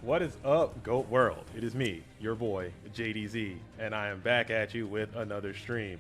What is up, GOAT World? It is me, your boy, JDZ, and I am back at you with another stream.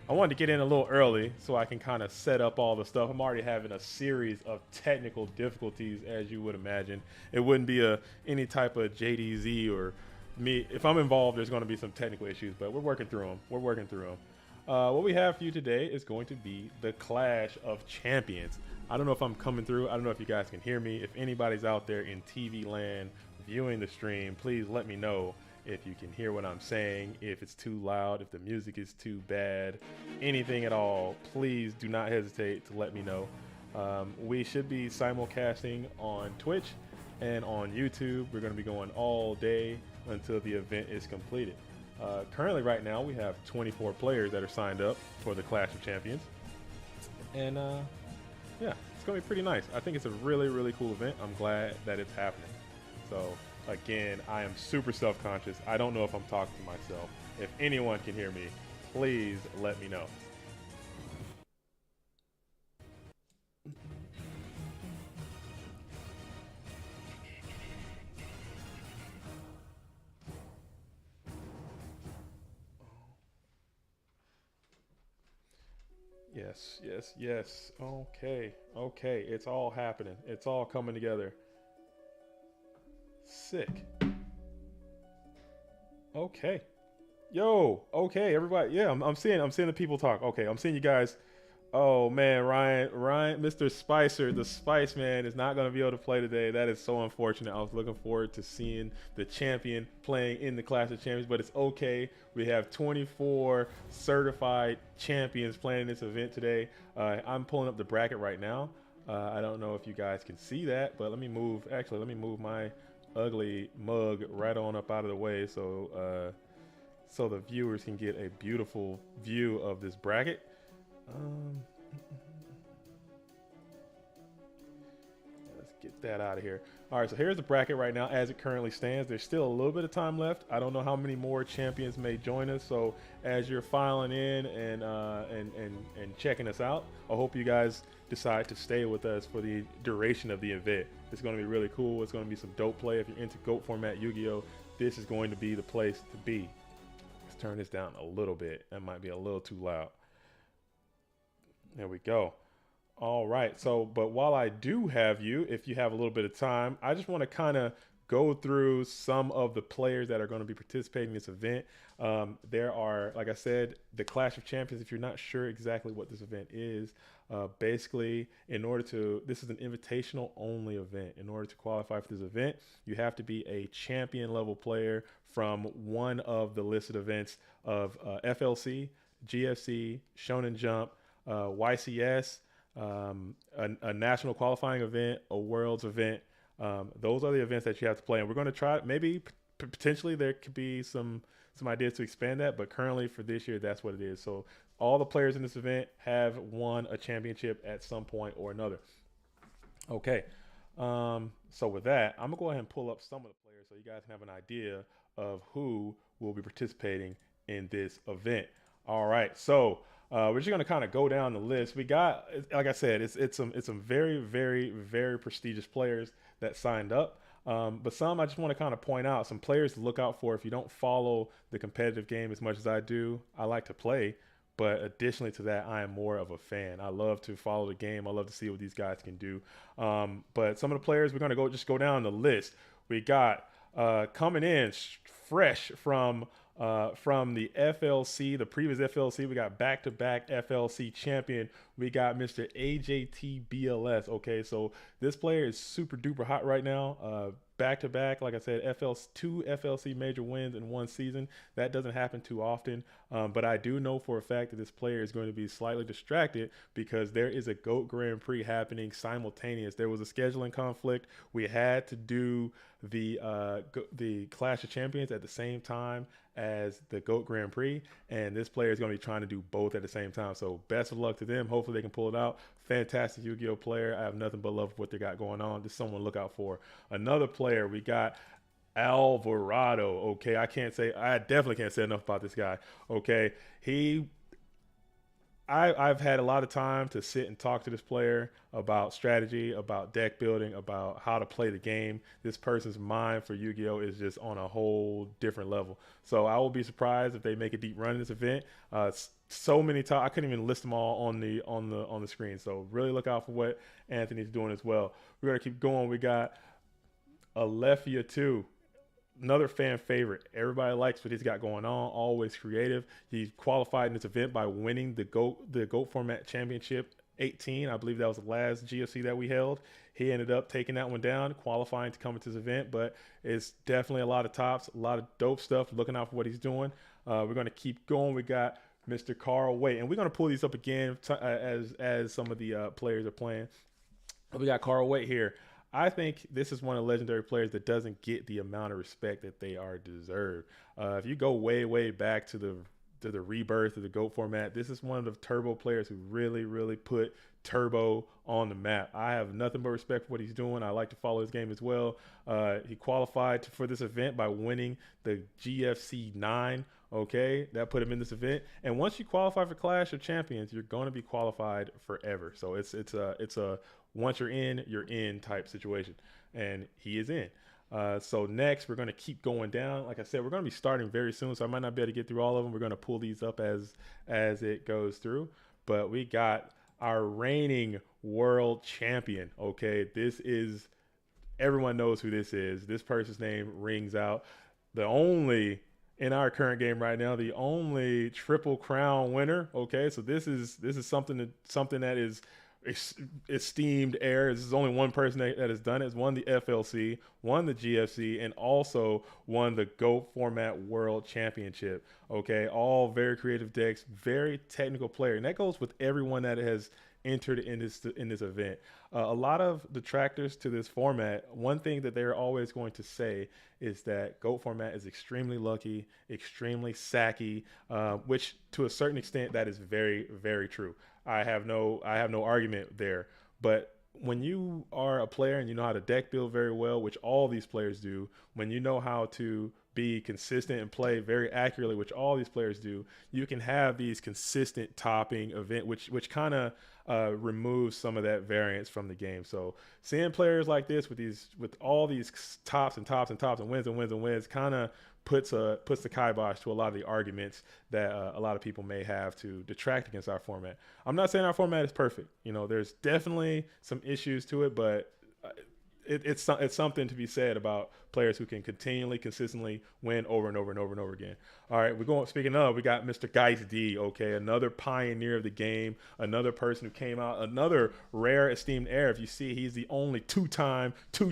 I wanted to get in a little early so I can kind of set up all the stuff. I'm already having a series of technical difficulties, as you would imagine. It wouldn't be any type of JDZ or me. If I'm involved, there's going to be some technical issues, but we're working through them. We're working through them. What we have for you today is going to be the Clash of Champions. I don't know if I'm coming through. I don't know if you guys can hear me. If anybody's out there in TV land viewing the stream, please let me know if you can hear what I'm saying, if it's too loud, if the music is too bad, anything at all. Please do not hesitate to let me know. We should be simulcasting on Twitch and on YouTube. We're going to be going all day until the event is completed. Currently, right now, we have 24 players that are signed up for the Clash of Champions. And yeah, it's going to be pretty nice. I think it's a really, really cool event. I'm glad that it's happening. So, again, I am super self-conscious. I don't know if I'm talking to myself. If anyone can hear me, please let me know. Yes, yes, yes. Okay, okay. It's all happening. It's all coming together. Sick. Okay. Yo. Okay, everybody. Yeah, I'm seeing the people talk. Okay, I'm seeing you guys. Oh man, Ryan, Mr. Spicer, the Spice Man is not going to be able to play today. That is so unfortunate. I was looking forward to seeing the champion playing in the Clash of Champions, but it's okay. We have 24 certified champions playing in this event today. I'm pulling up the bracket right now. I don't know if you guys can see that, but let me move. Actually, let me move my ugly mug right on up out of the way so the viewers can get a beautiful view of this bracket. Um, let's get that out of here. All right, so here's the bracket right now as it currently stands. There's still a little bit of time left. I don't know how many more champions may join us. So as you're filing in and checking us out, I hope you guys decide to stay with us for the duration of the event. It's going to be really cool. It's going to be some dope play. If you're into GOAT format Yu-Gi-Oh, this is going to be the place to be. Let's turn this down a little bit. That might be a little too loud. There we go. All right. So, but while I do have you, if you have a little bit of time, I just want to kind of go through some of the players that are going to be participating in this event. There are, like I said, the Clash of Champions. If you're not sure exactly what this event is, basically, this is an invitational only event. In order to qualify for this event, you have to be a champion level player from one of the listed events of FLC, GFC, Shonen Jump, YCS, a national qualifying event, a world's event. Those are the events that you have to play, and we're going to try. Maybe potentially there could be some ideas to expand that, but currently for this year, that's what it is. So all the players in this event have won a championship at some point or another. Okay. So with that, I'm gonna go ahead and pull up some of the players so you guys can have an idea of who will be participating in this event. All right. So we're just gonna kind of go down the list. We got, like I said, it's some very very very prestigious players that signed up. But some I just want to kind of point out some players to look out for if you don't follow the competitive game as much as I do. I like to play, but additionally to that, I am more of a fan. I love to follow the game. I love to see what these guys can do. But some of the players we're gonna go down the list. We got coming in fresh from the FLC, the previous FLC. We got back-to-back FLC champion. We got Mr. AJT BLS. Okay, so this player is super duper hot right now. Back-to-back, like I said, two FLC major wins in one season. That doesn't happen too often. But I do know for a fact that this player is going to be slightly distracted because there is a GOAT Grand Prix happening simultaneous. There was a scheduling conflict. We had to do the Clash of Champions at the same time as the GOAT Grand Prix, and this player is going to be trying to do both at the same time. So best of luck to them. Hopefully they can pull it out. Fantastic Yu-Gi-Oh player. I have nothing but love for what they got going on. Just someone to look out for. Another player we got, Alvarado. Okay, I definitely can't say enough about this guy. Okay, I've had a lot of time to sit and talk to this player about strategy, about deck building, about how to play the game. This person's mind for Yu-Gi-Oh is just on a whole different level. So I will be surprised if they make a deep run in this event. So many times I couldn't even list them all on the screen. So really look out for what Anthony's doing as well. We're gonna keep going. We got Olefia 2, another fan favorite. Everybody likes what he's got going on. Always creative. He qualified in this event by winning the GOAT format championship 18. I believe that was the last GFC that we held. He ended up taking that one down, qualifying to come into this event. But it's definitely a lot of tops, a lot of dope stuff. Looking out for what he's doing. We're going to keep going. We got Mr. Carl Waite, and we're going to pull these up again as some of the players are playing. We got Carl Waite here. I think this is one of the legendary players that doesn't get the amount of respect that they are deserved. If you go way back to the rebirth of the GOAT format, this is one of the turbo players who really put turbo on the map. I have nothing but respect for what he's doing. I like to follow his game as well. He qualified for this event by winning the GFC 9. Okay, that put him in this event. And once you qualify for Clash of Champions, you're going to be qualified forever. So it's a once you're in type situation, and he is in. So next, we're going to keep going down. Like I said, we're going to be starting very soon, so I might not be able to get through all of them. We're going to pull these up as it goes through. But we got our reigning world champion. Okay, everyone knows who this is. This person's name rings out. In our current game right now, the only Triple Crown winner. Okay, so this is something that is esteemed heir. This is only one person that has done it. It's won the FLC, won the GFC, and also won the GOAT format world championship. Okay, all very creative decks, very technical player, and that goes with everyone that has entered in this event. A lot of detractors to this format, one thing that they're always going to say is that GOAT format is extremely lucky, extremely sacky, which to a certain extent that is very true. I have no argument there. But when you are a player and you know how to deck build very well, which all these players do, when you know how to be consistent and play very accurately, which all these players do, you can have these consistent topping event, which kind of removes some of that variance from the game. So seeing players like this with all these tops and wins kind of puts the kibosh to a lot of the arguments that a lot of people may have to detract against our format. I'm not saying our format is perfect. You know, there's definitely some issues to it, but it's something to be said about players who can consistently win over and over again. All right, speaking of, we got Mr. Geist D, okay, another pioneer of the game, another person who came out, another rare esteemed heir. If you see, he's the only two-time, so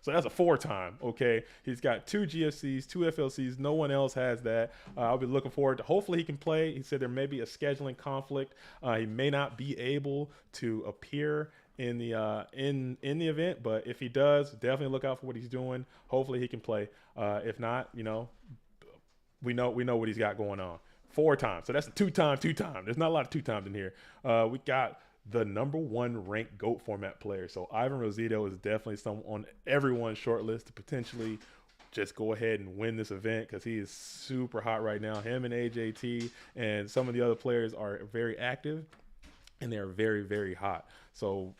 that's a 4-time, okay? He's got 2 GFCs, 2 FLCs, no one else has that. I'll be looking forward to, hopefully he can play. He said there may be a scheduling conflict. He may not be able to appear in the event, but if he does, definitely look out for what he's doing. Hopefully he can play. If not, we know what he's got going on. 4 times, so that's a two-time. There's not a lot of 2 times in here. We got the #1 ranked GOAT format player. So Ivan Rosito is definitely someone on everyone's short list to potentially just go ahead and win this event because he is super hot right now. Him and AJT and some of the other players are very active, and they're very hot. So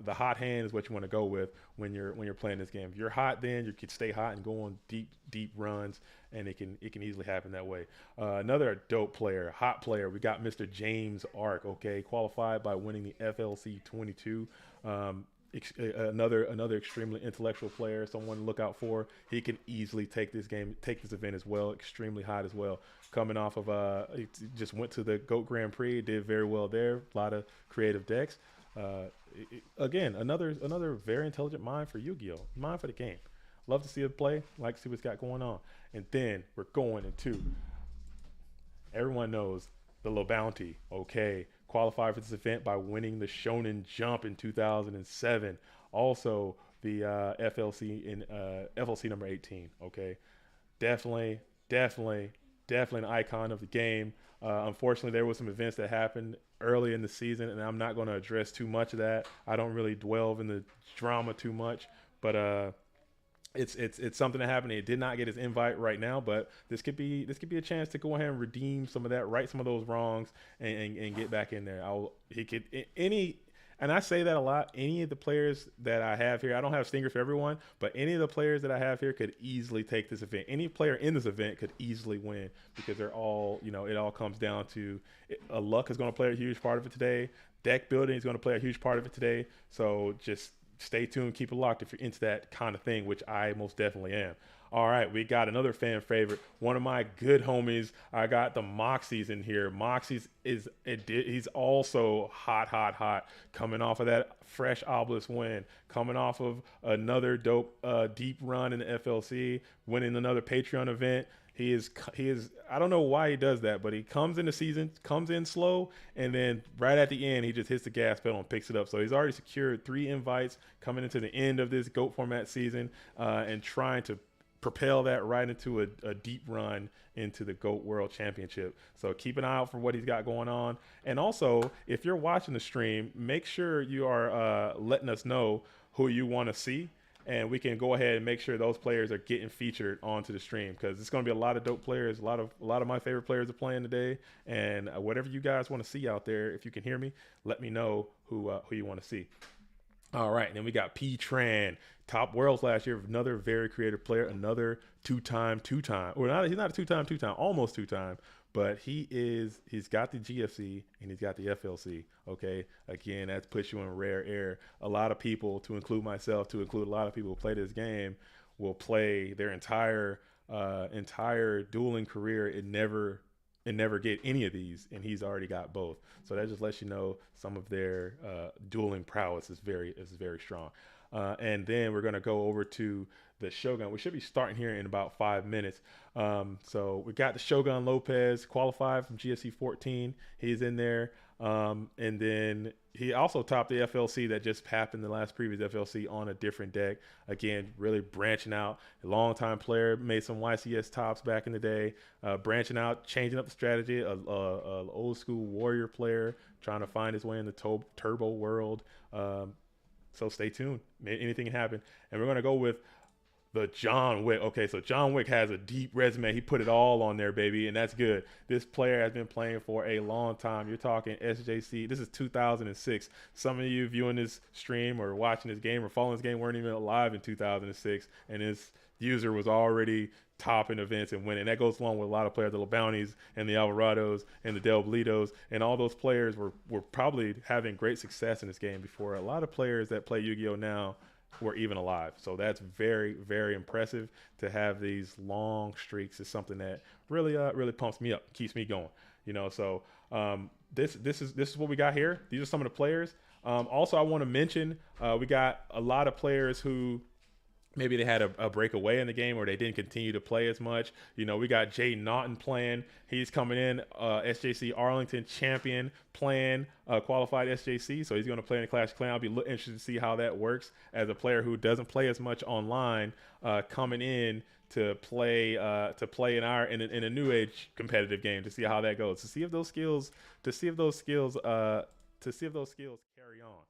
the hot hand is what you want to go with when you're playing this game. If you're hot, then you can stay hot and go on deep runs, and it can easily happen that way. Another dope player, hot player, we got Mr. James Ark. Okay, qualified by winning the FLC 22. Another extremely intellectual player, someone to look out for. He can easily take this event as well. Extremely hot as well. Coming off of he just went to the GOAT Grand Prix, did very well there. A lot of creative decks. Again, another very intelligent mind for Yu-Gi-Oh, mind for the game. Love to see it play. Like to see what's got going on. And then we're going into, everyone knows the low bounty. Okay, qualified for this event by winning the Shonen Jump in 2007. Also the FLC in FLC number 18. Okay, definitely an icon of the game. Unfortunately, there was some events that happened early in the season, and I'm not going to address too much of that. I don't really delve in the drama too much, but It's something that happened. It did not get his invite right now, but this could be a chance to go ahead and redeem some of that, right some of those wrongs, and get back in there. He could any. And I say that a lot. Any of the players that I have here, I don't have stingers for everyone, but any of the players that I have here could easily take this event. Any player in this event could easily win because they're all, it all comes down to luck is going to play a huge part of it today. Deck building is going to play a huge part of it today. So just stay tuned, keep it locked if you're into that kind of thing, which I most definitely am. All right, we got another fan favorite. One of my good homies. I got the Moxys in here. Moxys he's also hot, hot, hot. Coming off of that fresh Obelisk win, coming off of another dope deep run in the FLC, winning another Patreon event. He is. I don't know why he does that, but he comes in the season, comes in slow, and then right at the end, he just hits the gas pedal and picks it up. So he's already secured 3 invites coming into the end of this GOAT format season, and trying to propel that right into a deep run into the GOAT World Championship. So keep an eye out for what he's got going on. And also, if you're watching the stream, make sure you are letting us know who you want to see, and we can go ahead and make sure those players are getting featured onto the stream, because it's going to be a lot of dope players. A lot of my favorite players are playing today, and whatever you guys want to see out there, if you can hear me, let me know who you want to see. All right, and then we got P Tran, top worlds last year, another very creative player, another two-time, or not, he's not a two-time, almost two-time, but he's got the GFC and he's got the FLC. Okay, again, that puts you in rare air. A lot of people, to include myself, to include a lot of people who play this game, will play their entire dueling career and never get any of these, and he's already got both. So that just lets you know some of their dueling prowess is very strong. And then we're going to go over to the Shogun. We should be starting here in about 5 minutes. So we got the Shogun Lopez qualified from GSC 14. He's in there. And then he also topped the FLC that just happened, the last previous FLC, on a different deck. Again, really branching out. A long-time player, made some YCS tops back in the day. Branching out, changing up the strategy. A old-school warrior player trying to find his way in the turbo world. So stay tuned. Anything can happen. And we're going to go with the John Wick. Okay, so John Wick has a deep resume. He put it all on there, baby, and that's good. This player has been playing for a long time. You're talking SJC. This is 2006. Some of you viewing this stream or watching this game or following this game weren't even alive in 2006, and his user was already topping events and winning. That goes along with a lot of players, the Bounties and the Alvarados and the Dele, and all those players were probably having great success in this game before a lot of players that play Yu-Gi-Oh! Now were even alive. So that's very, very impressive. To have these long streaks is something that really pumps me up, keeps me going. So this is what we got here. These are some of the players. Also, I want to mention we got a lot of players who maybe they had a breakaway in the game or they didn't continue to play as much. We got Jay Naughton playing. He's coming in, SJC Arlington champion, playing qualified SJC. So he's going to play in the Clash of Clans. I'll be interested to see how that works as a player who doesn't play as much online, coming in to play in a new age competitive game, to see how that goes, to see if those skills carry on.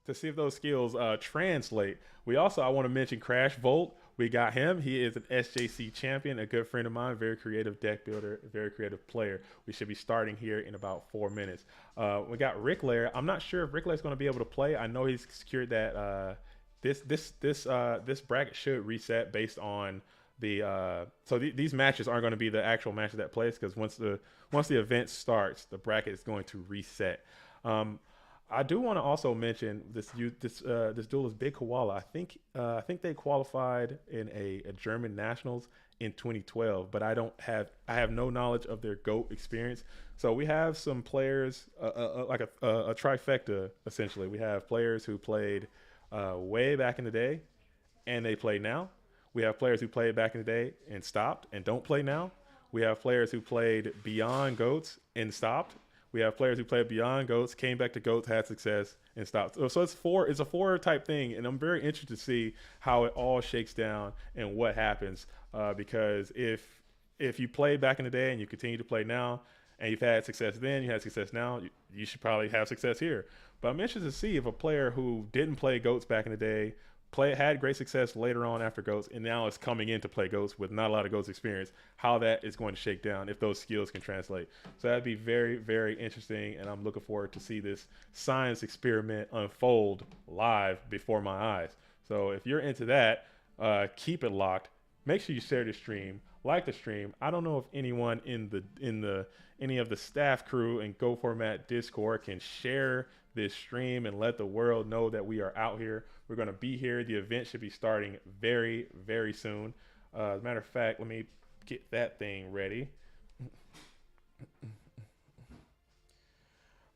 To see if those skills translate. I want to mention Crash Volt. We got him. He is an SJC champion, a good friend of mine, very creative deck builder, very creative player. We should be starting here in about 4 minutes. We got Rick Lair. I'm not sure if Rick Lair is going to be able to play. I know he's secured that this bracket should reset based on these matches aren't going to be the actual matches that place, because once the event starts, the bracket is going to reset. I do want to also mention this duelist Big Koala. I think they qualified in a German nationals in 2012, but I have no knowledge of their GOAT experience. So we have some players like a trifecta essentially. We have players who played way back in the day and they play now. We have players who played back in the day and stopped and don't play now. We have players who played beyond GOATs and stopped. We have players who played beyond GOATs, came back to GOATs, had success, and stopped. So it's a four type thing, and I'm very interested to see how it all shakes down and what happens. Because if you played back in the day and you continue to play now, and you've had success then, you had success now, you should probably have success here. But I'm interested to see if a player who didn't play goats back in the day had great success later on after goats, and now is coming in to play goats with not a lot of goats experience, how that is going to shake down if those skills can translate. So that'd be very, very interesting, and I'm looking forward to see this science experiment unfold live before my eyes. So if you're into that, keep it locked. Make sure you share the stream, like the stream. I don't know if anyone in the any of the staff crew and Go Format Discord can share this stream and let the world know that we are out here. We're going to be here. The event should be starting very, very soon. As a matter of fact, let me get that thing ready.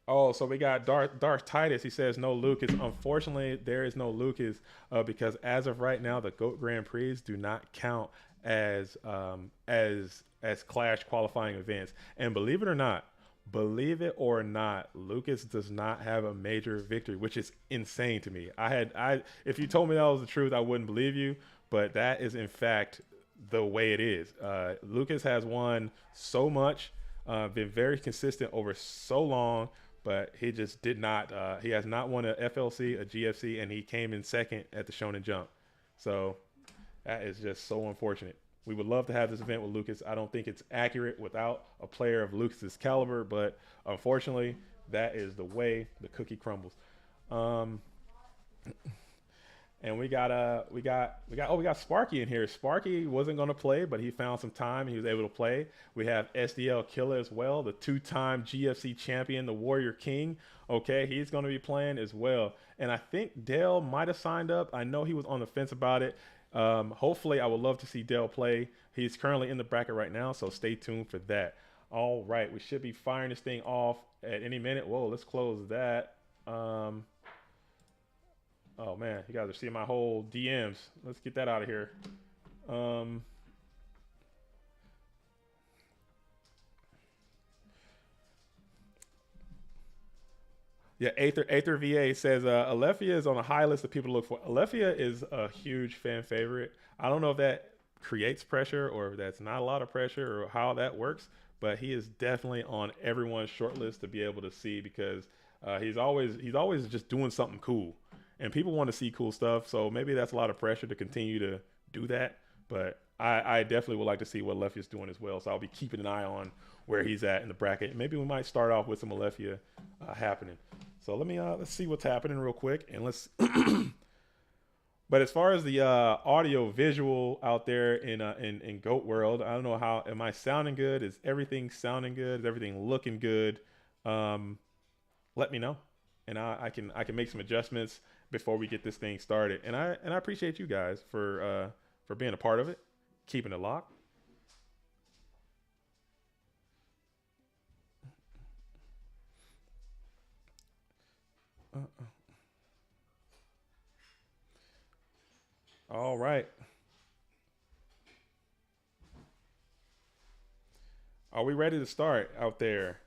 Oh, so we got Darth Titus. He says no Lucas. Unfortunately, there is no Lucas because as of right now, the GOAT Grand Prix do not count as Clash qualifying events. And believe it or not, Lucas does not have a major victory, which is insane to me. If you told me that was the truth, I wouldn't believe you, but that is in fact the way it is. Lucas has won so much, been very consistent over so long, but he just did not. He has not won a FLC, a GFC, and he came in second at the Shonen Jump. So that is just so unfortunate. We would love to have this event with Lucas. I don't think it's accurate without a player of Lucas's caliber, but unfortunately, that is the way the cookie crumbles. And we got Sparky in here. Sparky wasn't going to play, but he found some time. He was able to play. We have SDL Killer as well, the 2-time GFC champion, the Warrior King. Okay, he's going to be playing as well. And I think Dale might have signed up. I know he was on the fence about it. Hopefully, I would love to see Dale play. He's currently in the bracket right now, so stay tuned for that. All right, we should be firing this thing off at any minute. Whoa, let's close that. Oh man, you guys are seeing my whole DMs. Let's get that out of here. Yeah, Aether VA says Olefia is on a high list of people to look for. Olefia is a huge fan favorite. I don't know if that creates pressure or if that's not a lot of pressure or how that works, but he is definitely on everyone's short list to be able to see because he's always just doing something cool. And people want to see cool stuff, so maybe that's a lot of pressure to continue to do that. But I definitely would like to see what Alefia's doing as well. So I'll be keeping an eye on where he's at in the bracket. Maybe we might start off with some Olefia happening. So let's see what's happening real quick, and let's. But as far as the audio visual out there in GOAT world, I don't know how. Am I sounding good? Is everything sounding good? Is everything looking good? Let me know, and I can make some adjustments before we get this thing started. And I appreciate you guys for being a part of it, keeping it locked. All right. Are we ready to start out there?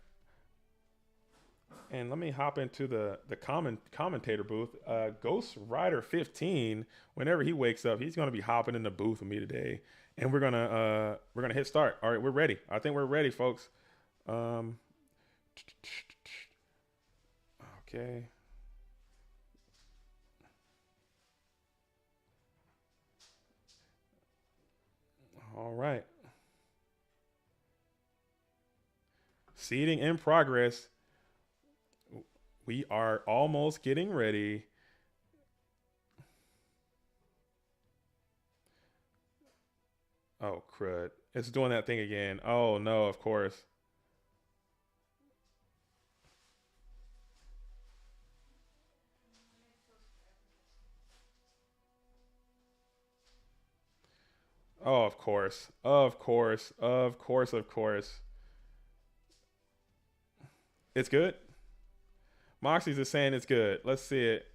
And let me hop into the commentator booth. Ghost Rider 15, whenever he wakes up, he's gonna be hopping in the booth with me today, and we're gonna hit start. All right, we're ready. I think we're ready, folks. Okay. All right. Seating in progress. We are almost getting ready. Oh, crud. It's doing that thing again. Oh, no, of course. Oh, of course. Of course. Of course. Of course. It's good. Moxy's is saying it's good. Let's see it.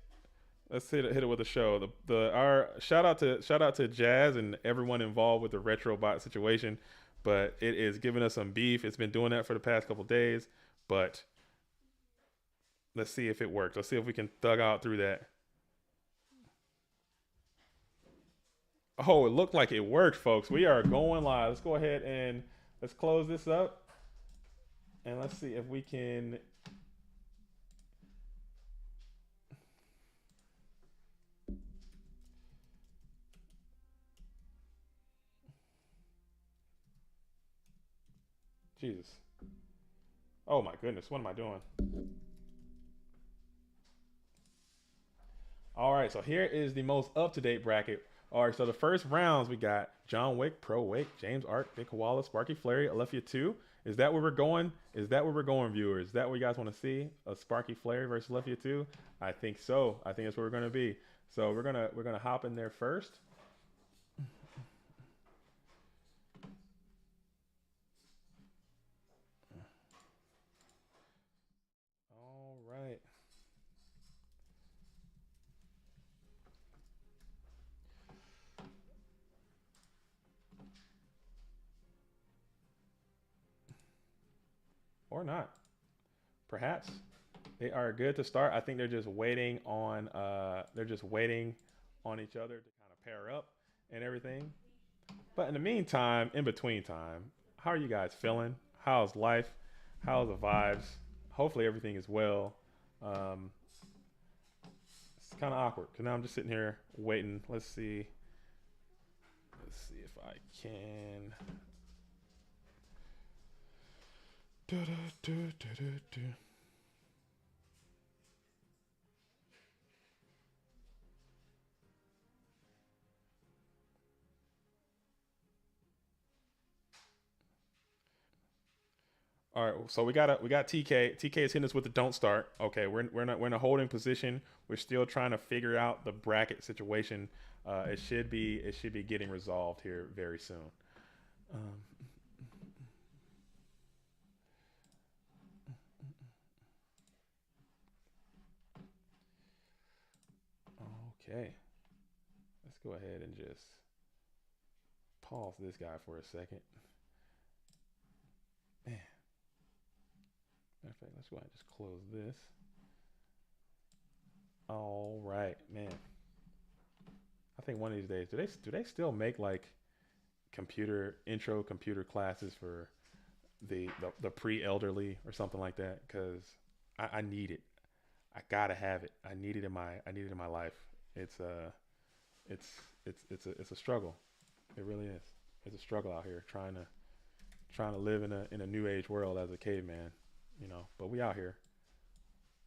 Let's hit it with a show. Our shout out to Jazz and everyone involved with the RetroBot situation, but it is giving us some beef. It's been doing that for the past couple days, but let's see if it works. Let's see if we can thug out through that. Oh, it looked like it worked, folks. We are going live. Let's go ahead and let's close this up. And let's see if we can. Jesus. Oh my goodness. What am I doing? All right. So here is the most up to date bracket. All right. So the first rounds we got John Wick, Pro Wick, James Art, Big Koala, Sparky Flurry, Olefia 2. Is that where we're going? Is that where we're going, viewers? Is that what you guys want to see? A Sparky Flurry versus Olefia 2? I think so. I think that's where we're gonna be. So we're gonna hop in there first. All right. Or not. Perhaps they are good to start. I think they're just waiting on each other to kind of pair up and everything. But in the meantime, in between time, how are you guys feeling? How's life? How's the vibes? Hopefully everything is well. Um, it's kind of awkward because now I'm just sitting here waiting. Let's see. Let's see if I can. Du, du, du, du, du, du. All right, so we got TK. TK is hitting us with the don't start. Okay, we're in a holding position. We're still trying to figure out the bracket situation. It should be getting resolved here very soon. Um, okay, let's go ahead and just pause this guy for a second. Man, matter of fact, let's go ahead and just close this. All right, man. I think one of these days, do they still make like computer classes for the pre-elderly or something like that? Because I need it. I gotta have it. I need it in my life. It's it's it's a struggle. It really is. It's a struggle out here trying to live in a new age world as a caveman, But we out here.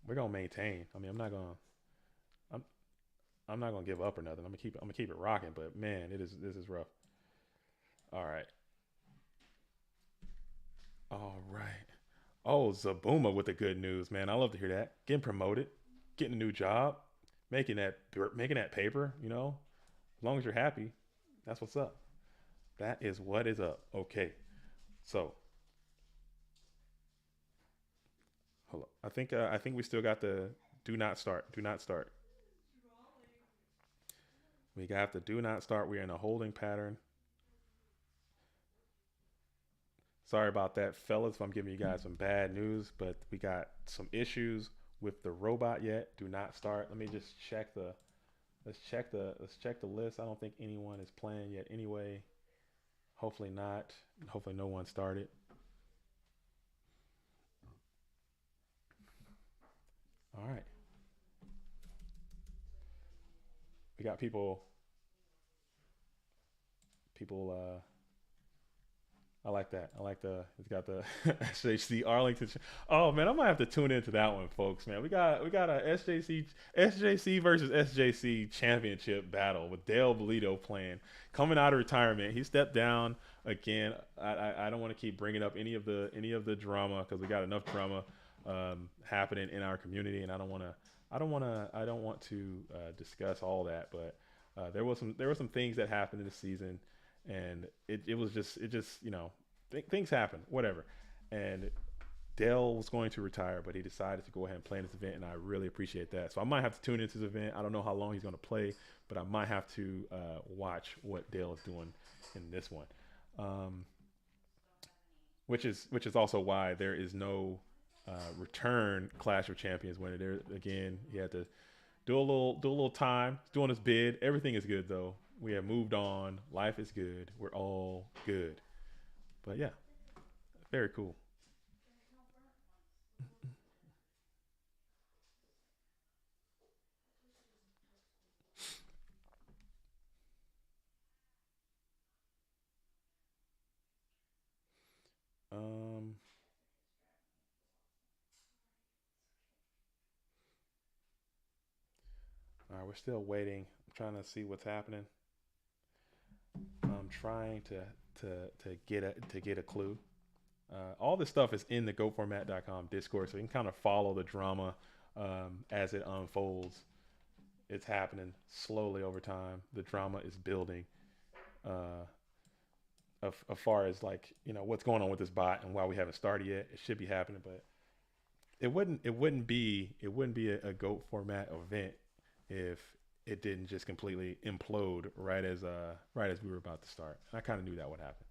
We're gonna maintain. I mean, I'm I'm not gonna give up or nothing. I'm gonna keep it rocking. But man, this is rough. All right, all right. Oh, Zabuma with the good news, man. I love to hear that. Getting promoted, getting a new job, making that paper. As long as you're happy, that's what's up. That is what is up. Okay, so hold on. I think we still got the do not start. Do not start. We have to do not start. We're in a holding pattern. Sorry about that, fellas. If I'm giving you guys some bad news, but we got some issues with the robot yet. Do not start. Let me just check the. Let's check the list. I don't think anyone is playing yet. Anyway, hopefully not. Hopefully no one started. All right. We got people. I like that. I like it's got the SJC Arlington. Oh man, I might have to tune into that one, folks. Man, we got a SJC versus SJC championship battle with Dale Bolito playing, coming out of retirement. He stepped down again. I don't want to keep bringing up any of the drama because we got enough drama happening in our community, and I don't want to discuss all that, but there were some things that happened in the season, and things happen, whatever. And Dale was going to retire, but he decided to go ahead and play in this event, and I really appreciate that. So I might have to tune into this event. I don't know how long he's going to play, but I might have to watch what Dale is doing in this one, um, which is also why there is no return Clash of Champions winner. There again, he had to do a little time. He's doing his bid. Everything is good though. We have moved on. Life is good. We're all good. But yeah, very cool. We're still waiting. I'm trying to see what's happening. I'm trying to get a clue. All this stuff is in the GoFormat.com Discord, so you can kind of follow the drama as it unfolds. It's happening slowly over time. The drama is building. Uh, as far as like what's going on with this bot and why we haven't started yet, it should be happening, but it wouldn't be a GOAT format event if it didn't just completely implode right as we were about to start. I kind of knew that would happen.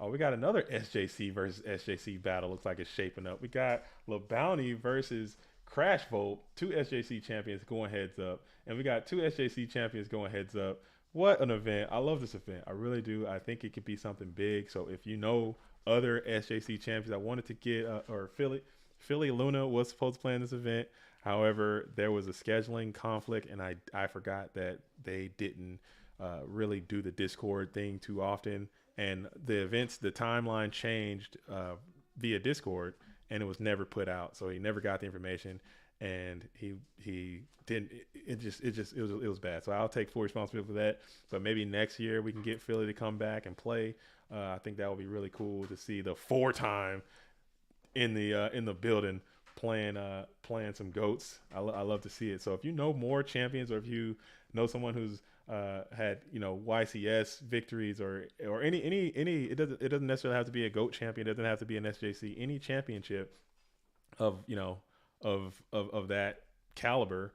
Oh, we got another SJC versus SJC battle. Looks like it's shaping up. We got LeBounty versus Crash Volt, two SJC champions going heads up, and we got two SJC champions going heads up. What an event! I love this event. I really do. I think it could be something big. So if you know other SJC champions, I wanted to get or Philly Luna was supposed to play in this event. However, there was a scheduling conflict, and I forgot that they didn't really do the Discord thing too often. And the timeline changed via Discord, and it was never put out. So he never got the information, and he didn't. It was bad. So I'll take full responsibility for that. So maybe next year we can get Philly to come back and play. I think that would be really cool to see the 4-time in the building playing some goats. I love to see it. So if you know more champions, or if you know someone who's had YCS victories or any it doesn't necessarily have to be a GOAT champion. It doesn't have to be an SJC. Any championship of of that caliber,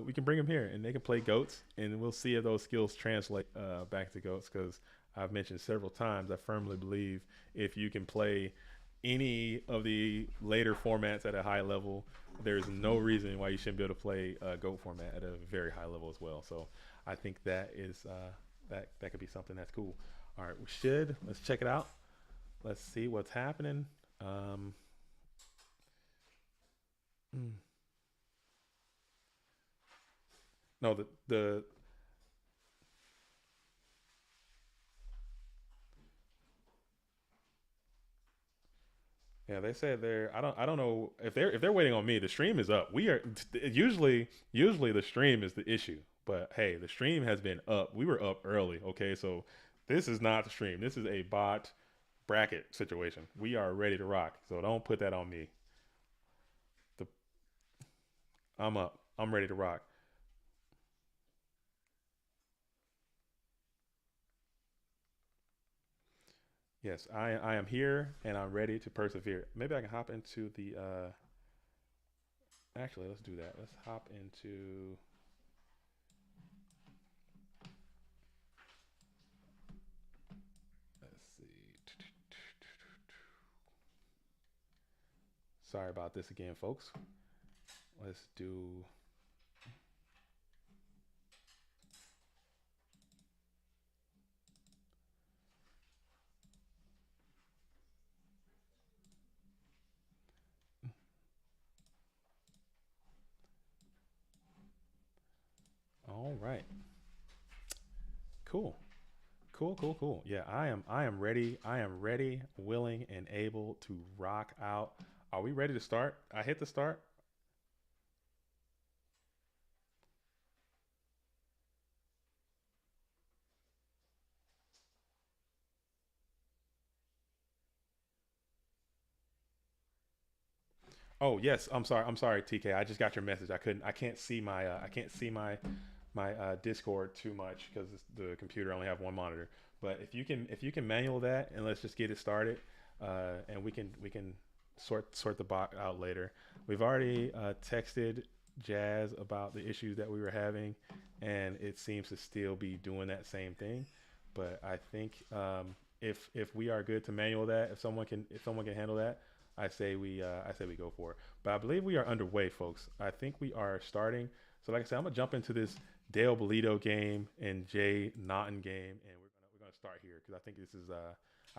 we can bring them here and they can play GOATs, and we'll see if those skills translate back to GOATs. Because I've mentioned several times, I firmly believe if you can play any of the later formats at a high level, there's no reason why you shouldn't be able to play a GOAT format at a very high level as well. So I think that is that could be something that's cool. All right, let's check it out. Let's see what's happening. No, the yeah, they said they're. I don't know if they're waiting on me. The stream is up. We are usually the stream is the issue, but hey, the stream has been up. We were up early. Okay, so this is not the stream. This is a bot bracket situation. We are ready to rock. So don't put that on me. The I'm up. I'm ready to rock. Yes, I am here and I'm ready to persevere. Maybe I can hop into the actually let's do that. Let's hop into let's see. Sorry about this again, folks. Let's do all right. Cool. Cool, cool, cool. Yeah, I am ready. I am ready, willing, and able to rock out. Are we ready to start? I hit the start. Oh yes, I'm sorry. I'm sorry, TK. I just got your message. I can't see my Discord too much because the computer only have one monitor. But if you can manual that, and let's just get it started, and we can sort the bot out later. We've already texted Jazz about the issues that we were having, and it seems to still be doing that same thing. But I think if we are good to manual that, if someone can handle that, I say we go for it. But I believe we are underway, folks. I think we are starting. So like I said, I'm gonna jump into this Dale Bolito game and Jay Naughton game, and we're gonna start here because I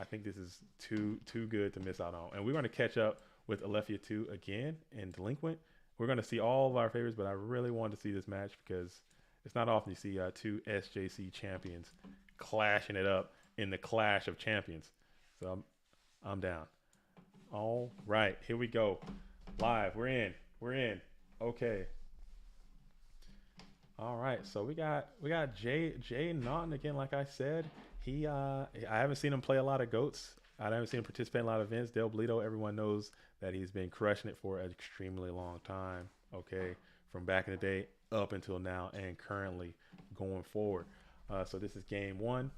think this is too good to miss out on. And we're gonna catch up with Olefia 2 again and Delinquent. We're gonna see all of our favorites, but I really wanted to see this match because it's not often you see two SJC champions clashing it up in the Clash of Champions. So I'm down. All right, here we go. Live. We're in. Okay. All right, so we got Jay Naughton again. Like I said, I haven't seen him play a lot of goats. I haven't seen him participate in a lot of events. Del Blito, everyone knows that he's been crushing it for an extremely long time. Okay, from back in the day up until now and currently going forward. So this is game one.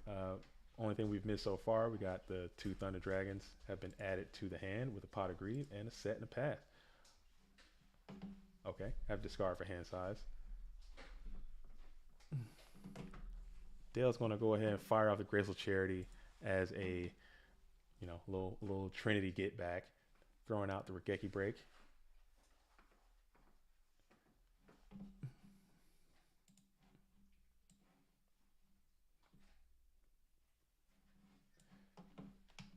Uh, Only thing we've missed so far, we got the two Thunder Dragons have been added to the hand with a pot of greed and a set and a path. Okay, have discard for hand size. Dale's going to go ahead and fire off the Graceful Charity as a little Trinity get back, throwing out the Regeki break.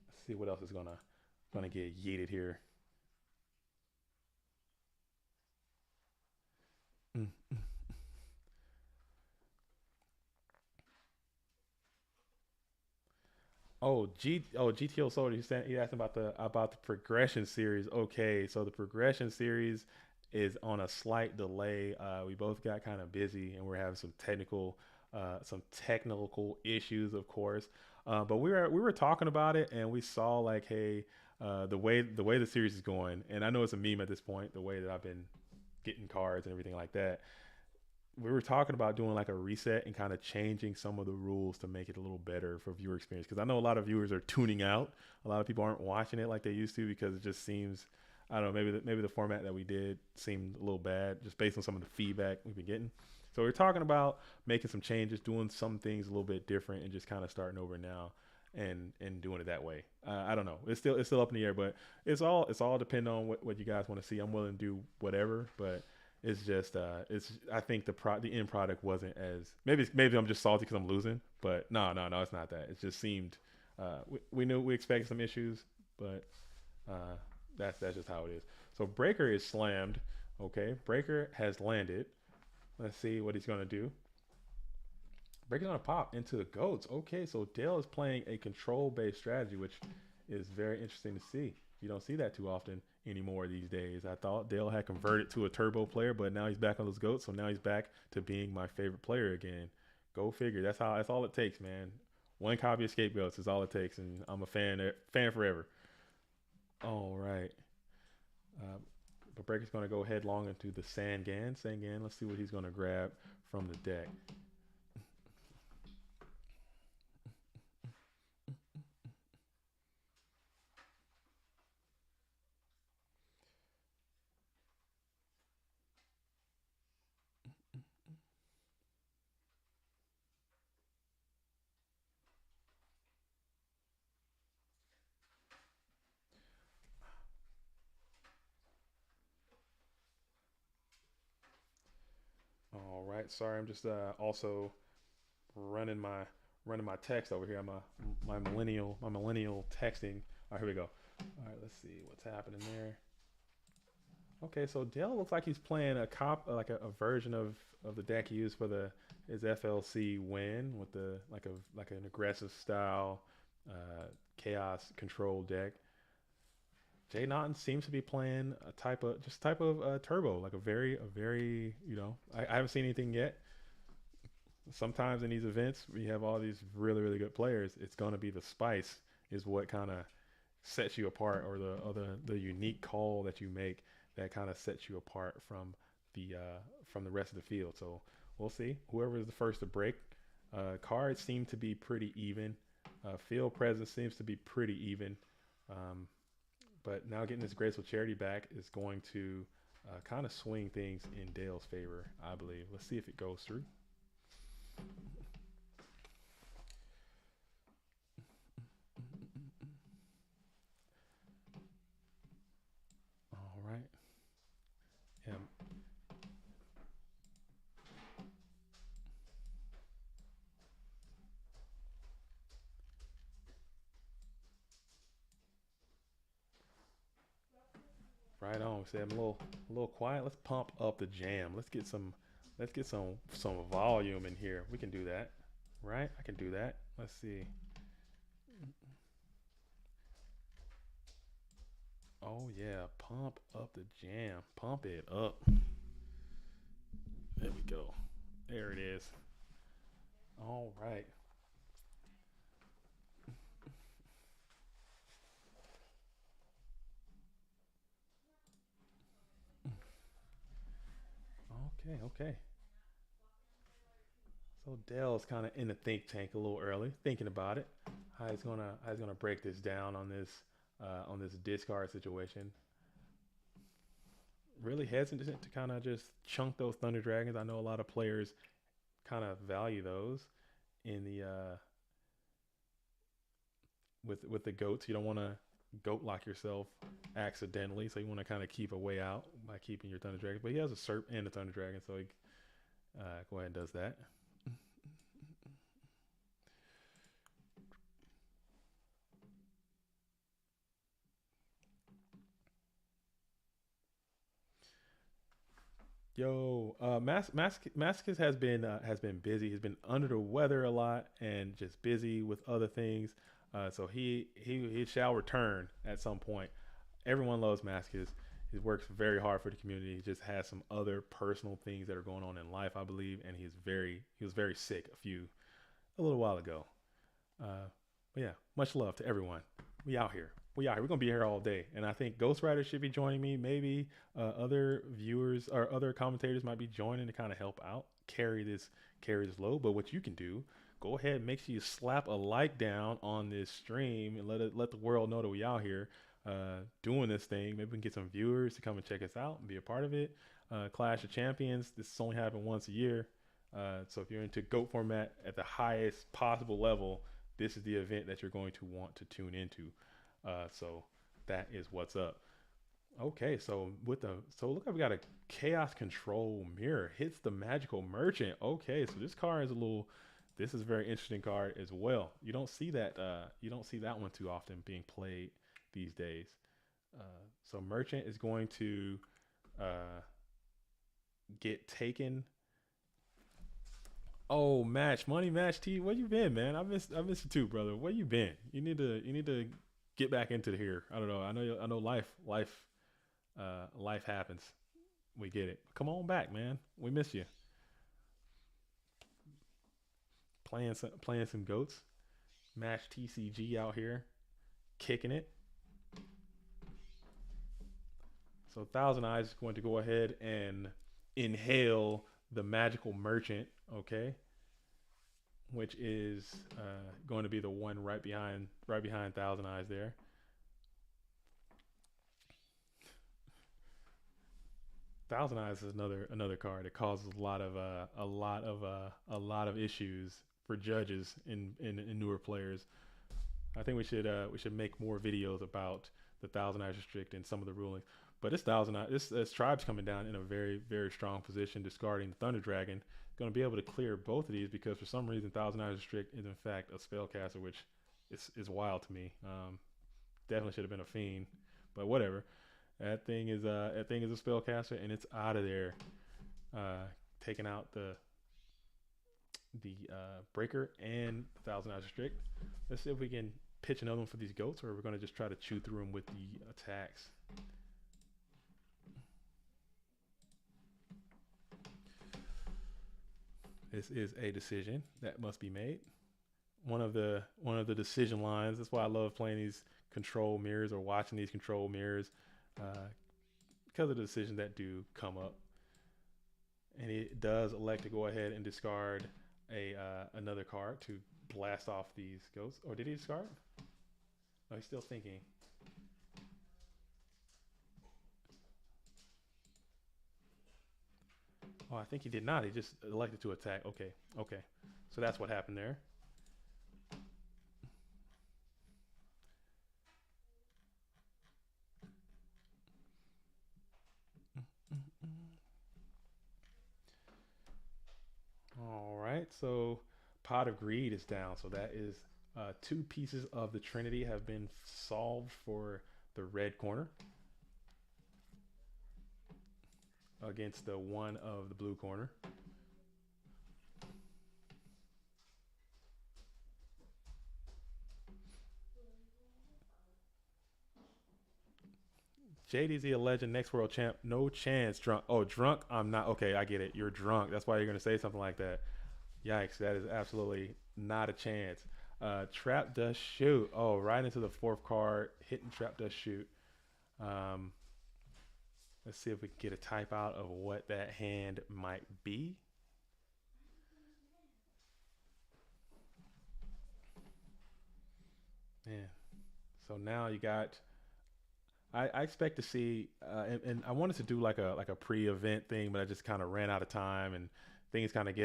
Let's see what else is gonna get yeeted here. Mm. GTO Soldier. He asked about the progression series. Okay, so the progression series is on a slight delay. We both got kind of busy and we're having some technical issues, of course. But we were talking about it and we saw like, hey, the way the series is going, and I know it's a meme at this point. The way that I've been getting cards and everything like that, we were talking about doing like a reset and kind of changing some of the rules to make it a little better for viewer experience, because I know a lot of viewers are tuning out. A lot of people aren't watching it like they used to because it just seems, I don't know, maybe the format that we did seemed a little bad just based on some of the feedback we've been getting. So we're talking about making some changes, doing some things a little bit different, and just kind of starting over now and doing it that way. I don't know. It's still up in the air, but it's all depending on what you guys want to see. I'm willing to do whatever, but it's just it's I think the end product wasn't as, maybe I'm just salty because I'm losing, but no, it's not that. It just seemed we knew we expected some issues, but uh, that's just how it is. So Breaker is slammed. Okay, Breaker has landed. Let's see what he's gonna do. Breaker's gonna pop into the goats. Okay, so Dale is playing a control based strategy, which is very interesting to see. You don't see that too often anymore these days. I thought Dale had converted to a turbo player, but now he's back on those goats. So now he's back to being my favorite player again. Go figure. That's all it takes, man. One copy of Scapegoats is all it takes, and I'm a fan forever. All right. Uh, but Breaker's going to go headlong into the Sangan. Sangan, let's see what he's going to grab from the deck. All right. Sorry, I'm just also running my running my text over here. I'm my millennial texting. All right, here we go. All right, let's see what's happening there. Okay, so Dell looks like he's playing like a version of the deck he used for the his FLC win with the like an aggressive style chaos control deck. Jay Naughton seems to be playing a type of turbo, like a very I haven't seen anything yet. Sometimes in these events we have all these really good players. It's gonna be the spice is what kind of sets you apart, or the unique call that you make that kind of sets you apart from the rest of the field. So we'll see. Whoever is the first to break. Cards seem to be pretty even. Field presence seems to be pretty even. Um, but now getting this graceful charity back is going to kind of swing things in Dale's favor, I believe. Let's see if it goes through. All right. Yeah. Right on. Say I'm a little quiet. Let's pump up the jam. Let's get some volume in here. We can do that. Right? I can do that. Let's see. Oh yeah, pump up the jam. Pump it up. There we go. There it is. All right. Okay, okay. So Dell's kind of in the think tank a little early, thinking about it. How he's gonna break this down on this discard situation. Really hesitant to kind of just chunk those Thunder Dragons. I know a lot of players kind of value those in the with the goats. You don't want to goat lock yourself accidentally, so you want to kind of keep a way out by keeping your Thunder Dragon. But he has a Serp and a Thunder Dragon, so he go ahead and does that. Yo, Mascus has been busy. He's been under the weather a lot and just busy with other things. So he shall return at some point. Everyone loves Mascus. He works very hard for the community. He just has some other personal things that are going on in life, I believe, and he was very sick a little while ago. Uh, but yeah, much love to everyone. We out here. We out here. We're gonna be here all day, and I think Ghost Rider should be joining me. Maybe other viewers or other commentators might be joining to kind of help out, carry this load. But what you can do, go ahead, and make sure you slap a like down on this stream and let the world know that we out here doing this thing. Maybe we can get some viewers to come and check us out and be a part of it. Clash of Champions. This only happens once a year. So if you're into GOAT format at the highest possible level, this is the event that you're going to want to tune into. So that is what's up. Okay, so look like we got a chaos control mirror hits the magical merchant. Okay, so this card is a little. This is a very interesting card as well. You don't see that one too often being played these days. Uh, so merchant is going to uh, get taken. Oh, match T. Where you been, man? I miss you too, brother. Where you been? You need to get back into here. I don't know. I know life happens. We get it. Come on back, man. We miss you. Playing some goats. Match TCG out here, kicking it. So Thousand Eyes is going to go ahead and inhale the magical merchant. Okay, which is going to be the one right behind Thousand Eyes there. Thousand Eyes is another card that causes a lot of issues for judges in newer players. I think we should make more videos about the Thousand Eyes restrict and some of the rulings. But this tribe's coming down in a very strong position, discarding the Thunder Dragon. Going to be able to clear both of these because for some reason Thousand Eyes restrict is in fact a spellcaster, which is wild to me. Definitely should have been a fiend, but whatever. That thing is a spellcaster and it's out of there, taking out the breaker and the Thousand Eyes restrict. Let's see if we can pitch another one for these goats, or we're going to just try to chew through them with the attacks. This is a decision that must be made. One of the decision lines. That's why I love playing these control mirrors or watching these control mirrors, uh, because of the decisions that do come up. And it does elect to go ahead and discard a another card to blast off these ghosts. Or did he discard? Oh, he's still thinking. Oh, I think he did not. He just elected to attack. Okay, okay. So that's what happened there. All right. So Pot of Greed is down. So that is two pieces of the Trinity have been solved for the red corner against the one of the blue corner. JDZ a legend, next world champ. No chance. Drunk. Oh, drunk. I'm not. Okay, I get it. You're drunk. That's why you're gonna say something like that. Yikes! That is absolutely not a chance. Trap does shoot. Oh, right into the fourth card. Hitting trap does shoot. Um, let's see if we can get a type out of what that hand might be. Yeah. So now you got. I expect to see, and I wanted to do like a pre-event thing, but I just kind of ran out of time, and things kind of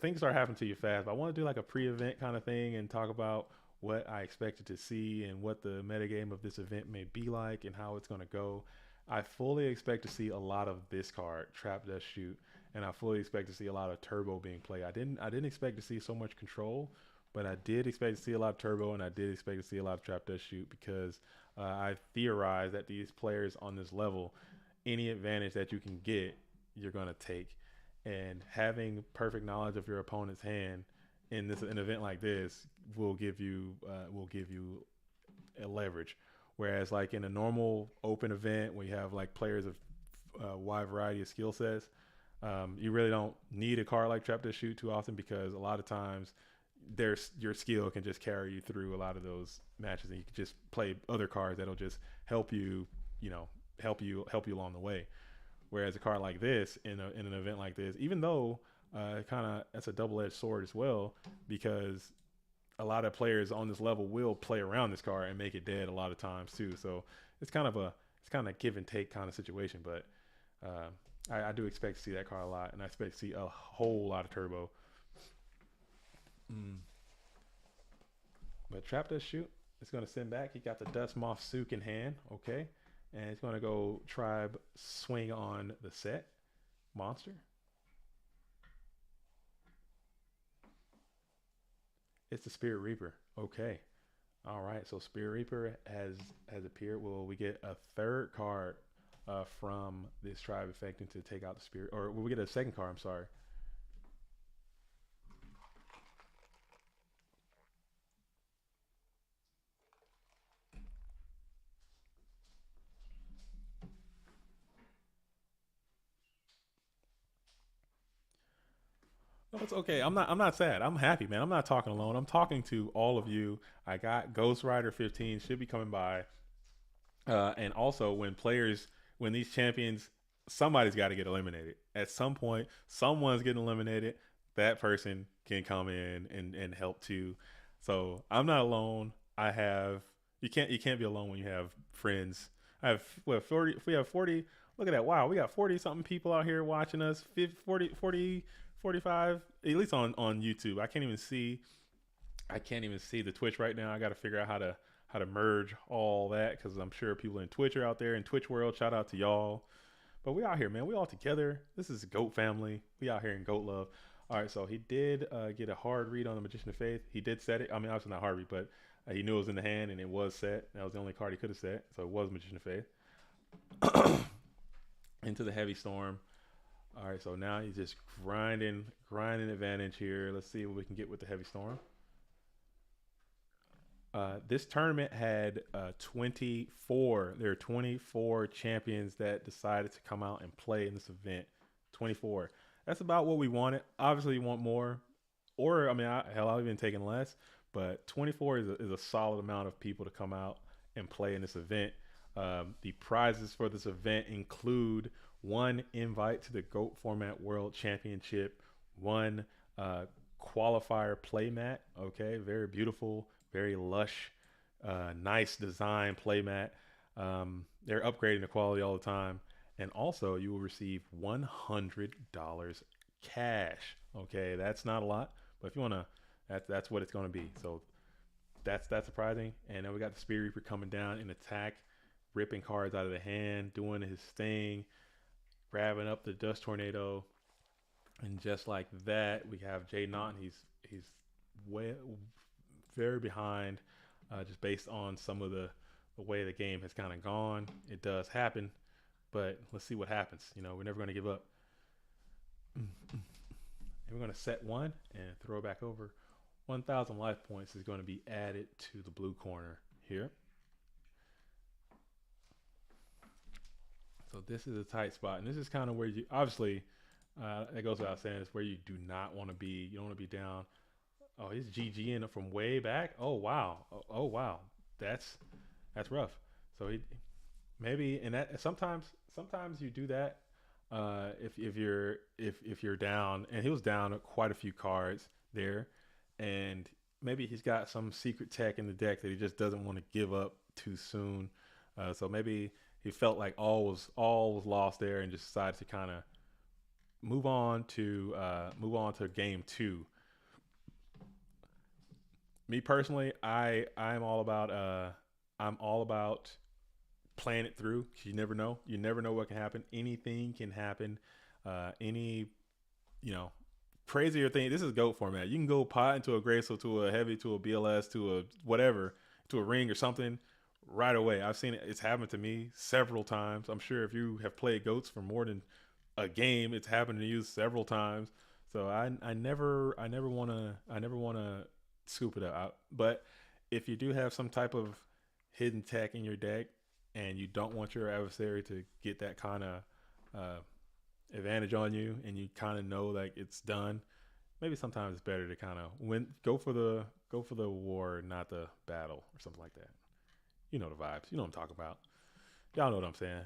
things start happening to you fast. But I want to do like a pre-event kind of thing and talk about what I expected to see and what the metagame of this event may be like and how it's going to go. I fully expect to see a lot of this card, Trap Dust Shoot, and I fully expect to see a lot of Turbo being played. I didn't expect to see so much control, but I did expect to see a lot of Turbo, and I did expect to see a lot of Trap Dust Shoot because I theorize that these players on this level, any advantage that you can get, you're going to take. And having perfect knowledge of your opponent's hand in an event like this will give you a leverage. Whereas like in a normal open event where you have like players of a wide variety of skill sets, you really don't need a card like Trap to Shoot too often because a lot of times your skill can just carry you through a lot of those matches, and you can just play other cards that'll just help you, help you along the way. Whereas a card like this in an event like this, even though kind of that's a double-edged sword as well, because a lot of players on this level will play around this card and make it dead a lot of times too. So it's kind of give and take kind of situation. But I do expect to see that card a lot, and I expect to see a whole lot of Turbo. Mm. But Trap does shoot. It's going to send back. He got the Dust Moth Sook in hand. Okay. And it's going to go Tribe Swing on the set. Monster. It's the Spirit Reaper. Okay. All right. So Spirit Reaper has appeared. Will we get a third card from this tribe affecting to take out the Spirit? Or will we get a second card? I'm sorry. No, it's okay. I'm not sad. I'm happy, man. I'm not talking alone. I'm talking to all of you. I got Ghost Rider 15 should be coming by. And also when these champions, somebody's got to get eliminated. At some point, someone's getting eliminated. That person can come in and help too. So I'm not alone. I have you can't be alone when you have friends. I have 40. If we have 40, look at that. Wow, we got 40 something people out here watching us. 50, 40, 45, at least on YouTube. I can't even see the Twitch right now. I got to figure out how to merge all that because I'm sure people in Twitch are out there in Twitch world. Shout out to y'all. But we out here, man. We all together. This is Goat family. We out here in Goat love. All right, so he did get a hard read on the Magician of Faith. He did set it. I mean, obviously not hard read, but he knew it was in the hand and it was set. That was the only card he could have set, so it was Magician of Faith. Into the Heavy Storm. All right, so now he's just grinding advantage here. Let's see what we can get with the Heavy Storm. This tournament had 24. There are 24 champions that decided to come out and play in this event. 24. That's about what we wanted. Obviously, you want more, or I mean, I've even taken less. But 24 is a solid amount of people to come out and play in this event. The prizes for this event include one invite to the GOAT Format World Championship, one qualifier playmat. Okay, very beautiful, very lush, nice design playmat. They're upgrading the quality all the time. And also you will receive $100 cash. Okay, that's not a lot, but if you want to, that's what it's going to be. So that's surprising. And then we got the Spirit Reaper coming down in attack, ripping cards out of the hand, doing his thing, grabbing up the Dust Tornado. And just like that, we have Jay Naughton. He's way very behind, just based on some of the way the game has kind of gone. It does happen, but let's see what happens. We're never going to give up. And we're going to set one and throw it back over. 1,000 life points is going to be added to the blue corner here. this is a tight spot, and this is kind of where you obviously it goes without saying it's where you do not want to be. You don't want to be down. Oh, he's GGing from way back. Oh wow. Oh wow. That's that's rough. So he maybe and that sometimes you do that if you're down, and he was down quite a few cards there, and maybe he's got some secret tech in the deck that he just doesn't want to give up too soon. So maybe he felt like all was lost there and just decided to kind of move on to game two. Me personally, I'm all about playing it through. 'Cause you never know. You never know what can happen. Anything can happen. Any you know crazier thing. This is GOAT format. You can go pot into a Graceful to a heavy to a BLS to a whatever to a ring or something right away. I've seen it. It's happened to me several times. I'm sure if you have played GOATs for more than a game, it's happened to you several times. So I never wanna scoop it up. But if you do have some type of hidden tech in your deck and you don't want your adversary to get that kind of uh, advantage on you, and you kind of know like it's done, maybe sometimes it's better to kind of win, go for the war, not the battle, or something like that. You know the vibes. You know what I'm talking about. Y'all know what I'm saying.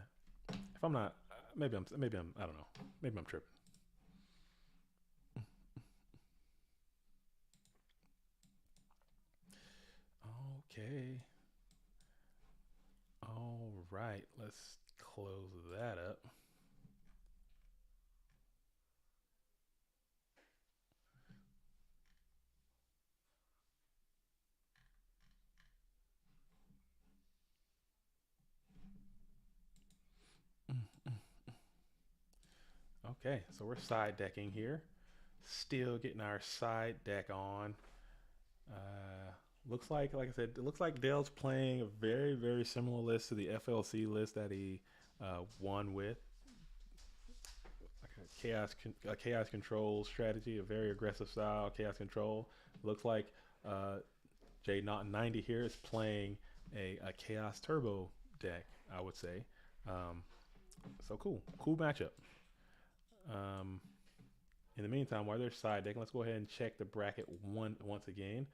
If I'm not, maybe I'm, I don't know. Maybe I'm tripping. Okay. All right. Let's close that up. Okay, so we're side decking here. Still getting our side deck on. Uh, like I said, it looks like Dale's playing a very similar list to the FLC list that he won with, like a chaos control strategy, a very aggressive style chaos control. Looks like uh, J Naughton 90 here is playing a chaos turbo deck. I would say, um, so cool matchup. Um, in the meantime, while they're side decking, let's go ahead and check the bracket once again.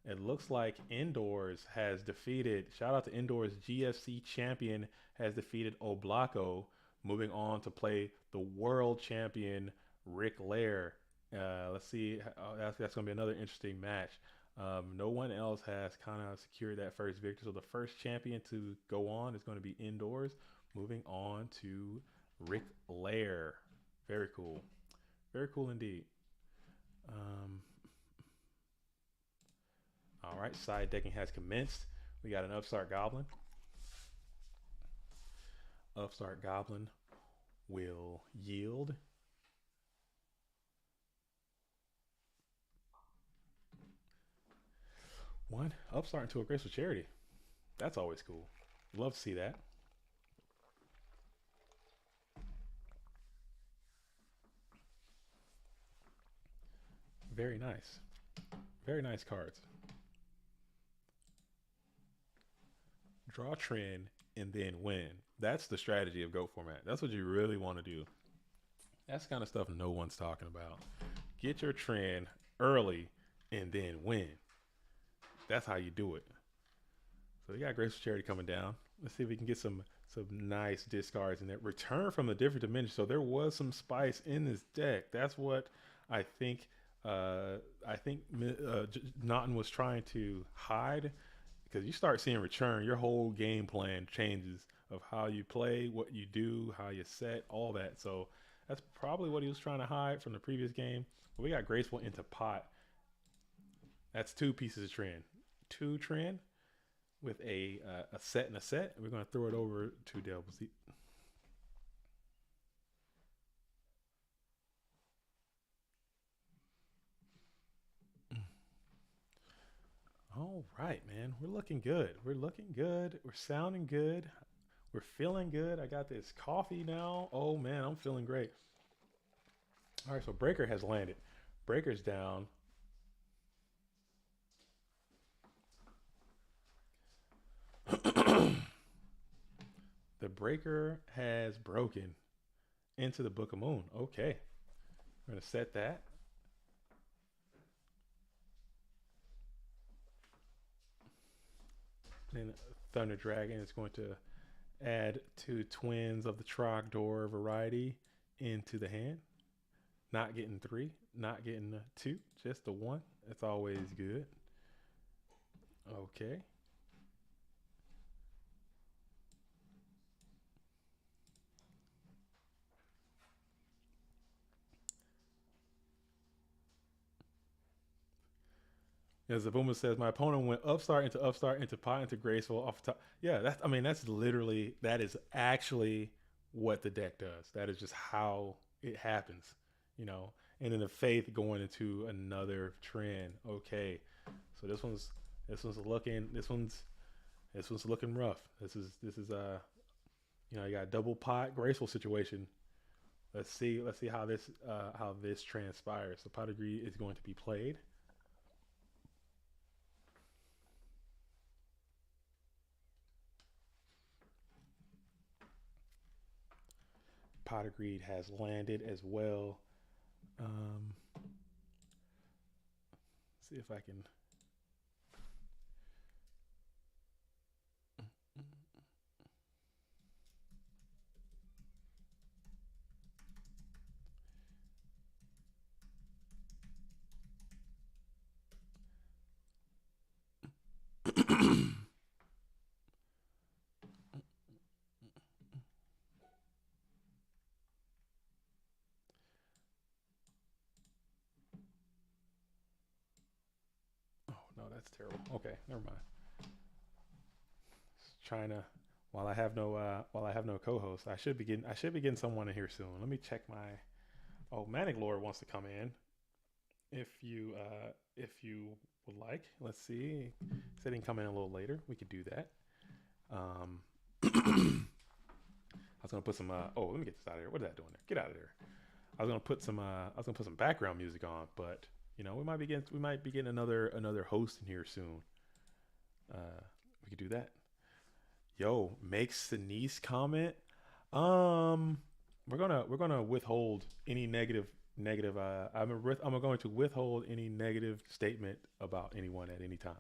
It looks like Indoors has defeated, shout out to Indoors, GFC champion has defeated Oblaco, moving on to play the world champion Rick Lair. Let's see, that's going to be another interesting match. No one else has kind of secured that first victory. So the first champion to go on is going to be Indoors, moving on to Rick Lair. Very cool. Very cool indeed. Um, all right, side decking has commenced. We got an Upstart Goblin. Upstart Goblin will yield. One Upstart into a Graceful Charity. That's always cool. Love to see that. Very nice. Very nice cards. Draw trend and then win. That's the strategy of Go format. That's what you really want to do. That's the kind of stuff no one's talking about. Get your trend early and then win. That's how you do it. So we got Graceful Charity coming down. Let's see if we can get some nice discards in there. Return from a different dimension. So there was some spice in this deck. That's what I think. I think Naughton was trying to hide, because you start seeing return, your whole game plan changes of how you play, what you do, how you set, all that. So that's probably what he was trying to hide from the previous game. But we got Graceful into pot. That's two pieces of trend. Two trend with a set and a set. We're going to throw it over to Dele. All right, man. We're looking good. We're looking good. We're sounding good. We're feeling good. I got this coffee now. Oh man, I'm feeling great. All right, so Breaker has landed. Breaker's down. The breaker has broken into the Book of Moon. Okay, we're gonna set that. Then Thunder Dragon is going to add two twins of the Trogdor variety into the hand. Not getting three, not getting two, just the one. That's always good. Okay. As the boomer says, my opponent went upstart into pot into graceful off the top. Yeah, that's I mean that's literally that is actually what the deck does. That is just how it happens, you know. And then the faith going into another trend. Okay, so this one's looking rough. This is you know you got a double pot graceful situation. Let's see how this transpires. So pot of greed is going to be played. Pot of Greed has landed as well. Um, see if I can. Oh no, that's terrible. Okay, never mind. Just trying to while I have no co-host, I should be getting someone in here soon. Let me check my. Oh, Manic Lord wants to come in. If you would like, let's see. Said he can come in a little later. We could do that. I was gonna put some. Oh, let me get this out of here. What is that doing there? Get out of there. I was gonna put some. I was gonna put some background music on, but you know we might be getting another host in here soon. We could do that. Yo, makes Denise comment. Um, we're gonna withhold any negative. I'm going to withhold any negative statement about anyone at any time.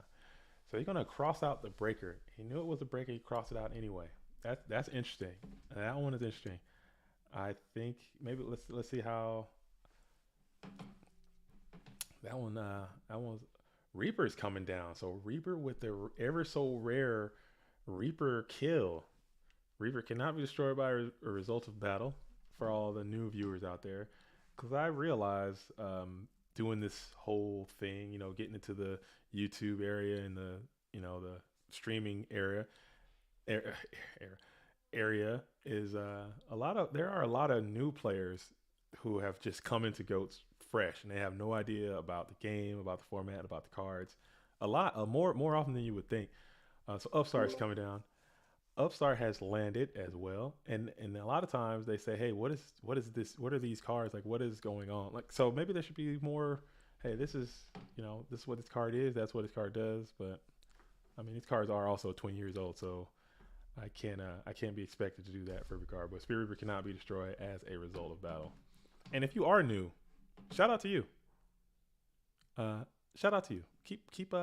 So you're gonna cross out the breaker. He knew it was a breaker. He crossed it out anyway. That's interesting. That one is interesting. I think maybe let's see how that one's Reaper's coming down. So Reaper with the ever so rare Reaper kill. Reaper cannot be destroyed by a result of battle for all the new viewers out there. Because I realize doing this whole thing, you know, getting into the YouTube area and the, you know, the streaming area, area is a lot of, there are a lot of new players who have just come into GOATS fresh and they have no idea about the game, about the format, about the cards. A lot, more often than you would think. So Upstart's coming down. Upstart has landed as well, and a lot of times they say, "Hey, what is this? What are these cards like? What is going on?" Like, so maybe there should be more. Hey, this is this is what this card is. That's what this card does. But I mean, these cards are also 20 years old, so I can't be expected to do that for every card. But Spirit Reaper cannot be destroyed as a result of battle. And if you are new, shout out to you. Shout out to you. Keep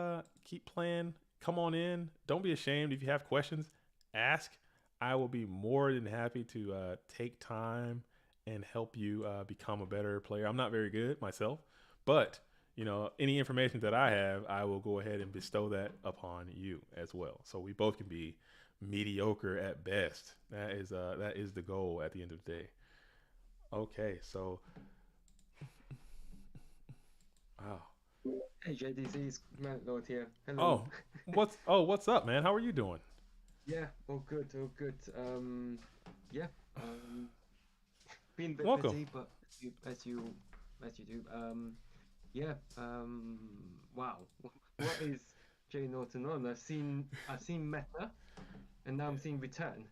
playing. Come on in. Don't be ashamed if you have questions. Ask. I will be more than happy to take time and help you become a better player. I'm not very good myself, but any information that I have, I will go ahead and bestow that upon you as well. So we both can be mediocre at best. That is the goal at the end of the day. Okay, so wow. Hey JDC's Matt Lord here. Hello. What's up, man? How are you doing? Yeah, all good, all good. Yeah, been a bit Welcome. busy, but as you do. Yeah. Wow. What is Jay Norton on? I've seen Meta, and now I'm seeing Return.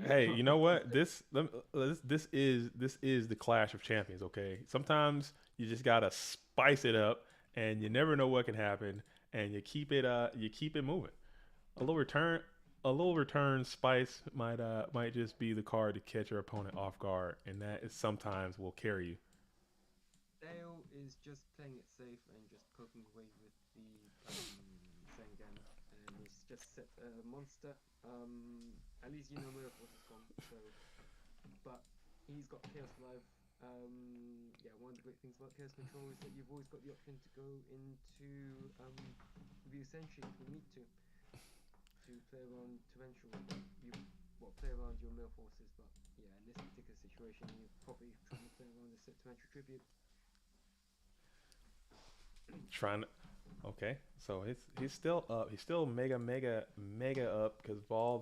Hey, you know what? This is the Clash of Champions. Okay, sometimes you just gotta spice it up, and you never know what can happen, and you keep it moving. A little return. a little return spice might just be the card to catch your opponent off guard, and that is sometimes will carry you. Dale is just playing it safe and just poking away with the Sengen, and he's just set a monster. At least you know Mirror Force is gone, so but he's got Chaos Life. Yeah, one of the great things about Chaos Control is that you've always got the option to go into View Sentry if you need to play around Torrential. You play around your Mirror Forces, but yeah, in this particular situation, you're probably trying to play around the Torrential Tribute. Trying to, okay, so he's still up. He's still mega up because of all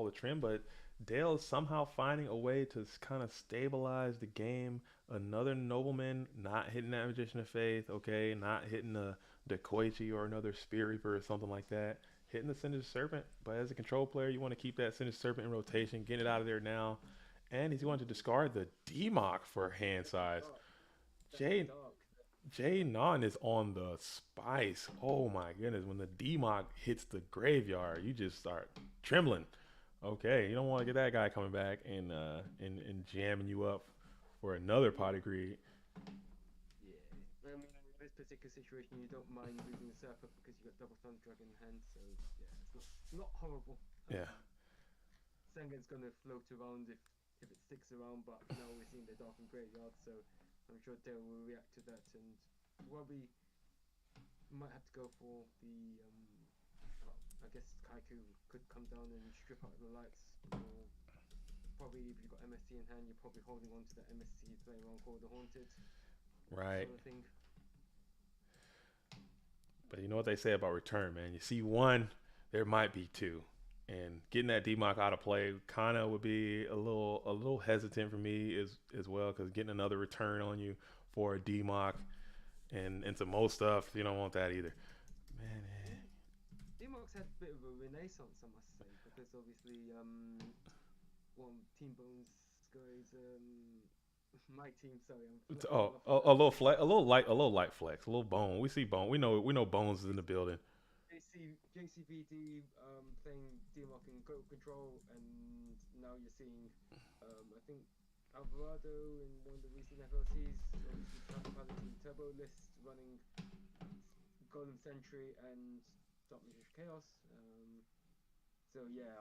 the trim. But Dale is somehow finding a way to kind of stabilize the game. Another nobleman not hitting that Magician of Faith. Okay, not hitting the Koichi or another Spirit Reaper or something like that. Hitting the Sinister Serpent. But as a control player, you want to keep that Sinister Serpent in rotation. Get it out of there now. And he's going to discard the Democ for hand size. Jay Jay Non is on the spice. Oh my goodness. When the Democ hits the graveyard, you just start trembling. Okay, you don't want to get that guy coming back and jamming you up for another pot of greed. Yeah, I mean, in this particular situation, you don't mind losing the Serpent because you got double Thunder Dragon in hand, so yeah, it's not horrible. Yeah. Sengen's gonna float around if it sticks around, but now we're seeing the Darkened Graveyard, so I'm sure Dale will react to that, and probably might have to go for the well, I guess Kaiku could come down and strip out the lights, or probably if you've got MST in hand, you're probably holding on to that MST playing around Call the Haunted Right. sort of thing. But you know what they say about return, man. You see one, there might be two. And getting that DMOC out of play kind of would be a little hesitant for me as well because getting another return on you for a DMOC and some most stuff, you don't want that either. Man, Demox had a bit of a renaissance, I must say, because obviously, well, Team Bones guys, my team. Sorry, I'm flipping off a little flex, a little light flex, a little bone. We see bone. We know Bones is in the building. JCVD playing Democ in Go Control, and now you're seeing, I think, Alvarado in one of the recent FLCs, obviously Paladin Turbo list running Golem Sentry and Dark Magician Chaos. So yeah,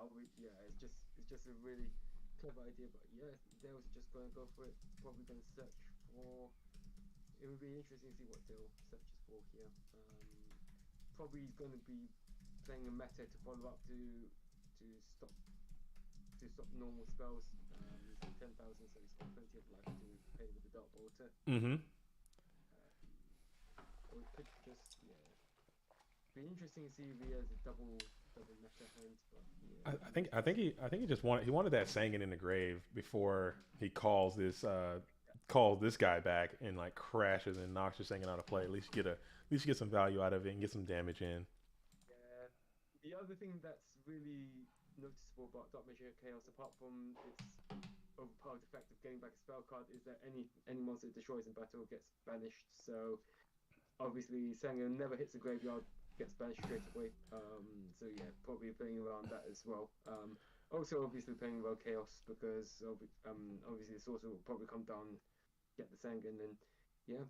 it's just a really clever idea, but yeah, Dale's just going to go for it. Probably going to search for. It would be interesting to see what Dale searches for here. Probably he's going to be playing a meta to follow up stop normal spells. He's at 10,000, so he's got plenty of life to pay with the Dark Bolter. Mm-hmm. Or it could just be interesting to see if he has a double meta hand. But yeah, I think he just wanted that Sangan in the grave before he calls this guy back and like crashes and knocks your Sangan out of play. At least get some value out of it and get some damage in. yeah. The other thing that's really noticeable about Dark Magician Chaos, apart from its overpowered effect of getting back a spell card, is that any monster it destroys in battle gets banished. So obviously Sangan never hits a graveyard, gets banished straight away. So yeah, probably playing around that as well. Also obviously playing around Chaos because obviously the sorcerer will probably come down, get the Sangan, and yeah.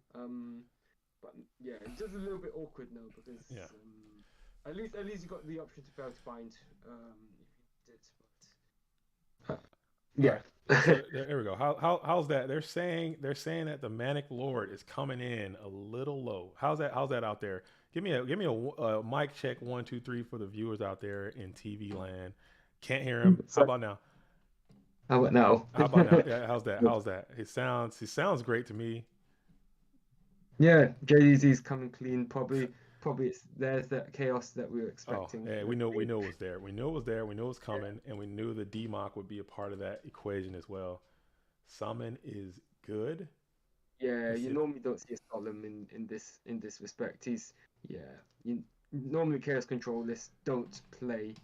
But yeah, it's just a little bit awkward now because Yeah. at least you got the option to fail to bind if you did. But yeah. So there we go. How's that? They're saying that the Manic Lord is coming in a little low. How's that out there? Give me a mic check 1 2 3 for the viewers out there in TV land. Can't hear him. How about now? How about now? How about now? Yeah, how's that? How's that? He sounds great to me. Yeah, JDZ's coming clean. Probably there's that chaos that we were Oh, expecting. yeah, we know it was there. We knew it was there. We knew it was coming, and we knew the DMOC would be a part of that equation as well. Summon is good. Yeah, Let's you see. normally don't see a Solemn in this respect. You normally chaos control lists don't play.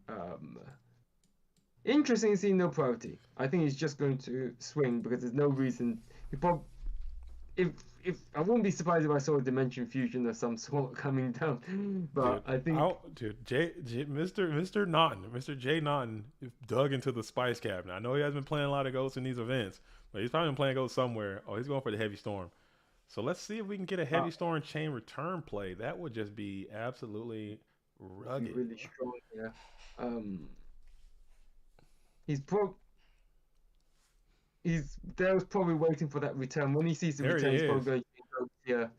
Um, Interesting to see no priority. I think he's just going to swing because there's no reason. He if if I wouldn't be surprised if I saw a dimension fusion of some sort coming down, but Dude, I think Mr. Naughton, Mr. J Naughton dug into the spice cabinet. I know he has been playing a lot of ghosts in these events, but he's probably been playing ghosts somewhere. Oh, he's going for the heavy storm. So let's see if we can get a heavy storm chain return play. That would just be absolutely be rugged. really strong. Yeah. Um, he's pro. Dale's probably waiting for that return. When he sees the There he return, he's is. probably going to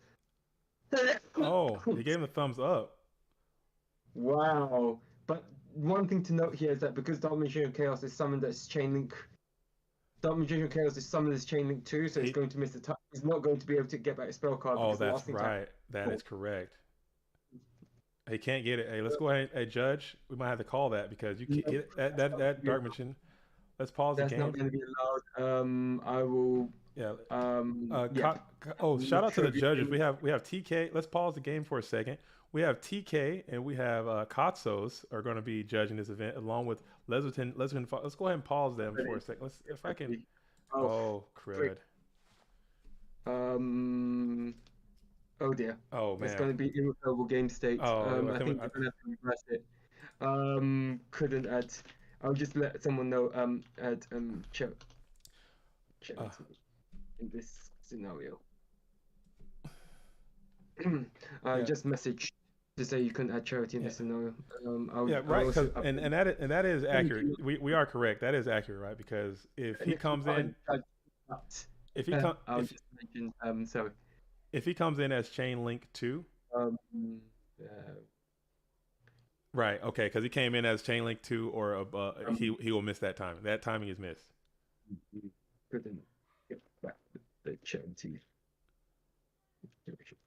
Oh, yeah. he gave him the thumbs up. Wow. But one thing to note here is that because Dark Magician of Chaos is summoned as chain link, Dark Magician of Chaos is summoned as chain link 2, so he's He, going to miss the time. He's not going to be able to get back a spell card oh, because the that's last thing to right. That happen. is correct. He can't get it. Hey, let's go ahead. Hey, Judge, we might have to call that because you can't, No, that Dark Machine. Let's pause the that's not game. going to be allowed. I will. Yeah. Yeah. Oh, I'm shout not out to sure the if you judges. can. We have TK. Let's pause the game for a second. We have TK and we have Katsos are going to be judging this event along with Lesbian. Let's go ahead and pause them for a second. Let's if I can. Oh, Oh, great. crud. Oh dear. Oh It's man. going to be irrecoverable game state. Oh, I think you're going to have to reverse it. Couldn't add. I'll just let someone know. Add uh, in this scenario. yeah. Just message to say you couldn't add charity in Yeah. this scenario. Yeah, I'll right. also Cause and that is accurate. We are correct. That is accurate, right? Because if and he if you comes in, can't add that, if he come I'll just mention sorry. if he comes in as chain link 2, Um, right? Okay, because he came in as chain link 2 or he will miss that timing. That timing is missed. you couldn't get back the charity.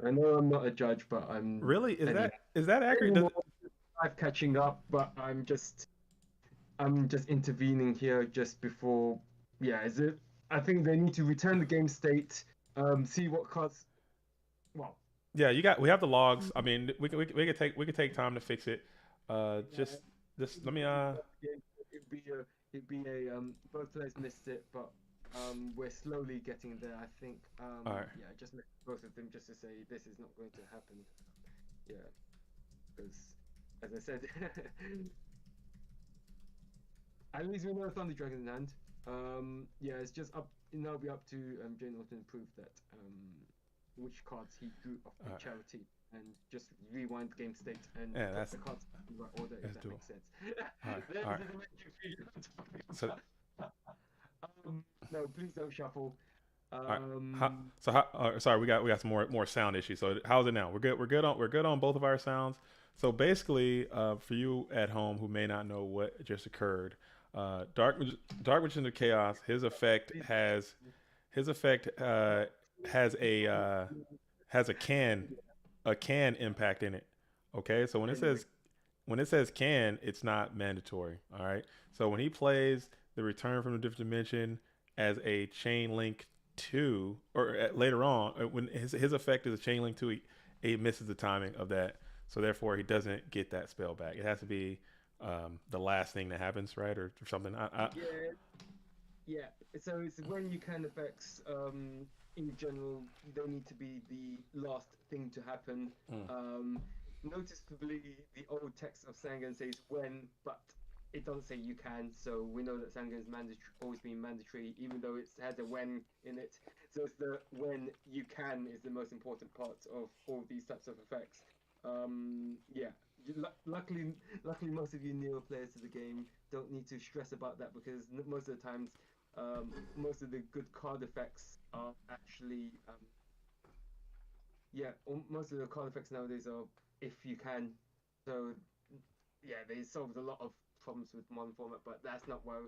I know I'm not a judge, but I'm Really? Is any that accurate? more life catching up, but I'm just intervening here just before. Yeah, is it? I think they need to return the game state. See what cards. Well, Yeah, we have the logs. I mean, we could take time to fix it. yeah, Just let me it'd be a both players missed it, but we're slowly getting there. I think all right. yeah, just let both of them just to say this is not going to happen. Yeah, because as I said, at least we know Thunder Dragon in hand. Yeah, it's just up. Now be up to Jay Norton to prove that which cards he drew off the All charity, and just rewind the game state and Yeah, put the cards in the right order if that's that doable. makes sense. All right, There's all right. the dimension feed I'm talking So about. No, please don't shuffle. all right. Sorry, we got some more sound issues. So how's it now? We're good on both of our sounds. So basically, for you at home who may not know what just occurred, Dark Magician of Chaos, his effect has a can impact in it. Okay, so when it says can, it's not mandatory. All right. So when he plays the Return from a Different Dimension as a chain link 2, or later on, when his effect is a chain link 2, he misses the timing of that. So therefore, he doesn't get that spell back. It has to be the last thing that happens, right, or something. Yeah, yeah. So it's when you can effects, in general, they need to be the last thing to happen. Noticeably, the old text of Sangan says when, but it doesn't say you can. So we know that Sangan is always been mandatory, even though it has a when in it. So it's the when you can is the most important part of all these types of effects. Yeah. Luckily, most of you newer players to the game don't need to stress about that because most of the times, most of the good card effects are actually, yeah, most of the card effects nowadays are if you can. So yeah, they solved a lot of problems with modern format, but that's not what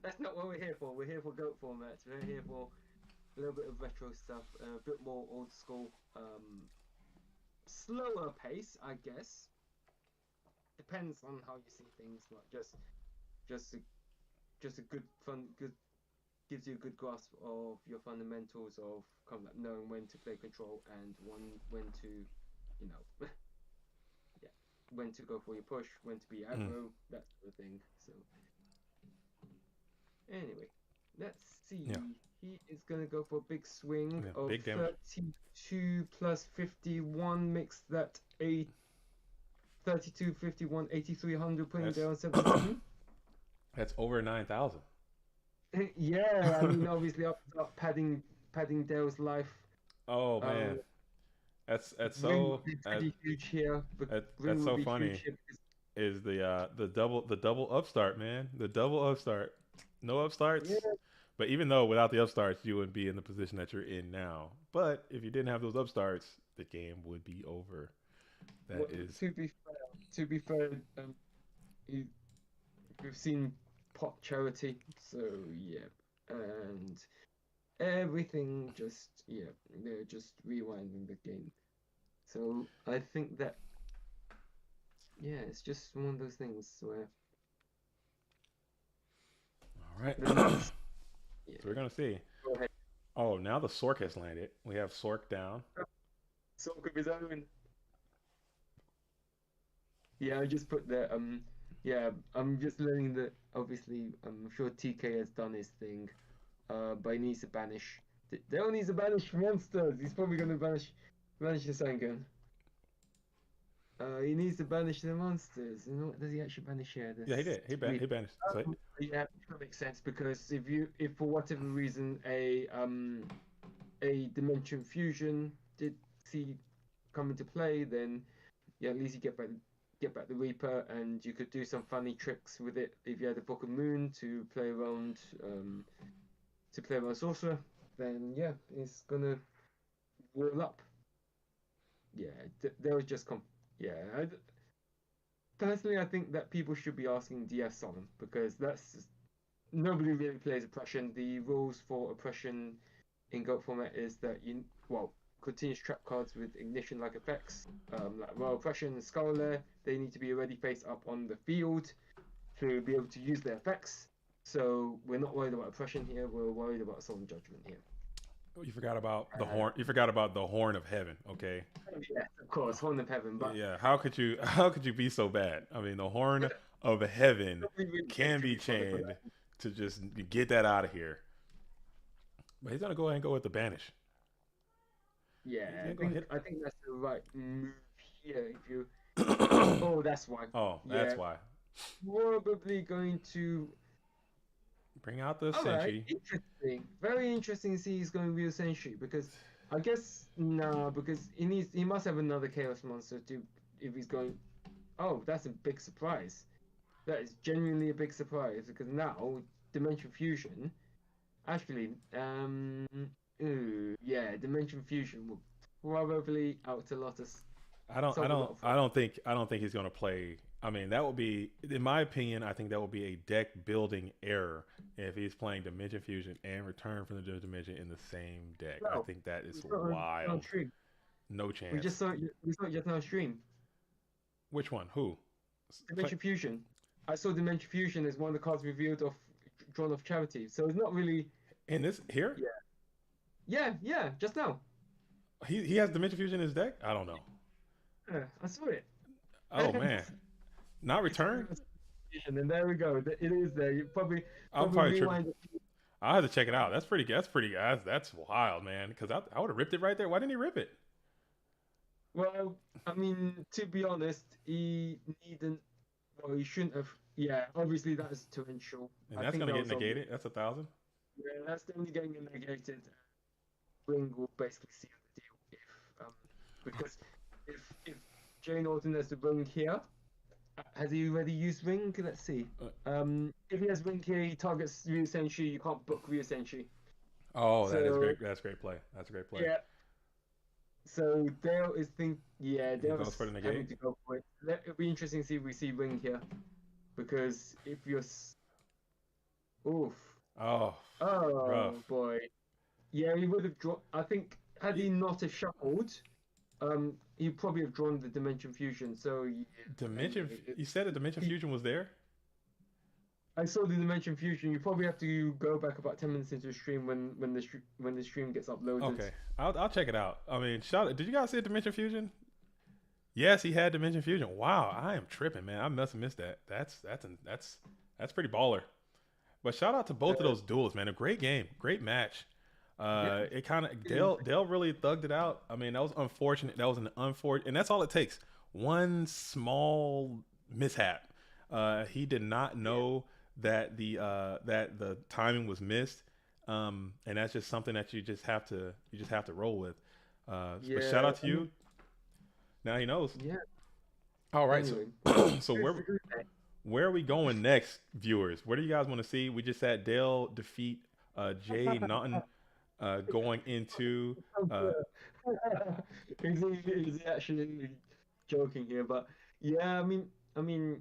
that's not what we're here for. We're here for GOAT formats. We're here for a little bit of retro stuff, a bit more old school, slower pace, I guess. Depends on how you see things, but just a, just a good gives you a good grasp of your fundamentals of kind of like knowing when to play control and when to, you know, yeah, when to go for your push, when to be aggro, that sort of thing. So anyway, let's see. Yeah. He it's gonna go for a big swing Yeah, of big damage. 32 plus 51 makes that a 32, 51, 8,300, putting That's down 77. that's over 9,000. Yeah, I mean, obviously, up padding Dale's life. Oh Um, man, that's Ring so would be pretty huge here, but that's Ring would so be huge funny. here because Is the double upstart, man? The double upstart. No upstarts. yeah, But even though without the upstarts, you wouldn't be in the position that you're in now. But if you didn't have those upstarts, the game would be over. That well, is to be fair, you, we've seen pot charity, so yeah, and everything just yeah, they're just rewinding the game. So I think that yeah, it's just one of those things where all right. the next yeah, So we're gonna see. go ahead. Oh, now the Sork has landed. We have Sork down. Sort of his own. Yeah, I just put the yeah, I'm just learning that obviously I'm sure TK has done his thing. But he needs to banish. Dale needs to banish monsters. He's probably gonna banish the Sangan. He needs to banish the monsters. You know what does he actually banish here? Yeah, he This did. He banished. So yeah, that makes sense because if for whatever reason a dimension fusion did see come into play, then yeah, at least you get back the Reaper, and you could do some funny tricks with it if you had a Book of Moon to play around Sorcerer. Then yeah, it's gonna roll up. Yeah, there was just yeah. Personally, I think that people should be asking DS on them because that's nobody really plays oppression. The rules for oppression in GOAT format is that continuous trap cards with ignition like effects, like Royal Oppression and Skull Lair, they need to be already face up on the field to be able to use their effects. So we're not worried about oppression here, we're worried about solemn judgment here. you forgot about the horn. You forgot about the Horn of Heaven. Okay. Yes, of course, Horn of Heaven, but Yeah. How could you be so bad? I mean, the Horn of Heaven nobody really can cares to be be funny for chained that. to just get that out of here. But he's gonna go ahead and go with the banish. Yeah, He's gonna go hit. I think that's the right move here. If you oh, that's why. Oh, that's Yeah, why. probably going to. Bring out the All right, Senshi. interesting. Very interesting to see he's going real Senshi because I guess no, because he must have another Chaos Monster to if he's going. Oh, that's a big surprise. That is genuinely a big surprise because now Dimension Fusion actually yeah, Dimension Fusion will probably out a lot of I don't. I solve a lot don't. of I problems. don't think. I don't think he's gonna play. I mean, that would be, in my opinion, I think that would be a deck building error if he's playing Dimension Fusion and Return from the Dimension in the same deck. I Well, think that we is saw it on wild. stream. No We chance. just saw it. We saw it just now on stream. Which one? Who? Play Dimension Fusion. I saw Dimension Fusion as one of the cards revealed of drawn off charity. So it's not really. in this here? Yeah. Yeah. Yeah. Just now. He has Dimension Fusion in his deck. I don't know. Yeah, I saw it. Oh man, not It's a Return. real Fusion, and there we go. It is there. You I'm probably probably tripping. rewind it. I'll have to check it out. That's pretty. That's pretty. That's wild, man. Because I would have ripped it right there. Why didn't he rip it? Well, I mean, to be honest, he needn't. Well, he shouldn't have. Yeah, obviously that is torrential. And I that's think gonna that get was on. negated. That's 1,000. Yeah, that's definitely getting negated. Ring will basically seal the deal because if Jay Naughton has the ring here, has he already used ring? Let's see. If he has ring here, he targets Ryu Senshi. You can't book Ryu Senshi. Oh, that is So great. That's great play. That's a great play. yeah. So Dale is He goes Dale's for the having negate. to go for it. It'll be interesting to see if we see ring here, because if you're, oof, Oh, oh rough. boy, yeah, he would have drawn. I think had he He- not have shuffled, he'd probably have drawn the Dimension Fusion. So yeah, Dimension. it, You said a Dimension he, Fusion was there. I saw the Dimension Fusion. You probably have to go back about 10 minutes into the stream when the stream gets uploaded. Okay, I'll check it out. I mean, shout. Did you guys see Dimension Fusion? Yes, he had Dimension Fusion. Wow, I am tripping, man. I must have missed that. That's pretty baller. But shout out to both of those duels, man. A great game, great match. Yeah. It kind of Dale really thugged it out. I mean, that was unfortunate. That was an unfortunate, and that's all it takes. One small mishap. He did not Yeah. know that the timing was missed, and that's just something that you just have to roll with. But shout Yeah. out to I mean, you. Now he knows. yeah. All right, so Anyway, so it's a good day. where are we going next, viewers? What do you guys want to see? We just had Dale defeat Jay Naughton going into uh, He's actually joking here, but yeah,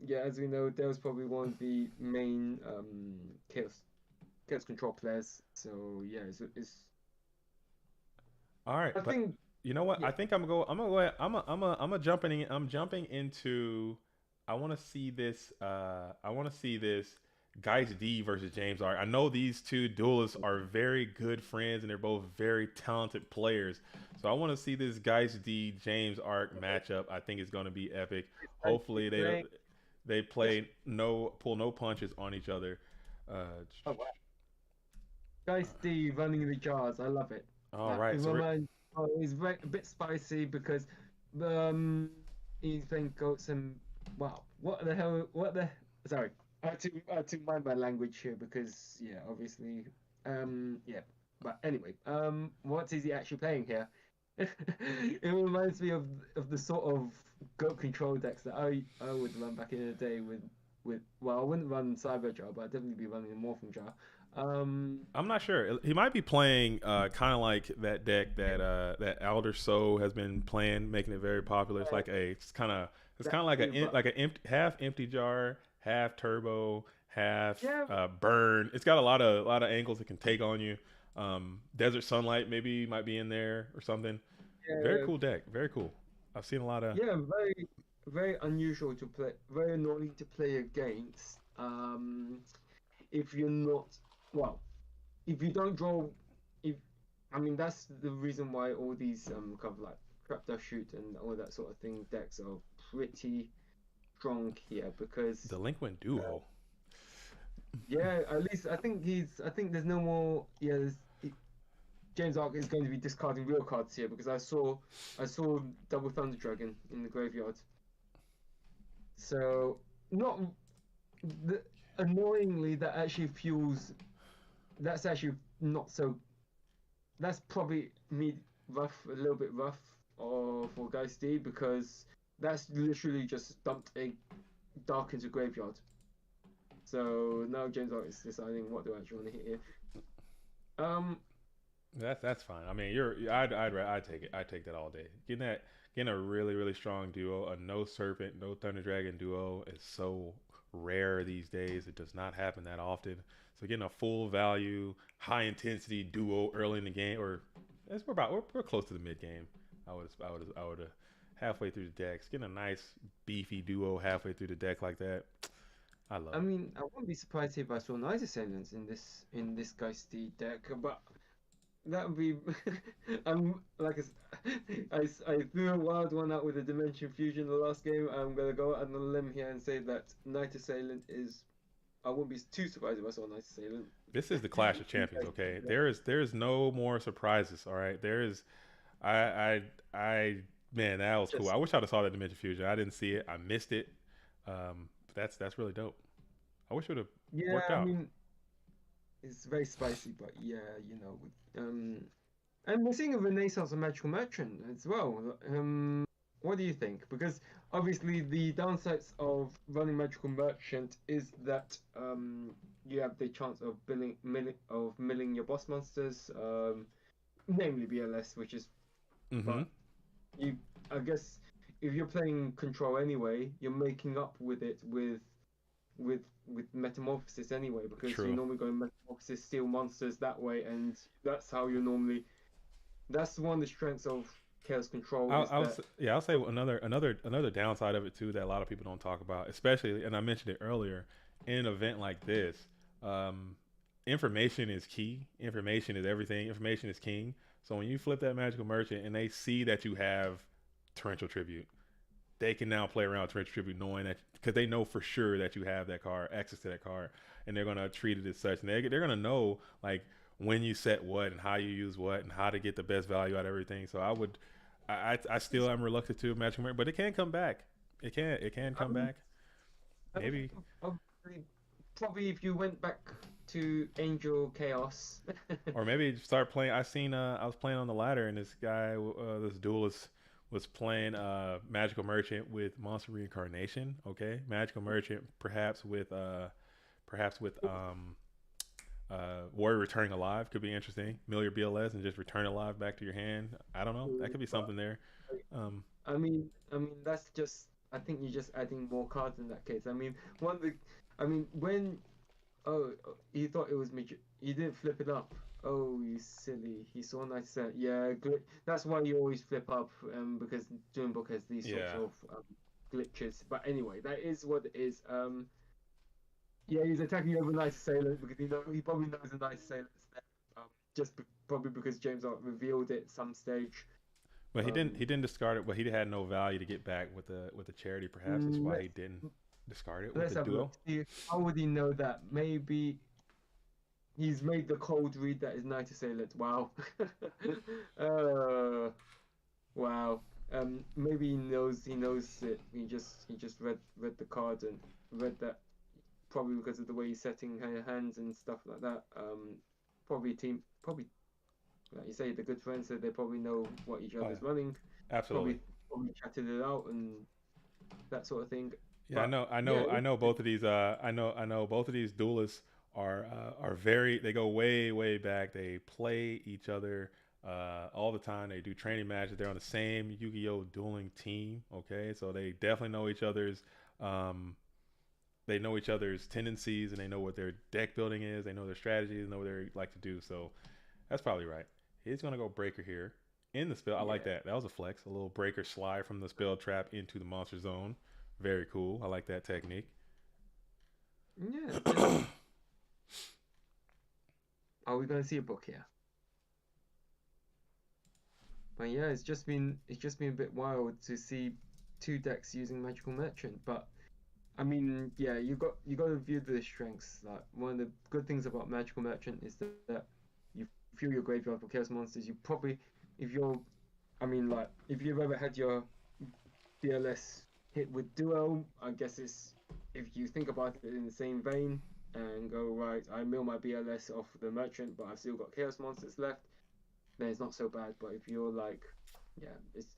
yeah, as we know, Dale's probably one of the main chaos control players. So yeah, all right, I but think you know what? yeah, I think I'm gonna go ahead. I'm jumping into. I want to see this. I want to see this. Geist D versus James R. I know these two duelists are very good friends and they're both very talented players. So I want to see this Geist D James Arc matchup. I think it's going to be epic. it's Hopefully playing. they Just play no pull no punches on each other. Uh, oh wow, guys, Steve running the jars. I love it. all right, It so we're reminds. Oh, he's a bit spicy because um he's playing goats and wow, what the hell? What the? Sorry, I had to mind my language here because yeah, obviously yeah. But anyway, what is he actually playing here? It reminds me of the sort of goat control decks that I would run back in the day with well, I wouldn't run Cyber Jar, but I'd definitely be running a Morphing Jar. Um, I'm not sure. He might be playing kind of like that deck that Alder So has been playing, making it very popular. It's like a it's kind of like exactly, but like a half empty jar, half turbo, half yeah, burn. It's got a lot of angles it can take on you. Desert Sunlight maybe might be in there or something. Very yeah, cool deck. Very cool. I've seen a lot of. yeah, very unusual to play, very annoying to play against. If you're not well, if you don't draw, if I mean that's the reason why all these kind of like crap does shoot and all that sort of thing decks are pretty strong here because Delinquent uh, Duo. yeah, at least I think there's no more yeah. James Ark is going to be discarding real cards here because I saw Double Thunder Dragon in the graveyard. So not the, annoyingly that actually fuels. That's actually not so. That's probably me rough, a little bit rough, or for Geisty because that's literally just dumped a dark into graveyard. So now James Ark is deciding what do I actually want to hit here. Um, That's fine. I mean, I'd take it. I'd take that all day. Getting a really strong duo, a no serpent, no thunder dragon duo is so rare these days. It does not happen that often. So getting a full value, high intensity duo early in the game, or as we're close to the mid game. I would halfway through the decks, getting a nice beefy duo halfway through the deck like that. I love I it. mean, I wouldn't be surprised if I saw Night Assailants in this Geisty deck, but that would be like I threw a wild one out with a Dimension Fusion the last game. I'm gonna go out on a limb here and say that Night Assailant is. I wouldn't be too surprised if I saw Night Assailant. This is the Clash of Champions, okay? There is no more surprises, all right? There is I man, that was cool. Just I wish I'd have saw that Dimension Fusion. I didn't see it. I missed it. But that's really dope. I wish it would have yeah, worked I out. mean it's very spicy, but yeah, and we're seeing a renaissance of Magical Merchant as well. What do you think? Because obviously the downsides of running Magical Merchant is that you have the chance of milling your boss monsters, namely BLS, which is Mm-hmm. but you I guess if you're playing Control anyway, you're making up with it with Metamorphosis anyway because you True. normally go Metamorphosis, steal monsters that way, and that's how you normally. That's one of the strengths of Chaos Control is that. I'll say another downside of it too that a lot of people don't talk about, especially and I mentioned it earlier, in an event like this, um, information is key. Information is everything. Information is king. So when you flip that magical merchant and they see that you have torrential tribute, they can now play around torrential tribute knowing that because they know for sure that you have that card, access to that card, and they're gonna treat it as such. And they're gonna know like when you set what and how you use what and how to get the best value out of everything. So I still am reluctant to Magic Mirror, but it can come back. It can come Um, back. I mean, Maybe. obviously, probably if you went back to Angel Chaos. Or maybe start playing. I was playing on the ladder, and this guy, this duelist, was playing Magical Merchant with Monster Reincarnation. Okay, Magical Merchant, perhaps with Warrior Returning Alive could be interesting. Mill your BLS and just return alive back to your hand. I don't know. That could be But something there. Um, that's just. I think you're just adding more cards in that case. I mean, one of the. I mean, when he thought it was magic. He didn't flip it up. Oh, you silly! He saw nice set. Yeah, that's why you always flip up. Because Book has these sorts yeah, of glitches. But anyway, that is what it is. Yeah, he's attacking over Nice Assailant because he probably knows a Nice Assailant's there. Probably because James Art revealed it at some stage. but he didn't. Um, He didn't discard it. But he had no value to get back with the charity. Perhaps that's why he let's didn't discard it with let's the have a look. duo. See, how would he know that? Maybe he's made the cold read that is Night Assailant. Wow. uh, wow. Maybe he knows it. He just read the card and read that probably because of the way he's setting her hands and stuff like that. Probably like you say, the good friends, so they probably know what each Oh other's yeah, running. absolutely. Probably chatted it out and that sort of thing. Yeah, I But know. I yeah, know. I know both of these. I know both of these duelists are very. They go way back. They play each other all the time. They do training matches. They're on the same Yu-Gi-Oh dueling team. Okay, so they definitely know each other's. Um, they know each other's tendencies and they know what their deck building is. They know their strategies. They know what they like to do. So that's probably right. He's gonna go breaker here in the spell. I like yeah, that. That was a flex. A little breaker slide from the spell trap into the monster zone. Very cool. I like that technique. yeah. And are we gonna see a book here? But yeah, it's just been a bit wild to see two decks using Magical Merchant. But I mean, yeah, you got to view the strengths. Like one of the good things about Magical Merchant is that you fill your graveyard for Chaos monsters. You probably, if you're, I mean, like if you've ever had your BLS hit with Duo, I guess it's if you think about it in the same vein and go right, I mill my BLS off the Merchant, but I've still got Chaos monsters left. Then it's not so bad. But if you're like, yeah, it's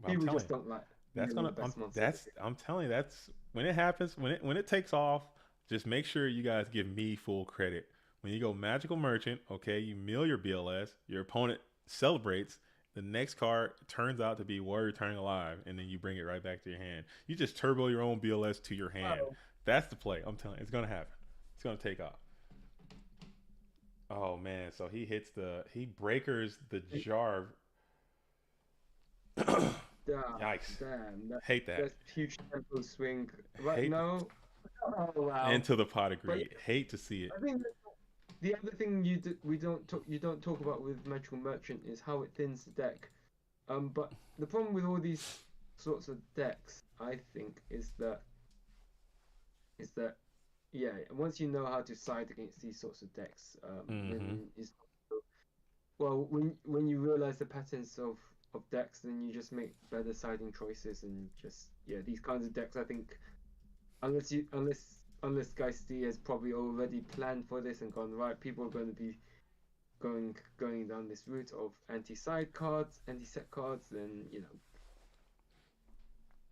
I'm people telling just you, don't like that's milling gonna. the best monsters. I'm telling you, that's when it happens. When it takes off, just make sure you guys give me full credit. When you go magical merchant, okay, you mill your BLS. Your opponent celebrates. The next card turns out to be Warrior Turning Alive, and then you bring it right back to your hand. You just turbo your own BLS to your hand. Wow. That's the play. I'm telling you, it's gonna happen. It's gonna take off. Oh man, so he breakers the jar. Damn, Yikes! damn, Hate that. that's huge tempo swing. Right Hate now, oh wow. into the pot of But greed. Hate to see it. I think the other thing you don't talk about with Magical Merchant is how it thins the deck. But the problem with all these sorts of decks, I think, is that yeah, once you know how to side against these sorts of decks, Mm-hmm. then it's well when you realize the patterns of decks, then you just make better siding choices and just yeah, these kinds of decks. I think unless Geisty has probably already planned for this and gone right, people are going to be going down this route of anti-side cards, anti-set cards, then you know.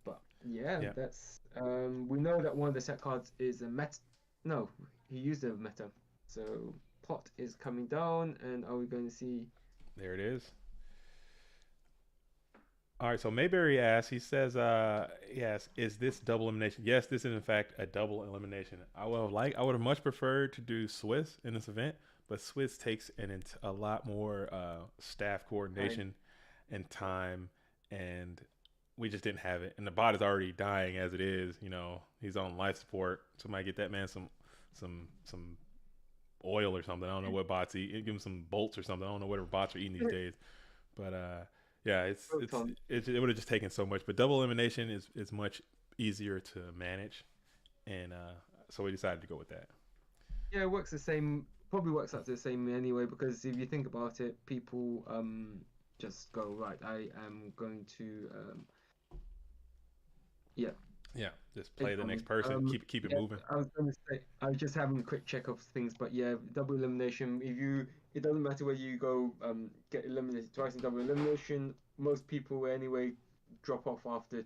But yeah, Yeah, that's we know that one of the set cards is a meta. No, he used a meta. So pot is coming down, and are we going to see? there it is. All right, so Mayberry asks, he says, yes, is this double elimination? Yes, this is in fact a double elimination. I would have much preferred to do Swiss in this event, but Swiss takes a lot more staff Time. coordination and time, and we just didn't have it. And the bot is already dying as it is. You know, he's on life support. Somebody get that man some oil or something. I don't know what bots eat. Give him some bolts or something. I don't know whatever bots are eating these days. But yeah, Proton. it would have just taken so much. But double elimination is much easier to manage, and so we decided to go with that. Yeah, it works the same. probably works out to the same anyway, because if you think about it, people just go, right, I am going to yeah, Yeah, just play the ignore next me. person. Keep it Yeah, moving. I was gonna say, I was just having a quick check of things, but yeah, double elimination. It doesn't matter whether you go get eliminated twice in double elimination. Most people anyway drop off after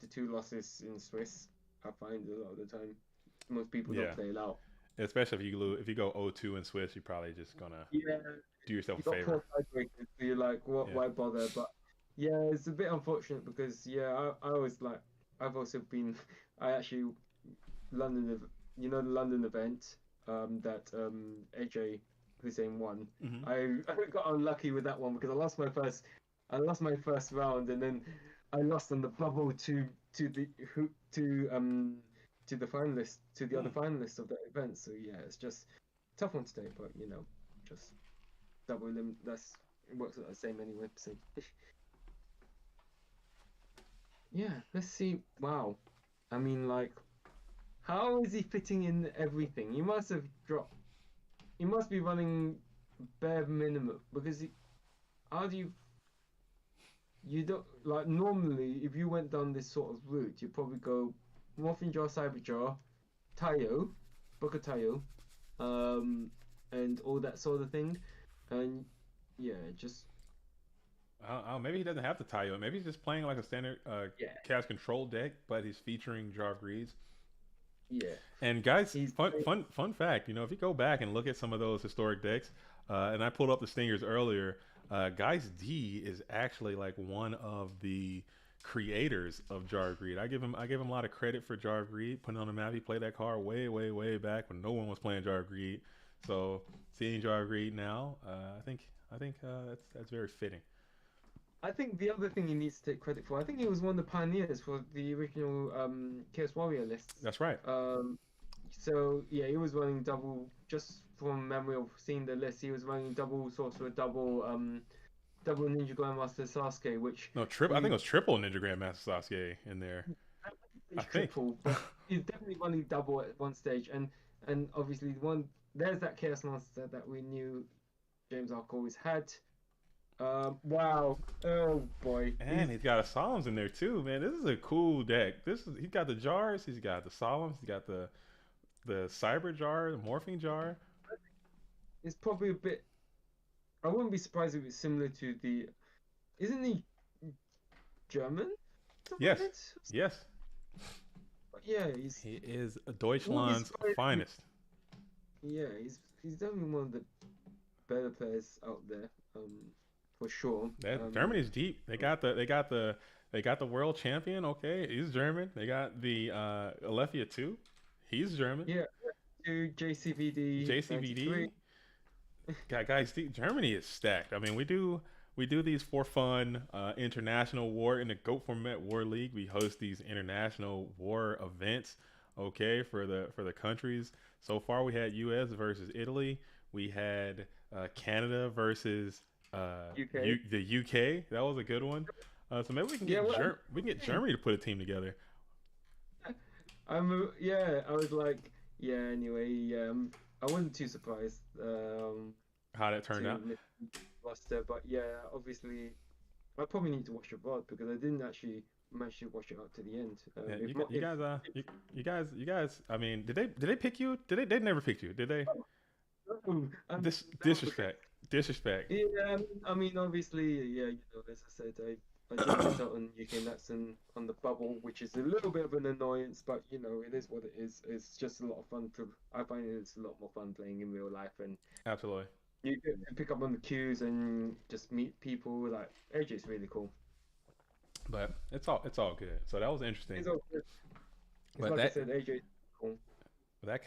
two losses in Swiss. I find a lot of the time, most people don't Yeah, play it out. especially if you go 0-2 in Swiss, you're probably just gonna Yeah, do yourself you a got favor. four tiebreakers, so you're like, what? Yeah. Why bother? But yeah, it's a bit unfortunate because yeah, I always like. I've also been. I actually London, you know, the London event that AJ Hussein won. Hmm. I got unlucky with that one because I lost my first round, and then I lost on the bubble to the who to the finalists, to the other Hmm. finalists of that event. So yeah, it's just tough one today, but you know, just double lim. That's it works out the same anyway. So yeah, let's see. Wow, I mean, like, how is he fitting in everything? He must have dropped. He must be running bare minimum because how do you don't like normally if you went down this sort of route, you'd probably go Morphin Jar, Cyber Jar, Tayo, Booker Tayo, um, and all that sort of thing. And yeah, just Maybe he doesn't have to tie you. Maybe he's just playing like a standard yeah, cast control deck, but he's featuring Jar Greaves. yeah. And guys, He's fun fact. If you go back and look at some of those historic decks, and I pulled up the Stingers earlier, Guys D is actually like one of the creators of Jar Greed. I give him a lot of credit for Jar Greed putting on the map. He played that card way back when no one was playing Jar Greed. So seeing Jar Greed now, I think that's very fitting. I think the other thing he needs to take credit for, I think he was one of the pioneers for the original Chaos Warrior lists. That's right. Um, so yeah, he was running double. Just from memory of seeing the list, he was running double sorcerer, double Ninja Grandmaster Sasuke, which No, triple. I think we it was triple Ninja Grandmaster Sasuke in there. I it's think. triple, but he's definitely running double at one stage, and obviously there's that Chaos Monster that we knew James Ark always had. Wow. Oh boy. And he's got a Solemns in there too, man. This is a cool deck. He's got the jars, he's got the Solemns, he's got the Cyber jar, the Morphing jar. It's probably a bit. I wouldn't be surprised if it's similar to the. Isn't he German? Something like Yes, that? yes. But yeah, He is I wouldn't be Deutschland's surprised finest. yeah, he's definitely one of the better players out there, for sure. That Germany's deep. They got the world champion. Okay, he's German. They got the Olefia too. He's German. Yeah, to JCVD JCVD. 93. Guys, Germany is stacked. I mean, we do these for fun. International war in the Goat Format War League. We host these international war events. Okay, for the countries. So far, we had U.S. versus Italy. We had Canada versus UK. The UK. That was a good one. So maybe we can Yeah, get well, We can get Germany to put a team together. yeah, I was like, yeah. Anyway, I wasn't too surprised How that turned to out. miss Buster, but yeah, obviously, I probably need to watch the VOD because I didn't actually manage to watch it up to the end. Yeah, If not, you if guys, you guys. I mean, did they pick you? They never picked you? Did they? no, no, because Disrespect. yeah, I mean, obviously, yeah, as I said, I did miss out on UK Natson on the bubble, which is a little bit of an annoyance, but it is what it is. It's just a lot of fun to. I find it's a lot more fun playing in real life, and Absolutely. you get to pick up on the cues and just meet people. Like AJ's really cool. But it's all good. So that was interesting. It's, all, it's But like I said, AJ's cool. that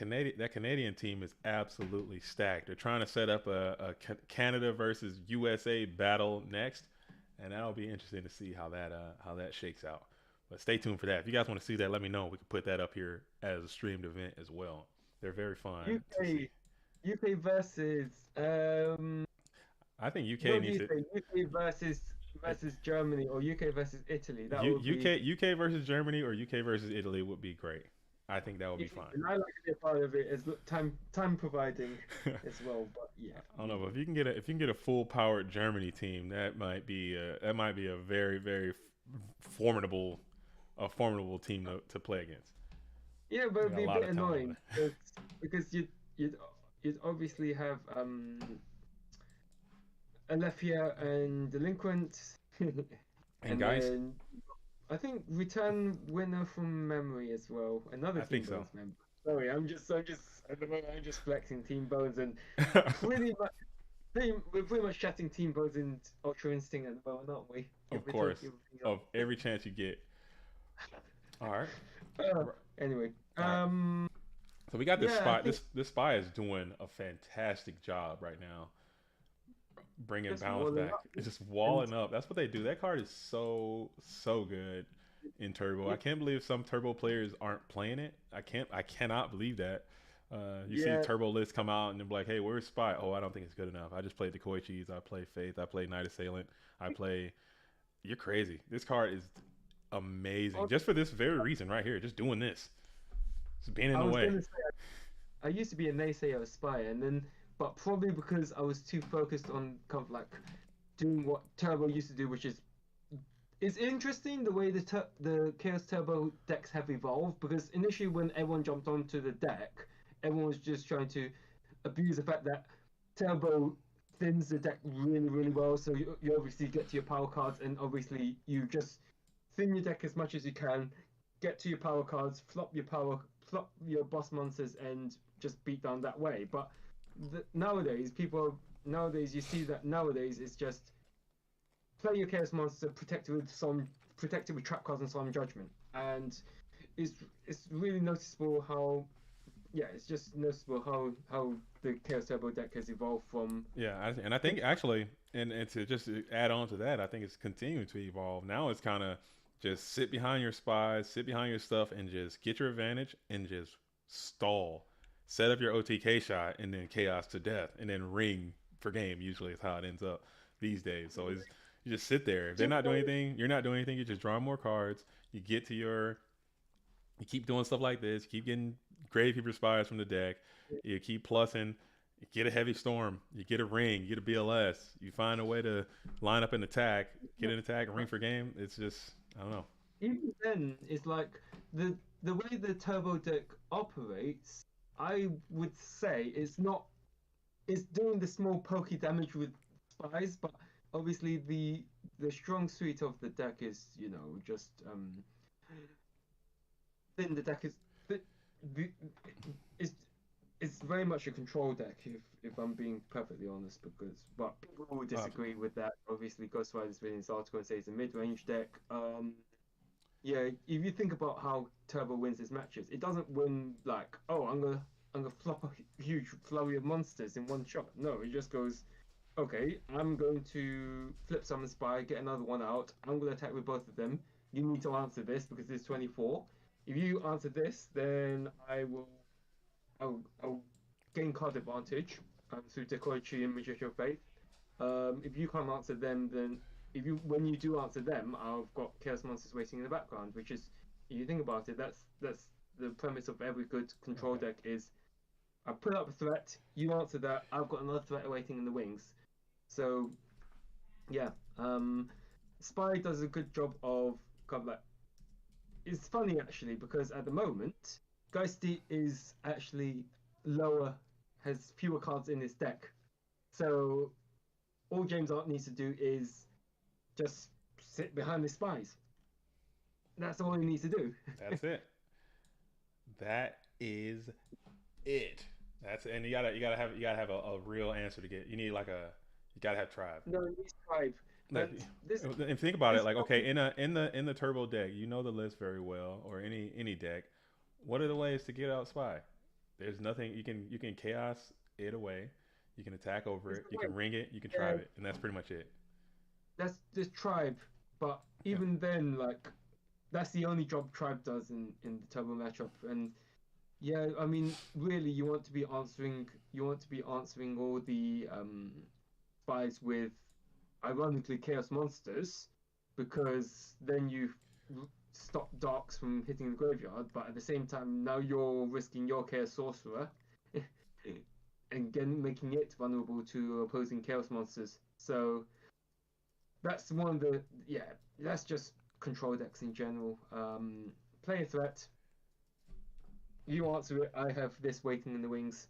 Canadian team is absolutely stacked. They're trying to set up a Canada versus USA battle next, and that'll be interesting to see how that shakes out. But stay tuned for that. If you guys want to see that, let me know. We can put that up here as a streamed event as well. They're very fun to see. UK versus I think UK what do needs you it. say? UK versus Germany or UK versus Italy. That would be UK versus Germany or UK versus Italy would be great. I think that would be If fine. and I like to be a part of it as time providing as well. But yeah, I don't know, but if you can get a full powered Germany team, that might be a very formidable formidable team to play against. yeah, but They it'd got a be a lot bit of talent over annoying there. because you'd you'd obviously have Alefia and Delinquent, And and guys, then I think return winner from memory as well. Another I Team think so. Bones member. Sorry, I'm just at the moment I'm just flexing Team Bones and pretty much we're pretty much chatting Team Bones and Ultra Instinct at the moment, aren't we? If Of we're course, talking everything of else. every chance you get. All right, Uh, R- anyway, all right. So we got this yeah, I spy. think This spy is doing a fantastic job right now, bringing just balance walling back. up It's just and walling up. That's what they do. That card is so good in Turbo. I it, can't believe some Turbo players aren't playing it. I cannot believe that. You see yeah, Turbo lists come out and they're like, "Hey, where's Spy? Oh, I don't think it's good enough. I just played the Koichis. I play Faith. I play Night Assailant. I play." You're crazy. This card is amazing, on, just for this very reason right here. Just doing this, just being in I the was way. gonna say I used to be a naysayer of Spy, and then but probably because I was too focused on kind of like doing what Turbo used to do, which is it's interesting the way the Chaos Turbo decks have evolved because initially when everyone jumped onto the deck, everyone was just trying to abuse the fact that Turbo thins the deck really well. So you obviously get to your power cards and obviously you just thin your deck as much as you can, get to your power cards, flop your boss monsters, and just beat down that way. But nowadays, nowadays you see that nowadays it's just play your chaos monster, protect it with trap cards and solemn judgment, and it's it's really noticeable how it's just noticeable how the chaos turbo deck has evolved from Yeah, and I think actually, and to just add on to that, I think it's continuing to evolve. Now it's kind of just sit behind your spies, sit behind your stuff, and just get your advantage and just stall, set up your OTK shot, and then chaos to death, and then ring for game. Usually, is how it ends up these days. So it's you just sit there. If they're just not doing anything, you're not doing anything. You just draw more cards. You get to your you keep doing stuff like this. You keep getting Gravekeeper spies from the deck. You keep plussing. You get a heavy storm. You get a ring. You get a BLS. You find a way to line up an attack, get an attack, ring for game. It's just I don't know. even then it's like the way the turbo deck operates. I would say it's doing the small pokey damage with spies, but obviously the strong suite of the deck is just then the deck is the, the it's it's very much a control deck if I'm being perfectly honest because but people will Uh, disagree with that. Obviously, Ghost Rider's been in his article and says it's a mid-range deck. Yeah, if you think about how Turbo wins his matches, it doesn't win like I'm gonna flop a huge flurry of monsters in one shot. No, it just goes okay, I'm going to flip summon spy, get another one out. I'm going to attack with both of them. You need to answer this because it's 24. If you answer this, then I'll gain card advantage through Dekoichi and Magician of Faith. If you can't answer them, then if you when you do answer them, I've got Chaos Monsters waiting in the background, which is if you think about it, that's the premise of every good control okay. deck is I put up a threat, you answer that, I've got another threat waiting in the wings. So yeah, Spy does a good job of kind of like. It's funny actually because at the moment, Geisty is actually lower, has fewer cards in his deck. So all James Art needs to do is just sit behind the spies. That's all he needs to do. That's it. That is it. That's and you gotta have a real answer to get. You need like a you gotta have tribe. No, he needs Tribe, Like, and this if think about it, this like okay, in the turbo deck, you know the list very well, or any deck. What are the ways to get out spy? There's nothing you can chaos it away, you can attack over is it, the you way. can ring it, you can Yeah, tribe it, and that's pretty much it. that's this Tribe, but Yeah. even then, like that's the only job Tribe does in the Turbo matchup, and yeah, I mean, really, you want to be answering all the spies with, ironically, chaos monsters, because then stop darks from hitting the graveyard, but at the same time now you're risking your Chaos Sorcerer and again making it vulnerable to opposing Chaos monsters. So that's one of the that's just control decks in general. Play a threat, you answer it. I have this waiting in the wings,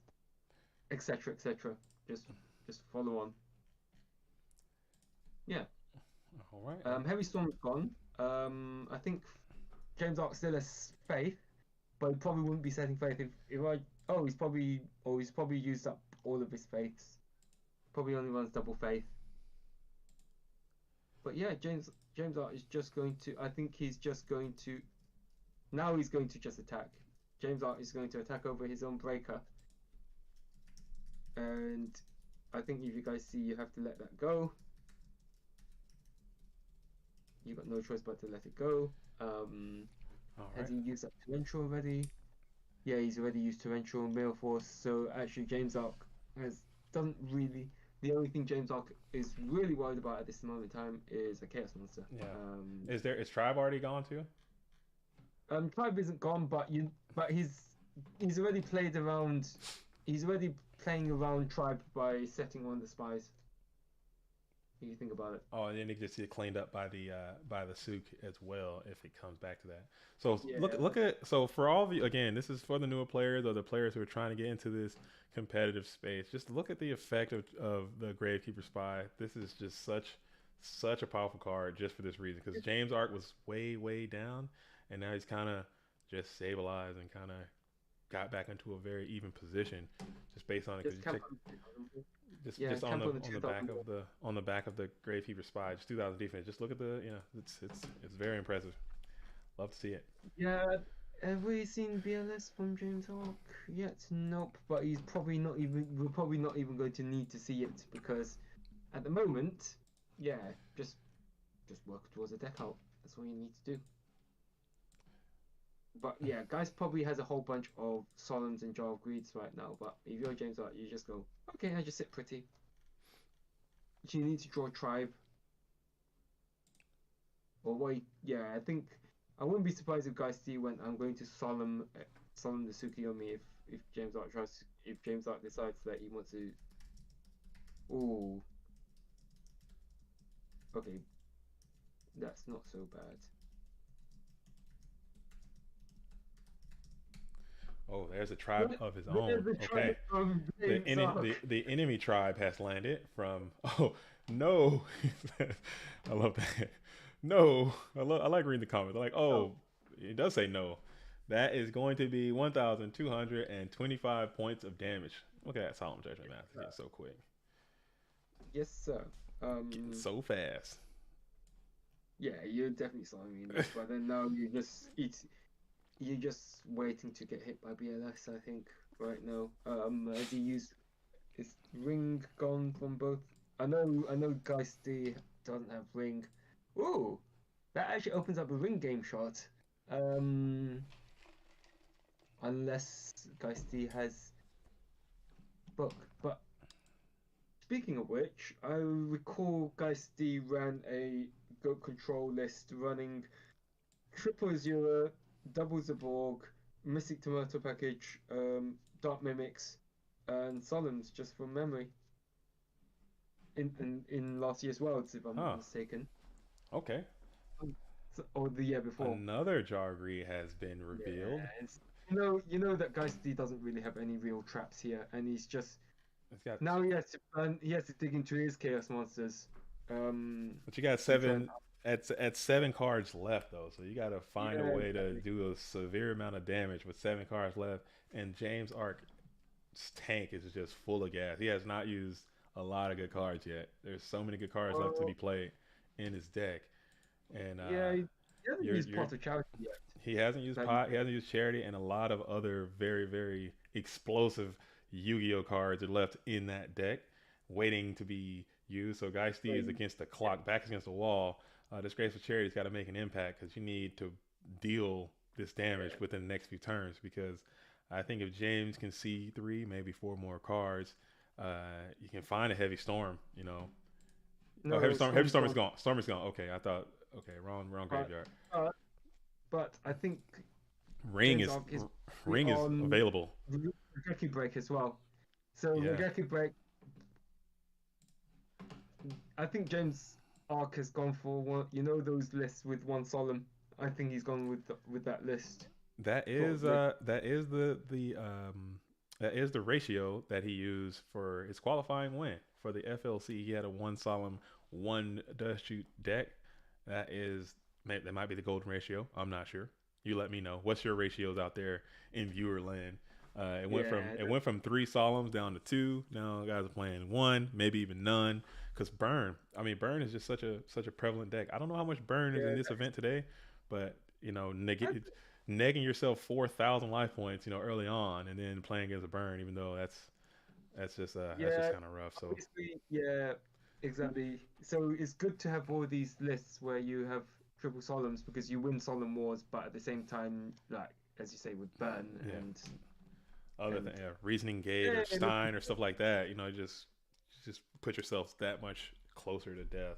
etc., etc. Just just follow on. Yeah. All right. Heavy Storm's gone. I think James Ark still has faith, but he probably wouldn't be setting faith if I. Oh, he's probably used up all of his faiths. Probably only runs double faith. But yeah, James Art is just going to. I think he's just going to. Now he's going to just attack. James Art is going to attack over his own breaker. And I think if you guys see, you have to let that go. You got no choice but to let it go. Has he used up Torrential already? Yeah, he's already used Torrential and Mail Force. So actually, James Ark doesn't really. The only thing James Ark is really worried about at this moment in time is a Chaos Monster. Yeah. Is Tribe already gone too? Tribe isn't gone, but he's already played around. He's already playing around Tribe by setting one of the spies. If you think about it. Oh, and then it gets cleaned up by the Souk as well if it comes back to that. So yeah. look at for all the again, this is for the newer players or the players who are trying to get into this competitive space. Just look at the effect of the Gravekeeper Spy. This is just such a powerful card just for this reason because James Ark was way down, and now he's kind of just stabilized and kind of got back into a very even position just based on it. Just on the back of the Gravekeeper Spy, just 2,000 defense. Just look at the it's very impressive. Love to see it. Yeah, have we seen BLS from James Ark yet? Nope. But he's probably not even. We're probably not even going to need to see it because at the moment, just work towards a deck out. That's all you need to do. But yeah, guys probably has a whole bunch of Solemns and Jar of Greeds right now. But if you're James Art, you just go, okay, I just sit pretty. You need to draw Tribe. Or wait, I think I wouldn't be surprised if Guy C went. I'm going to Solemn the Tsukiyomi if James Art decides that he wants to. Ooh. Okay, that's not so bad. Oh, there's a tribe of his own. Okay. The enemy tribe has landed from. Oh, no. I love that. No. I like reading the comments. I'm like, oh, it does say no. That is going to be 1,225 points of damage. Look at that Solemn Judgment math. It's so quick. Yes, sir. Getting so fast. Yeah, you're definitely slamming this, but then now you're just waiting to get hit by BLS, I think, right now. As he used his ring gone from both. I know Geisty doesn't have ring. Ooh, that actually opens up a ring game shot. Unless Geisty has book. But speaking of which, I recall Geisty ran a Goat Control list running Triple Azura, Double Zaborg, Mystic Tomato Package, Dark Mimics, and Solemns, just from memory. In last year's Worlds, if I'm not mistaken. Okay. Or the year before. Another Jargri has been revealed. You know that Geisty doesn't really have any real traps here, and he's just now he has to dig into his Chaos Monsters. But you got 7 at 7 cards left though, so you got to find a way to do a severe amount of damage with 7 cards left. And James Ark's tank is just full of gas. He has not used a lot of good cards yet. There's so many good cards left to be played in his deck. And he hasn't used Pot of Charity yet. He hasn't used Pot. He hasn't used Charity, and a lot of other very, very explosive Yu-Gi-Oh cards are left in that deck, waiting to be used. So Geisty is against the clock, back against the wall. Disgraceful Charity's got to make an impact because you need to deal this damage within the next few turns. Because I think if James can see 3, maybe 4 more cards, you can find a Heavy Storm. No, Heavy Storm is gone. Storm is gone. Okay, I thought. Okay, wrong graveyard. but I think Ring James is Ark is probably Ring is on available. Regeki break as well. So Yeah, Regeki break, I think James Ark has gone for one. You know those lists with one solemn. I think he's gone with that list for that is that is the ratio that he used for his qualifying win for the FLC. He had a one solemn, one dust shoot deck. That is that might be the golden ratio. I'm not sure. You let me know. What's your ratios out there in viewer land? yeah. It went from three solemns down to two. Now guys are playing one, maybe even none. Because burn, I mean, burn is just such a prevalent deck. I don't know how much burn is in Yeah, this event today, but you know, I, negging yourself 4,000 life points, you know, early on, and then playing against a burn, even though that's just yeah. kind of rough. So Obviously, yeah, exactly. So it's good to have all these lists where you have triple solemns because you win solemn wars, but at the same time, like as you say, with burn yeah, and other than and yeah, reasoning gate yeah, or Stein or stuff like that, you know, just put yourself that much closer to death.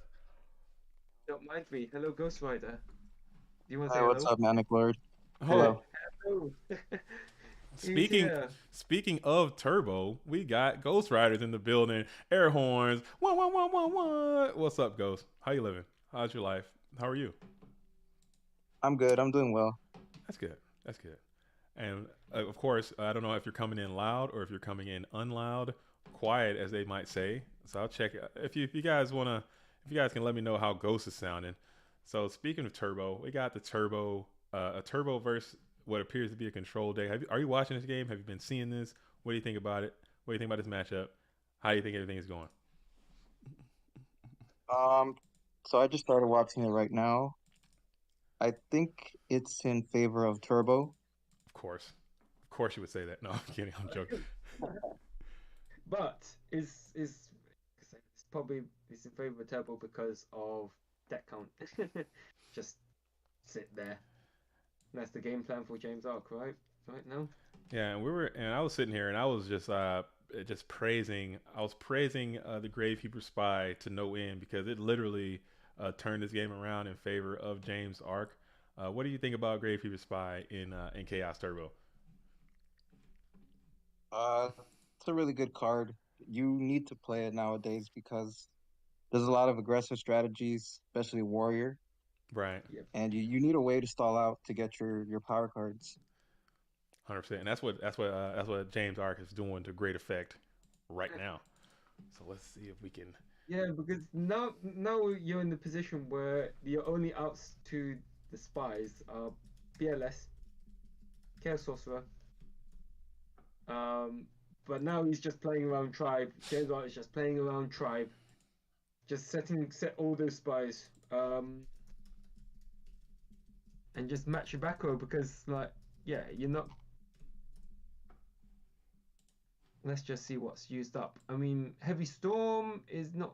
don't mind me. Hello, Ghost Rider. Do you want to Hi, say what's hello? up, Manic Lord? Oh, Hello. Hello. He's speaking here. speaking of Turbo, we got Ghost Riders in the building, air horns. Wah, wah, wah, wah, wah. What's up, Ghost? How you living? How's your life? How are you? I'm good. I'm doing well. That's good. That's good. And of course, I don't know if you're coming in loud or if you're coming in unloud, quiet as they might say. So I'll check if you guys wanna if you guys can let me know how Ghost is sounding. So speaking of Turbo, we got the Turbo a Turbo versus what appears to be a control deck. Are you watching this game? Have you been seeing this? What do you think about it? What do you think about this matchup? How do you think everything is going? Um, so I just started watching it right now. I think it's in favor of Turbo. Of course, you would say that. No, I'm kidding. I'm joking. But it's probably it's in favor of Turbo because of deck count. Just sit there. That's the game plan for James Ark, right? Right now. Yeah, and I was sitting here and I was just praising. I was praising the Gravekeeper Spy to no end because it literally turned this game around in favor of James Ark. What do you think about Gravekeeper Spy in Chaos Turbo? Uh, it's a really good card. You need to play it nowadays because there's a lot of aggressive strategies, especially Warrior, Right, Yep. and you need a way to stall out to get your power cards. 100%. And that's what James Ark is doing to great effect right now. So let's see if we can. Yeah, because now you're in the position where your only outs to the spies are BLS, Chaos Sorcerer. Um, but now he's just playing around Tribe. James White is just playing around Tribe, just set all those spies. And just match your back row because like yeah, you're not. Let's just see what's used up. I mean, Heavy Storm is not.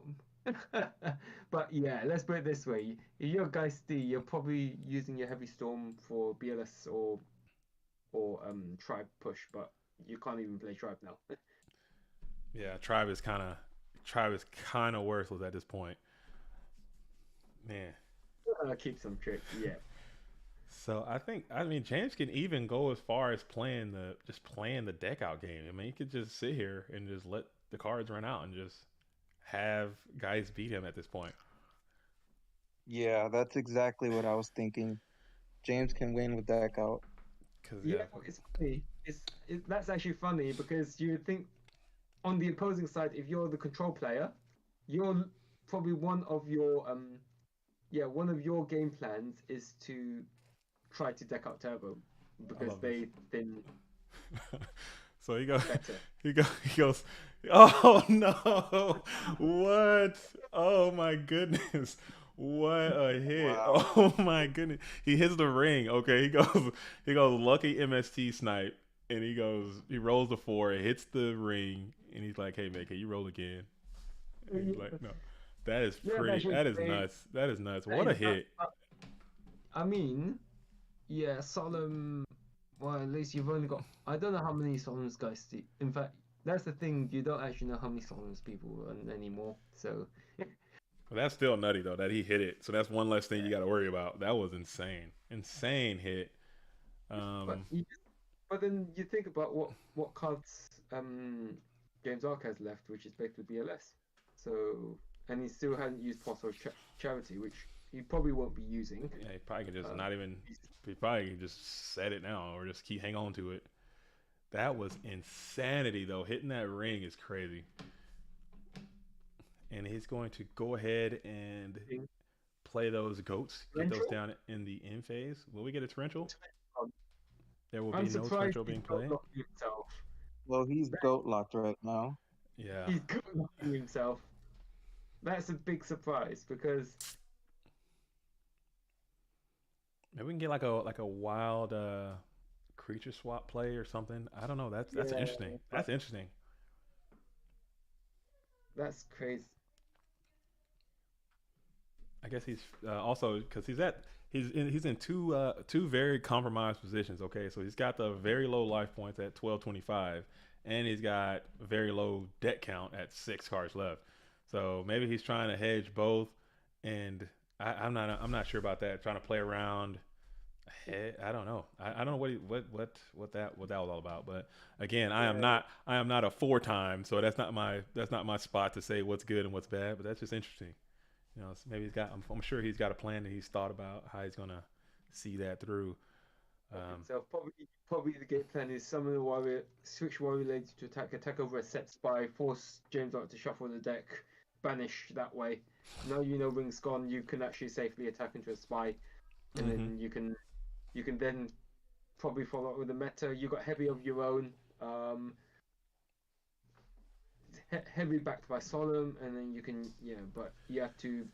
But yeah, let's put it this way: if you're Geist D, you're probably using your Heavy Storm for BLS or Tribe push, but you can't even play Tribe now. Yeah, Tribe is kind of worthless at this point, man. Keep some trick, yeah. So I mean James can even go as far as playing the deck out game. I mean he could just sit here and just let the cards run out and just have guys beat him at this point. Yeah, that's exactly what I was thinking. James can win with deck out. Cause Yeah, yeah, it's funny. That's actually funny because you would think on the opposing side, if you're the control player, you're probably one of your game plans is to try to deck out Turbo I because love this. they've been So he goes, better. he goes. Oh no! What? Oh my goodness! What a hit! Wow. Oh my goodness! He hits the ring. Okay, he goes lucky MST snipe, and he rolls the four, hits the ring, and he's like, "Hey man, can you roll again?" And he's like, "No." That is Yeah, that is nuts. That is nuts. that What is a hit! I mean, yeah, Solemn. Well, at least you've only got. I don't know how many Solemns guys. In fact, that's the thing. You don't actually know how many Solemns people run anymore. So But that's still nutty though that he hit it. So that's one less thing you got to worry about. That was insane, insane hit. But Um, but then you think about what cards James Ark has left, which is basically BLS. So and he still hadn't used Fossil Charity, which he probably won't be using. yeah, he probably can just Um, not even. He probably can just set it now or just keep hang on to it. That was insanity though. Hitting that ring is crazy. And he's going to go ahead and play those goats, get those down in the end phase. Will we get a torrential? There will I'm be no surprised torrential he's being not played. knocking himself. Well, he's goat locked right now. Yeah. He's good knocking himself. That's a big surprise because Maybe we can get like a wild creature swap play or something. I don't know. That's yeah, interesting. That's interesting. that's crazy. I guess he's also because he's in two very compromised positions. Okay, so he's got the very low life points at 1225, and he's got very low deck count at 6 cards left. So maybe he's trying to hedge both, and I'm not sure about that. Trying to play around. I don't know. I don't know what that was all about. But again, Yeah, I am not a 4 time, so that's not my spot to say what's good and what's bad. But that's just interesting. Maybe I'm sure he's got a plan that he's thought about how he's gonna see that through. Um, so probably the game plan is summon a warrior, switch warrior lady to attack over a set spy, force James Ark to shuffle the deck, banish that way. Now you know ring's gone, you can actually safely attack into a spy, and hmm then you can then probably follow up with a meta. You got heavy of your own, heavy backed by Solemn, and then you can but you have to.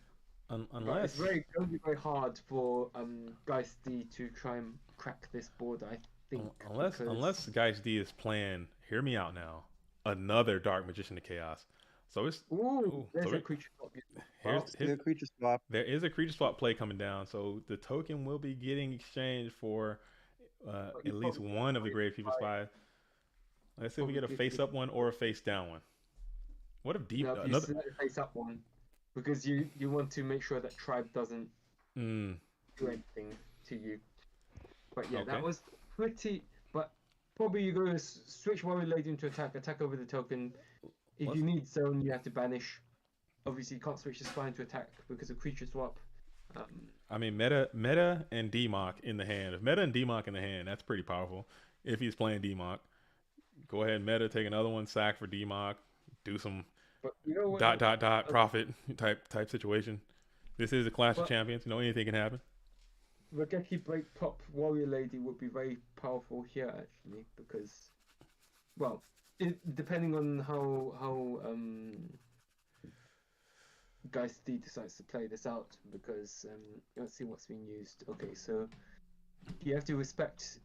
But it's unless going to be very hard for Geisty to try and crack this board, I think, because unless Geist D is playing, hear me out now. Another Dark Magician of Chaos. So it's ooh, there's so a creature swap. here's Well, his, The creature swap. there is a creature swap play coming down. So the token will be getting exchanged for but at you least probably one of the Grave Keeper Spies. Let's see if we probably get a face up one or a face down one. What if deep no, you another? select the face up one because you want to make sure that tribe doesn't Mm, do anything to you. But yeah, that okay. was pretty. But probably you go to switch warrior lady into attack over the token. If Let's you need zone, you have to banish. Obviously, you can't switch the spine to attack because of creature swap. Um, I mean, meta, and DMOC in the hand. If meta and DMOC in the hand, that's pretty powerful. If he's playing DMOC, go ahead, meta, take another one, sack for DMOC, do some but you know what? dot profit type situation. This is a Clash of But Champions. Anything can happen. Regeki Break Pop Warrior Lady would be very powerful here actually because, well, depending on how Geisty decides to play this out because let's see what's being used. Okay, so you have to respect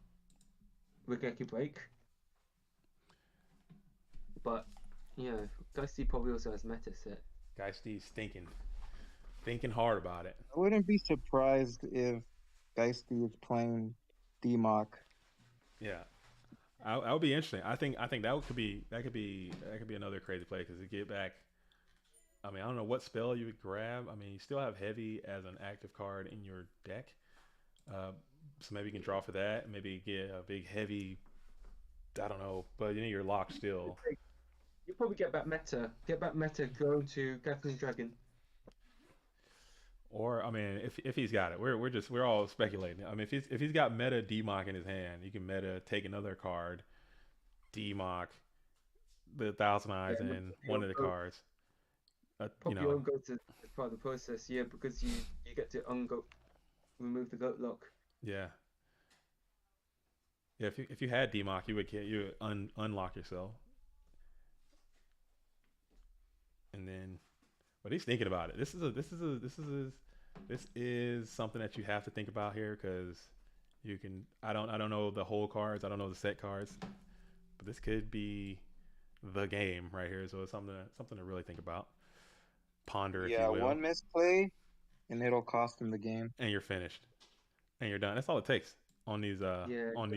Regeki Break, but yeah, Geisty probably also has meta set. Guy Steve's thinking hard about it. I wouldn't be surprised if Geisty is playing DMOC. Yeah, I would be interesting. I think that could be another crazy play because to get back. I mean, I don't know what spell you would grab. I mean, you still have heavy as an active card in your deck, uh, so maybe you can draw for that. Maybe get a big heavy. I don't know, but you're locked still. You probably get back meta, go to Gathering Dragon. Or I mean, if he's got it, we're all speculating. I mean, if he's got meta DMOC in his hand, you can meta take another card, DMOC the Thousand Eyes Yeah, and one of the cards. You pop your know, own goat as part of the process, yeah, because you get to remove the goat lock. yeah, yeah. If you had DMOC, you would unlock yourself, and then. But he's thinking about it. This is something that you have to think about here because you can. I don't know the whole cards. I don't know the set cards, but this could be the game right here. So it's something to really think about, ponder if you Yeah, will, one misplay and it'll cost him the game. and you're finished and you're done. That's all it takes on these Yeah, on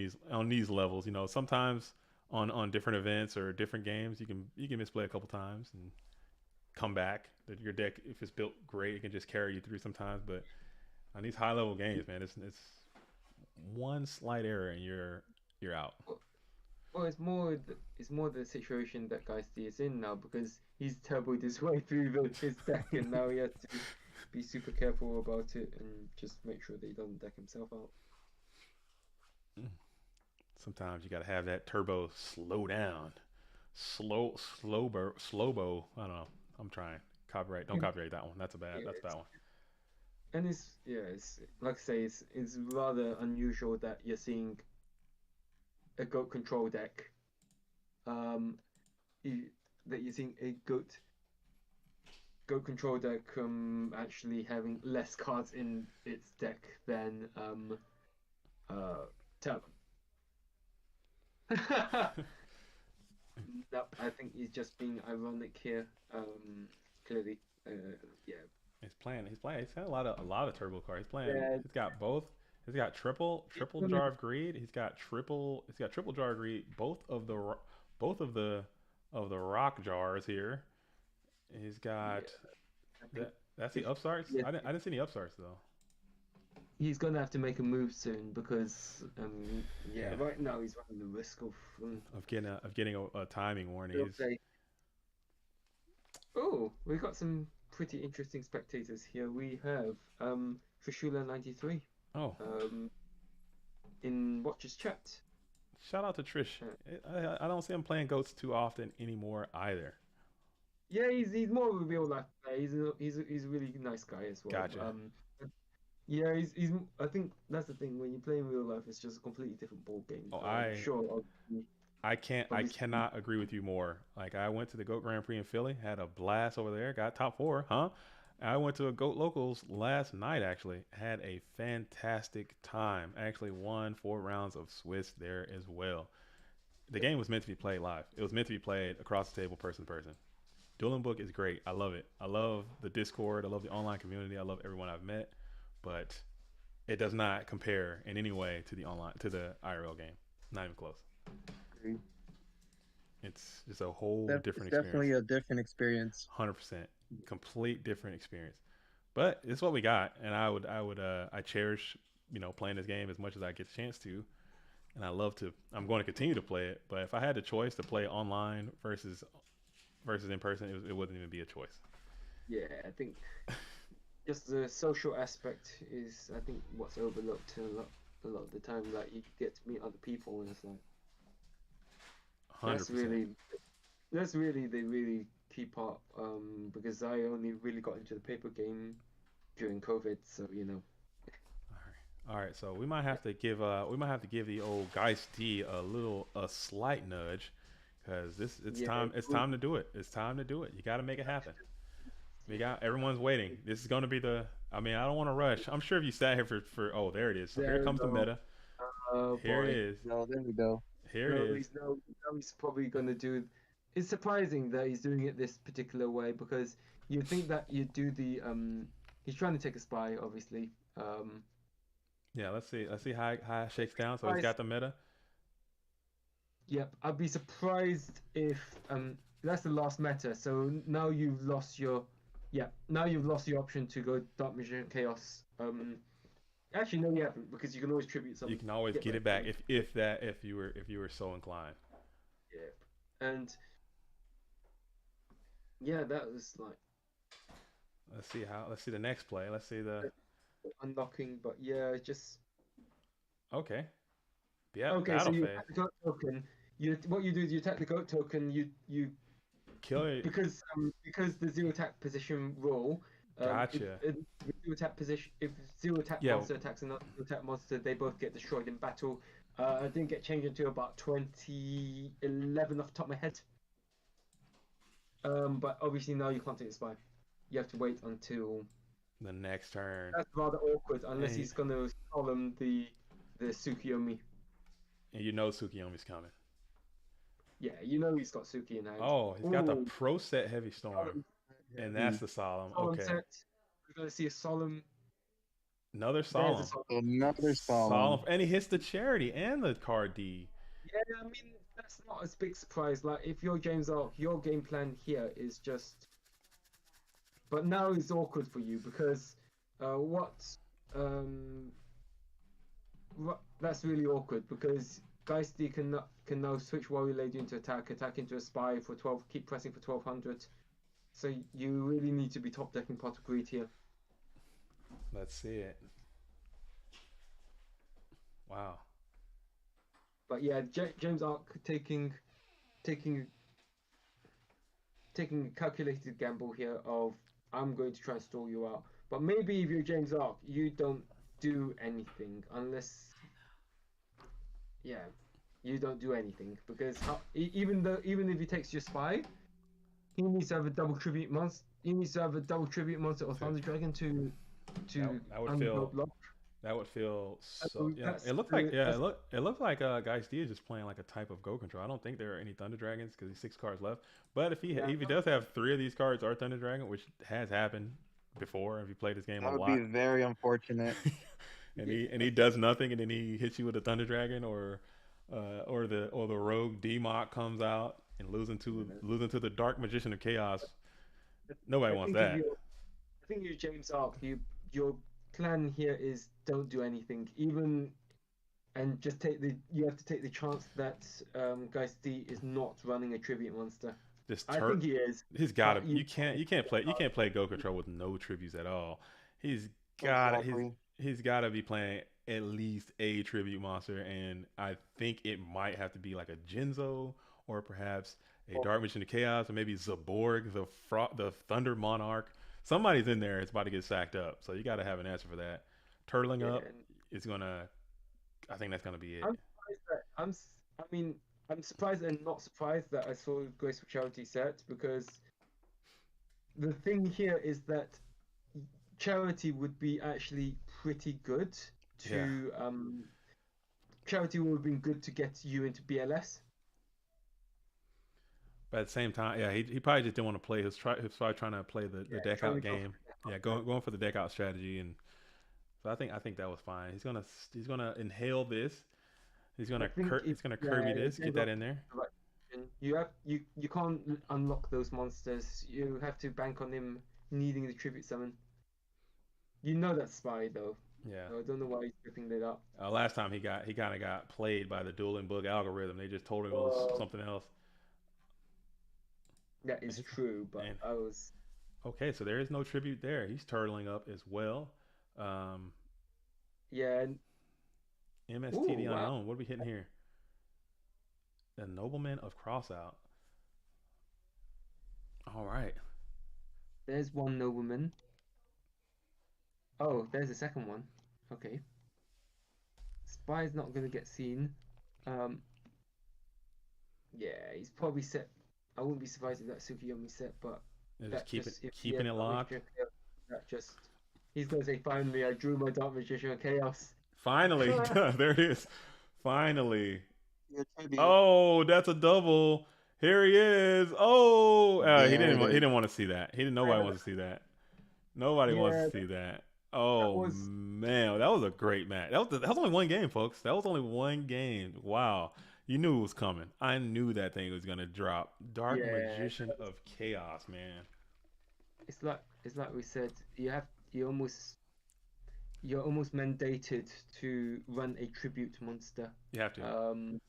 these levels. Sometimes on different events or different games, you can misplay a couple times and come back. That your deck, if it's built great, it can just carry you through sometimes. But on these high level games, man, it's one slight error and you're out. Well, it's more the situation that Geisty is in now because he's turboed his way through his deck and now he has to be super careful about it and just make sure that he doesn't deck himself out. Sometimes you gotta have that turbo slow down, slowbo. I don't know. I'm trying. Copyright. Don't copyright that one. That's a bad. Yeah, That's a bad one. and it's like I say, it's rather unusual that you're seeing a goat control deck, um, that you're seeing a goat control deck actually having less cards in its deck than Talon. No, I think he's just being ironic here. Clearly, yeah. He's playing. He's playing. He's had a lot of turbo cards. He's playing. Yeah. He's got both. He's got triple jar of greed. He's got triple. He's got triple jar of greed. Both of the rock jars here. He's got that's the upstarts. Yeah. I didn't see any upstarts though. He's gonna have to make a move soon because Yeah. right now he's running the risk of Getting a timing warning. He'll He's, say, oh, we got some pretty interesting spectators here. We have Trishula 93 oh, in Watcher's chat. shout out to Trish. I don't see him playing goats too often anymore either. Yeah, he's more of a real life player. He's a really nice guy as well. Gotcha. Yeah, he's. I think that's the thing. When you play in real life, it's just a completely different ball game. Oh, Sure. I Obviously. cannot agree with you more. Like I went to the Goat Grand Prix in Philly, had a blast over there, got top 4, huh? I went to a Goat Locals last night actually, had a fantastic time. Actually won 4 rounds of Swiss there as well. The game was meant to be played live. It was meant to be played across the table, person to person. Dueling Book is great. I love it. I love the Discord. I love the online community. I love everyone I've met, but it does not compare in any way to the IRL game. Not even close. It's just a whole different experience. Definitely a different experience. 100%, complete different experience. But it's what we got, and I cherish playing this game as much as I get the chance to, and I'm going to continue to play it. But if I had the choice to play online versus in person, it wouldn't even be a choice. Yeah, I think just the social aspect is, I think, what's overlooked a lot of the time. Like you get to meet other people, and it's like 100%. that's really the really key part. Because I only really got into the paper game during COVID, so All right. So we might have to give the old Geist D a slight nudge, because it's time to do it. It's time to do it. You got to make it happen. Everyone's waiting. This is going to be I don't want to rush. I'm sure if you sat here for oh, there it is. So here comes the meta. Here it is. No, there we go. Here it is. He's probably going to do. It's surprising that he's doing it this particular way because you'd think that you'd do the He's trying to take a spy, obviously. Yeah, let's see how it shakes down. So he's got the meta. Yep, I'd be surprised if that's the last meta. So now you've lost your option to go Dark Magician Chaos. Actually, no, you haven't, because you can always tribute something. You can always get it back if you were so inclined. Yeah, and yeah, that was like. Let's see the next play. Let's see the unlocking, but yeah, just okay. Yeah. Okay, so you attack the goat token. What you do is you attack the goat token. You kill it because the zero attack position rule. Gotcha. If zero attack position, if zero attack monster attacks another zero attack monster, they both get destroyed in battle. I didn't get changed until about 2011 off the top of my head. But obviously now you can't take the spy. You have to wait until the next turn. That's rather awkward, unless he's gonna solemn the Tsukiyomi. And Tsukiyomi's coming. Yeah, he's got Suki in hand. Oh, he's got the Pro Set Heavy Storm. And that's the solemn. Okay. Set. We're gonna see a solemn. Another solemn. Another solemn. And he hits the charity and the card D. Yeah, I mean that's not a big surprise. Like if your game plan here is just But now it's awkward for you because what um that's really awkward because Geisty can now switch Warrior Lady into attack into a spy for 12, keep pressing for 1200. So you really need to be top decking Pot of Greed here. Let's see it. Wow. But yeah, James Ark taking a calculated gamble here of I'm going to try and stall you out. But maybe if you're James Ark, you don't do anything unless, yeah, you don't do anything because even if he takes your spy, he needs to have a double tribute monster. He needs to have a double tribute monster or Thunder Dragon to That would feel unblock. that would feel so. So Yeah, that's it looked like it looked like Guy D is just playing like a type of Go Control. I don't think there are any Thunder Dragons because he's 6 cards left. But if he does have 3 of these cards are Thunder Dragon, which has happened before, if you played this game That a would lot, be very unfortunate. and he does nothing, and then he hits you with a Thunder Dragon or the Rogue Democ comes out and losing to the Dark Magician of Chaos. Nobody wants that. I think you James Ark. Your plan here is don't do anything, and just you have to take the chance that Geist D is not running a tribute monster. I think he is. He's got to. You can't play Go Control with no tributes at all. He's got he's got to be playing at least a tribute monster, and I think it might have to be like a Jinzo or perhaps a Dark Magician of Chaos, or maybe Zaborg, the Thunder Monarch. Somebody's in there. It's about to get sacked up, so you got to have an answer for that. Turtling up is gonna. I think that's gonna be it. I'm surprised and not surprised that I saw Graceful Charity set because the thing here is that Charity would be actually pretty good to Charity would have been good to get you into BLS. But at the same time, yeah, he probably just didn't want to play. He was probably trying to play the deck out game. Yeah, going for the deck out strategy, and so I think that was fine. He's gonna inhale this. He's gonna Kirby this. Get that in there. You can't unlock those monsters. You have to bank on him needing the tribute summon. You know that's spy though. Yeah. So I don't know why he's tripping that up. Last time he kind of got played by the dueling book algorithm. They just told him it was something else. That is true, but I was okay. So there is no tribute there. He's turtling up as well. Yeah. MSTD unknown. What are we hitting here? The Nobleman of Crossout. All right. There's one nobleman. Oh, there's a second one. Okay. Spy's not gonna get seen. Yeah, he's probably set. I wouldn't be surprised if that Tsukiyomi set, but keeping it locked. He's gonna say finally I drew my Dark Magician of Chaos. Finally, there it is. Finally. Oh, that's a double. Here he is. Oh, he didn't want to see that. Nobody wants to see that. Nobody wants to see that. Oh man, that was a great match. That was only one game, folks. That was only one game. Wow. You knew it was coming. I knew that thing was gonna drop. Dark Magician of Chaos, man. It's like we said. You're almost mandated to run a tribute monster. You have to.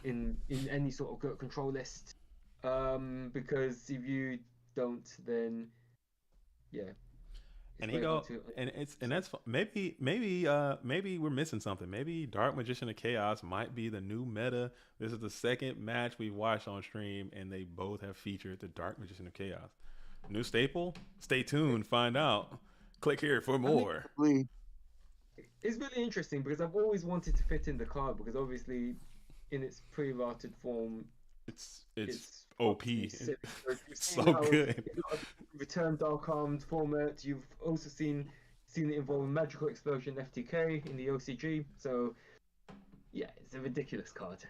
In any sort of control list. Because if you don't, then and that's maybe we're missing something. Maybe Dark Magician of Chaos might be the new meta. This is the second match we've watched on stream, and they both have featured the Dark Magician of Chaos. New staple? Stay tuned, find out. Click here for more. It's really interesting because I've always wanted to fit in the card because obviously in its pre-rotted form it's OP. It's so good. Return Dark Armed format. You've also seen it involve Magical Explosion FTK in the OCG. So yeah, it's a ridiculous card.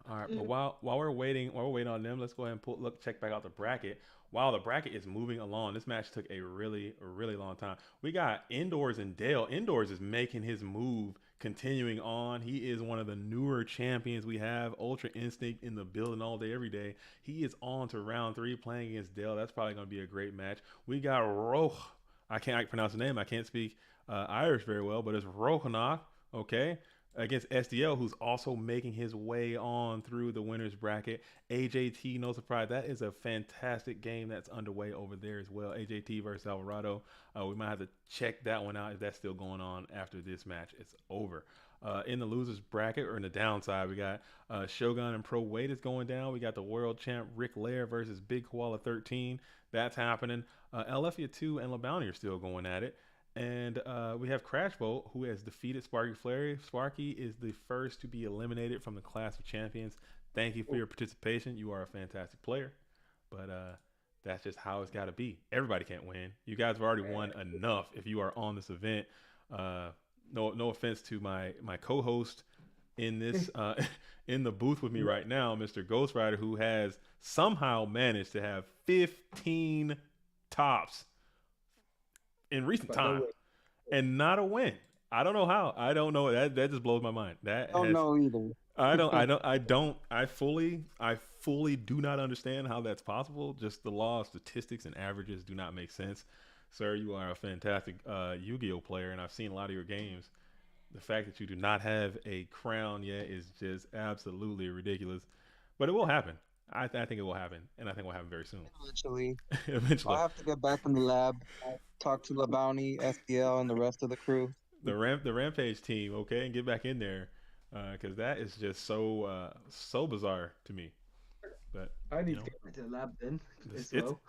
All right, but while we're waiting on them, let's go ahead and check back out the bracket. While the bracket is moving along, this match took a really long time. We got Indoors and Dale. Indoors is making his move continuing on. He is one of the newer champions we have. Ultra Instinct in the building all day, every day. He is on to round three playing against Dale. That's probably going to be a great match. We got Roch. I can't pronounce the name. I can't speak Irish very well, but it's Rochonach, okay, against SDL, who's also making his way on through the winners bracket. AJT, no surprise, that is a fantastic game that's underway over there as well. AJT versus Alvarado. We might have to check that one out if that's still going on after this match. It's over. In the losers bracket, or in the downside, we got Shogun and Pro Wade is going down. We got the world champ Rick Lair versus Big Koala 13. That's happening. Olefia 2 and LeBounty are still going at it. And we have Crash Bolt, who has defeated Sparky Flurry. Sparky is the first to be eliminated from the Clash of Champions. Thank you for your participation. You are a fantastic player. But that's just how it's got to be. Everybody can't win. You guys have already won enough if you are on this event. No offense to my co-host in this in the booth with me right now, Mr. Ghost Rider, who has somehow managed to have 15 tops in recent time and not a win. I don't know how. I don't know. That just blows my mind. I don't know either. I fully do not understand how that's possible. Just the law of statistics and averages do not make sense. Sir, you are a fantastic Yu-Gi-Oh player, and I've seen a lot of your games. The fact that you do not have a crown yet is just absolutely ridiculous. But it will happen. I think it will happen, and I think it will happen very soon. Eventually. Eventually. I'll have to get back in the lab, talk to LeBounty, SDL, and the rest of the crew. The Rampage team, okay, and get back in there, because that is just so bizarre to me. But I need to get into the lab then.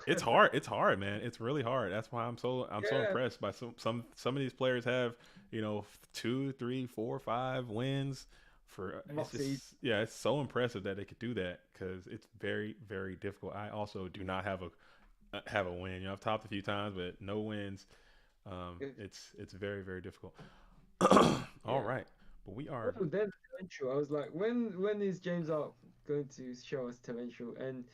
It's hard. It's hard, man. It's really hard. That's why I'm so impressed by some of these players have 2, 3, 4, 5 wins. It's so impressive that they could do that because it's very, very difficult. I also do not have a win. I've topped a few times, but no wins. It's very, very difficult. All right, but we are. Oh, then torrential. I was like, when is James Art going to show us torrential? And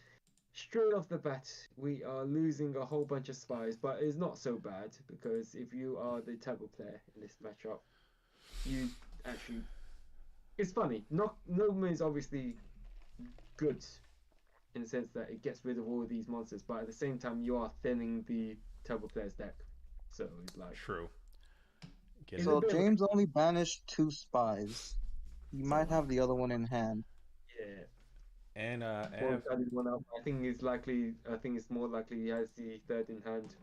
straight off the bat, we are losing a whole bunch of spies, but it's not so bad because if you are the type of player in this matchup, you actually. It's funny. Nogma is obviously good in the sense that it gets rid of all of these monsters, but at the same time, you are thinning the Turbo Player's deck. So it's like true. So James only banished 2 spies. He might have the other one in hand. Yeah. And one up. I think it's more likely he has the third in hand.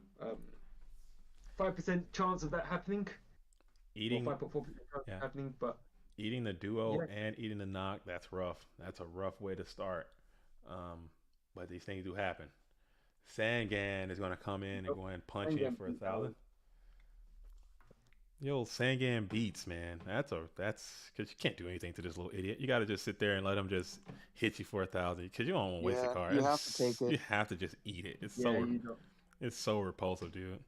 5% chance of that happening. 5.4% chance happening, but. Eating the duo and eating the knock, that's rough. That's a rough way to start. But these things do happen. Sangan is going to come in and go ahead and punch in for 1,000. Yo, Sangan beats, man. That's because you can't do anything to this little idiot. You got to just sit there and let him just hit you for 1,000 because you don't want to waste a card. You have to take it. You have to just eat it. It's so repulsive, dude.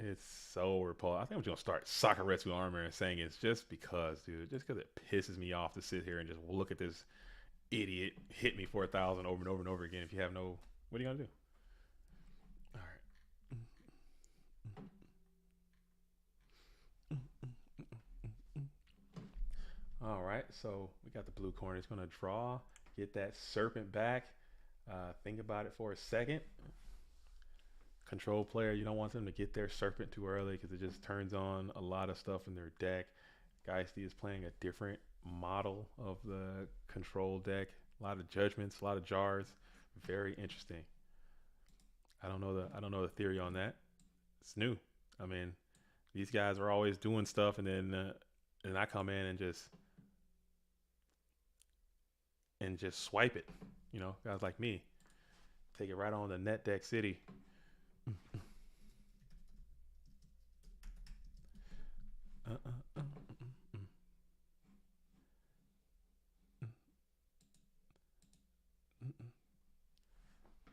It's so repulsive. I think I'm just gonna start Sakuretsu armor and saying it's just because, dude. Just because it pisses me off to sit here and just look at this idiot hit me for 1,000 over and over and over again. If you have no, what are you gonna do? All right. So we got the blue corner. It's gonna draw, get that serpent back. Think about it for a second. Control player, you don't want them to get their serpent too early because it just turns on a lot of stuff in their deck. Geisty is playing a different model of the control deck. A lot of judgments, a lot of jars. Very interesting. I don't know the theory on that. It's new. I mean, these guys are always doing stuff, and then I come in and just swipe it. Guys like me take it right on the net deck city.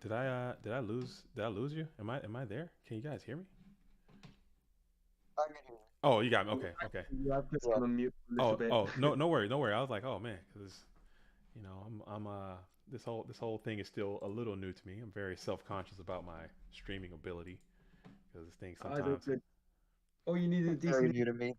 Did I lose you? Am I there? Can you guys hear me? I can hear you. Oh, you got me. Okay. You have to unmute a little bit. No worry. I was like, oh man, because I'm this whole thing is still a little new to me. I'm very self-conscious about my streaming ability because this thing Or you need a Very decent. new to me.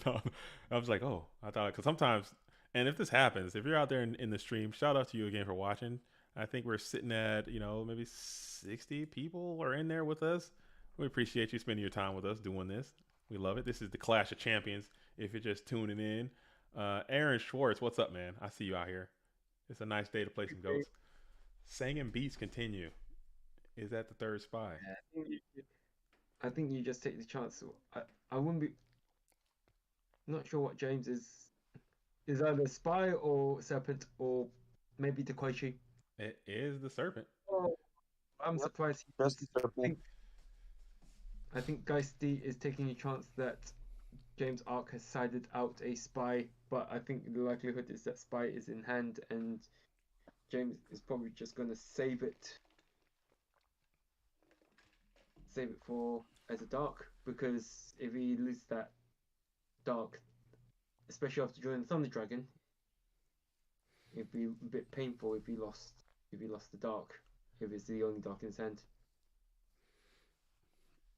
No, I was like, oh, I thought because sometimes, and if this happens, if you're out there in the stream, shout out to you again for watching. I think we're sitting at maybe 60 people are in there with us. We appreciate you spending your time with us doing this. We love it. This is the Clash of Champions. If you're just tuning in, Aaron Schwartz, what's up, man? I see you out here. It's a nice day to play some goats. Singing beats continue. Is that the third spy? Yeah, I think you just take the chance. I wouldn't be not sure what James is either spy or serpent or maybe Takoichi. It is the serpent. Oh, I'm Yep, surprised he just is. the I serpent. think I think Geisty is taking a chance that James Ark has sided out a spy, but I think the likelihood is that spy is in hand and James is probably just gonna save it for as a dark because if he loses that dark, especially after joining Thunder Dragon, it'd be a bit painful if he lost the dark, if it's the only dark in his hand.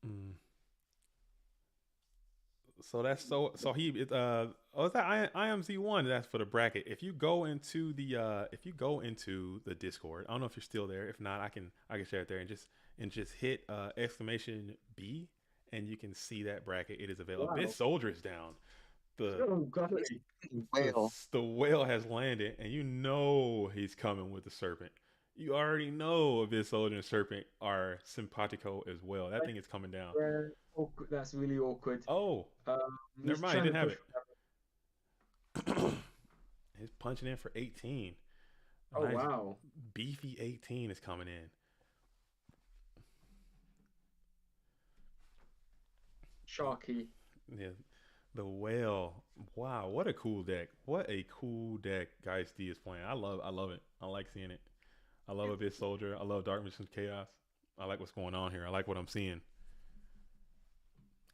Mm. So that's so he oh is that IMZ1 that's for the bracket. If you go into the Discord, I don't know if you're still there. If not, I can share it there and just hit exclamation B and you can see that bracket. It is available. Wow. This soldier is down. The Oh god. Whale. the whale has landed and you know he's coming with the serpent. You already know if this soldier and serpent are simpatico as well. That thing is coming down. Yeah, awkward. That's really awkward. Oh, never He's mind. He trying didn't to have push. it. He's punching in for 18. A Oh nice wow. beefy 18 is coming in. Sharky. Yeah, the whale. Wow, what a cool deck. What a cool deck Guys D is playing. I love it. I like seeing it. I love Abyss Soldier. I love Dark Mission Chaos. I like what's going on here. I like what I'm seeing.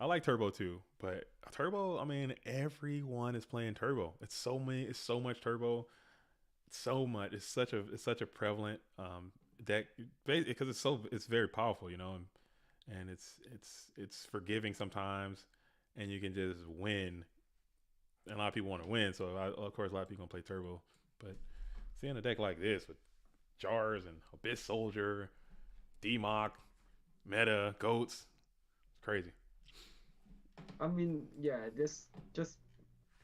I like Turbo too, but Turbo, I mean, everyone is playing Turbo. It's so much Turbo. So much. It's such a prevalent deck because it's very powerful, and it's forgiving sometimes, and you can just win. And a lot of people want to win, so of course a lot of people gonna play Turbo. But seeing a deck like this with Jars and Abyss Soldier, Democ, Meta, Goats, it's crazy. I mean, yeah, this just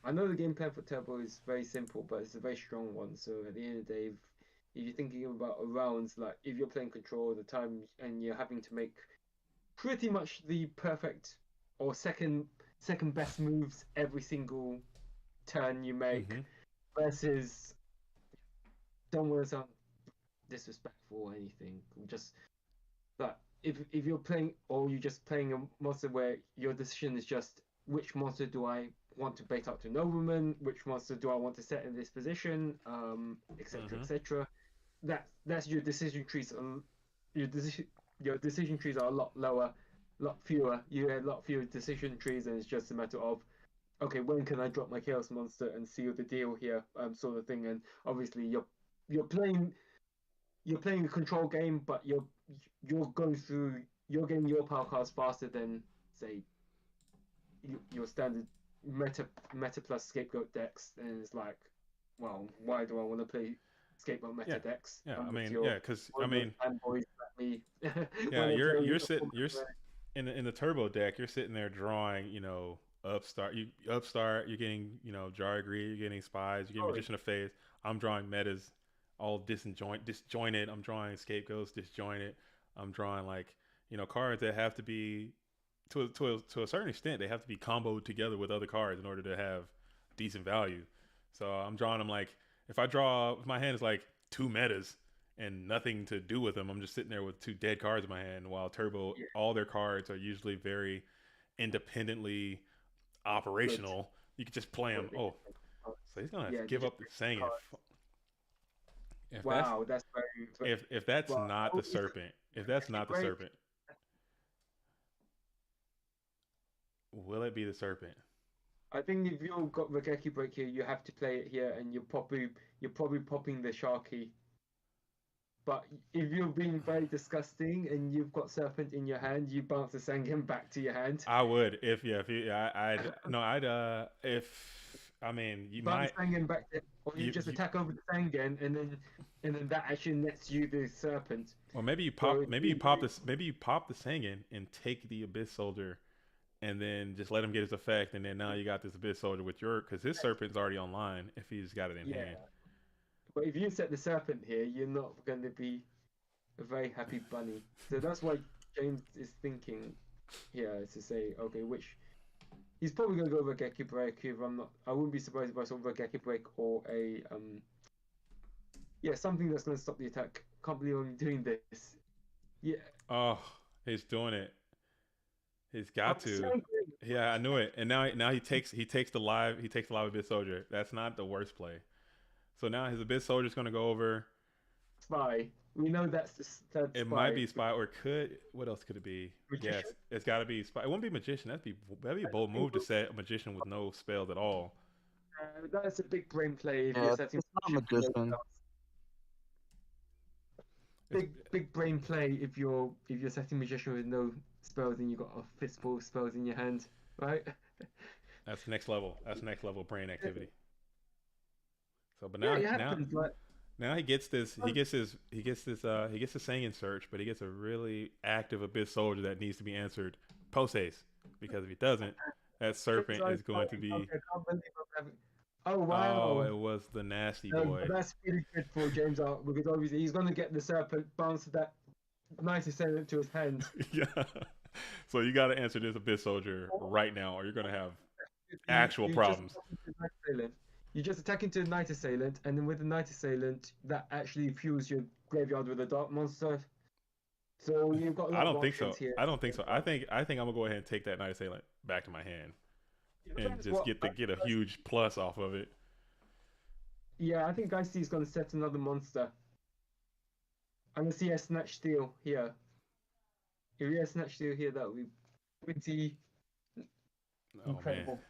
I know the game plan for Turbo is very simple, but it's a very strong one. So at the end of the day, if you're thinking about rounds, like if you're playing control all the time and you're having to make pretty much the perfect or second best moves every single turn you make Mm-hmm. versus don't want to sound disrespectful or anything, just but if you're playing or you're just playing a monster where your decision is just which monster do I want to bait out to nobleman, which monster do I want to set in this position, etc. Mm-hmm. etc. That's your decision trees. Your decision your decision trees are a lot lower, a lot fewer. You have a lot fewer decision trees, and it's just a matter of okay, when can I drop my chaos monster and seal the deal here, sort of thing. And obviously you're playing you're playing a control game, but you're going through you're getting your power cards faster than say your standard meta plus scapegoat decks, and it's like, well, why do I want to play scapegoat Yeah, meta decks? yeah. I If mean, you're yeah, because one I of those mean, fanboys like me, yeah, when I play you're a sitting format in the turbo deck. You're sitting there drawing, upstart. You're getting jar agree. You're getting spies. You're getting where magician of phase. I'm drawing metas, all disjointed. I'm drawing scapegoats disjointed. I'm drawing like cards that have to be to a certain extent they have to be comboed together with other cards in order to have decent value. So I'm drawing them like if my hand is like two metas and nothing to do with them, I'm just sitting there with two dead cards in my hand. While Turbo, yeah, all their cards are usually very independently good, operational. You can just play them. completely Oh, different. so he's gonna Yeah, they're give just up the saying cards. if that's Wow, that's very if that's well. not Oh, the is it serpent. If that's a not the break? serpent, will it be the serpent? I think if you've got Regeki break here, you have to play it here, and you're probably popping the Sharky But if you're being very disgusting and you've got Serpent in your hand, you bounce the Sangen back to your hand. I would if I'd no I'd if I mean you Bounce might Sangen back to, or you just you attack over the Sangen, and then that actually nets you the Serpent. or maybe you So pop maybe you pop this maybe you pop the Sangen and take the Abyss Soldier and then just let him get his effect and then now you got this Abyss Soldier with your because his Serpent's already online if he's got it in yeah. hand. But if you set the Serpent here, you're not going to be a very happy bunny. So that's why James is thinking here to say, okay, which he's probably going to go over a Geki Break. If I'm not, I wouldn't be surprised if I saw over a Geki Break or a something that's going to stop the attack. Can't believe I'm doing this. Yeah. Oh, he's doing it. He's got I'm to. so angry. Yeah, I knew it. And now he takes the live Abyss Soldier. That's not the worst play. So now his Abyss Soldier's going to go over. Spy. We know that's the third It spy. might be Spy or what else could it be? Magician? Yes, it's got to be Spy. It won't be Magician. That'd be a bold move to set a Magician with no spells at all. That's a big brain play if Yeah, you're setting. it's not Magician. Big brain play if you're setting Magician with no spells and you've got a fistful of spells in your hand, right? That's next level. That's next level brain activity. So, but Yeah, now it happens. Like, now he gets this Sangin search, but he gets a really active Abyss Soldier that needs to be answered post haste because if he doesn't, that Serpent is going to be. okay, I can't believe I'm having... Oh Oh, wow! it was the nasty boy. That's really good for James Art because obviously he's going to get the Serpent bounce that 97 to his hand. Yeah. So you got to answer this Abyss Soldier right now, or you're going to have actual problems. You just attack into the Night Assailant, and then with the Night Assailant, that actually fuels your graveyard with a Dark Monster. So you've got. I don't think so. Here. I don't think so. I think I'm gonna go ahead and take that Night Assailant back to my hand, and just get a huge plus off of it. Yeah, I think Geisty is gonna set another monster. I'm gonna see a Snatch Steel here. If you have Snatch Steel here, that would be pretty incredible. Man.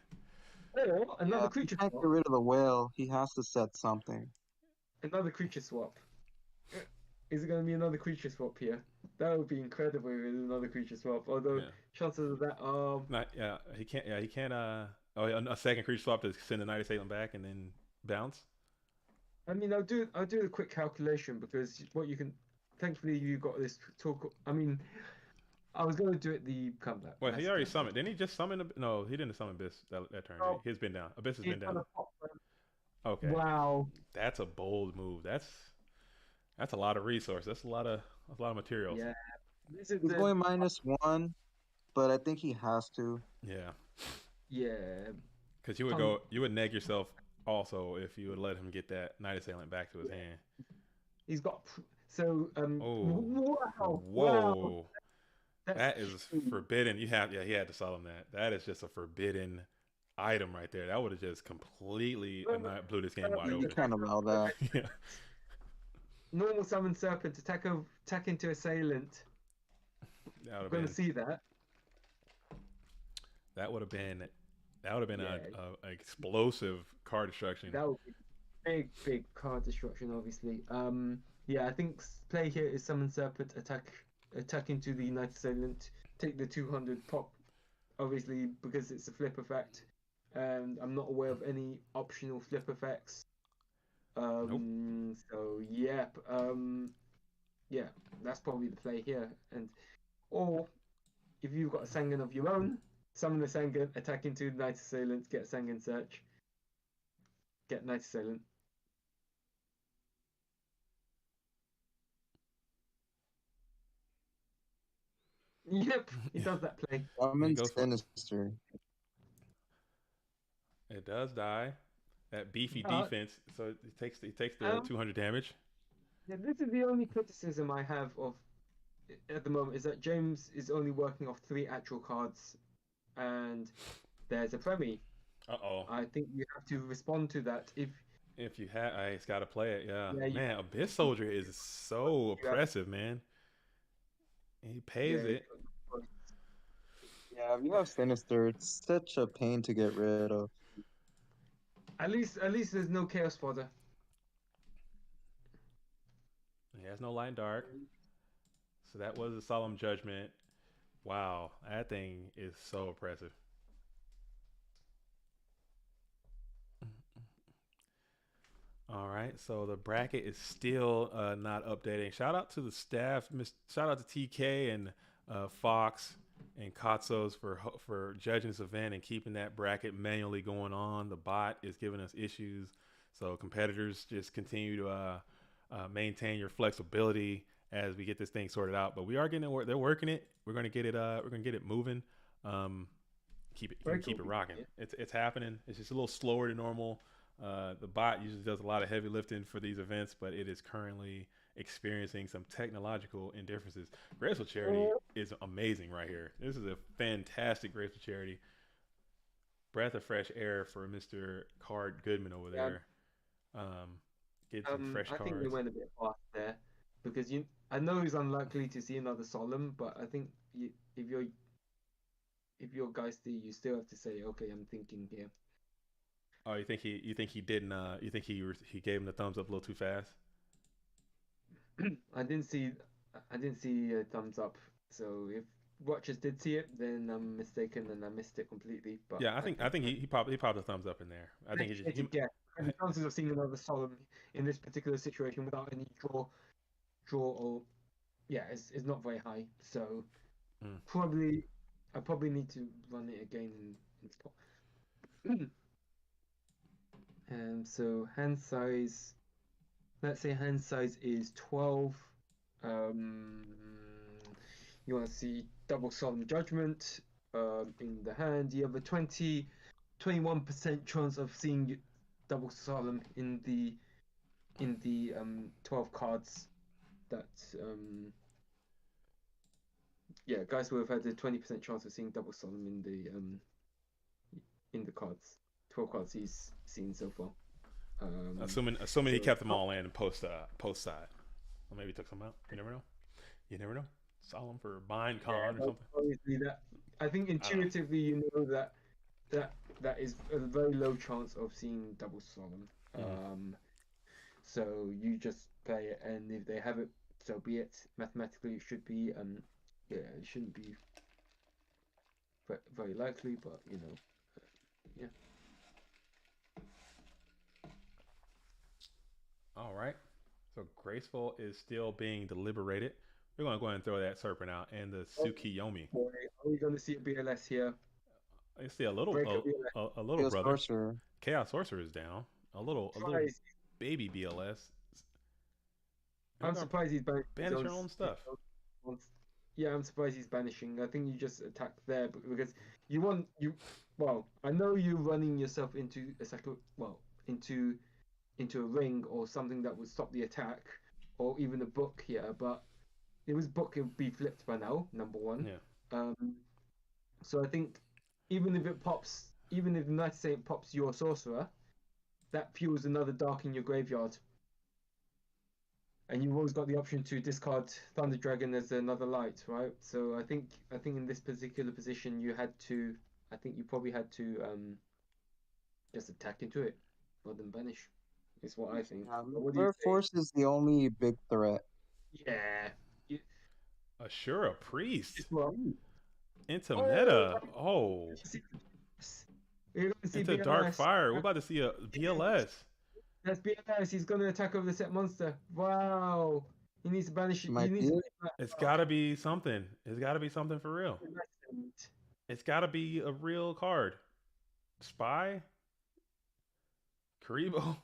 Or another creature swap. If he can't swap. get rid of the whale, he has to set something. Another creature swap. Is it going to be another creature swap here? That would be incredible with another creature swap. Although chances of that are he can't. Yeah, he can't. A second creature swap to send the Night Assailant back and then bounce. I mean, I'll do a quick calculation because what you can. Thankfully, you got this talk. I mean, I was going to do it the comeback. Well, he already summoned. Didn't he just summon? No, he didn't summon Abyss that turn. Oh, he's been down. Abyss has been down. Okay. Wow. That's a bold move. That's a lot of resource. That's a lot of materials. Yeah. He's going -1, but I think he has to. Yeah. Yeah. Because you would neg yourself also if you would let him get that Night Assailant back to his hand. He's got Whoa. Wow. That is forbidden. He had to sell him that. That is just a forbidden item right there. That would have just completely blew this game wide open. You can't allow that. Yeah. Normal summon Serpent, attack into Assailant. I'm going to see that. That would have been a explosive card destruction. That would be big card destruction, obviously. Yeah, I think play here is summon Serpent, attack into the Night Assailant, take the 200 pop, obviously because it's a flip effect, and I'm not aware of any optional flip effects. Nope. So yeah, that's probably the play here. Or if you've got a Sangan of your own, summon the Sangan, attack into Night Assailant, get Sangan search, get Night Assailant. Yep, he does that play. I'm in Sinister. It does die. That beefy defense, so it takes the 200 damage. Yeah, this is the only criticism I have of at the moment is that James is only working off 3 actual cards, and there's a Premi. I think you have to respond to that. If you have, it's got to play it. Yeah man, Abyss Soldier is so oppressive, man. He pays it. Yeah, if you have Sinister, it's such a pain to get rid of. At least there's no Chaos Fodder. He has no light and dark. So that was a solemn judgment. Wow, that thing is so impressive. All right, so the bracket is still not updating. Shout out to the staff. Shout out to TK and Fox and Katsos for judging this event and keeping that bracket manually going on. The bot is giving us issues, so competitors just continue to maintain your flexibility as we get this thing sorted out. But we are getting it. They're working it. We're gonna get it. We're gonna get it moving. Um, Very keep cool. it rocking. Yeah. It's happening. It's just a little slower than normal. The bot usually does a lot of heavy lifting for these events, but it is currently experiencing some technological indifferences. Graceful Charity is amazing right here. This is a fantastic Graceful Charity. Breath of fresh air for Mr. Card Goodman over Yeah. there. Get some fresh I think they cards. went a bit fast there because I know he's unlikely to see another solemn, but I think if you're Geisty, you still have to say, okay, I'm thinking here. Oh, you think he didn't? You think he gave him the thumbs up a little too fast? I didn't see I didn't see a thumbs up. So if watchers did see it, then I'm mistaken and I missed it completely. But Yeah, I think he popped a thumbs up in there. I think he just educated guess. And the chances of seeing another solemn in this particular situation without any draw or yeah, is not very high. So Mm. probably I probably need to run it again in spot. So hand size, let's say hand size is 12. Um, you want to see double solemn judgment in the hand. You have a 21% chance of seeing double solemn in the 12 cards that yeah, guys will have had a 20% chance of seeing double solemn in the cards. 12 cards he's seen so far. Assuming he kept them all in post side, or maybe he took some out. You never know. You never know. Solemn for bind con or something. Obviously, that I think intuitively you know that is a very low chance of seeing double solemn. So you just play it, and if they have it, so be it. Mathematically, it should be yeah, it shouldn't be very likely, but you know, yeah. All right. So Graceful is still being deliberated. We're going to go ahead and throw that serpent out and the Tsukiyomi. Boy, are we going to see a BLS here? I see a little Break a BLS. a little Chaos brother. Sorcerer. Chaos Sorcerer is down. A little Surprised. baby BLS. I'm surprised he's banishing banish your own stuff. Yeah, I'm surprised he's banishing. I think you just attack there because you want you. Well, I know you're running yourself into a second. Well, into a ring or something that would stop the attack, or even a book here. But it was book, it would be flipped by now. Number one. Yeah. So I think even if it pops, even if the Night Saint pops your sorcerer, that fuels another dark in your graveyard. And you've always got the option to discard Thunder Dragon as another light, right? So I think in this particular position you had to, I think you probably had to just attack into it rather than banish. Is what I think. What do you Rare say? Force is the only big threat. Yeah. Ashura Priest Well, into meta. Oh, you're going to see into BLS. Dark Fire. We're about to see a BLS. That's BLS. He's going to attack over the set monster. Wow. He needs to banish it. Might be it. It's got to be something. It's got to be something for real. It's got to be a real card. Spy? Karibo?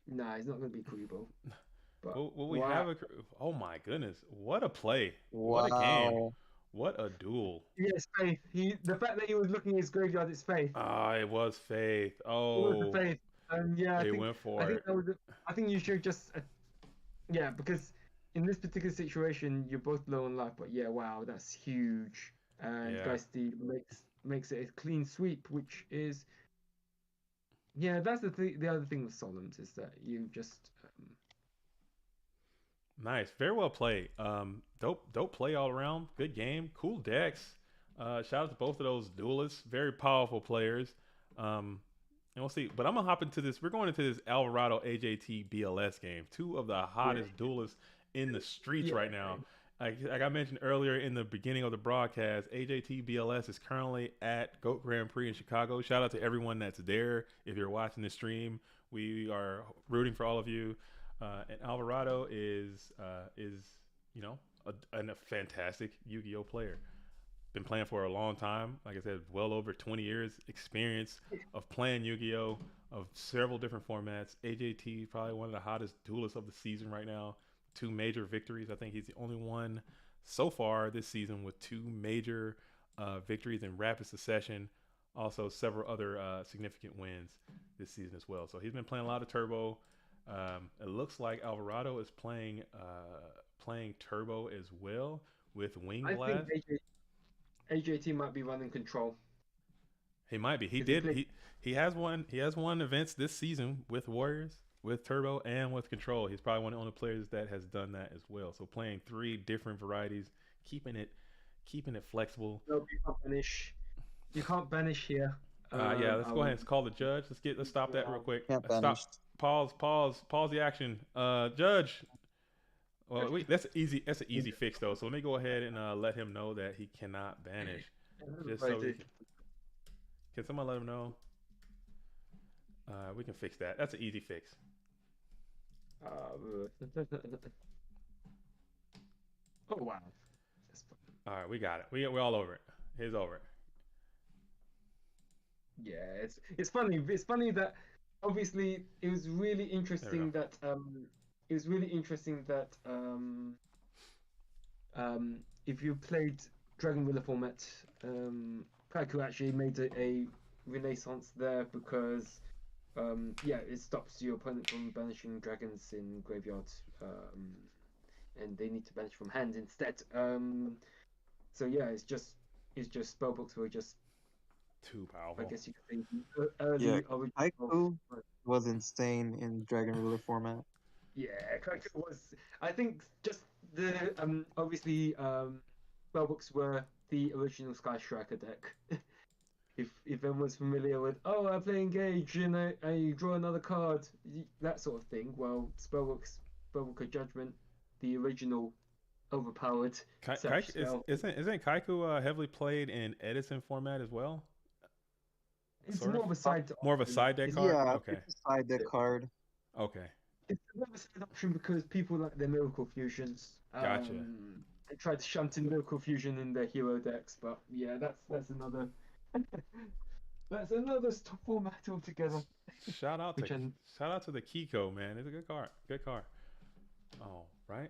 Nah, he's not going to be Kuribo. But Will we have a? Oh my goodness! What a play! Wow. What a game! What a duel! Yes, Faith. The fact that he was looking at his graveyard is Faith. Ah, it was Faith. It was Oh, the Faith. Yeah, I they think, went for I think it. that was. I think you should just. Yeah, because in this particular situation, you're both low on life. But yeah, wow, that's huge. And Yeah. Geisty makes it a clean sweep, which is. Yeah, that's the other thing with Solemns is that you just. Nice, very well played. Dope play all around. Good game, cool decks. Shout out to both of those duelists. Very powerful players. And we'll see. But I'm gonna hop into this. We're going into this Alvarado AJT BLS game. Two of the Yeah, hottest duelists in the streets yeah, right now. Like I mentioned earlier in the beginning of the broadcast, AJT BLS is currently at GOAT Grand Prix in Chicago. Shout out to everyone that's there. If you're watching the stream, we are rooting for all of you. And Alvarado is you know a fantastic Yu-Gi-Oh player. Been playing for a long time. Like I said, well over 20 years experience of playing Yu-Gi-Oh, of several different formats. AJT probably one of the hottest duelists of the season right now. Two major victories. I think he's the only one so far this season with two major victories in rapid succession. Also, several other significant wins this season as well. So he's been playing a lot of Turbo. It looks like Alvarado is playing Turbo as well with Wing I think Blast. AJT might be running control He might be. He because he did. played. He has won events this season with Warriors, with Turbo, and with Control. He's probably one of the only players that has done that as well. So playing three different varieties, keeping it keeping it flexible. No, you can't banish. You can't banish here. Yeah, let's I go ahead would. and call the judge. Let's stop that real quick. Can't Stop. banish. Pause the action. Judge. Well, wait, that's easy. That's an easy fix though. So let me go ahead and let him know that he cannot banish. Just so can someone let him know? We can fix that. That's an easy fix. Uh, oh wow. That's All right, we got it. We're all over it. He's over it. Yeah, it's funny. It's funny that obviously it was really There we go. interesting that it was really interesting that if you played Dragon Wheel format, Kaku actually made a renaissance there because yeah, it stops your opponent from banishing dragons in graveyards, and they need to banish from hand instead. So yeah, it's just spellbooks were just, Too I powerful. guess you could say, Yeah, early original. Haiku was insane in Dragon Ruler format. Yeah, Kraken was. I think just the obviously spellbooks were the original Sky Striker deck. If everyone's familiar with, oh, I play engage and I draw another card, that sort of thing. Well, spellbook of Judgment, the original overpowered search spell. Isn't Kaiku heavily played in Edison format as well? It's Sort of. more of a side More of a option. side deck It's, card. Yeah, Okay. it's a side deck card. Okay. it's more of a side option because people like their Miracle Fusions. Gotcha. They tried to shunt in Miracle Fusion in their hero decks, but yeah, that's another that's another format altogether. Shout out to Which and shout out to the Kiko man. It's a good card. Good card. Oh right.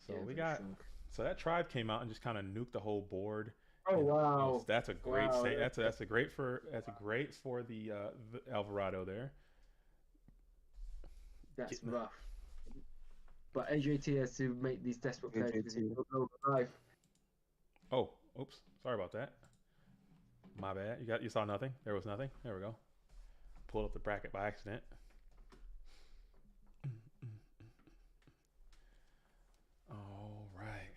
So yeah, we very got. strong. So that tribe came out and just kind of nuked the whole board. Oh And wow, that's a great wow, say. That's a great for the Alvarado there. that's Getting rough. But AJT has to make these desperate plays because he AJT. don't know the life. Oh, oops. Sorry about that. My bad. You saw nothing. There was nothing. There we go. Pulled up the bracket by accident. All right.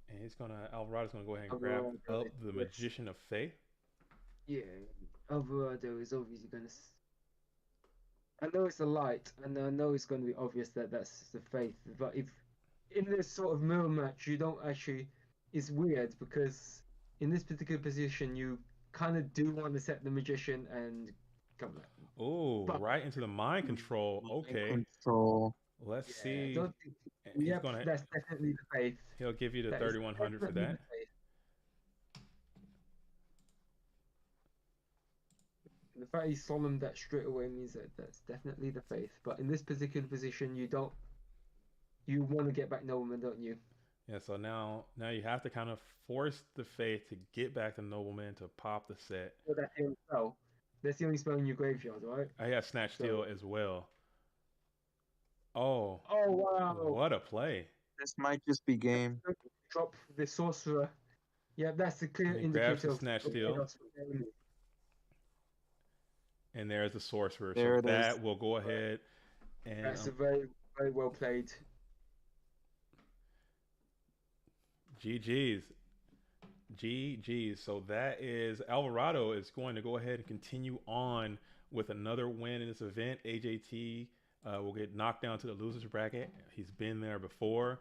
And Alvarado's gonna go ahead and grab Alvarado up the Magician of Faith. Yeah, Alvarado is obviously gonna. I know it's a light, and I know it's going to be obvious that that's the faith. But if in this sort of mirror match, you don't actually, it's weird because in this particular position, you kind of do want to set the magician and come back. Oh, But right into the mind control. Mind Okay. control. Let's yeah, I see. don't think. And Yep, that's definitely the faith. he'll give you the That is 3100 for definitely the that. faith. The fact he's solemn that straight away means that that's definitely the faith. But in this particular position, you don't. You want to get back Nobleman, don't you? Yeah, so now you have to kind of force the faith to get back to Nobleman to pop the set. So that's the only spell. That's the only spell in your graveyard, right? I have Snatch So. Steal as well. Oh, Oh wow! what a play. This might just be game. Drop the sorcerer. Yeah, that's a clear And he grabs indicator the of Snatch of Steal. chaos. And there's the Sorcerer. There So it is. that will go ahead and That's a very, very well played. GG's. GG. So that is Alvarado is going to go ahead and continue on with another win in this event. AJT will get knocked down to the losers bracket. He's been there before.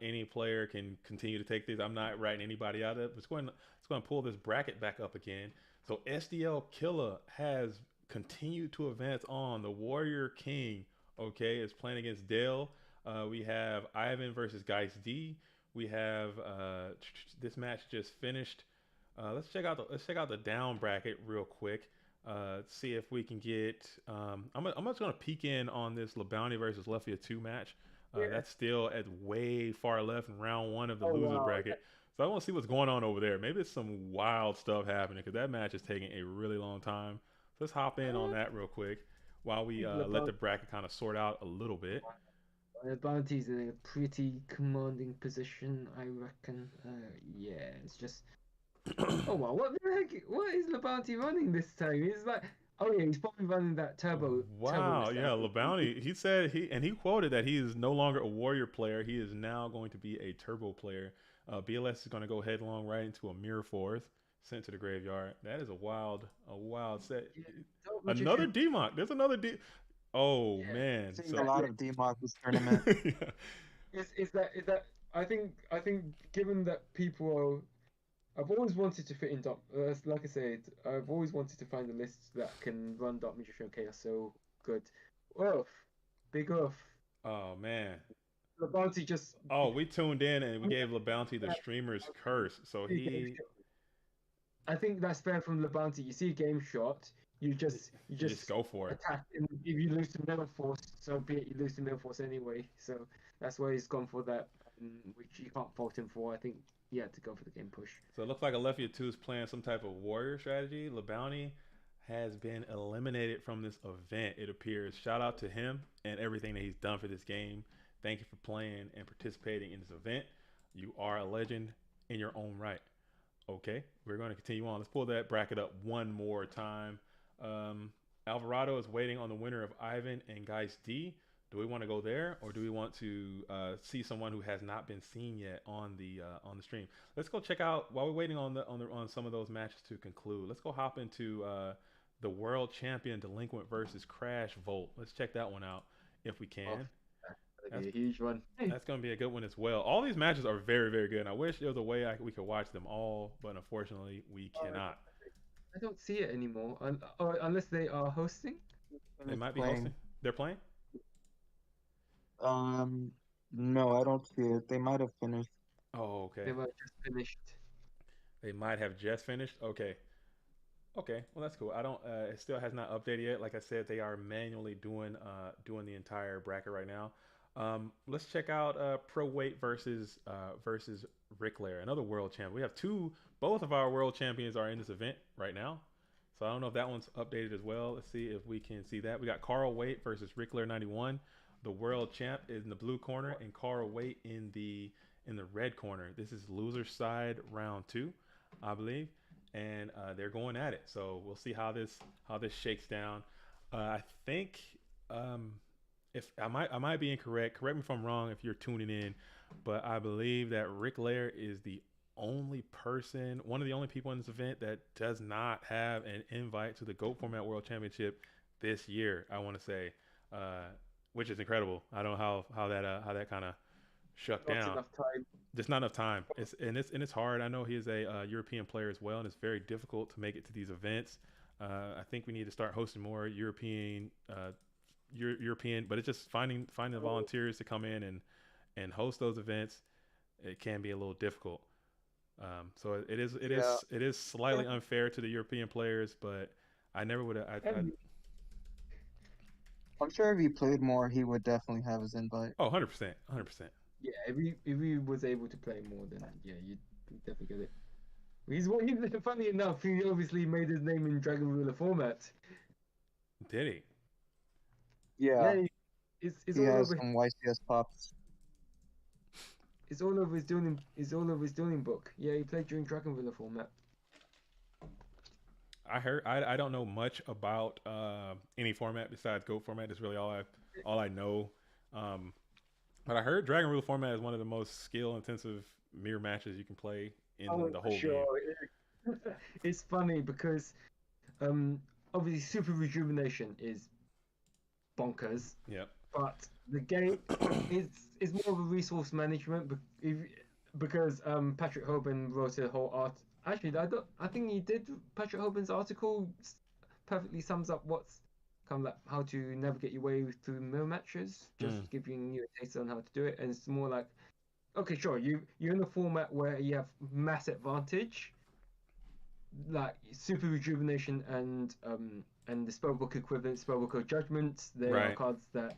Any player can continue to take these. I'm not writing anybody out of it. But it's going to pull this bracket back up again. So SDL Killa has continued to advance on. The Warrior King, okay, is playing against Dale. We have Ivan versus Geist D. We have this match just finished. Let's check out the down bracket real quick. See if we can get. I'm just gonna peek in on this LeBounty versus Olefia 2 match. Yeah. That's still at way far left in round one of the Oh losers wow. bracket. So I want to see what's going on over there. Maybe it's some wild stuff happening because that match is taking a really long time. So let's hop in on that real quick while we let the bracket kind of sort out a little bit. Bounty's in a pretty commanding position, I reckon. Yeah, it's just. Oh wow, what the heck? What is Bounty running this time? He's like, oh yeah, he's probably running that turbo Wow, yeah, mistake. LeBounty. He said he quoted that he is no longer a warrior player. He is now going to be a turbo player. BLS is going to go headlong right into a mirror fourth, sent to the graveyard. That is a wild set. Yeah, Dark Another Magician. DMOC. There's another D. Oh Yeah, man. Seeing a So lot of DMOC this tournament. yeah. is that I think given that people are, I've always wanted to fit in Dark. Like I said, I've always wanted to find a list that can run Dark Magician Chaos so good. Well, big off. Oh man. The bounty just Oh, we tuned in and we gave LeBounty the streamer's curse. So he I think that's fair from the bounty. You see a game shot, you just you just go for it. attack, and if you lose to middle force, so be it. You lose to middle force anyway, so that's why he's gone for that, which you can't fault him for. I think he had to go for the game push. So it looks like Alefia 2 is playing some type of warrior strategy. LeBounty has been eliminated from this event, it appears. Shout out to him and everything that he's done for this game. Thank you for playing and participating in this event. You are a legend in your own right. Okay, we're going to continue on. Let's pull that bracket up one more time. Alvarado is waiting on the winner of Ivan and Geist D. Do we want to go there, or do we want to see someone who has not been seen yet on the stream? Let's go check out while we're waiting on some of those matches to conclude. Let's go hop into the world champion Delinquent versus Crash Volt. Let's check that one out if we can. That'd be a huge one. That's going to be a good one as well. All these matches are very, very good. And I wish there was a way we could watch them all, but unfortunately, we cannot. I don't see it anymore, unless they are hosting. They might be Playing. hosting. They're playing? No, I don't see it. They might have finished. Oh, okay. They were just finished. They might have just finished. Okay. Okay. Well, that's cool. I don't. It still has not updated yet. Like I said, they are manually doing the entire bracket right now. Let's check out Pro Weight versus Ric Lair, another world champion. We have two. Both of our world champions are in this event right now. So I don't know if that one's updated as well. Let's see if we can see that. We got Carl Waite versus Ric Lair 91. The world champ is in the blue corner and Carl Waite in the red corner. This is loser side round 2, I believe, and they're going at it. So we'll see how this shakes down. I think if I might be incorrect. Correct me if I'm wrong if you're tuning in, but I believe that Ric Lair is one of the only people in this event that does not have an invite to the GOAT Format World Championship this year. I want to say, which is incredible. I don't know how that kind of shut Not down. enough time. Just not enough time. It's hard. I know he is a European player as well, and it's very difficult to make it to these events. I think we need to start hosting more European, but it's just finding the volunteers to come in and host those events. It can be a little difficult. So it is slightly unfair to the European players, but I never would have. I'm sure if he played more, he would definitely have his invite. Oh, 100%, 100%. Yeah, if he was able to play more, then yeah, you'd definitely get it. He's funny enough. He obviously made his name in Dragon Ruler format. Did he? Yeah, it's he all has over. some YCS pops. It's all over his dueling book. Yeah, he played during Dragon Ruler format. I don't know much about any format besides GOAT format. That's really all I know. But I heard Dragon Rule format is one of the most skill intensive mirror matches you can play in the for whole game. sure. It's funny because um, obviously super rejuvenation is bonkers, Yep. but the game is more of a resource management because Patrick Hoban wrote a whole art. Actually, I think he did. Patrick Hoban's article perfectly sums up what's kind of like how to navigate your way through mirror matches, just giving you a taste on how to do it. And it's more like, okay, sure, you're in a format where you have mass advantage, like super rejuvenation and the spellbook equivalent spellbook of judgments. They are Right. cards that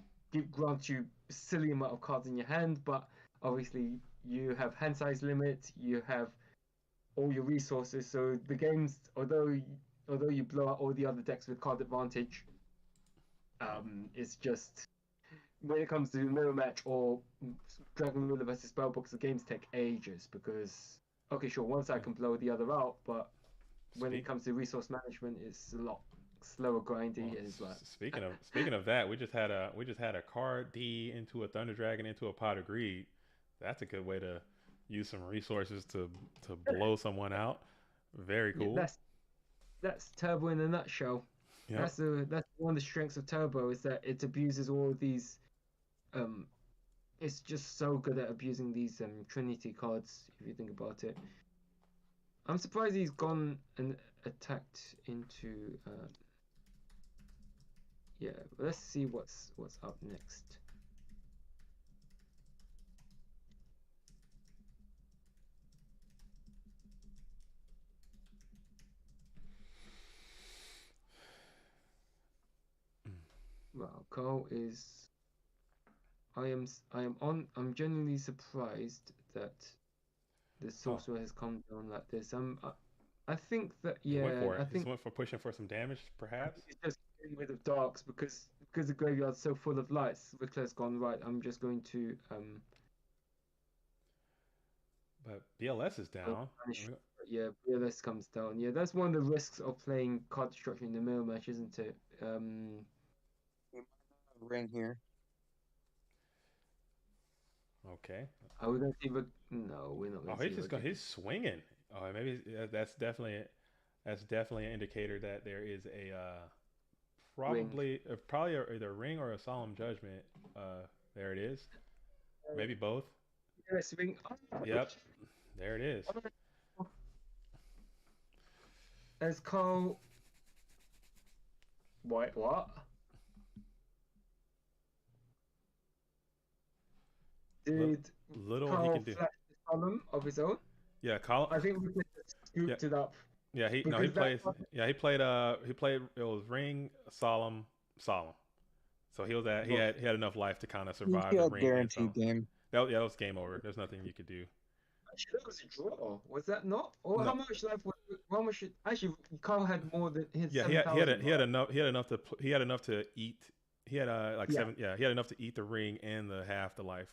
grant you a silly amount of cards in your hand, but obviously you have hand size limit, you have all your resources. So the games, although you blow out all the other decks with card advantage, it's just when it comes to mirror match or Dragon Ruler versus spellbooks, the games take ages because okay, sure, one side can blow the other out, but when it comes to resource management, it's a lot slower, grindy, Well, and it's like speaking of that, we just had a card D into a Thunder Dragon into a Pot of Greed. That's a good way to use some resources to blow someone out. Very yeah, cool. that's Turbo in a nutshell. Yep. That's one of the strengths of Turbo is that it abuses all of these. Um, it's just so good at abusing these Trinity cards. If you think about it, I'm surprised he's gone and attacked into. Yeah, let's see what's up next. Well, Carl is. I'm genuinely surprised that the Oh, sorcerer has come down like this. I think that he went yeah, for it. I He just think went for pushing for some damage, perhaps. he's just getting rid of darks because the graveyard's so full of lights. Rickler's gone right. I'm just going to But BLS is down. punish. Yeah, BLS comes down. Yeah, that's one of the risks of playing card destruction in the mirror match, isn't it? Ring here. Okay. Are we going to see? No, we're not Oh, going to see. he's swinging. Oh, maybe that's definitely an indicator that there is a Ring. probably either a ring or a solemn judgment. There it is. Maybe both. Yes, ring. Yep. There it is. As Carl. Wait, what? Did Little he Carl can do. flash the column of his own? Yeah, Colin. I think we just Yeah, scooped it up yeah. because that one, He played. It was ring solemn solemn. So he was at well, he had enough life to kind of He survive the had ring and guaranteed solemn. game. That was game over. There's nothing you could do. actually that was a draw. Was that not? Or how No. much life was? How much? Actually, Carl had more than his Yeah, 7,000. he had enough to eat. He had like Yeah, seven. Yeah, he had enough to eat the ring and the half the life.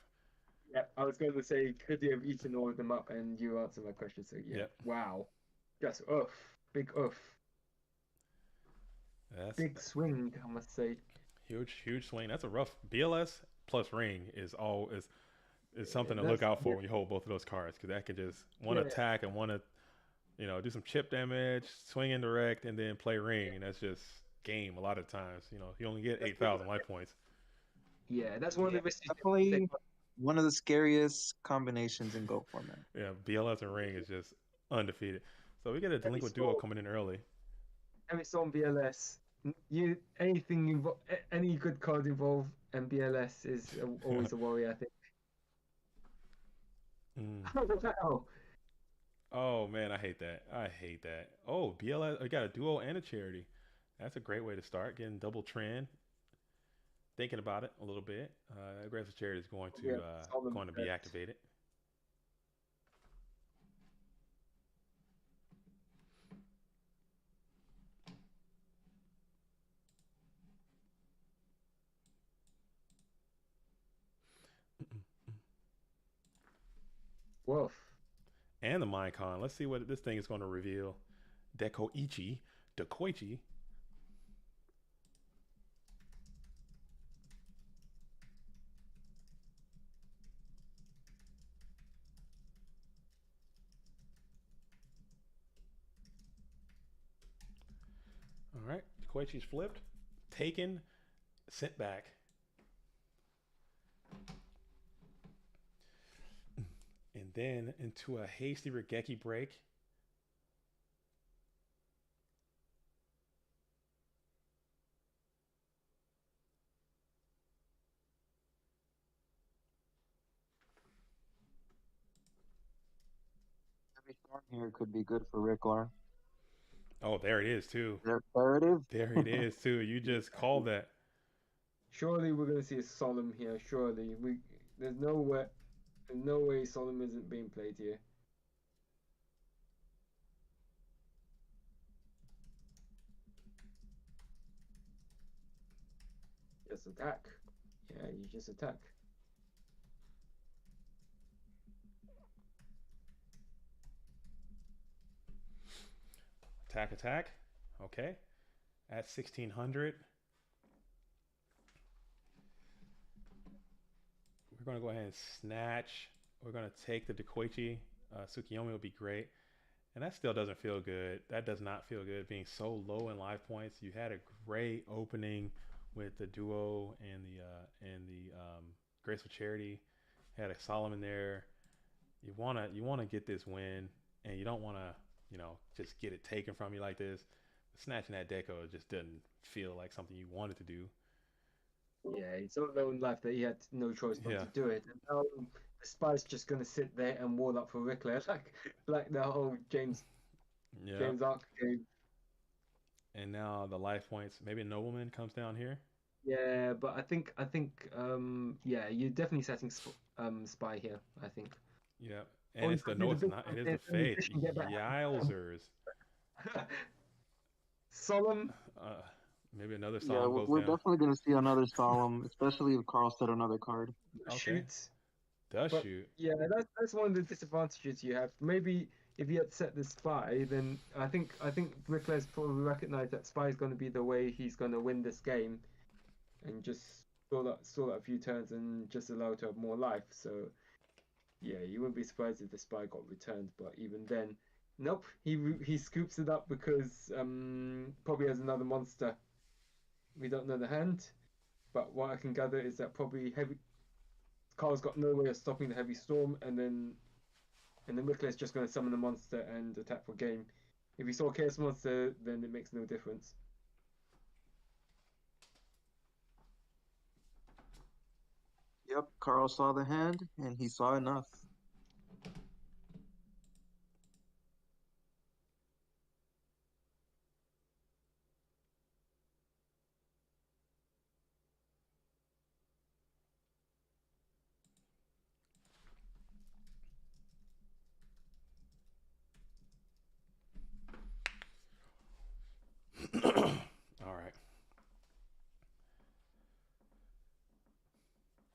yeah. I was going to say, could you have eaten all of them up? And you answered my question. So yeah, Yep. wow. Just oof, big oof, That's big swing. I must say. huge swing. That's a rough BLS plus ring is something to look That's out yeah, for when you hold both of those cards because that can just one yeah. attack and one to do some chip damage, swing indirect, and then play ring, and that's just game a lot of times. You only get That's 8,000 life points. yeah. That's one of Yeah, the risks you take. definitely one of the scariest combinations in Go format. Yeah, BLS and ring is just undefeated. So we get a Every delinquent duo storm, coming in early. every storm BLS. You any good card involved, and BLS is always a worry. I think. Mm. Wow. Oh man, I hate that. I hate that. Oh, BLS, I got a duo and a charity. That's a great way to start. Getting double trend. Thinking about it a little bit. Aggressive charity is Yeah, Solomon going to be correct. activated. Woof. And the Minecon. Let's see what this thing is going to reveal. Dekoichi. Koichi's flipped, taken, sent back. And then into a hasty Regeki break. Every storm here could be good for Ricklar. Oh, there it is too. There it is. There it is too. You just called that. Surely we're gonna see a solemn here. Surely there's no way solemn isn't being played here. Just attack. Yeah, you just attack. Attack, attack. Okay. At 1600. We're going to go ahead and snatch. We're going to take the Dekoichi. Tsukiyomi will be great. And that still doesn't feel good. That does not feel good being so low in life points. You had a great opening with the duo and the Graceful Charity. Had a Solomon there. You wanna get this win, and you don't wanna just get it taken from you like this. Snatching that deco just didn't feel like something you wanted to do. Yeah, he's so low in life that he had no choice but Yeah. to do it. And now the spy's just gonna sit there and wall up for Rickler, like the whole James Yeah. Arc game. And now the life points. Maybe a nobleman comes down here. Yeah, but yeah, you're definitely setting spy here, I think. Yeah. Oh, And you it's the could do no, the it's big not. one It is there, the and the faith. fish can get back. Yowzers. Solemn. Uh, maybe another Yeah, solemn goes we're down. definitely going to see another solemn, especially if Carl set another card. Okay. Shoots. Does But shoot. yeah, that's one of the disadvantages you have. Maybe if you had set the spy, then I think Rickler's probably recognized that spy is going to be the way he's going to win this game, and just stall out a few turns and just allow it to have more life. So yeah, you wouldn't be surprised if the spy got returned. But even then, nope, he scoops it up because probably has another monster. We don't know the hand, but what I can gather is that probably heavy. Carl's got no way of stopping the heavy storm, and then Rickler's just going to summon a monster and attack for game. If he saw Chaos Monster, then it makes no difference. Yep, Carl saw the hand and he saw enough. All right.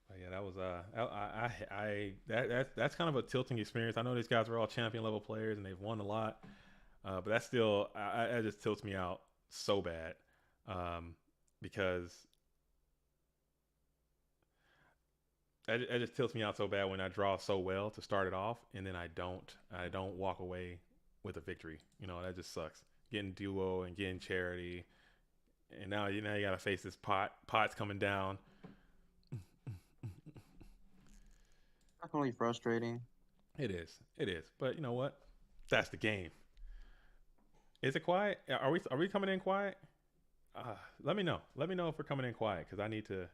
But yeah, that was that's kind of a tilting experience. I know these guys are all champion level players and they've won a lot, but that still that just tilts me out so bad, because it just tilts me out so bad when I draw so well to start it off and then I don't walk away with a victory. That just sucks. Getting duo and getting charity, and now you gotta face this pot's coming down. Definitely frustrating. It is. It is. But you know what? That's the game. Is it quiet? Are we coming in quiet? Let me know. Let me know if we're coming in quiet because I need to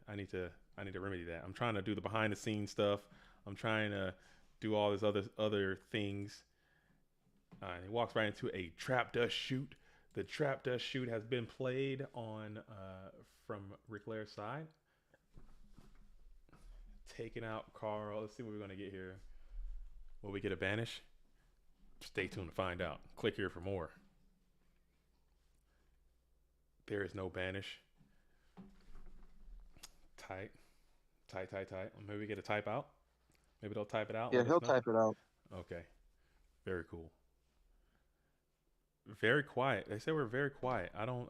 remedy that. I'm trying to do the behind the scenes stuff. I'm trying to do all this other things. And he walks right into a trap dust shoot. The trap dust shoot has been played on from Ric Lair's side. Taking out Carl. Let's see what we're gonna get here. Will we get a banish? Stay tuned to find out. Click here for more. There is no banish. Tight. Maybe we get a type out. Maybe they'll type it out. Yeah, Let us he'll know. type it out. Okay. Very cool. Very quiet. They say we're very quiet. I don't.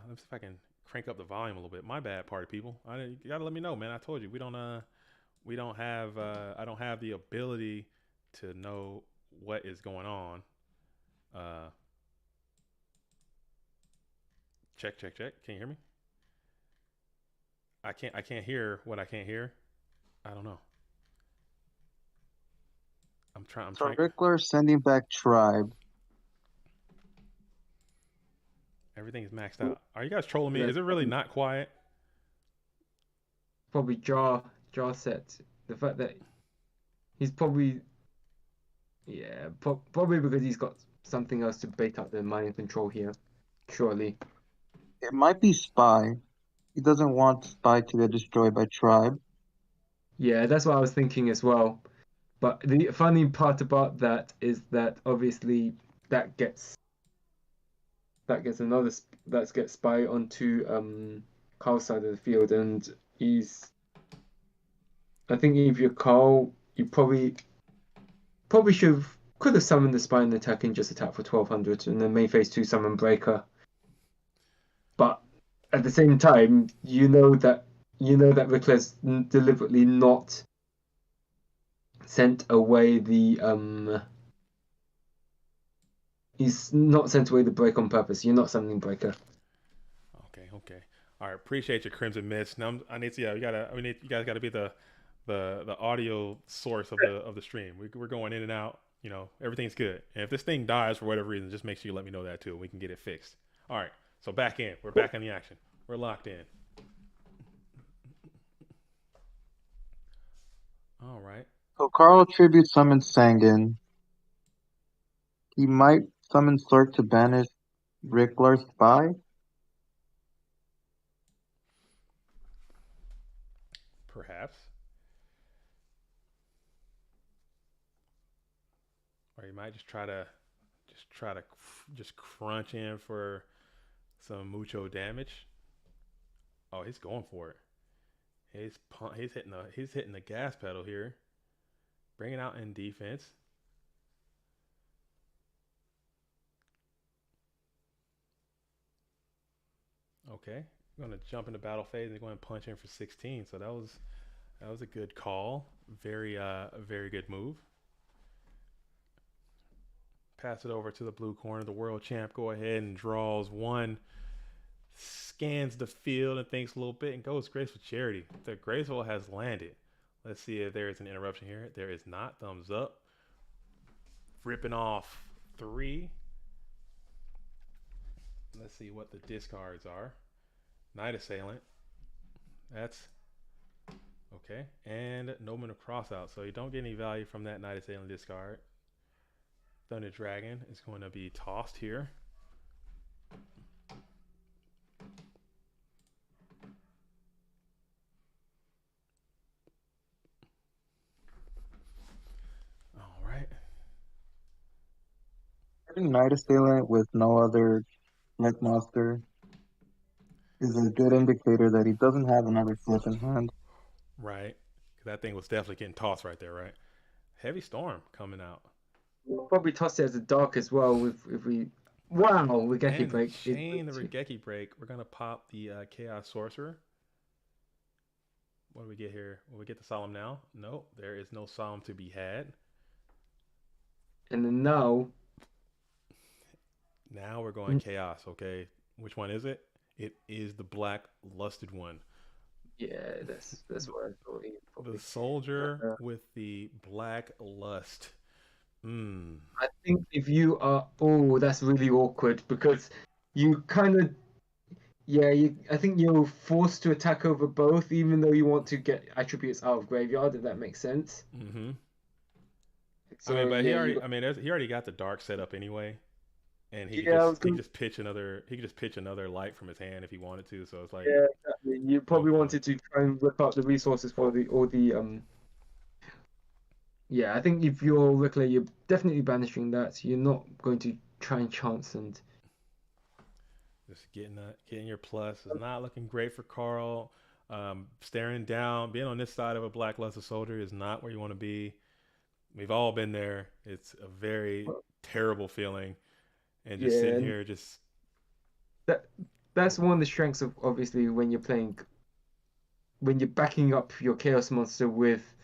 Let's see if I can crank up the volume a little bit. My bad, party people. You gotta let me know, man. I told you we don't have. I don't have the ability to know what is going on. Check, check, check. Can you hear me? I can't hear what I can't hear. I don't know. I'm So trying. Rickler sending back Tribe. Everything is maxed out. Are you guys trolling me? That's Is it really not quiet? probably jar set. The fact that he's probably probably because he's got something else to bait up the mind control here. Surely. It might be Spy. He doesn't want Spy to get destroyed by Tribe. Yeah, that's what I was thinking as well. But the funny part about that is that obviously that gets that gets another that gets Spy onto Carl's side of the field, and he's I think if you're Carl, you probably could have summoned the Spy and attack and just attack for 1200 and then main phase 2 summon Breaker. But at the same time, you know that Rickler's deliberately not sent away the. He's not sent away the break on purpose. You're not summoning Breaker. Okay, okay. All right. Appreciate your Crimson Mist. Now I need to. Yeah, we gotta. I mean, you guys gotta be the audio source of the stream. We're going in and out. You know, everything's good. And if this thing dies for whatever reason, just make sure you let me know that too. We can get it fixed. All right. So back in. We're back in the action. We're locked in. All right. So Carl tribute summons Sangan. He might summon Slurk to banish Rickler's Spy. Perhaps. Or you might just crunch in for some mucho damage. Oh, he's going for it. He's hitting the gas pedal here, bringing out in defense. Okay, going to jump into battle phase and go and punch in for 16. So that was a good call. Very good move. Pass it over to the blue corner. The world champ go ahead and draws one, scans the field and thinks a little bit and goes Graceful Charity. The Graceful has landed. Let's see if there is an interruption here. There is not. Thumbs up. Ripping off 3. Let's see what the discards are. Night Assailant. That's okay. And Nomen of Crossout. So you don't get any value from that Night Assailant discard. Thunder Dragon is going to be tossed here. All right. Night Assailant with no other Neck Monster is a good indicator that he doesn't have another flip in hand. Right. That thing was definitely getting tossed right there, right? Heavy Storm coming out. We'll probably toss it as a dark as well if we. Wow, Regeki And break. chain the Regeki break. We're gonna pop the Chaos Sorcerer. What do we get here? Will we get the Solemn now? No, there is no Solemn to be had. And then now we're going Chaos. Okay, which one is it? It is the Black Lusted one. yeah, that's what I thought. The soldier with the Black Lust. I think if you are, that's really awkward because you kind of, I think you're forced to attack over both, even though you want to get attributes out of graveyard. If that makes sense. Mm-hmm. So, I mean, but yeah, he already got the dark set up anyway, and he could just pitch another light from his hand if he wanted to. So it's like, yeah, exactly. You probably wanted to try and whip out the resources for the. Yeah, I think if you're Rickler, you're definitely banishing that. You're not going to try and chance and. just getting your plus is not looking great for Carl. Staring down, being on this side of a Black Luster soldier is not where you want to be. We've all been there. It's a very terrible feeling, and just sitting here, that's one of the strengths of obviously when you're backing up your Chaos Monster with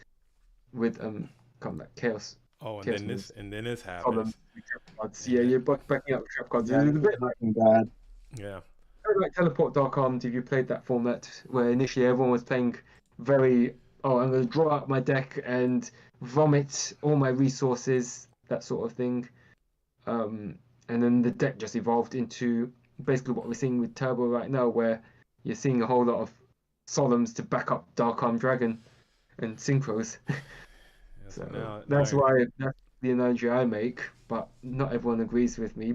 Chaos. Oh, and Chaos then moves. this happens. Yeah, you're backing up trap cards. Yeah, It's a bit looking bad. Yeah. like Teleport Dark Armed if you played that format where initially everyone was playing very, oh, I'm going to draw out my deck and vomit all my resources, that sort of thing. And then the deck just evolved into basically what we're seeing with Turbo right now, where you're seeing a whole lot of Solemns to back up Dark Armed Dragon and Synchros. Yeah, so So now that's why that's the analogy I make, but not everyone agrees with me.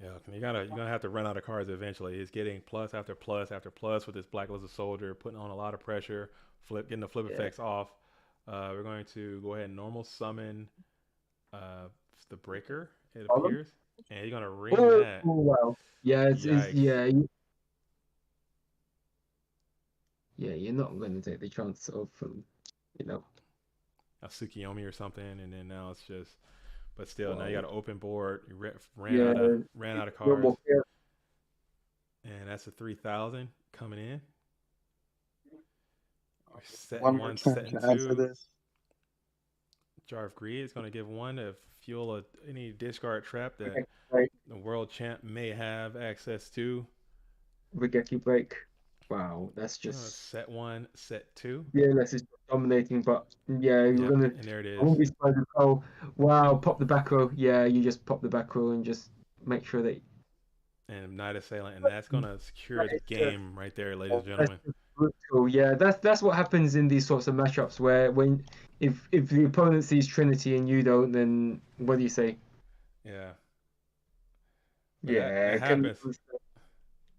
yeah, you're gonna have to run out of cards eventually. He's getting plus after plus after plus with this Black Lizard Soldier, putting on a lot of pressure, getting the flip Yeah. effects off. We're going to go ahead and normal summon uh, the Breaker. It Solemn? appears, and you're gonna ring Oh, that. wow. Yeah, Yikes! yeah, yeah. You're not going to take the chance of, you know, A Tsukiyomi or something, and then now it's just. But still, now you well, got an open board. You yeah, ran out of no cards, more care. and that's a 3,000 coming in. We're setting One more one, turn setting to answer two. this. Jar of Greed is going to give one to fuel any discard trap that Okay, right. the world champ may have access to. Regeki break. Wow, that's just Set one, set two. yeah, that's just dominating. But yeah, you're Yep, gonna. and there it I is. won't be surprised if wow, pop the back row. Yeah, you just pop the back row and just make sure that And Night Assailant, and that's going to secure that the is just game right there, ladies and that's gentlemen. just brutal. Yeah, that's what happens in these sorts of matchups where when if the opponent sees Trinity and you don't, then what do you say? Yeah, but Yeah, it it can. happens.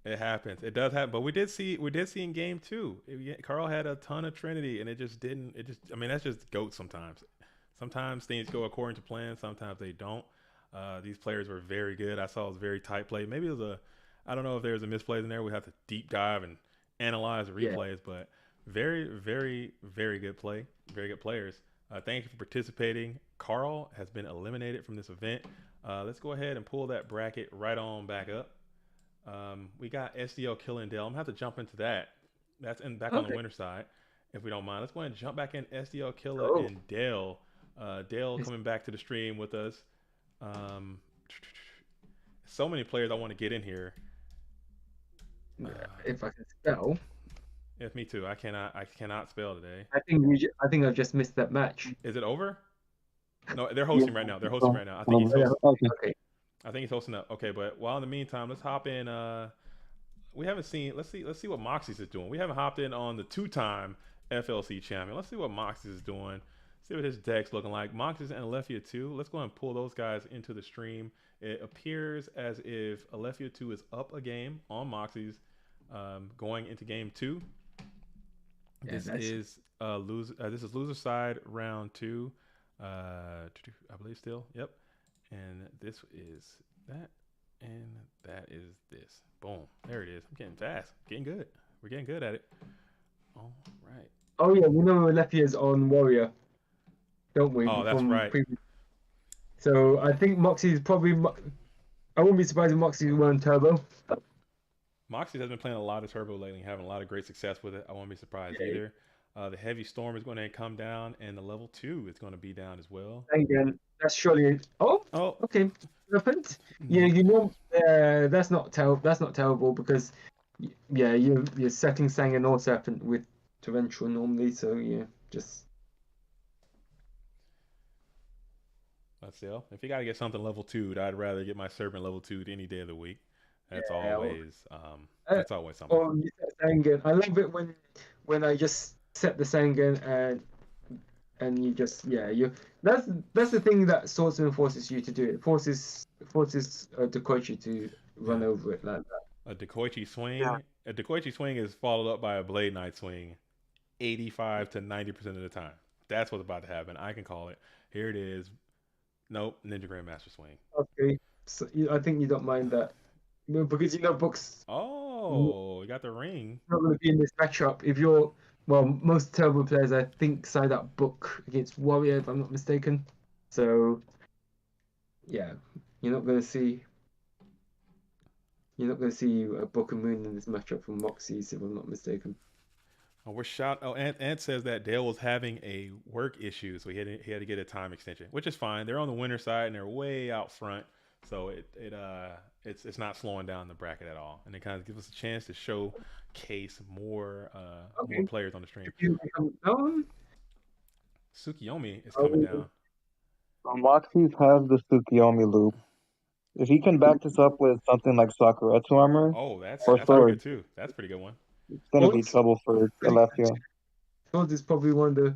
It happens. It does happen. But we did see in game two. Carl had a ton of Trinity, and it just didn't. It just. I mean, that's just goat. Sometimes, things go according to plan. Sometimes they don't. These players were very good. I saw it was very tight play. Maybe it was a. I don't know if there was a misplay in there. We have to deep dive and analyze the Yeah. replays, but very, very, very good play. Very good players. Thank you for participating. Carl has been eliminated from this event. Let's go ahead and pull that bracket right on back up. We got SDL killing Dale. I'm gonna have to jump into that. That's back on the Okay. winter side, if we don't mind. Let's go ahead and jump back in SDL Killer Oh, and Dale. Dale it's, coming back to the stream with us. Um, so many players I want to get in here. Uh, if I can spell, yes, me too. I cannot spell today. I think I've just missed that match. Is it over? No, they're Yeah. hosting right now. They're hosting right now. I think he's Oh, yeah. host. Okay. Okay. I think he's hosting up. Okay, but while in the meantime, let's hop in. We haven't seen. Let's see what Moxy's is doing. We haven't hopped in on the two-time FLC champion. Let's see what Moxy's is doing. See what his deck's looking like. Moxy's and Olefia 2. Let's go ahead and pull those guys into the stream. It appears as if Olefia 2 is up a game on Moxy's, going into game 2. Yeah, This that's is This is loser side round 2. I believe still. Yep. And this is that, and that is this. Boom. There it is. I'm getting fast. Getting good. We're getting good at it. All right. oh yeah, we know Lefia's on Warrior, don't we? Oh, that's From right. previous. So I think Moxie's probably. I wouldn't be surprised if Moxie won Turbo. Moxie has been playing a lot of turbo lately, having a lot of great success with it. I won't be surprised Yeah. either. The heavy storm is going to come down, and the level 2 is going to be down as well. Again, that's surely. Oh, Oh, okay. Serpent. Yeah, you know, that's not That's not terrible because, yeah, you're setting Sangan or Serpent with Torrential normally. So yeah, just let's see. If you got to get something level 2, I'd rather get my serpent level 2 any day of the week. That's yeah. always Uh, that's always something. or you set Sangan. I love it when I just set the Sangan and you just you that's the thing that Swordsman forces you to do. It forces Dekoichi to run Yeah. over it like that. A Dekoichi swing. Yeah. A Dekoichi swing is followed up by a Blade Knight swing 85 to 90% of the time. That's what's about to happen. I can call it. Here it is. Nope, Ninja Grandmaster swing. Okay, so I think you don't mind that. No, because Book's Oh, you got the ring. not going to be in this matchup. If you're, well, most Turbo players, I think, side up Book against Warrior, if I'm not mistaken. So, yeah, you're not going to see. You're not going to see a Book and Moon in this matchup from Moxie's, if I'm not mistaken. Oh, we're shot. Oh, Ant says that Dale was having a work issue, so he had to get a time extension, which is fine. They're on the winner side and they're way out front, So it's not slowing down the bracket at all, and it kind of gives us a chance to showcase more Okay. players on the stream. If you Tsukiyomi is coming oh, down. Moxy's has the Tsukiyomi loop. If he can back this up with something like Sakuretsu armor Oh, that's or that's pretty sword, good too. That's a pretty good one. it's gonna be Swords, trouble for Alefia. swords is probably one of the.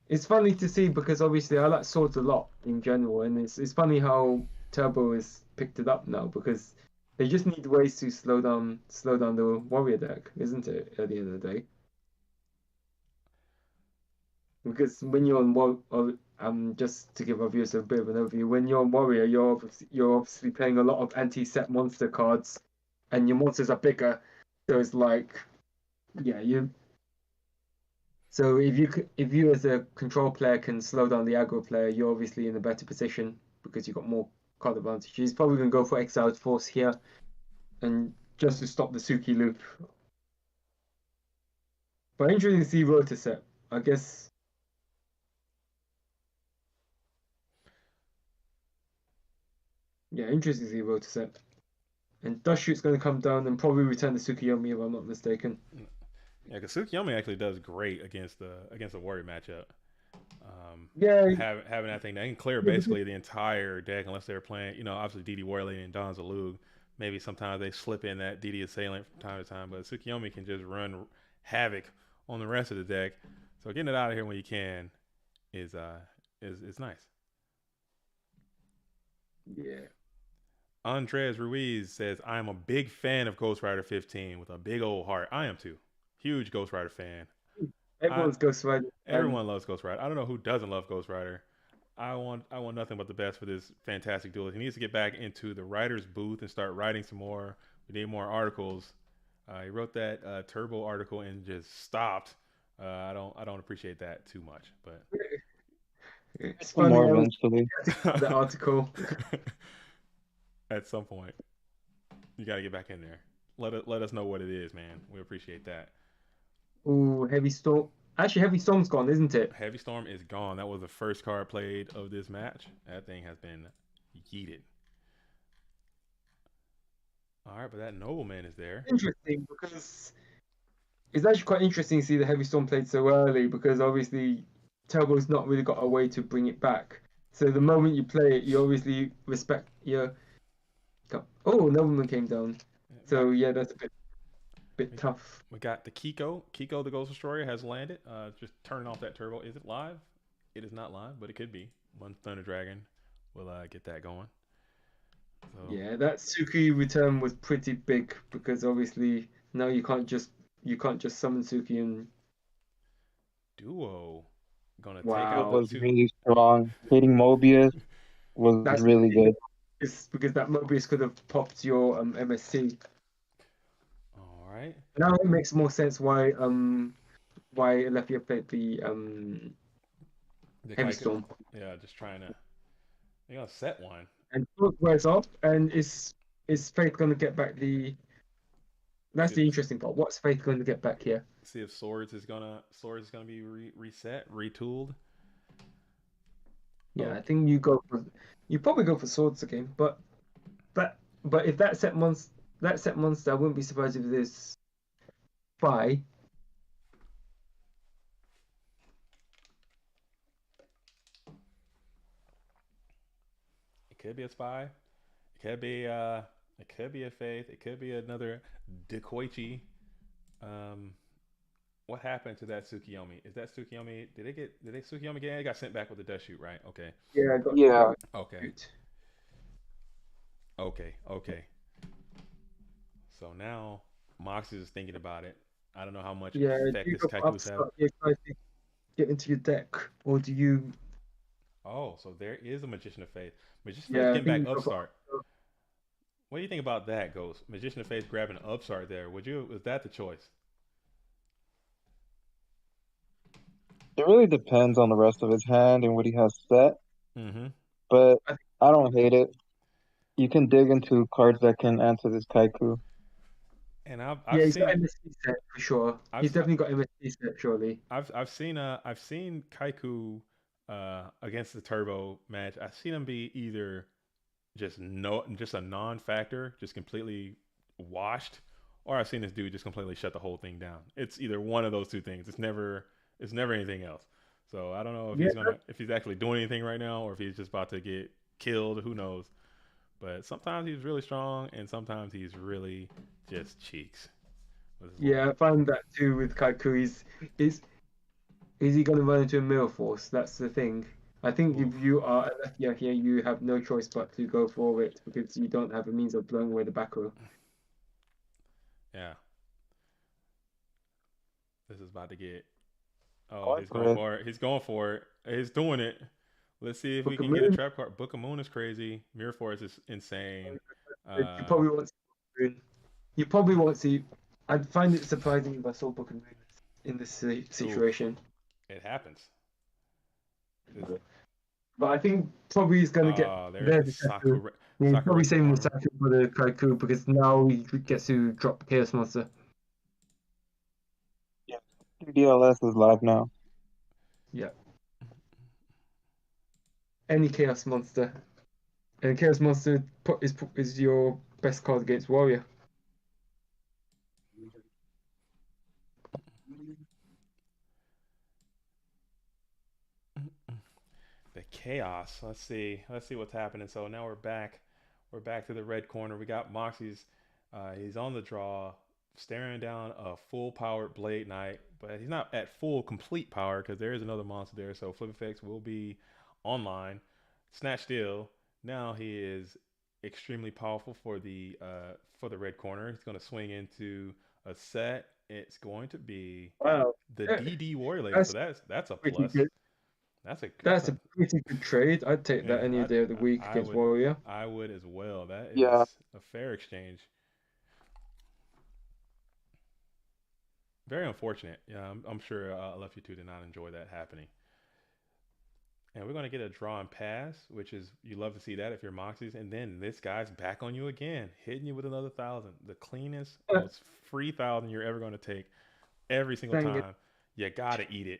It's funny to see because obviously I like swords a lot in general, and it's funny how Turbo has picked it up now because they just need ways to slow down the warrior deck, isn't it? At the end of the day, because when you're on just to give our viewers a bit of an overview, when you're on warrior, you're obviously playing a lot of anti-set monster cards, and your monsters are bigger, so it's like yeah, you. So if you as a control player can slow down the aggro player, you're obviously in a better position because you've got more card advantage. He's probably gonna go for Exiled Force here, and just to stop the Suki loop. But interesting to see Rota set. I guess yeah, interesting to see Rota set. And Dust Shoot's gonna come down and probably return the Tsukiyomi if I'm not mistaken. Yeah, because Tsukiyomi actually does great against the warrior matchup. Yeah, Having that thing that can clear yeah, because basically the entire deck unless they're playing, obviously DD Warrior Lady and Don Zalug. Maybe sometimes they slip in that DD Assailant from time to time, but Tsukiyomi can just run havoc on the rest of the deck. So getting it out of here when you can is is nice. yeah. Andres Ruiz says, I am a big fan of Ghost Rider 15 with a big old heart. I am too. Huge Ghost Rider fan. I Everyone's Ghost Rider, and Everyone loves Ghost Rider. I don't know who doesn't love Ghost Rider. I want nothing but the best for this fantastic duelist. He needs to get back into the writer's booth and start writing some more. We need more articles. He wrote that Turbo article and just stopped. I don't appreciate that too much, but it's Some funny. more I was eventually. the article. at some point you got to get back in there. Let us know what it is, man. We appreciate that. Ooh, Heavy Storm. Actually, Heavy Storm's gone, isn't it? Heavy Storm is gone. That was the first card played of this match. That thing has been yeeted. All right, but that nobleman is there. Interesting because it's actually quite interesting to see the Heavy Storm played so early because obviously Turbo's not really got a way to bring it back. So the moment you play it, you obviously respect your. Oh, Nobleman came down. We got So yeah, that's a bit we, tough. we got the Kiko. Kiko the Ghost Destroyer has landed. Just turning off that turbo. Is it live? It is not live, but it could be. One Thunder Dragon will get that going. So Yeah, that Suki return was pretty big because obviously now you can't just summon Suki and duo gonna take It out the wow. was two. really strong. Hitting Mobius was That's really good. it's because that Mobius could have popped your MSC. All right. Now it makes more sense why Olefia played the The Heavy Kaiku. Storm. Yeah, just trying to. They gonna set one. And Swords wears off, and is Faith going to get back the? That's See, the interesting part. What's Faith going to get back here? see if Swords is gonna be reset, retooled. Yeah, Oh, I think you probably go for Swords again, but if that set monster, I wouldn't be surprised if this spy. it could be a spy. It could be a Faith. It could be another Dekoichi. Um, what happened to that Tsukiyomi? Is that Tsukiyomi? Did they Tsukiyomi get? It got sent back with the dust shoot, right? Okay. Yeah, I got Yeah, Okay. shoot. Okay. So now Moxie is thinking about it. I don't know how much Yeah, do effect you this go for Kaiku's having. upstart? Yeah, try to get into your deck, or do you? Oh, so there is a Magician of Faith. Magician of Faith Yeah, I getting think back you go for Upstart. upstart. What do you think about that, Ghost? Magician of Faith grabbing Upstart there. Was that the choice? it really depends on the rest of his hand and what he has set, Mm-hmm. but I think, I don't hate it. You can dig into cards that can answer this Kaiku. And I've yeah, he's got seen MSC set for sure. He's I've definitely got MSC set, surely. I've seen Kaiku against the Turbo match. I've seen him be either just a non-factor, just completely washed, or I've seen this dude just completely shut the whole thing down. It's either one of those two things. It's never anything else. So I don't know if Yeah, he's actually doing anything right now or if he's just about to get killed. Who knows? But sometimes he's really strong and sometimes he's really just cheeks with his yeah, I find that too with Kaiku. Is is he going to run into a mirror force? That's the thing. I think Oof. if you are a Alefia here, you have no choice but to go for it because you don't have a means of blowing away the back row. Yeah, this is about to get. Oh, Going he's for going it. for it. He's going for it. He's doing it. Let's see if we Book a can get a Moon, trap card. Book of Moon is crazy. Mirror Force is insane. you Uh, probably won't see Book a Moon. You probably won't see. I'd find it surprising if I saw Book a Moon in this oof, situation. it happens. This, But I think probably he's going to get there's there. the The Saku. Yeah, he's probably Sakura saving the armor. Saku for the Kaiku because now he gets to drop Chaos Monster. Yeah. DLS is live now. Yeah, any Chaos Monster. And Chaos Monster is your best card against Warrior. The chaos. Let's see. Let's see what's happening. So now we're back. We're back to the red corner. We got Moxy's. He's on the draw, staring down a full powered Blade Knight, but he's not at full complete power because there is another monster there. So Flip Effects will be online. Snatch Steal. Now he is extremely powerful for the red corner. He's going to swing into a set. It's going to be Wow, the Yeah, DD Warrior Lady. So that's that's a pretty plus. good. That's That's a a pretty good trade. I'd take yeah. that any day of the week I against would Warrior. I would as well. That Yeah. is a fair exchange. Very unfortunate. Yeah, I'm sure Alefia 2 did not enjoy that happening. And we're going to get a draw and pass, which is, you love to see that if you're Moxies. And then this guy's back on you again, hitting you with another 1,000. The cleanest, most free 1,000 you're ever going to take every single Sengen, time. You got to eat it.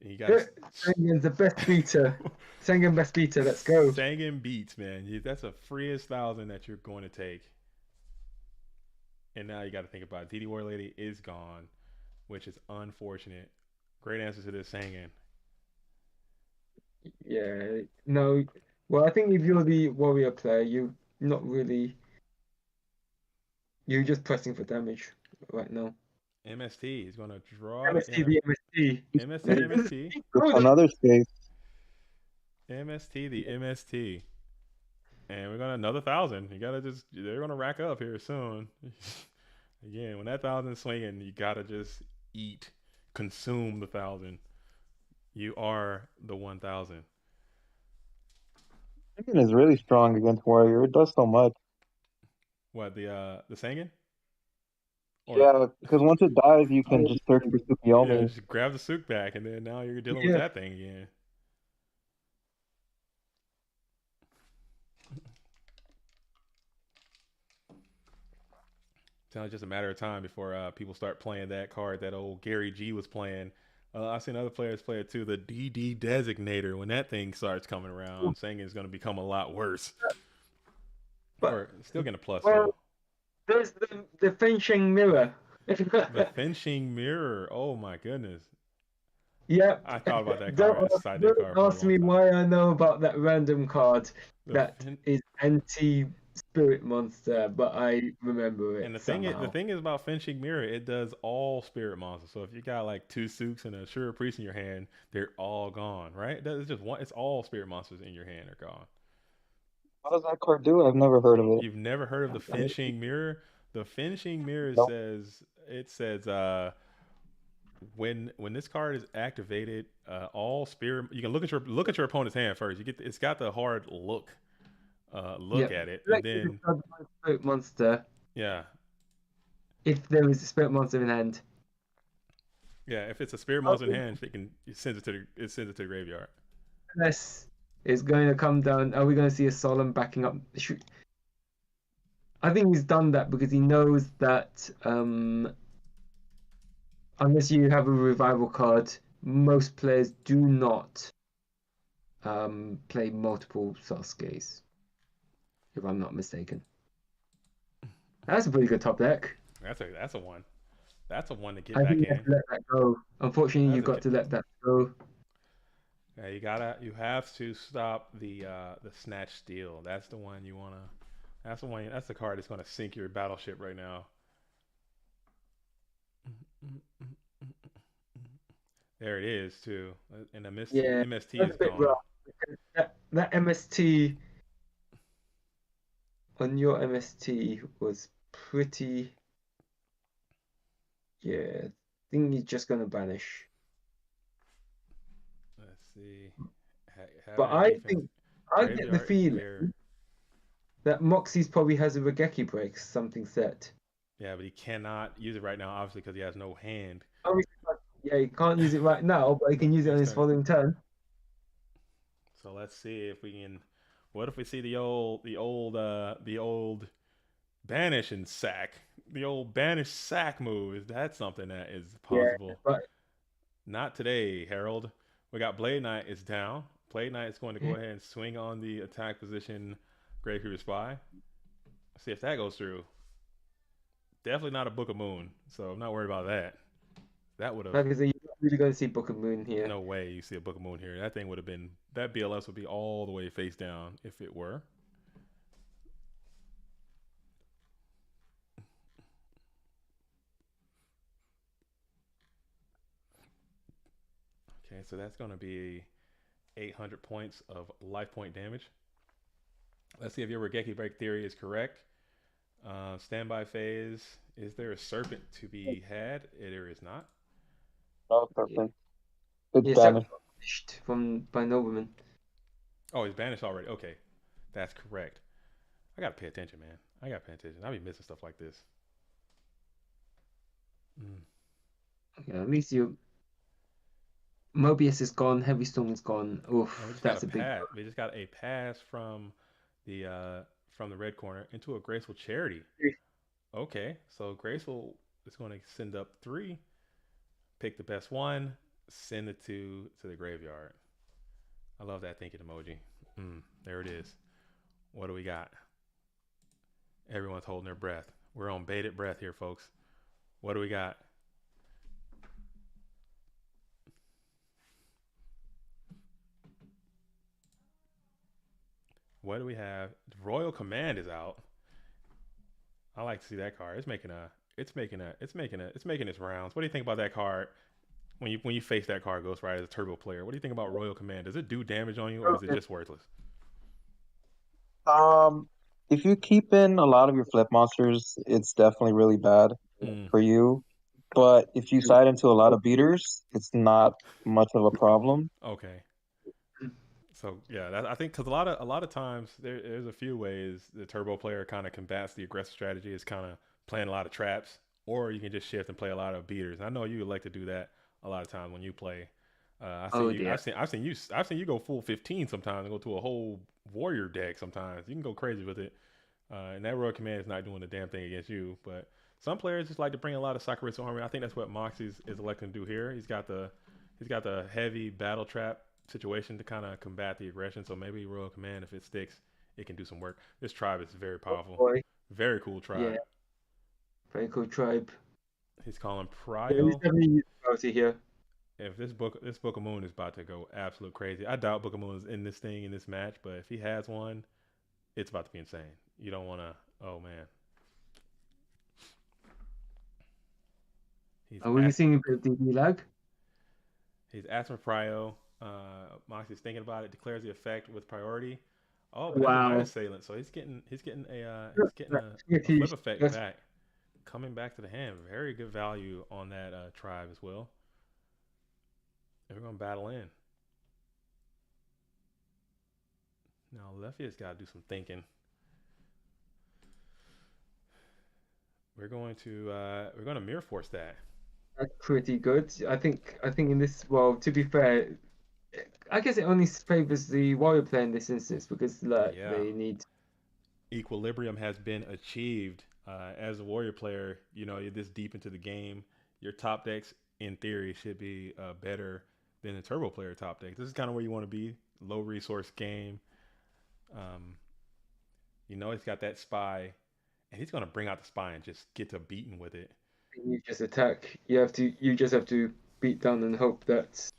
And you got to. Sengen's the best beater. Sengen best beater. Let's go. Sangin beats, man. That's the freest 1,000 that you're going to take. And now you got to think about it. DD War Lady is gone, which is unfortunate. Great answer to this Sangin. Yeah. No. Well, I think if you're the Warrior player, you're not really. You're just pressing for damage right now. MST. He's going to draw the MST the MST. MST. The MST. Another space. MST. The MST. And we're going to another 1,000. You got to just, they're going to rack up here soon. Again, when that 1,000 is swinging, you got to just eat, consume the 1,000. You are the 1,000. Dragon is really strong against Warrior. It does so much. What, the Sangin? Or Yeah, because once it dies, you can just search for yeah, Tsukiyomi. just grab the Sook back, and then now you're dealing with Yeah. that thing again. So it's just a matter of time before people start playing that card that old Gary G was playing. I've seen other players play it too. The DD Designator. When that thing starts coming around, saying it's going to become a lot worse. But Or still getting a plus well, though. there's the Fenching Mirror. The Finching Mirror. Oh my goodness. Yep. I thought about that Don't card as a ask, side deck don't card for a ask long me time. why I know about that random card The that fin- is anti Spirit Monster, but I remember and it the somehow. thing is about Finching Mirror, it does all spirit monsters. So if you got like two Sooks and a Sure Priest in your hand, they're all gone, right? It's just one. It's all spirit monsters in your hand are gone. What does that card do? I've never heard of it. You've never heard of the Finching Mirror? The Finching Mirror Nope. says when this card is activated, all spirit, you can look at your opponent's hand first. It's got the hard look Yep. at it, and Select then the Spirit Monster yeah, if there is a Spirit Monster in hand. if it's a spirit monster in hand, it sends it to the graveyard. Unless it's going to come down. Are we going to see a Solemn backing up? I think he's done that because he knows that unless you have a revival card, most players do not play multiple Sasuke's. if I'm not mistaken. That's a pretty good top deck. That's a one. That's a one to get I think back you have in. to let that go. Unfortunately, That's you a got to let that go. yeah, you have to stop the snatch steal. That's the one you wanna. That's the one. That's the card that's gonna sink your battleship right now. There it is too, and the Yeah, MST that's is a bit gone. rough. That MST on your MST was pretty. Yeah, I think you're just gonna banish. Let's see. Having But that defense, I get the graveyard is feeling there. that Moxie's probably has a Regeki break, something set. Yeah, but he cannot use it right now, obviously, because he has no hand. Obviously, yeah, he can't use it right now, but he can use it on Next his turn. following turn. So let's see if we can. What if we see the old banish and sack, the old banish sack move? Is that something that is Yeah, possible? but Not today, Harold. We got Blade Knight is down. Blade Knight is going to go ahead and swing on the attack position Gravekeeper Spy. See if that goes through. Definitely not a Book of Moon, so I'm not worried about that. That would have like I said, you're not really going to see Book of Moon here. no way you see a Book of Moon here. That thing would have been that BLS would be all the way face down if it were. Okay, so that's going to be 800 points of life point damage. Let's see if your Regeki Break theory is correct. Standby phase. Is there a serpent to be had? There is not. No, Yeah, perfect. It's yeah, banished. sacrificed from by Nobleman. Oh, he's banished already. Okay, that's correct. I gotta pay attention, man. I gotta pay attention. I'll be missing stuff like this. Mm. Okay, at least you Mobius is gone, Heavy Storm is gone. And we Oof, just got a that's a big. pass. We just got a pass the uh, from the red corner into a graceful charity. Okay, so graceful is going to send up three, pick the best one, send it to the graveyard. I love that thinking emoji. There it is. What do we got? Everyone's holding their breath. We're on bated breath here, folks. What do we got? What do we have? Royal Command is out. I like to see that card. It's making its rounds. What do you think about that card? When you face that card, Ghost Rider as a turbo player, what do you think about Royal Command? Does it do damage on you, or is it just worthless? Um, if you keep in a lot of your flip monsters, it's definitely really bad Mm, for you. But if you side into a lot of beaters, it's not much of a problem. okay. So yeah, I think because a lot of times there's a few ways the turbo player kind of combats the aggressive strategy is kind of playing a lot of traps, or you can just shift and play a lot of beaters. And I know you like to do that a lot of times when you play. I see Oh you. dear. I've seen you go full 15 sometimes and go to a whole warrior deck sometimes. You can go crazy with it. And that Royal Command is not doing the damn thing against you. But some players just like to bring a lot of Sakuretsu armor. I think that's what Moxie is electing to do here. He's got the heavy battle trap situation to kind of combat the aggression. So maybe Royal Command, if it sticks, it can do some work. This tribe is very Oh powerful. boy. Very cool Yeah, tribe. very cool tribe. He's calling Yeah, he's Prio. definitely using bounty here. If this Book of Moon is about to go absolute crazy. I doubt Book of Moon is in this thing in this match, but if he has one, it's about to be insane. You don't want to. Oh man, he's Are we ask, seeing a bit of DB lag? he's asking for Prio. Moxie's thinking about it. Declares the effect with priority. Oh, but that's a night Wow. assailant, so he's getting a Pretty, flip effect that's back, coming back to the hand. Very good value on that tribe as well. And we're gonna battle in. Now Lefia's got to do some thinking. We're going to mirror force that. that's pretty good. I think in this, well, to be fair, I guess it only favors the warrior player in this instance because like Yeah, they need. equilibrium has been achieved. As a warrior player, you're this deep into the game. Your top decks, in theory, should be better than the turbo player top deck. This is kind of where you want to be. Low resource game. Um, You know he's got that spy, and he's gonna bring out the spy and just get to beating with it. You just attack. You just have to beat down and hope that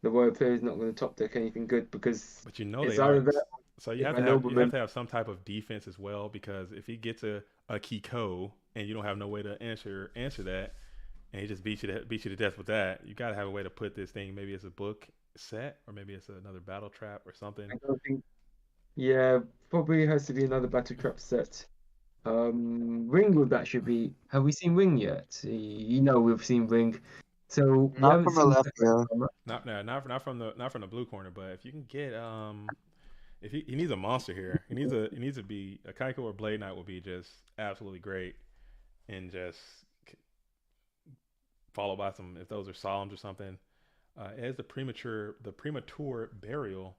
the warrior player is not going to top deck anything good, because But you know it's they are. either that So or my nobleman. some type of defense as well, because if he gets a Kiko and you don't have no way to answer that, and he just beats you to death with that, you gotta have a way to put this thing. Maybe it's a book set, or maybe it's another battle trap or something. I don't think. Yeah, probably has to be another battle trap set. Ring would that should be. Have we seen Ring yet? You know we've seen Ring, so we Not haven't from seen. Olefia. Not from the blue corner, but if you can get if he needs a monster here, he needs to be a Kaiko or Blade Knight would be just absolutely great, and just followed by some, if those are solemns or something. As the premature burial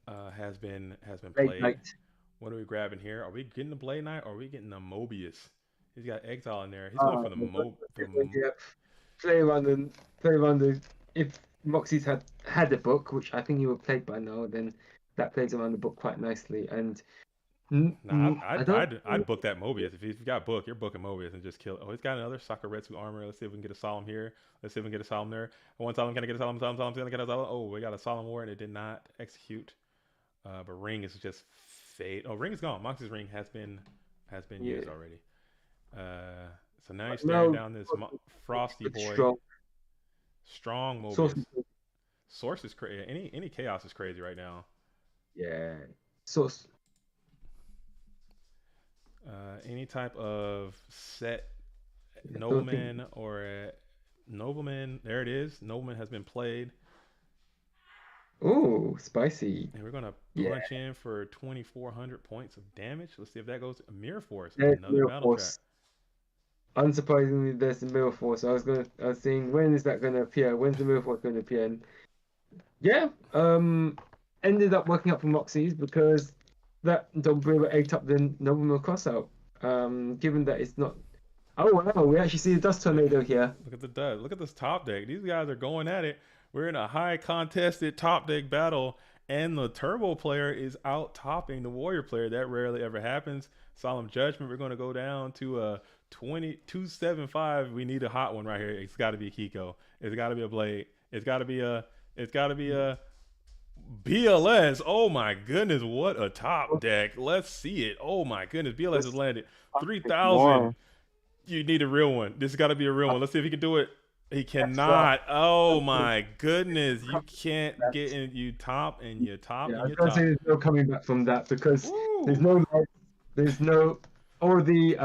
has been Late played. night. What are we grabbing here? Are we getting the Blade Knight, or are we getting the Mobius? He's got Exile in there. He's going for the Mo. Yeah, play around the. If Moxie's had the book, which I think you were played by now, then that plays around the book quite nicely. And Nah, I don't. I'd book that Mobius. If you've got book, you're booking Mobius and just kill it. Oh, he's got another Sakuretsu armor. Let's see if we can get a Solemn here. Let's see if we can get a Solemn there. One Solemn, can I get a Solemn? Solemn, can I get a Solemn? Oh, we got a Solemn War, and it did not execute. But Ring is just fade. Oh, Ring is gone. Moxie's Ring has been used already. So now you're staring down this frosty boy. Strong Mobius. Source is crazy. Any chaos is crazy right now. Yeah. Source. Any type of set nobleman or nobleman. There it is. Nobleman has been played. Oh, spicy. And we're gonna punch in for 2,400 points of damage. Let's see if that goes. A Mirror Force. There's Another Mirror battle Force. Track. Unsurprisingly, there's the Mirror Force. I was saying, when is that gonna appear? When's the Mirror Force gonna appear? And yeah, ended up working up for Moxie's, because that Dombrilla ate up the Nobleman crossout. Given that it's not. Oh wow, we actually see a dust tornado here. Look at the dust. Look at this top deck. These guys are going at it. We're in a high contested top deck battle, and the Turbo player is out topping the Warrior player. That rarely ever happens. Solemn Judgment, we're going to go down to a 275. We need a hot one right here. It's got to be a Kiko. It's got to be a Blade. It's got to be a BLS. Oh my goodness, what a top deck. Let's see it. Oh my goodness, BLS has landed 3,000. You need a real one. This has got to be a real one. Let's see if he can do it. He cannot. Oh my goodness! You can't get in. You top and you top and you top. I was going to say there's no coming back from that, because there's no light, there's no all the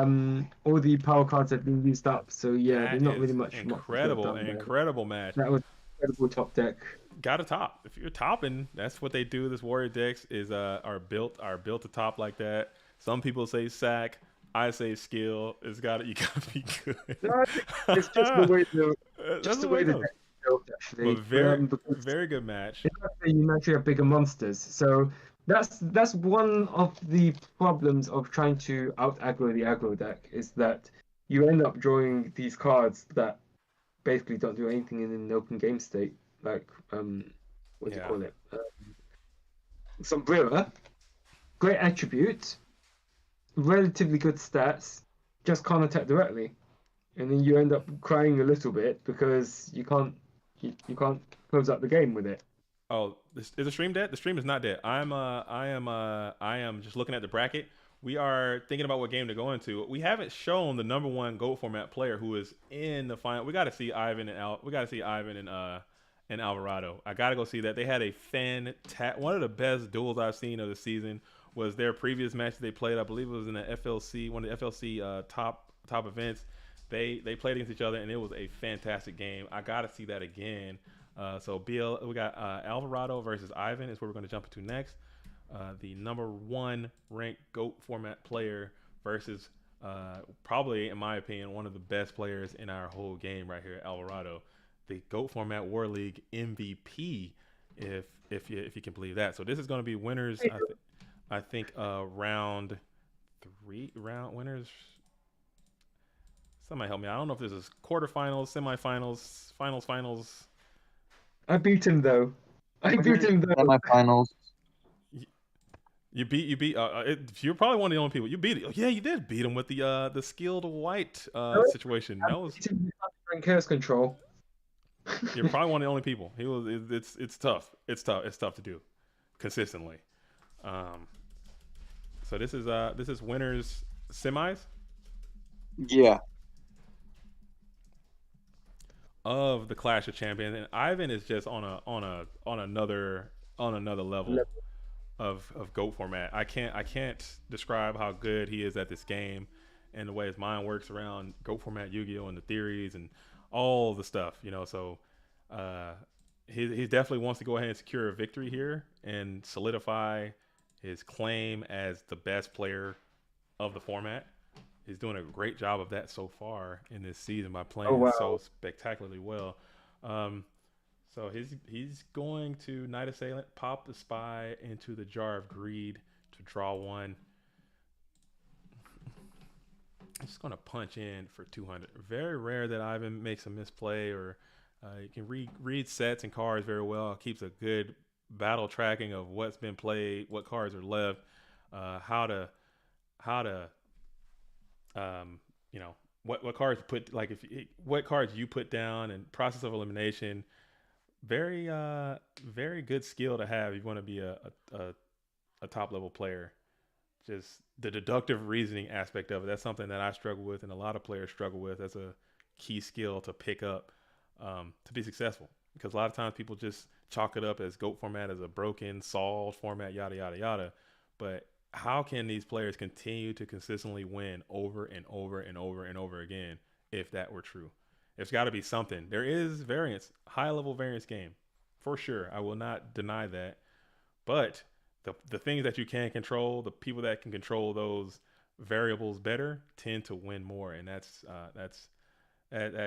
power cards have been used up. So yeah, there's not really much. Incredible match. That was incredible top deck. Got to top. If you're topping, that's what they do. This Warrior decks is are built to top like that. Some people say sack. I say skill. You gotta be good. No, it's just the way the deck is built, actually. But very good match. You actually have bigger monsters, so that's one of the problems of trying to out aggro the aggro deck, is that you end up drawing these cards that basically don't do anything in an open game state, like what do you call it? Sombrilla, great attribute. Relatively good stats, just can't attack directly, and then you end up crying a little bit because you can't close out the game with it. Oh, is the stream dead? The stream is not dead. I am just looking at the bracket. We are thinking about what game to go into. We haven't shown the number one GOAT format player who is in the final. We got to see Ivan and Alvarado. I got to go see that. They had a one of the best duels I've seen of the season. Was their previous match they played. I believe it was in the FLC, one of the FLC top events. They played against each other, and it was a fantastic game. I got to see that again. So we got Alvarado versus Ivan is where we're going to jump into next. The number one ranked GOAT format player versus probably, in my opinion, one of the best players in our whole game right here, Alvarado, the GOAT format War League MVP, if you can believe that. So this is going to be winners. I think round winners. Somebody help me. I don't know if this is quarterfinals, semifinals, finals. I beat him though. Semifinals. You're probably one of the only people you beat. It. Yeah, you did beat him with the skilled white No, situation. That was and chaos control. you're probably one of the only people. He was. It's tough. It's tough. It's tough to do consistently. Um, so this is winners semis Yeah. of the Clash of Champions, and Ivan is just on another level of GOAT format. I can't describe how good he is at this game and the way his mind works around GOAT format Yu-Gi-Oh and the theories and all the stuff. So uh, he definitely wants to go ahead and secure a victory here and solidify his claim as the best player of the format. He's doing a great job of that so far in this season by Oh playing so wow. spectacularly well. Um, so he's going to Night Assailant, pop the spy into the Jar of Greed to draw one. He's just going to punch in for 200. Very rare that Ivan makes a misplay or he can read sets and cards very well. Keeps a good battle tracking of what's been played, what cards are left, how to how to you know what cards put like if what cards you put down and process of elimination. Very very good skill to have. If you want to be a top level player. Just the deductive reasoning aspect of it. That's something that I struggle with, and a lot of players struggle with. That's a key skill to pick up to be successful. Because a lot of times people just chalk it up as GOAT format as a broken, solved format, yada yada yada. But how can these players continue to consistently win over and over and over and over again if that were true? There's got to be something. There is variance, high level variance game, for sure. I will not deny that. But the things that you can control, the people that can control those variables better tend to win more, and that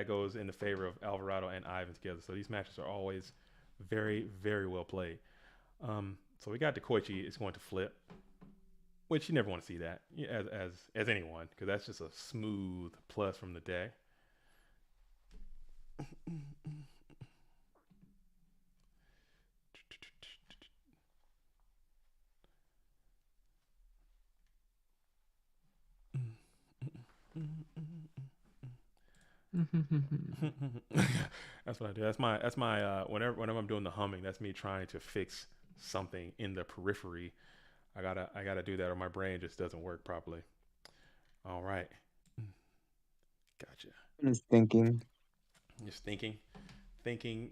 goes in the favor of Alvarado and Ivan together. So these matches are always very very well played. So we got the Koichi is going to flip, which you never want to see that as anyone because that's just a smooth plus from the deck. That's what I do. That's my whenever I'm doing the humming, that's me trying to fix something in the periphery. I gotta do that or my brain just doesn't work properly. All right. Gotcha. Just thinking. Just thinking.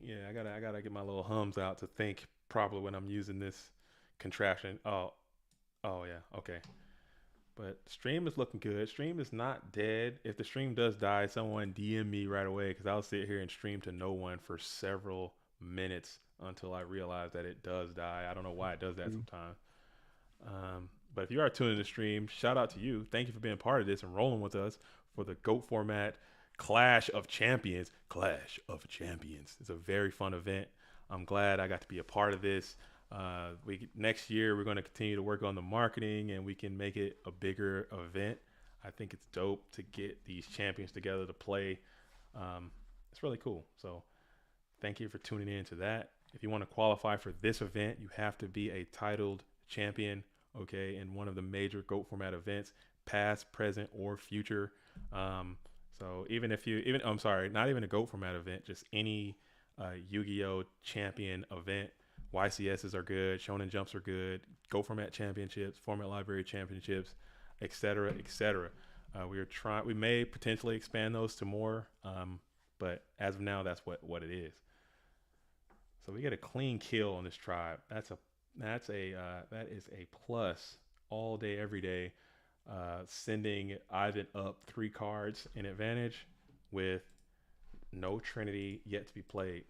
Yeah, I gotta get my little hums out to think properly when I'm using this contraption. Oh yeah. Okay. But stream is looking good. Stream is not dead. If the stream does die, someone DM me right away because I'll sit here and stream to no one for several minutes until I realize that it does die. I don't know why it does that sometimes. But if you are tuning in the stream, shout out to you. Thank you for being part of this and rolling with us for the GOAT format Clash of Champions. Clash of Champions. It's a very fun event. I'm glad I got to be a part of this. We next year we're going to continue to work on the marketing and we can make it a bigger event. I think it's dope to get these champions together to play. It's really cool. So thank you for tuning in to that. If you want to qualify for this event, you have to be a titled champion, okay, in one of the major GOAT format events, past, present, or future. So even I'm sorry, not even a GOAT format event, just any Yu-Gi-Oh champion event. YCSs are good, Shonen Jumps are good, GOAT format championships, format library championships, etc., etc. We may potentially expand those to more, but as of now, that's what it is. So we get a clean kill on this tribe. That is a plus all day, every day. Sending Ivan up 3 cards in advantage with no Trinity yet to be played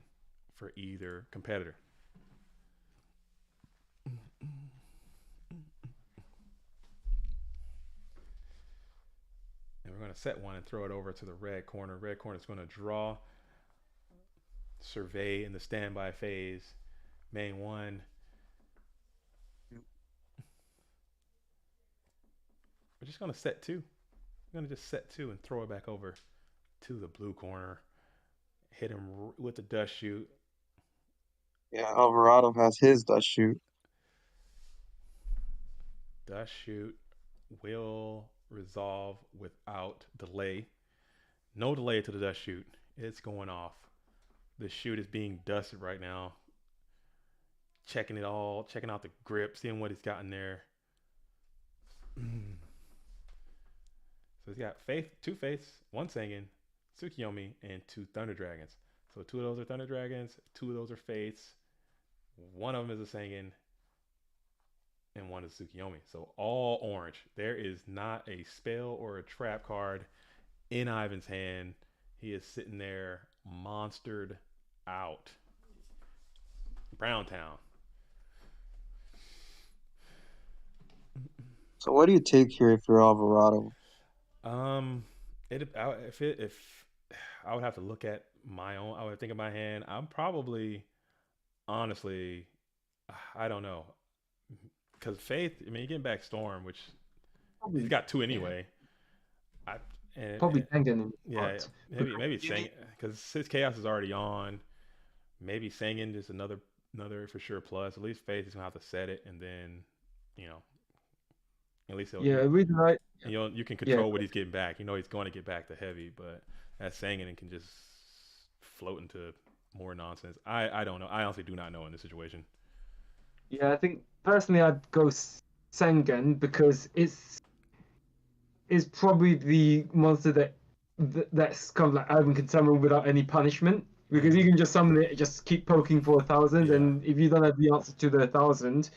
for either competitor. And we're going to set one and throw it over to the red corner. Red corner is going to draw, survey in the standby phase, main one. We're just going to set 2. We're going to just set 2 and throw it back over to the blue corner. Hit him with the dust shoot. Yeah, Alvarado has his dust shoot. dust shoot will resolve without delay. No delay to the dust shoot. It's going off. The shoot is being dusted right now. Checking it all, checking out the grip, seeing what he's got in there. So he's got Faith, two Faiths, one Sangan, Tsukiyomi, and two Thunder Dragons. So two of those are Thunder Dragons, two of those are Faiths, one of them is a Sangan, and one is Tsukiyomi. So all orange. There is not a spell or a trap card in Ivan's hand. He is sitting there monstered out. Browntown. So what do you take here if you're Alvarado? If I would have to look at my own, I would think of my hand. I'm probably, honestly, I don't know, because Faith. I mean, you're getting back Storm, which he's got two anyway. Probably Sangan. Yeah, maybe Sangan, because his chaos is already on. Maybe Sangan is another for sure plus. At least Faith is gonna have to set it, and then at least reason right. You can control what he's getting back. You know he's going to get back to heavy, but that Sangan can just float into more nonsense. I don't know. I honestly do not know in this situation. Yeah, I think personally I'd go Sangan because it's probably the monster that's kind of like Ivan can summon without any punishment, because you can just summon it, just keep poking for 1,000, and if you don't have the answer to the 1,000,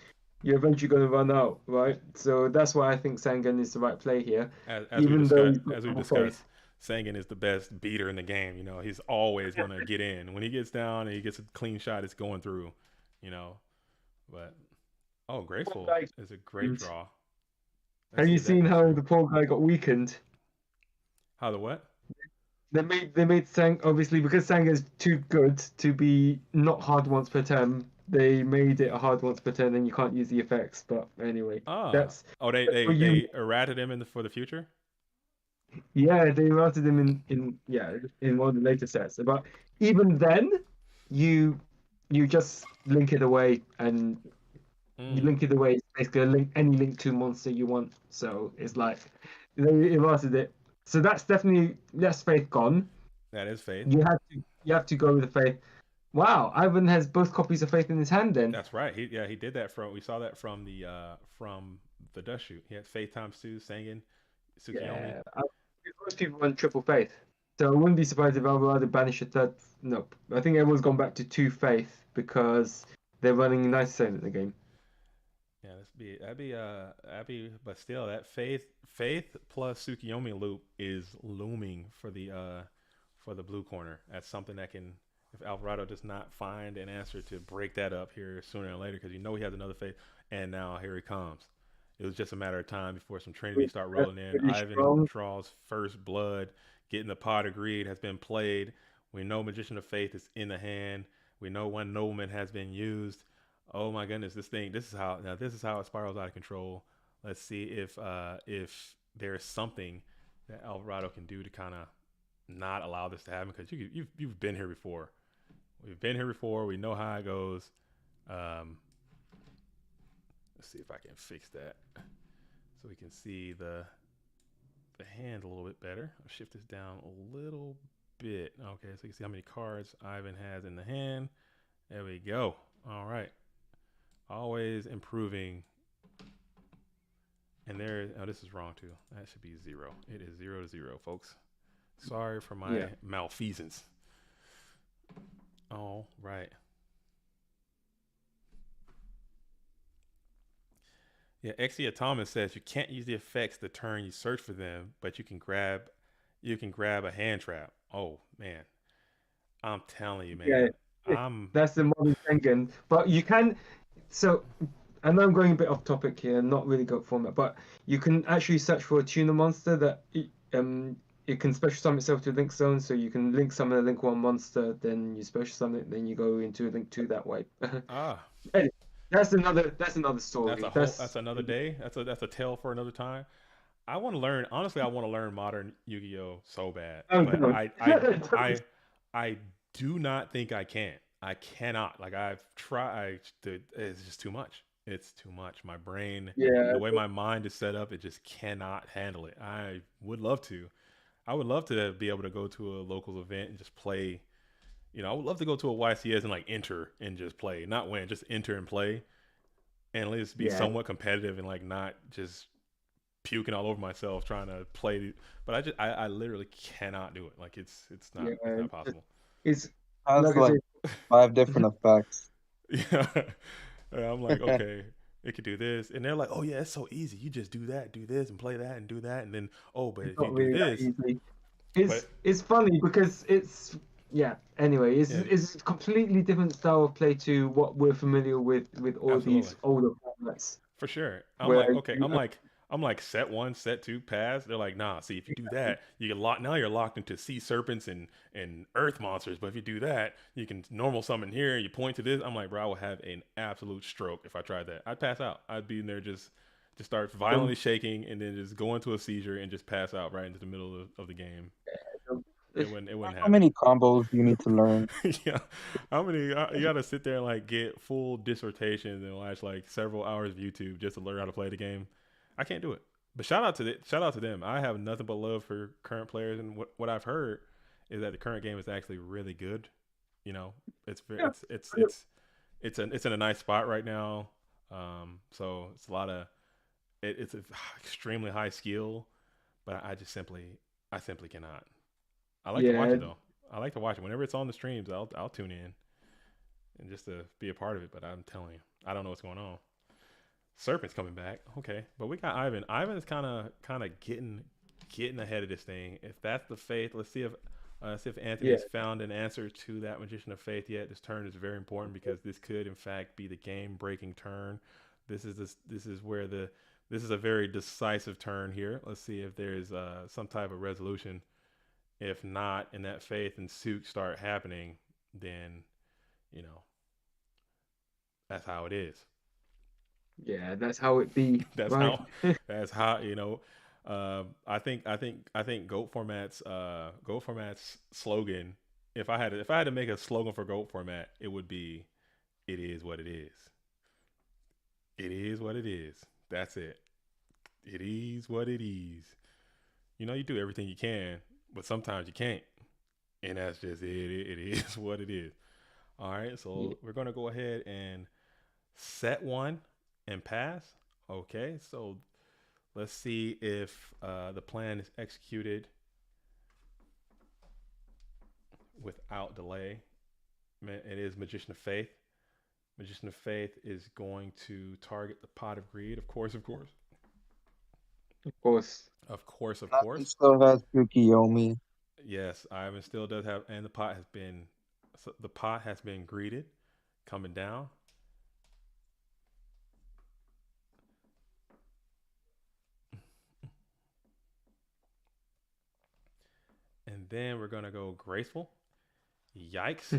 you're eventually going to run out, right? So that's why I think Sangan is the right play here. As we discussed, Sangan is the best beater in the game. You know, he's always going to get in. When he gets down and he gets a clean shot, it's going through. But Graceful is a great draw. Have you seen how the poor guy got weakened? How the what? They made Sang, obviously because Sang is too good to be not hard once per turn. They made it a hard once per turn, and you can't use the effects. But anyway, they errated him for the future. Yeah, they errated him in one of the later sets. But even then, you just link it away, and you link it away. It's basically any link to monster you want. So it's like they errated it. So that's definitely Faith gone. That is Faith. You have to go with the Faith. Wow, Ivan has both copies of Faith in his hand. Then that's right. He did that we saw that from the dust shoot. He had Faith times 2, Sangan, Tsukiyomi. Yeah, most people run triple Faith, so I wouldn't be surprised if Alvarado banished a third. No, I think everyone's gone back to 2 Faith because they're running nice same in the game. Yeah, that'd be, but still, that Faith plus Tsukiyomi loop is looming for the blue corner. That's something that can. If Alvarado does not find an answer to break that up here sooner than later, because he has another Faith, and now here he comes. It was just a matter of time before some Trinity start rolling in. Ivan draws first blood, getting the pot of greed has been played. We know Magician of Faith is in the hand. We know one Nobleman has been used. Oh my goodness, this is how it spirals out of control. Let's see if there's something that Alvarado can do to kind of not allow this to happen, because you've been here before. We've been here before. We know how it goes. Let's see if I can fix that so we can see the hand a little bit better. I'll shift this down a little bit. Okay, so you can see how many cards Ivan has in the hand. There we go. All right. Always improving. And this is wrong too. That should be 0. It is 0-0, folks. Sorry for my malfeasance. All right. Yeah, Exia Thomas says you can't use the effects the turn you search for them, but you can grab a hand trap. Oh man, I'm telling you, man. Yeah, that's the modern Sengen. But you can. So, I know I'm going a bit off topic here, not really good format, but you can actually search for a tuner monster that it can special summon itself to link zone, so you can link summon a link 1 monster, then you special summon it, then you go into a link 2 that way. Anyway, that's another story. That's another day. That's a tale for another time. I want to learn. Honestly, I want to learn modern Yu-Gi-Oh so bad, but I do not think I can. I cannot. Like I've tried. It's just too much. It's too much. My brain, Yeah, the way my mind is set up, it just cannot handle it. I would love to. I would love to be able to go to a locals event and just play. I would love to go to a YCS and like enter and just play, not win, just enter and play, and at least be yeah, somewhat competitive and like not just puking all over myself trying to play. But I literally cannot do it. Like it's yeah. not possible. It's Has like I like said. 5 different effects. Yeah. I'm like, okay, it could do this. And they're like, oh, yeah, it's so easy. You just do that, do this, and play that, and do that. And then, oh, but It's if you not do really that this, easy. but It's funny because it's yeah. Anyway, yeah, it's a completely different style of play to what we're familiar with all absolutely. these older formats For sure. I'm where like, okay, I'm like set one, set two, pass. They're like, nah, see, if you do that, you get locked. Now you're locked into sea serpents and earth monsters. But if you do that, you can normal summon here. You point to this. I'm like, bro, I would have an absolute stroke if I tried that. I'd pass out. I'd be in there just start violently um, shaking and then just go into a seizure and just pass out right into the middle of the game. um, It wouldn't How happen. many combos do you need to learn? Yeah, how many? You got to sit there and like get full dissertations and watch like several hours of YouTube just to learn how to play the game. I can't do it. But shout out to them. I have nothing but love for current players, and what I've heard is that the current game is actually really good. It's very, yeah, it's in a nice spot right now. So it's a lot of it's a extremely high skill, but I simply cannot. I like to watch yeah, it though. I like to watch it whenever it's on the streams. I'll tune in and just to be a part of it. But I'm telling you, I don't know what's going on. Serpent's coming back, okay, but we got Ivan. Ivan is kind of getting ahead of this thing. If that's the faith, let's see if Anthony yeah, has found an answer to that magician of faith yet. This turn is very important because this could in fact be the game breaking turn. This is where this is a very decisive turn here. Let's see if there's some type of resolution. If not, and that faith and suit start happening, then you know that's how it is. yeah. That's how it be, That's right? how. That's how. I think Goat format's slogan. If I had to make a slogan for Goat format, it would be, "It is what it is. It is what it is. That's it. It is what it is." You do everything you can, but sometimes you can't, and that's just it. It is what it is. All right, Yeah. so we're gonna go ahead and set one and pass. Okay, so let's see if the plan is executed without delay. It is Magician of Faith. Magician of Faith is going to target the Pot of Greed, of course, of course, Of course. of course, of Naughton course. still has Tsukiyomi. Yes, Ivan still does have, and the pot has been greeted, coming down, and then we're gonna go graceful. Yikes!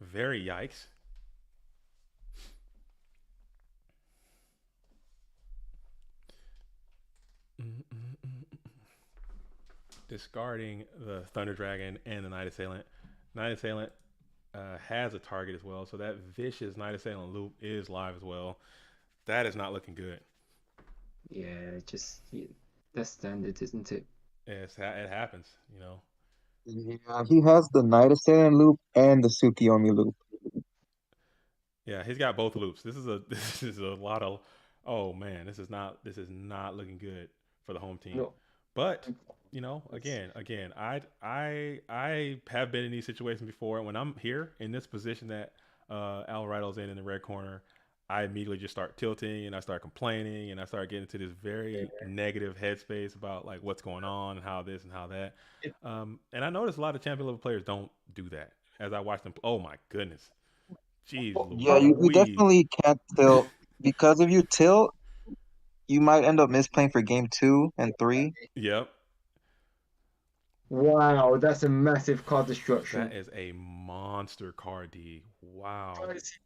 Very yikes! Discarding the Thunder Dragon and the Night Assailant. Night Assailant has a target as well, so that vicious Night Assailant loop is live as well. That is not looking good. Yeah, just yeah, that's standard, isn't it? It happens, you know. Yeah, he has the Night Assailant loop and the Tsukiyomi loop. Yeah, he's got both loops. This is a lot of. Oh man, this is not looking good for the home team. No, But it's again, I have been in these situations before. And when I'm here in this position that Alvarado's in the red corner, I immediately just start tilting and I start complaining and I start getting into this yeah. very negative headspace about like what's going on and how this and how that. It, And I notice a lot of champion level players don't do that. As I watch them, oh my goodness, jeez Yeah, you Louise. definitely can't tilt because if you tilt, you might end up misplaying for game 2 and 3. Yep, wow, that's a massive card that destruction. is a monster card D. Wow. Guys,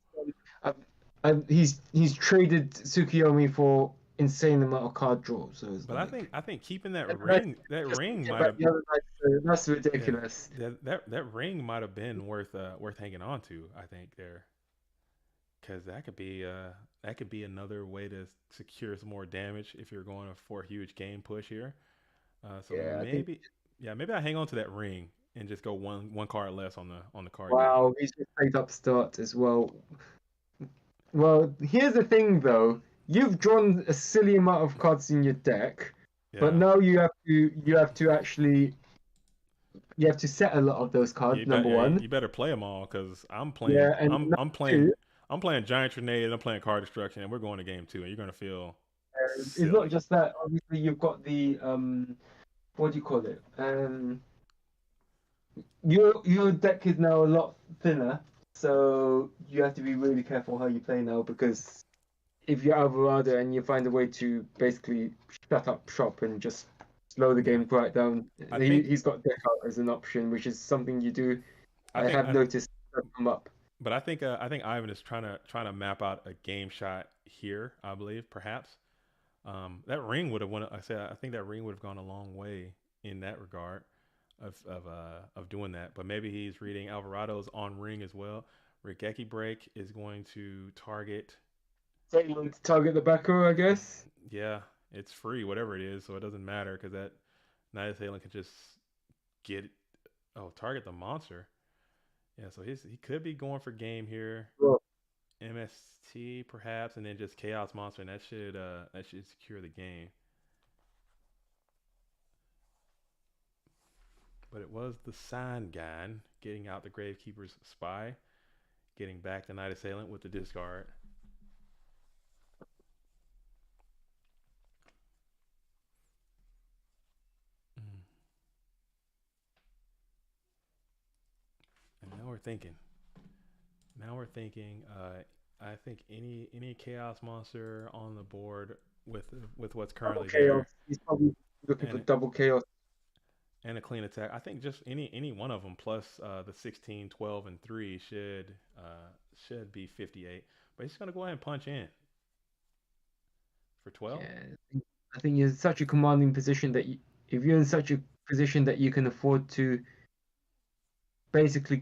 uh, he's traded Tsukiyomi for insane amount of card draw. So it's But I like think I think keeping that and then ring just ring get might back have the other night. So that's yeah ridiculous. that ring might have been worth hanging on to. I think there. because that could be another way to secure some more damage if you're going for a huge game push here. So Yeah, I think. maybe, yeah, maybe I hang on to that ring and just go one card less on the card D. Wow, he's just played upstart as well. Well, here's the thing though. You've drawn a silly amount of cards in your deck, but Yeah, now you have to actually you have to set a lot of those cards, number yeah, one. you better play them all because Yeah, and number two, I'm playing giant grenade and I'm playing card destruction and we're going to game two and you're gonna feel it's not silly. just that. Obviously, you've got the what do you call it? Your deck is now a lot thinner, so you have to be really careful how you play now because if you're Alvarado and you find a way to basically shut up shop and just slow the Yeah, game right down, I think he's got deck out as an option, which is something you do. I I think have I, noticed come up. but I think Ivan is trying to map out a game shot here. I believe perhaps that ring would have won. I said I think that ring would have gone a long way in that regard of doing that. But maybe he's reading Alvarado's on ring as well. Rigeki break is going to target. So you want to target the back row, I guess. Yeah, it's free, whatever it is, so it doesn't matter because that Night Assailant can just get. Oh, target the monster. Yeah, so he could be going for game here. Well, MST perhaps, and then just Chaos Monster, and that should secure the game. But it was the Sign Guy getting out the Gravekeeper's Spy, getting back the Night Assailant with the discard. Mm. And now we're thinking. Now we're thinking. I think any Chaos Monster on the board with what's double currently chaos. there, He's probably looking for and double chaos. and a clean attack. I think just any one of them plus the 16, 12, and 3 should be 58. But he's gonna go ahead and punch in for 12. Yeah, I think you're in such a commanding position that if you're in such a position that you can afford to basically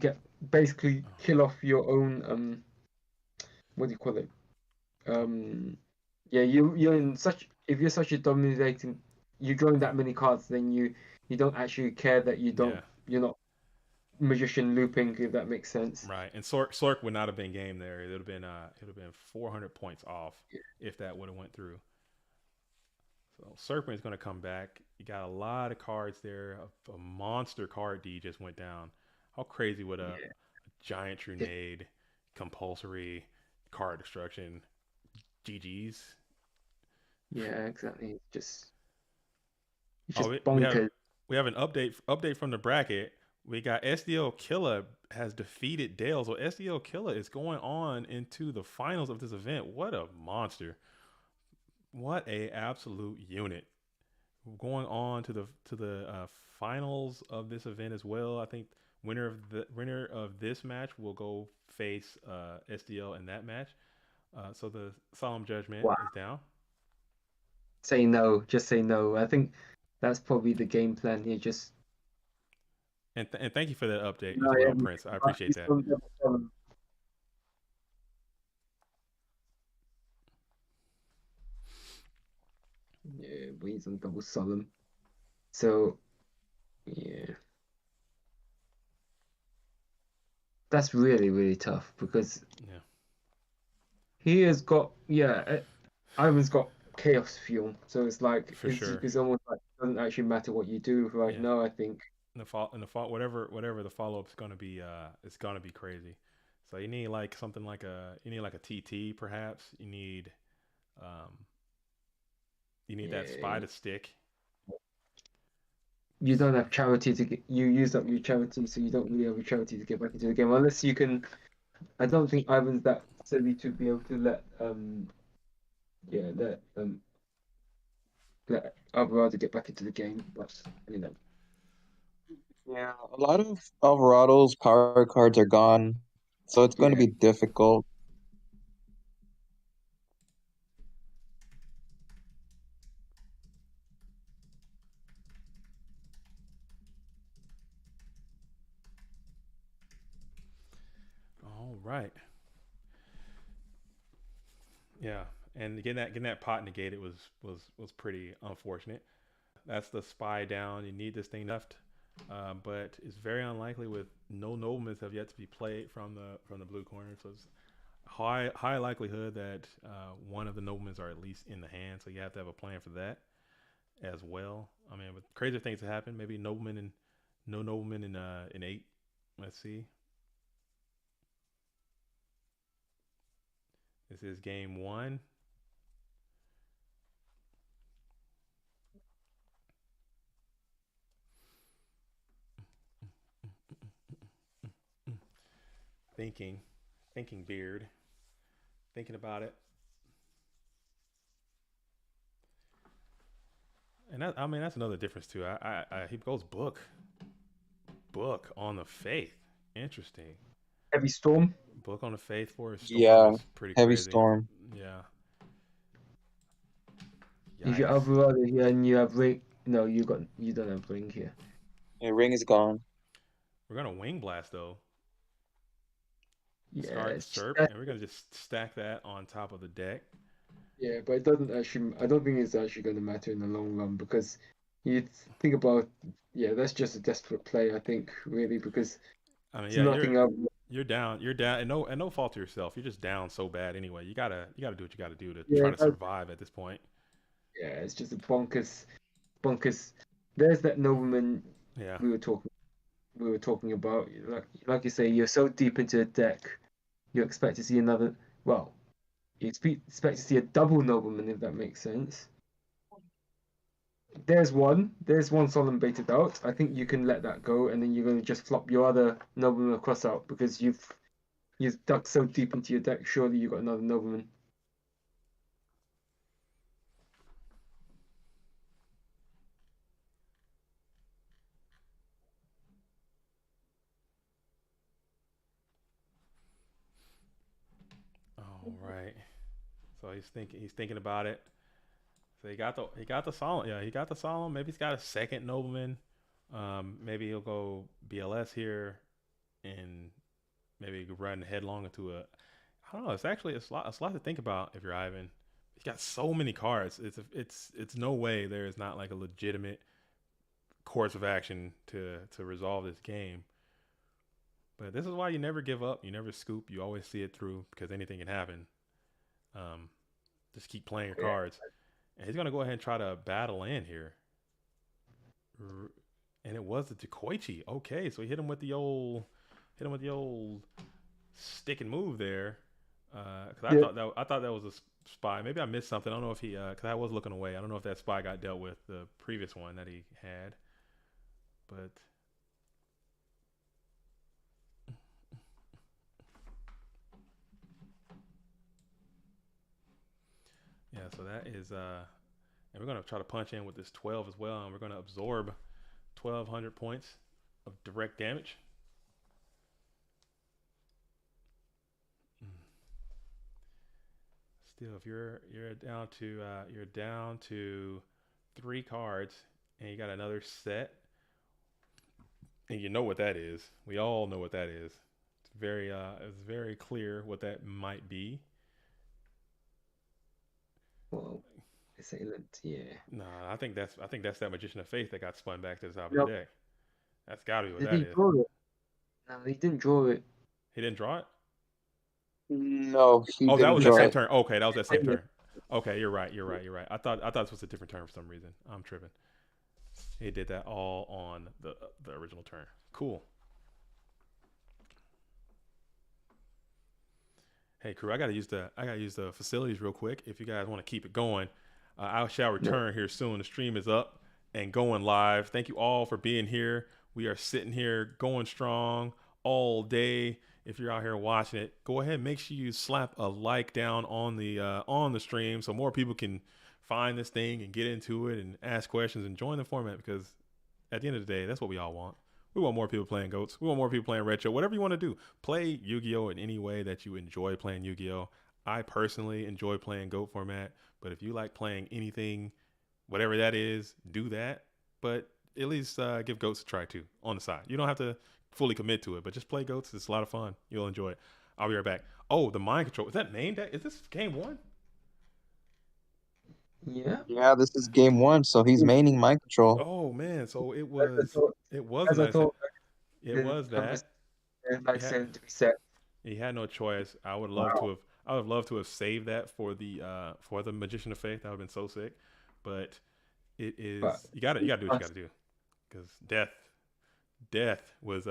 Oh, kill off your own what do you call it? oh, Um, yeah, you're in such if you're such a dominating, you're drawing that many cards, then you don't actually care that yeah, you're not magician looping, if that makes sense. right. And Sork would not have been game there. It would have been 400 points off if that would have went through. So Serpent is going to come back. You got a lot of cards there. A monster card D just went down. How crazy would a giant grenade, compulsory card destruction, GG's? Yeah, exactly. It's Oh, just we have bonkers. an update from the bracket. We got SDO Killer has defeated Dale, so SDO Killer is going on into the finals of this event. What a monster! What a absolute unit! Going on to the finals of this event as well. I think winner of this match will go face SDL in that match. So the solemn judgment Wow. is down. Say no, just say no. I think that's probably the game plan here. Just And thank you for that update no, as yeah, well, Prince. I appreciate he's that. still double seven. Yeah, but he's on double solemn. So yeah, that's really really tough because Yeah, he has got Ivan's got chaos fuel, so it's like for sure. it's almost like it doesn't actually matter what you do right Yeah, now. I think. and the fall, whatever the follow up's gonna be, it's gonna be crazy. So you need like something like a TT perhaps. Um, you need that spy Yeah, to stick. you don't have charity to get. You used up your charity, so you don't really have a charity to get back into the game unless you can. I don't think Ivan's that silly to be able to yeah let Alvarado get back into the game. But you know, Yeah, a lot of Alvarado's power cards are gone, so it's going to yeah, be difficult. All right. Yeah, and getting that pot negated was pretty unfortunate. That's the spy down. You need this thing left, but it's very unlikely with no noblements have yet to be played from the blue corner. So it's high likelihood that one of the noblements are at least in the hand. So you have to have a plan for that as well. I mean, with crazier things to happen, maybe nobleman and no nobleman in 8. Let's see. This is game 1. Thinking beard, thinking about it. And I mean, that's another difference too. He goes book on the faith. Interesting. Heavy storm. Book on the faith for a storm Yeah, is pretty heavy crazy. storm. Yeah. If you have Alvarado here and you have ring, no, you don't have ring here. Yeah, ring is gone. We're gonna wing blast though. Yeah, Start SERP, and we're gonna just stack that on top of the deck. yeah, but it doesn't actually. I don't think it's actually going to matter in the long run because you think about, yeah, that's just a desperate play. I think really because I mean, it's yeah, nothing up. you're down, and no fault to yourself. You're just down so bad anyway. You gotta do what you gotta do to Yeah, try to survive at this point. Yeah, it's just a bonkers. There's that nobleman Yeah. we were talking about. Like you say, you're so deep into the deck, you expect to see another. Well, you expect to see a double nobleman if that makes sense. There's one solemn baited out. I think you can let that go, and then you're going to just flop your other nobleman across out because you've dug so deep into your deck. Surely you got another nobleman. All right. So he's thinking about it. So he got the solemn. Yeah, he got the solemn. Maybe he's got a second nobleman. Maybe he'll go BLS here, and maybe run headlong into a. I don't know. It's actually it's a lot to think about if you're Ivan. He's got so many cards. It's no way there is not like a legitimate course of action to resolve this game. But this is why you never give up. You never scoop. You always see it through because anything can happen. Just keep playing your cards. And he's going to go ahead and try to battle in here. And it was the Dekoichi. Okay, so he hit him with the old stick and move there. Because I thought that was a spy. Maybe I missed something. I don't know if he because I was looking away. I don't know if that spy got dealt with the previous one that he had. But yeah, so that is and we're gonna try to punch in with this 12 as well, and we're gonna absorb 1,200 points of direct damage. Still, if you're down to 3 cards, and you got another set, and you know what that is. We all know what that is. It's very clear what that might be. Well, assailant, yeah. No, I think that's that Magician of Faith that got spun back to the top of the deck. That's got to be what Did that he is. draw it? No, he didn't draw it. He didn't draw it? No, he Oh, that didn't was draw that same it. turn. Okay, that was that same turn. Okay, you're right. I thought this was a different turn for some reason. I'm tripping. He did that all on the original turn. Cool. Hey crew, I gotta use the facilities real quick. If you guys want to keep it going, I shall return here soon. The stream is up and going live. Thank you all for being here. We are sitting here going strong all day. If you're out here watching it, go ahead and make sure you slap a like down on the stream so more people can find this thing and get into it and ask questions and join the format, because at the end of the day, that's what we all want. We want more people playing GOATs. We want more people playing retro. Whatever you want to do, play Yu-Gi-Oh! In any way that you enjoy playing Yu-Gi-Oh! I personally enjoy playing GOAT format, but if you like playing anything, whatever that is, do that. But at least give GOATs a try too on the side. You don't have to fully commit to it, but just play GOATs. It's a lot of fun. You'll enjoy it. I'll be right back. Oh, the mind control. Is that main deck? Is this game 1? Yeah. Yeah, this is game one, so he's maining mind control. Oh man, so As I thought, it was as I nice. thought, It the was that. conversation, He like had saying to be set. he had no choice. Wow. I would have loved to have saved that for the Magician of Faith. That would have been so sick. But it But is you gotta do what you gotta do. Because death was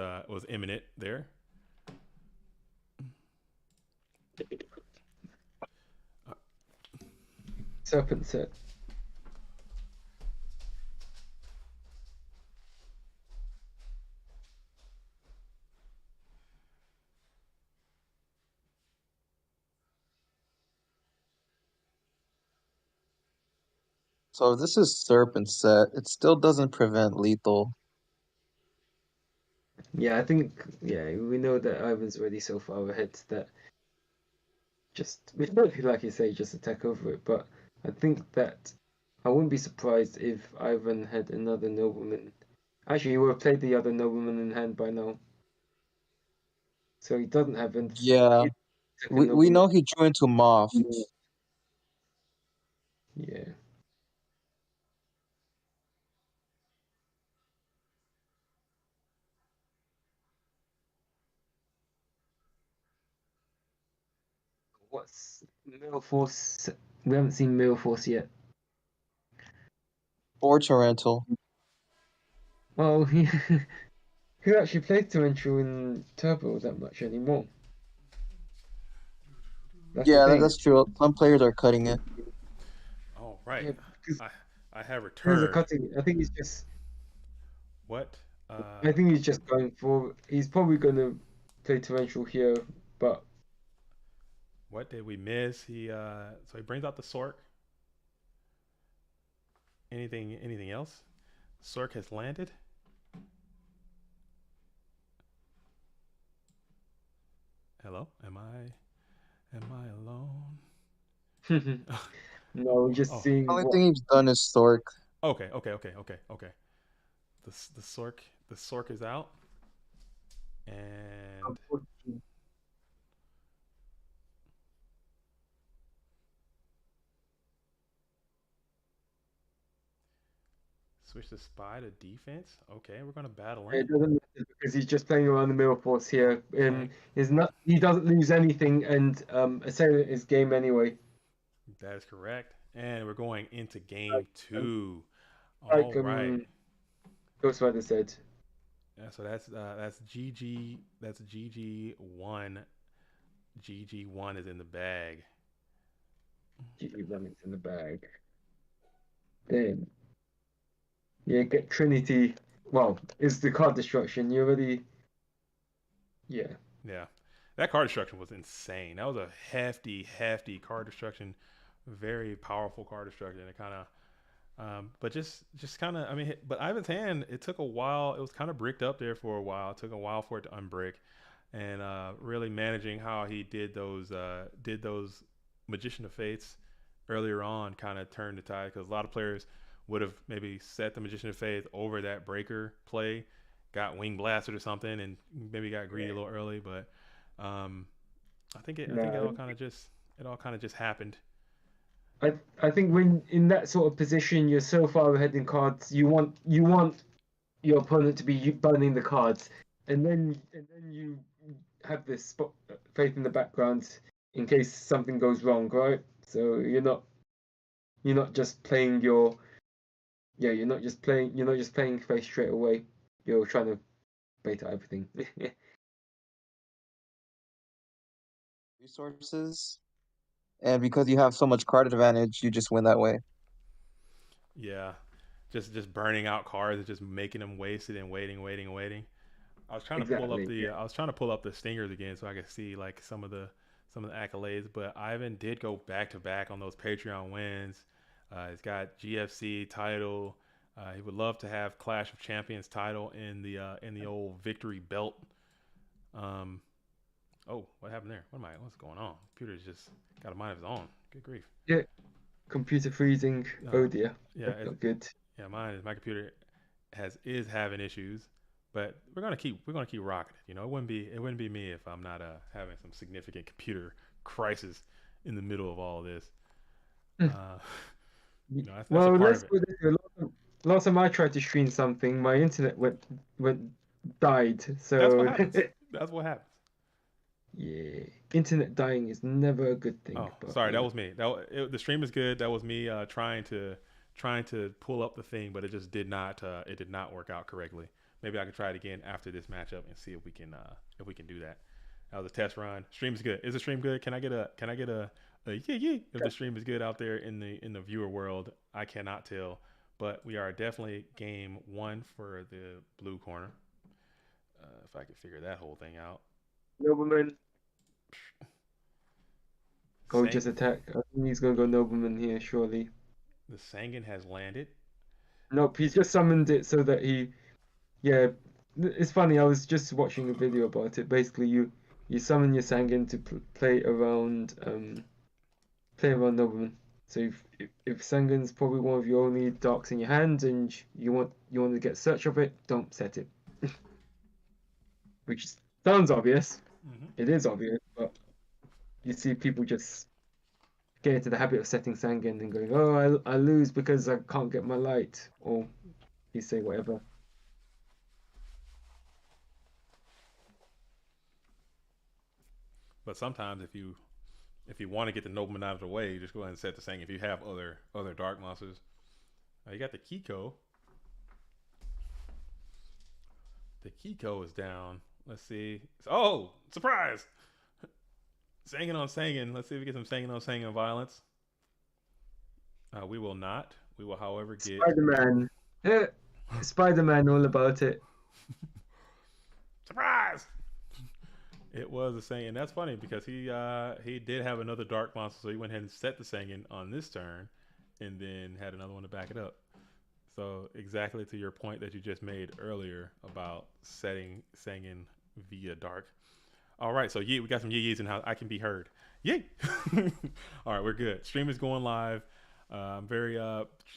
imminent there. Uh, serpent set. So if this is serpent set, it still doesn't prevent lethal. Yeah, I think yeah, we know that Ivan's already so far ahead that just we don't feel like you say just attack over it, but I think that I wouldn't be surprised if Ivan had another nobleman. Actually, he would have played the other nobleman in hand by now, so he doesn't have a Yeah, second we nobleman. know he drew into Moth. Yeah. What's Middle Force? We haven't seen Middle Force yet. Or Torrential. Well, he who actually plays Torrential in Turbo that much anymore? That's the Yeah, thing. that's true. Some players are cutting it. all right. Yeah, because I I have players are returned. cutting. I think he's just. What? I think he's just going for. He's probably going to play Torrential here, but What did we miss? So he brings out the Sork. Anything else? Sork has landed. Hello? Am I alone? no, we're just Oh, seeing Only what. thing he's done is Stork. okay. The Sork is out, and switch the spy to defense. Okay, we're gonna battle It in. doesn't matter because he's just playing around the middle force here. Okay, Is not he doesn't lose anything, and Assailant is game anyway. that is correct. And we're going into game Um, two. All like right. Ghost Rider said, Yeah, so that's GG. That's GG one. GG one is in the bag. GG Remington in the bag. Then yeah, get Trinity. Well, is the card destruction. You already yeah. Yeah, that card destruction was insane. That was a hefty card destruction. Very powerful card destruction. It kind of but just kind of, I mean, but Ivan's hand, it took a while. It was kind of bricked up there for a while. It took a while for it to unbrick, and really managing how he did those Magician of Fates earlier on kind of turned the tide because a lot of players would have maybe set the Magician of Faith over that breaker play, got wing blasted or something, and maybe got greedy a little early. But um, I think No, it all kind of just happened. I think when in that sort of position, you're so far ahead in cards. You want your opponent to be burning the cards, and then you have this spot faith in the background in case something goes wrong, right? So you're not just playing your yeah you're not just playing faith straight away. You're trying to bait out everything. Resources. And because you have so much card advantage, you just win that way. Yeah, just burning out cards and just making them wasted and waiting. Exactly. Yeah. I was trying to pull up the stingers again so I could see like some of the accolades. But Ivan did go back to back on those Patreon wins. He's got GFC title. He would love to have Clash of Champions title in the old victory belt. Um, oh, what happened there? What's going on? Computer's just got a mind of his own. Good grief. Yeah. Computer freezing. Oh dear. Yeah, That's not good. yeah. My computer is having issues, but we're gonna keep rocking it. You know, it wouldn't be me if I'm not having some significant computer crisis in the middle of all of this. Uh, That's a Well, part let's of it. put it this way. Last time I tried to stream something, my internet went died. That's what So happens. That's what happens. yeah, internet dying is never a good thing. Oh, But sorry, that was me. The stream is good. That was me trying to pull up the thing, but it just did not work out correctly. Maybe I could try it again after this matchup and see if we can do that. That was a test run. Stream's good. Is the stream good? Can I get a yeah yeah if the stream is good out there in the viewer world? I cannot tell, but we are definitely game one for the blue corner. If I could figure that whole thing out. Nobleman, go Sang just attack. I think he's gonna go Nobleman here, surely. the Sangan has landed. Nope, he's just summoned it so that he. Yeah, it's funny. I was just watching a video about it. Basically, you summon your Sangin to play around Nobleman. So if Sangan's probably one of your only darks in your hand and you want to get search of it, don't set it. Which sounds obvious. Mm-hmm. It is obvious, but you see people just get into the habit of setting Sangan and going, "Oh, I lose because I can't get my light," or you say whatever. But sometimes if you want to get the nobleman out of the way, you just go ahead and set the Sangan. If you have other dark monsters, you got the Kiko. The Kiko is down. Let's see. Oh, surprise! Sangan on Sangan. Let's see if we get some Sangan on Sangan violence. We will not. We will, however, get Spider-Man. Spider-Man, all about it. surprise. It was a Sangan. That's funny because he did have another dark monster, so he went ahead and set the Sangan on this turn, and then had another one to back it up. So exactly to your point that you just made earlier about setting Sangan via dark. All right, so we got some yee-yees and how I can be heard. Yay! All right, we're good. Stream is going live. I'm very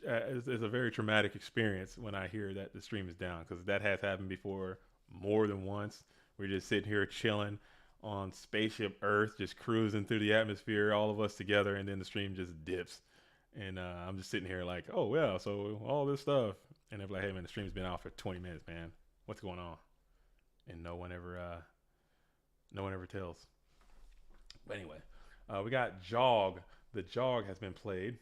it's a very traumatic experience when I hear that the stream is down because that has happened before more than once. We're just sitting here chilling on spaceship Earth, just cruising through the atmosphere, all of us together, and then the stream just dips. And I'm just sitting here like, oh yeah, so all this stuff, and they're like, hey man, the stream's been out for 20 minutes, man. What's going on? And no one ever tells. But anyway, we got Jog. The Jog has been played.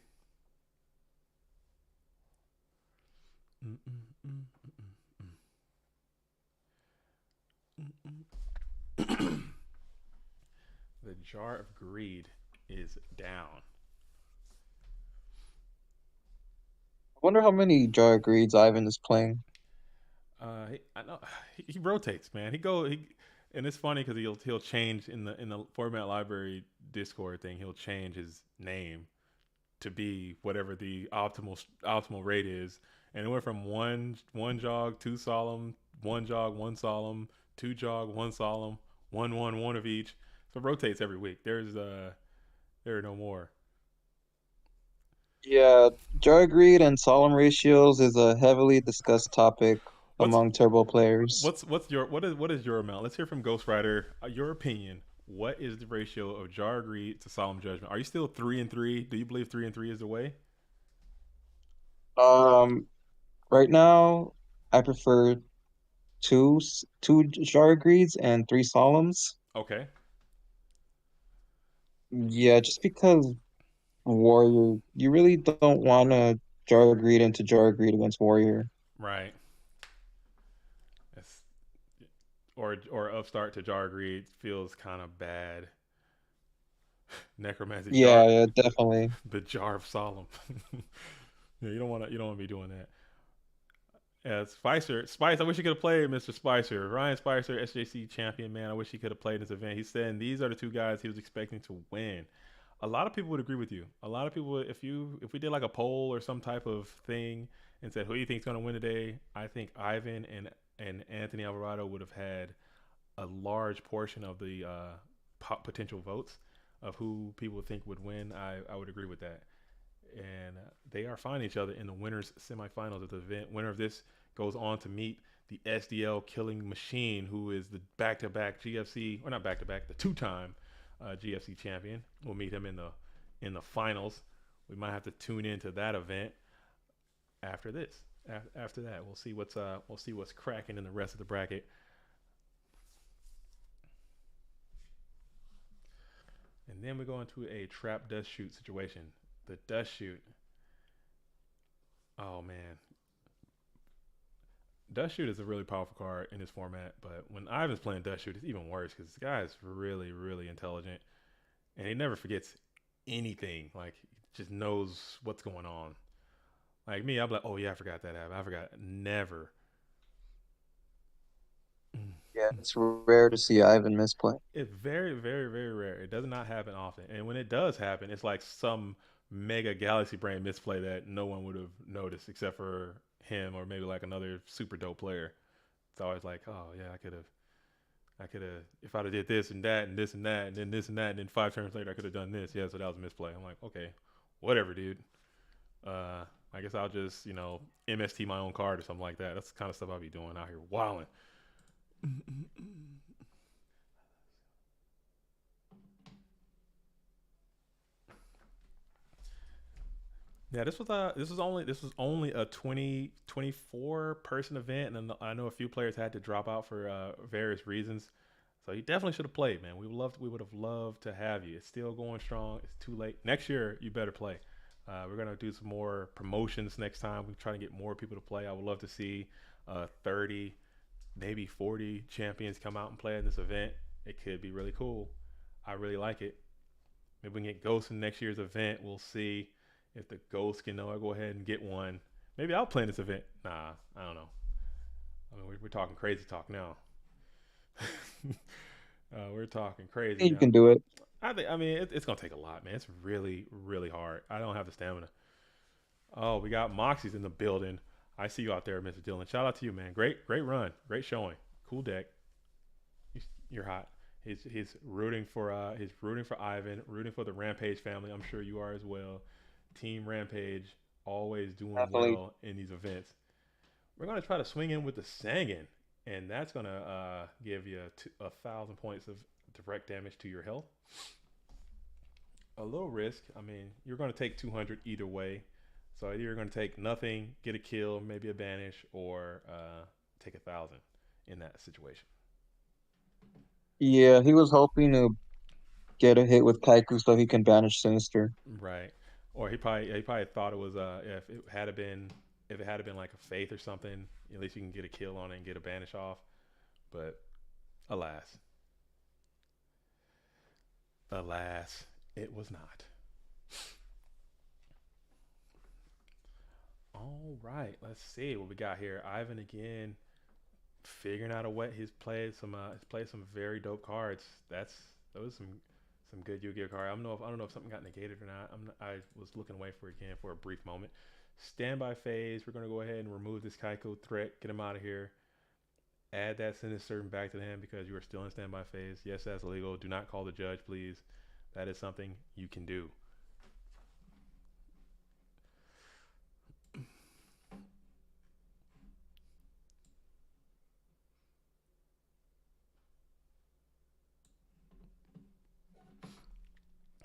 The Jar of Greed is down. I wonder how many jar greeds Ivan is playing. I know he rotates, man. And it's funny because he'll change in the format library Discord thing. He'll change his name to be whatever the optimal rate is, and it went from one jog, two solemn, one jog, one solemn, two jog, one solemn, one of each. So it rotates every week. There are no more. Yeah, jar greed and solemn ratios is a heavily discussed topic What's among turbo players. what is your amount? Let's hear from Ghost Rider. Your opinion. What is the ratio of Jar Greed to Solemn Judgment? Are you still 3-3? Do you believe 3-3 is the way? Um, right now, I prefer two jar greeds and three solemns. Okay, Yeah, just because warrior, you really don't want to jar greed into jar greed against warrior. right. It's, or upstart to Jar Greed feels kind of bad. Necromancy Yeah, Jar, yeah, definitely. the Jar of Solemn. Yeah, you don't want to be doing that. Yeah, Spice. I wish you could have played Mr. Spicer. Ryan Spicer, SJC champion, man. I wish he could have played in this event. He's saying these are the two guys he was expecting to win. A lot of people would agree with you. A lot of people, if we did like a poll or some type of thing and said who do you think is going to win today, I think Ivan and Anthony Alvarado would have had a large portion of the potential votes of who people think would win. I would agree with that. And they are finding each other in the winners semifinals of the event. Winner of this goes on to meet the SDL Killing Machine, who is the back-to-back GFC, or not back-to-back, the two-time GFC champion. We'll meet him in the finals, we might have to tune into that event after this. After that, we'll see what's cracking in the rest of the bracket. And then we go into a trap dust shoot situation. The dust shoot. Oh man, dust shoot is a really powerful card in this format. But when Ivan's playing dust shoot, it's even worse because this guy is really, really intelligent, and he never forgets anything. Like, he just knows what's going on. Like me, I'm like, oh yeah, I forgot that happened. I forgot. Never. Yeah, it's rare to see Ivan misplay. It's very, very, very rare. It does not happen often. And when it does happen, it's like some mega galaxy brain misplay that no one would have noticed except for him or maybe like another super dope player. It's always like, oh yeah, I could have, if I'd have did this and that and this and that and then this and that and then 5 turns later I could have done this. Yeah, so that was a misplay. I'm like, okay, whatever, dude. I guess I'll just, MST my own card or something like that. That's the kind of stuff I'll be doing out here wilding. Yeah, this was only a 24 person event, and I know a few players had to drop out for various reasons. So you definitely should have played, man. We would have loved to have you. It's still going strong. It's too late. Next year, you better play. We're gonna do some more promotions next time. We're trying to get more people to play. I would love to see 30, maybe 40 champions come out and play in this event. It could be really cool. I really like it. Maybe we can get Ghost in next year's event. We'll see if the Ghost can go ahead and get one. Maybe I'll play in this event. Nah, I don't know. I mean, we're talking crazy talk now. We're talking crazy You now. can do it. It's gonna take a lot, man. It's really, really hard. I don't have the stamina. Oh, we got Moxy's in the building. I see you out there, Mr. Dillon. Shout out to you, man. Great run. Great showing. Cool deck. You're hot. He's rooting for Ivan, rooting for the Rampage family. I'm sure you are as well. Team Rampage always doing Definitely. well in these events. We're gonna try to swing in with the Sangin, and that's gonna give you 1,000 points of direct damage to your health. A little risk. I mean, you're gonna take 200 either way. So either you're gonna take nothing, get a kill, maybe a banish, or take 1,000 in that situation. Yeah, he was hoping to get a hit with Kaiku so he can banish Sinister. Right. Or he probably thought it was if it had been like a faith or something, at least you can get a kill on it and get a banish off. But alas, alas, it was not. All right, let's see what we got here. Ivan again, figuring out a way. He's played some very dope cards. Those some good Yu-Gi-Oh cards. I don't know if something got negated or not. I was looking away for it again for a brief moment. Standby phase. We're gonna go ahead and remove this Kaiko threat. Get him out of here. Add that sinister back to him because you are still in standby phase. Yes, that's illegal. Do not call the judge, please. That is something you can do.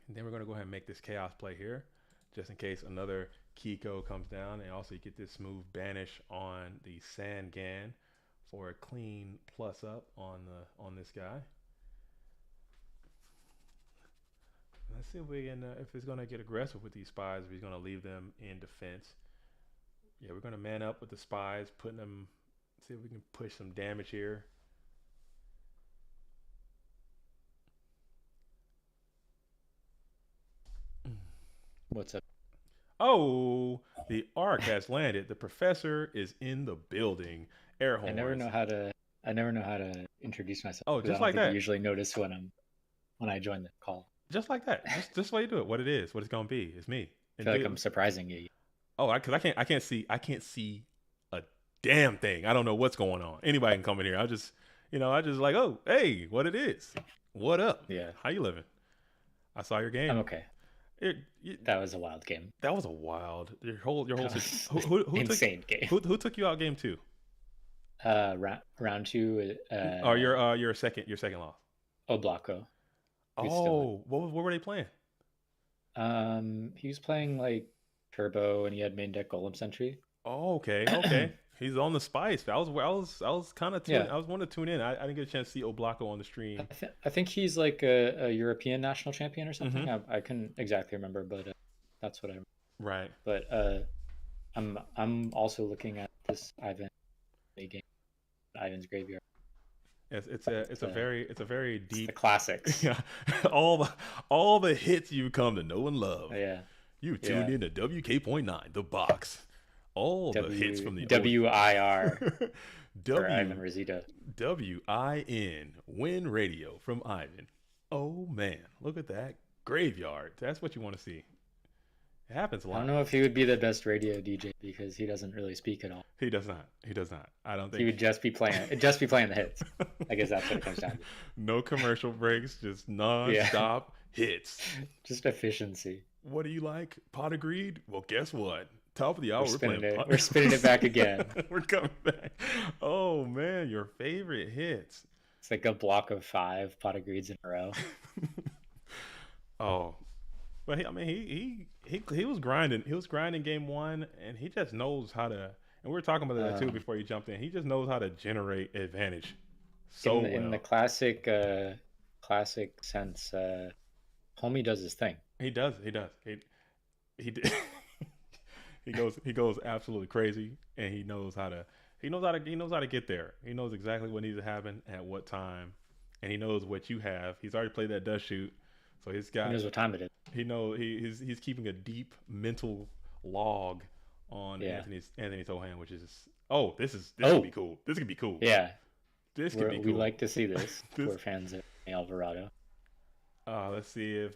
And then we're going to go ahead and make this chaos play here, just in case another Kiko comes down. And also you get this smooth banish on the Sangan for a clean plus up on this guy. Let's see if we can if it's going to get aggressive with these spies, if he's going to leave them in defense. Yeah, we're going to man up with the spies, putting them. See if we can push some damage here. What's up? Oh, the arc has landed. The professor is in the building. Air horns. I never know how to introduce myself. Oh, 'cause just I don't like think that. I usually notice when I join the call. Just like that. Just the way you do it. What it is. What it's gonna be. It's me. I feel like I'm surprising you. Oh, because I can't see a damn thing. I don't know what's going on. Anybody can come in here. I just like, oh, hey, what it is. What up? Yeah. How you living? I saw your game. I'm okay. That was a wild game. That was a wild. Your whole. That was Who insane game. Who took you out game 2? Round 2. Oh, your second loss. Oblako. Oh, what were they playing? He was playing like Turbo, and he had main deck Golem Sentry. Oh, okay. He's on the spice. I was kind of Yeah. I was wanting to tune in. I didn't get a chance to see Oblako on the stream. I think he's like a European national champion or something. Mm-hmm. I couldn't exactly remember, but that's what I remember. Right. But I'm also looking at this Ivan game, Ivan's Graveyard. It's a very deep. The classics. Yeah, all the hits you come to know and love. Yeah. You tuned in to WK.9, the box. All the hits from the WIR for Ivan Rosita. WIN Win Radio from Ivan. Oh man, look at that graveyard. That's what you want to see. It happens a lot. I don't know if he would be the best radio DJ because he doesn't really speak at all. He does not. I don't think he would just be playing the hits. I guess that's what it comes down to. No commercial breaks, just non-stop hits. Just efficiency. What do you like? Pot of Greed? Well, guess what? Top of the hour, we're spinning it back again. We're coming back. Oh man, your favorite hits. It's like a block of 5 Pot of Greeds in a row. Oh, but he was grinding. He was grinding game 1, and he just knows how to. And we were talking about that too before you jumped in. He just knows how to generate advantage. So in the classic sense, homie does his thing. He does. He goes absolutely crazy, and he knows how to get there. He knows exactly what needs to happen at what time, and he knows what you have. He's already played that dust shoot, so he knows what time it is. He's keeping a deep mental log on Anthony's Tohan, which is this could be cool. This could be cool. Yeah, this could be cool. We like to see this. We're fans of Alvarado. Let's see if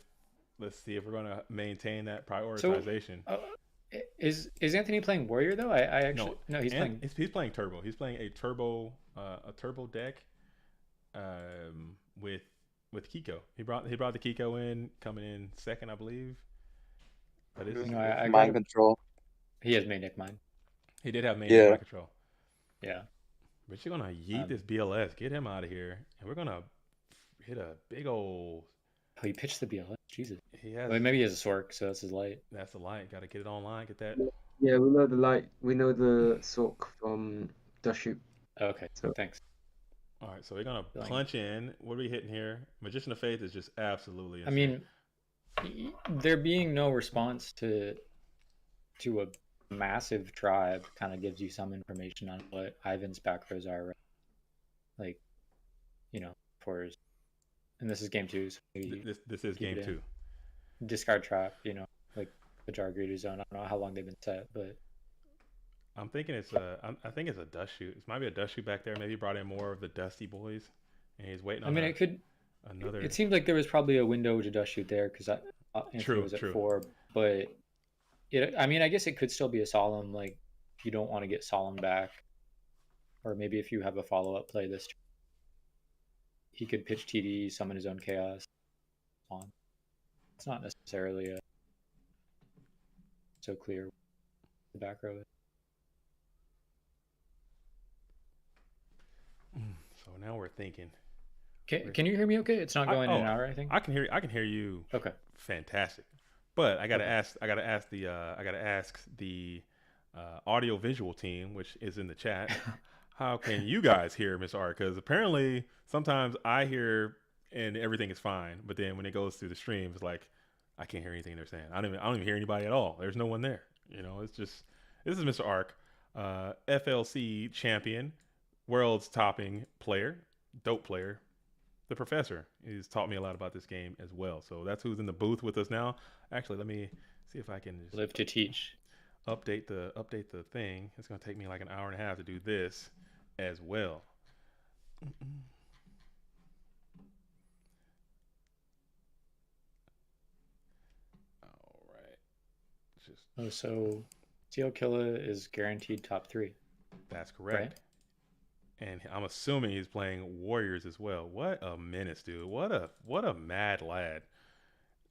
we're gonna maintain that prioritization. So, is Anthony playing Warrior though? I actually no. He's playing Turbo. He's playing a turbo deck, with Kiko. He brought the Kiko in, coming in second, I believe. But it's mind control. He has main deck mind. He did have main deck mind control. Yeah. But you're gonna yeet this BLS, get him out of here, and we're gonna hit a big old. Oh, he pitched the BLS. Jesus. Maybe he has a Sork, so that's his light. That's the light. Got to get it online. Get that. Yeah, we know the light. We know the Sork from Dust Shoot. Okay, so thanks. All right, so we're gonna punch in. What are we hitting here? Magician of Faith is just absolutely insane. I mean, there being no response to a massive tribe kind of gives you some information on what Ivan's back rows are. Right? Like, for his. And this is game 2. So this is game 2. Discard trap, like the Jar Greeter zone. I don't know how long they've been set, but I'm thinking I think it's a dust shoot. It might be a dust shoot back there. Maybe he brought in more of the Dusty boys, and he's waiting on. it could. Another. It seemed like there was probably a window to dust shoot there because Anthony was at 4, but I guess it could still be a solemn. Like you don't want to get solemn back, or maybe if you have a follow up play this. He could pitch TD, summon his own chaos. On. It's not necessarily so clear. The back row is. So now we're thinking. Can you hear me? Okay, it's not going in and out or anything. I can hear you. Okay, fantastic. But I gotta ask the audio visual team, which is in the chat. How can you guys hear Mr. Art? Because apparently sometimes I hear and everything is fine, but then when it goes through the stream, it's like I can't hear anything they're saying. I don't even hear anybody at all. There's no one there. It's just this is Mr. Ark, FLC champion, world's topping player, dope player. The professor. He's taught me a lot about this game as well. So that's who's in the booth with us now. Actually, let me see if I can just live to teach. Update the thing. It's gonna take me like an hour and a half to do this as well. All right. So Steel Killer is guaranteed top 3. That's correct. Right? And I'm assuming he's playing Warriors as well. What a menace, dude. What a mad lad.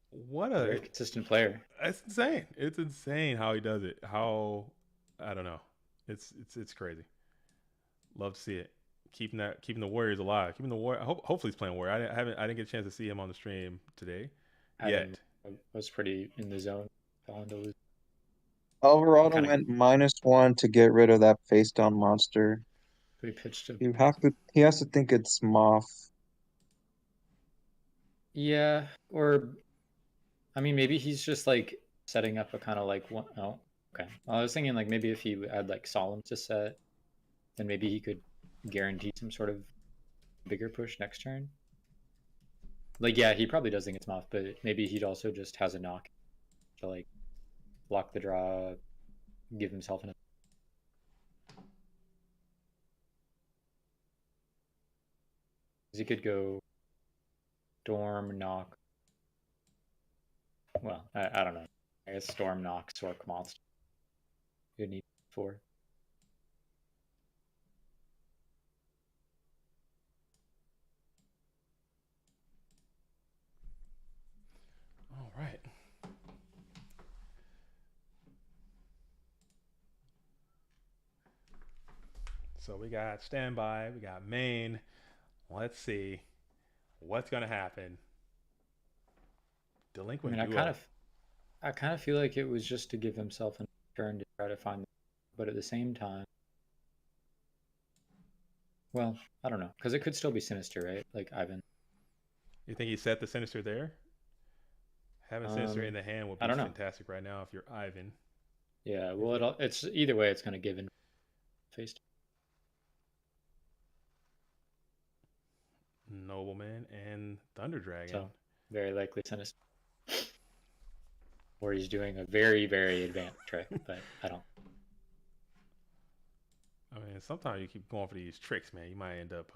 What a very consistent player. It's insane. It's insane how he does it. I don't know. It's crazy. Love to see it. Keeping the Warriors alive. Hopefully he's playing Warrior. I didn't get a chance to see him on the stream today. was pretty in the zone. Fell into lose. Alvarado Kinda- went -1 to get rid of that face down monster. We pitched him. He has to think it's Moth. Yeah, or I mean, maybe he's just like setting up a kind of like one. Oh, okay. Well, I was thinking like maybe if he had like Solemn to set, then maybe he could guarantee some sort of bigger push next turn. Like, yeah, he probably does think it's Moth, but maybe he also just has a knock to like block the draw, give himself an. He could go Storm, Knock. Well, I don't know. I guess Storm, Knock, Sork, Monster. You'd need 4. All right. So we got standby, we got main. Let's see what's gonna happen. Delinquent. I mean, I kind of feel like it was just to give himself a turn to try to find, but at the same time, well, I don't know, because it could still be Sinister, right? Like Ivan. You think he set the Sinister there? Having Sinister in the hand would be fantastic right now if you're Ivan. Yeah, well, it's either way, it's going to give in face. Nobleman and Thunder Dragon. So very likely Sinister. Or he's doing a very, very advanced trick, but I don't. I mean, sometimes you keep going for these tricks, man. You might end up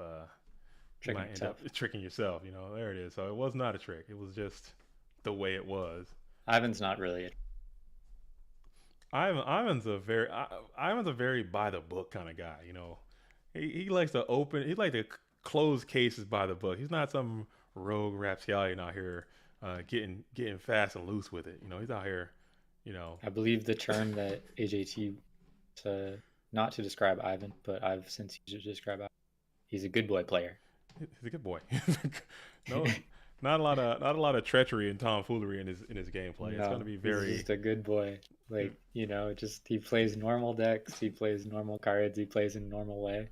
tricking yourself. You know, there it is. So it was not a trick. It was just the way it was. Ivan's not really. Ivan's a very by the book kind of guy. You know, he likes to open. He likes to close cases by the book. He's not some rogue rapscallion out here getting fast and loose with it. You know, he's out here. You know, I believe the term that AJT not to describe Ivan, but I've since used to describe Ivan. He's a good boy player. He's a good boy. No, not a lot of treachery and tomfoolery in his gameplay. No, it's going to be very. He's just a good boy. Like, you know, just he plays normal decks, he plays normal cards, he plays in a normal way.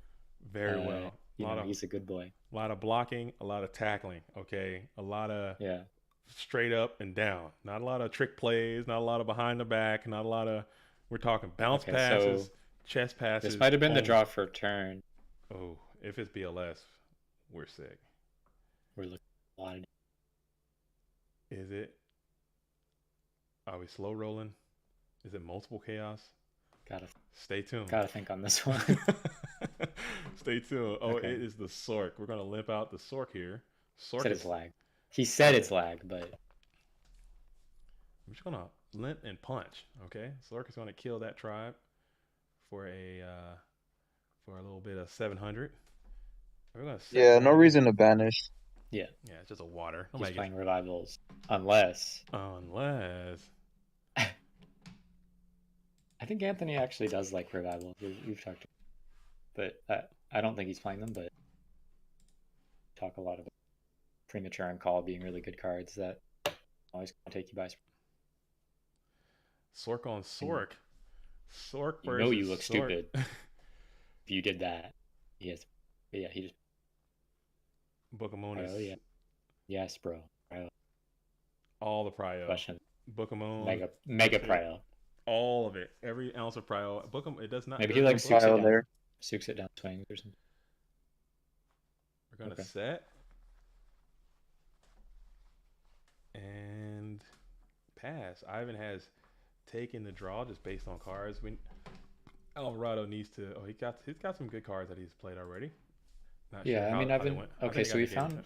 Very well. He's a good boy. A lot of blocking, a lot of tackling. Okay, a lot of straight up and down. Not a lot of trick plays. Not a lot of behind the back. Not a lot of. We're talking bounce passes. So chest passes. This might have been the draw for a turn. Oh, if it's BLS, we're sick. We're looking at a lot of. Is it? Are we slow rolling? Is it multiple chaos? Stay tuned. Gotta think on this one. Stay tuned. Oh, okay. It is the Sork. We're gonna limp out the Sork here. Sork said it's lag. He said it's lag, but I'm just gonna limp and punch. Okay, Sork is gonna kill that tribe for a little bit of 700. No reason to banish. Yeah, it's just a water. He's playing revivals, unless. I think Anthony actually does like revivals. We've talked to him. But I don't think he's playing them, but talk a lot about premature and call being really good cards that always take you by surprise. Sork on Sork. Sork versus You know you look Sork. stupid if you did that. Yes. Yeah, he just Bookemon is... yeah. Yes, bro. Prio. All the Prio. Question. Bookemon. Mega Prio. All of it. Every ounce of Prio. Bookemon, it does not. Maybe he like sukes it down swings or something. We're gonna set. And pass. Ivan has taken the draw just based on cards. Alvarado needs to. Oh, he's got some good cards that he's played already. Not yeah, sure I mean, okay, so we found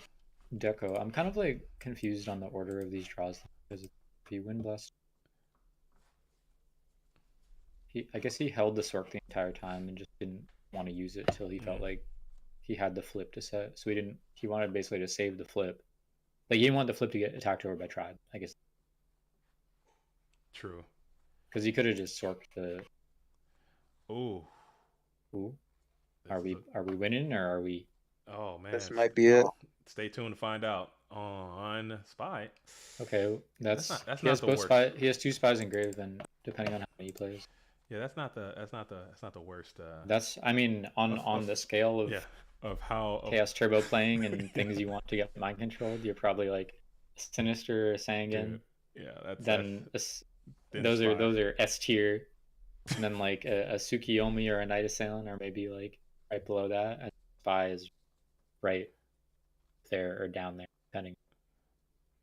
Deco. I'm kind of like confused on the order of these draws because if you win Blast, I guess he held the Sork the entire time and just didn't want to use it till he felt like he had the flip to set. So he wanted basically to save the flip. Like he didn't want the flip to get attacked over by tribe, I guess. True. Because he could have just Sorked the. Ooh. Are we winning or are we? Oh man. This might be it. Stay tuned to find out. on Spy. Okay, That's he not has the both worst. spy. He has 2 spies engraved, and depending on how many he plays. Yeah, that's not the worst. That's, I mean, on the scale of Chaos Turbo playing and things you want to get mind controlled, you're probably like Sinister or Sangan. Yeah, those are S tier, and then like a Tsukiyomi or a Night Assailant are maybe like right below that. And Spy is right there or down there, depending.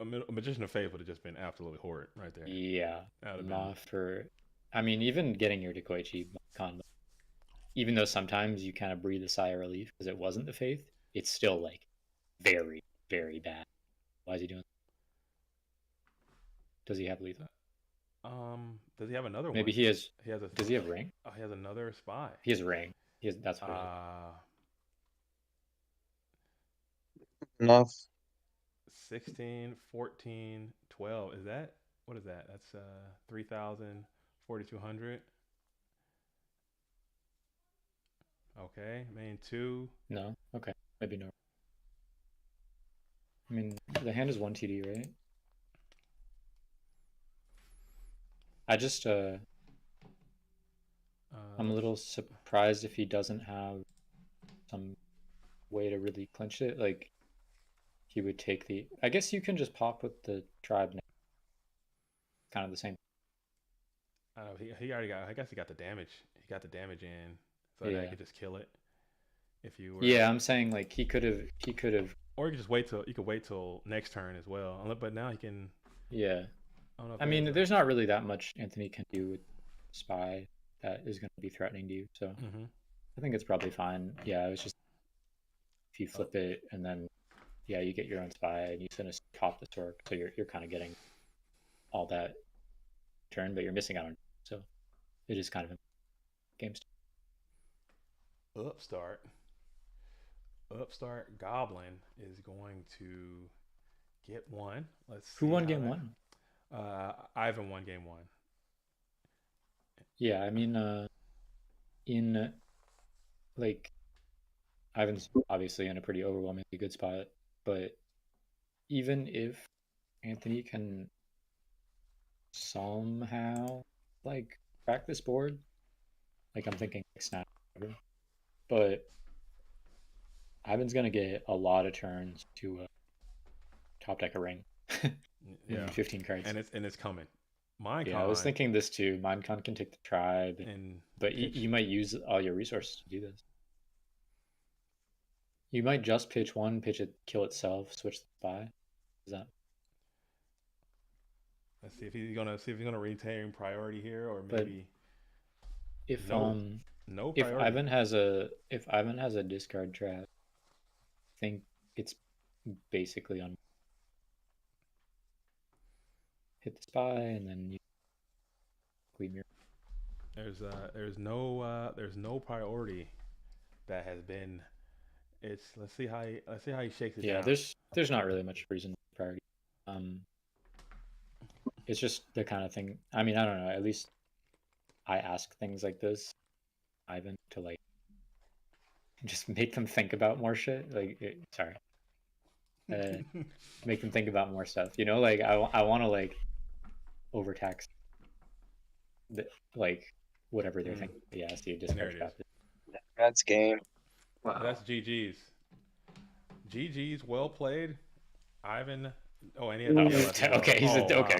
A Magician of Fate would have just been absolutely horrid right there. Yeah, not for. I mean, even getting your Dekoichi combo, even though sometimes you kind of breathe a sigh of relief because it wasn't the Faith, it's still like very, very bad. Why is he doing that? Does he have lethal? Does he have another one? Maybe he has. He has a. Does he have ring? Oh, he has another spy. He has ring. He has. That's what. Enough. 16, 14, 12. Is that what is that? That's 3,000, 4,200. Okay, main 2. No. Okay, maybe no. I mean, the hand is 1 TD, right? I just I'm a little surprised if he doesn't have some way to really clinch it. Like, he would take the. I guess you can just pop with the tribe now. Kind of the same. He already got. I guess he got the damage. He got the damage in, so yeah, he could just kill it. If you were. Yeah, I'm saying like he could have. Or you could just wait till. You could wait till next turn as well. But now he can. Yeah. I mean, there's not really that much Anthony can do with Spy that is going to be threatening to you. So I think it's probably fine. Yeah, it was just if you flip it and then you get your own Spy and you finish pop the Torque, so you're kind of getting all that turn, but you're missing out on. So it is kind of a game. Upstart Goblin is going to get one. Let's see. Who won game 1? Ivan won game 1. Yeah, I mean, in like, Ivan's obviously in a pretty overwhelmingly good spot, but even if Anthony can somehow like crack this board, like I'm thinking like snap, but Ivan's gonna get a lot of turns to top deck a ring. Yeah, 15 cards, and it's coming. Minecon. Yeah, I was thinking this too. Minecon can take the tribe, but you might use all your resources to do this. You might just pitch one, pitch it, kill itself, switch the spy. Is that? Let's see if he's gonna retain priority here, or maybe. But if no priority. If Ivan has a discard trap, I think it's basically on. Hit the spy and then you clean your. There's no priority that has been. Let's see how he shakes it down. Yeah, there's not really much reason for priority. It's just the kind of thing. I mean, I don't know. At least I ask things like this, Ivan, to like just make them think about more shit. Make them think about more stuff. You know, like I want to like overtax like whatever they're thinking. Yeah, I see a discard trap. That's game. Wow. That's GG's. GG's, well played. Ivan. Oh, and he had okay.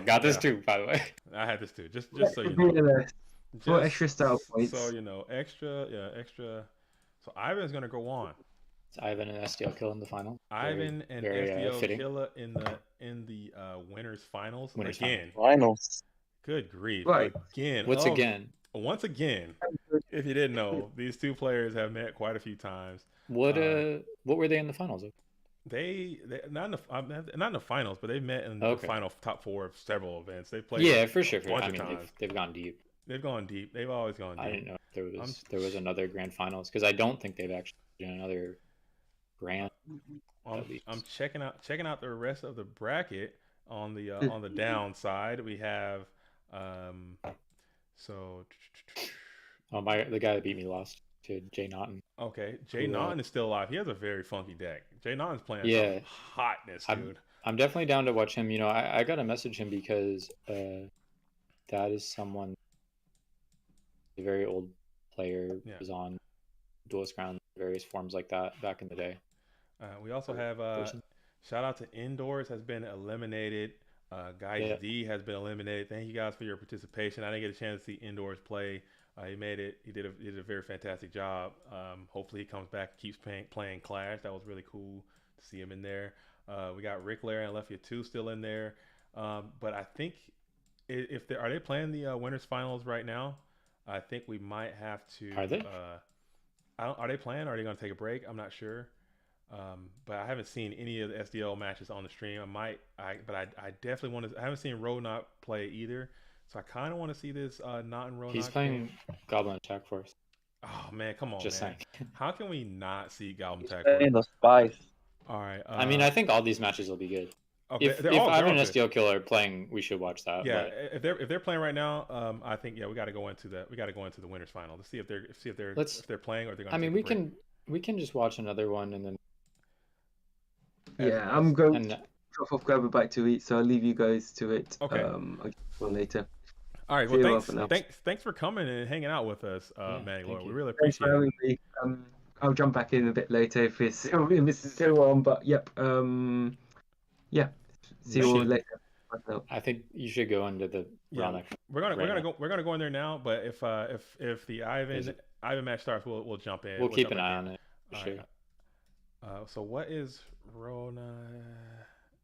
Got this too, by the way. I had this too. Just so you know. For extra style points. So you know, extra. So Ivan's gonna go on. It's Ivan and SDL kill in the final. Ivan and SDL kill in the winners finals again. Finals. Good grief! Right. Again. What's again? Once again, if you didn't know, these two players have met quite a few times. What were they in the finals of? They not in the finals, but they've met in the final top 4 of several events. They played. Yeah, for sure. I mean, they've gone deep. They've gone deep. They've always gone deep. I didn't know if there was another grand finals because I don't think they've actually done another grand. I'm checking out the rest of the bracket on the downside. We have the guy that beat me lost to Jay Naughton. Okay, Jay Naughton is still alive. He has a very funky deck. Jay Naughton's playing some hotness, dude. I'm definitely down to watch him. You know, I got to message him because that is someone, a very old player, was on Duelist Ground, various forms like that back in the day. We also have shout out to Indoors has been eliminated. Guys D has been eliminated. Thank you guys for your participation. I didn't get a chance to see Indoors play. He made it. He did a very fantastic job. Hopefully he comes back and keeps playing Clash. That was really cool to see him in there. We got Rick, Lair, and Olefia 2 still in there. But I think if they are they playing the winners finals right now, I think we might have to. Are they? Are they playing? Or are they going to take a break? I'm not sure. But I haven't seen any of the SDL matches on the stream. I definitely want to. I haven't seen Ronak play either, so I kind of want to see this Naughton Ronak. He's playing Goblin Attack Force. Oh man, come on, Just man! saying. How can we not see Goblin Attack Force? The Spice. All right. I mean, I think all these matches will be good. Okay, if I'm an SDL killer playing, we should watch that. Yeah, but if they're playing right now, I think we got to go into the winners final to see if they're playing or if they're going to. I mean, we can just watch another one and then. Yeah, I'm going to drop off, grab a bite to eat, so I'll leave you guys to it. Okay. I'll get one later. All right. Well, thanks for coming and hanging out with us, Manny Lord. We really appreciate it. Me. I'll jump back in a bit later if it's still on, but yep. Yeah. See you all later. I think you should go into the Ronak. We're gonna go in there now, but if the Ivan match starts, we'll jump in. We'll keep an eye on it. For sure. So what is Rona?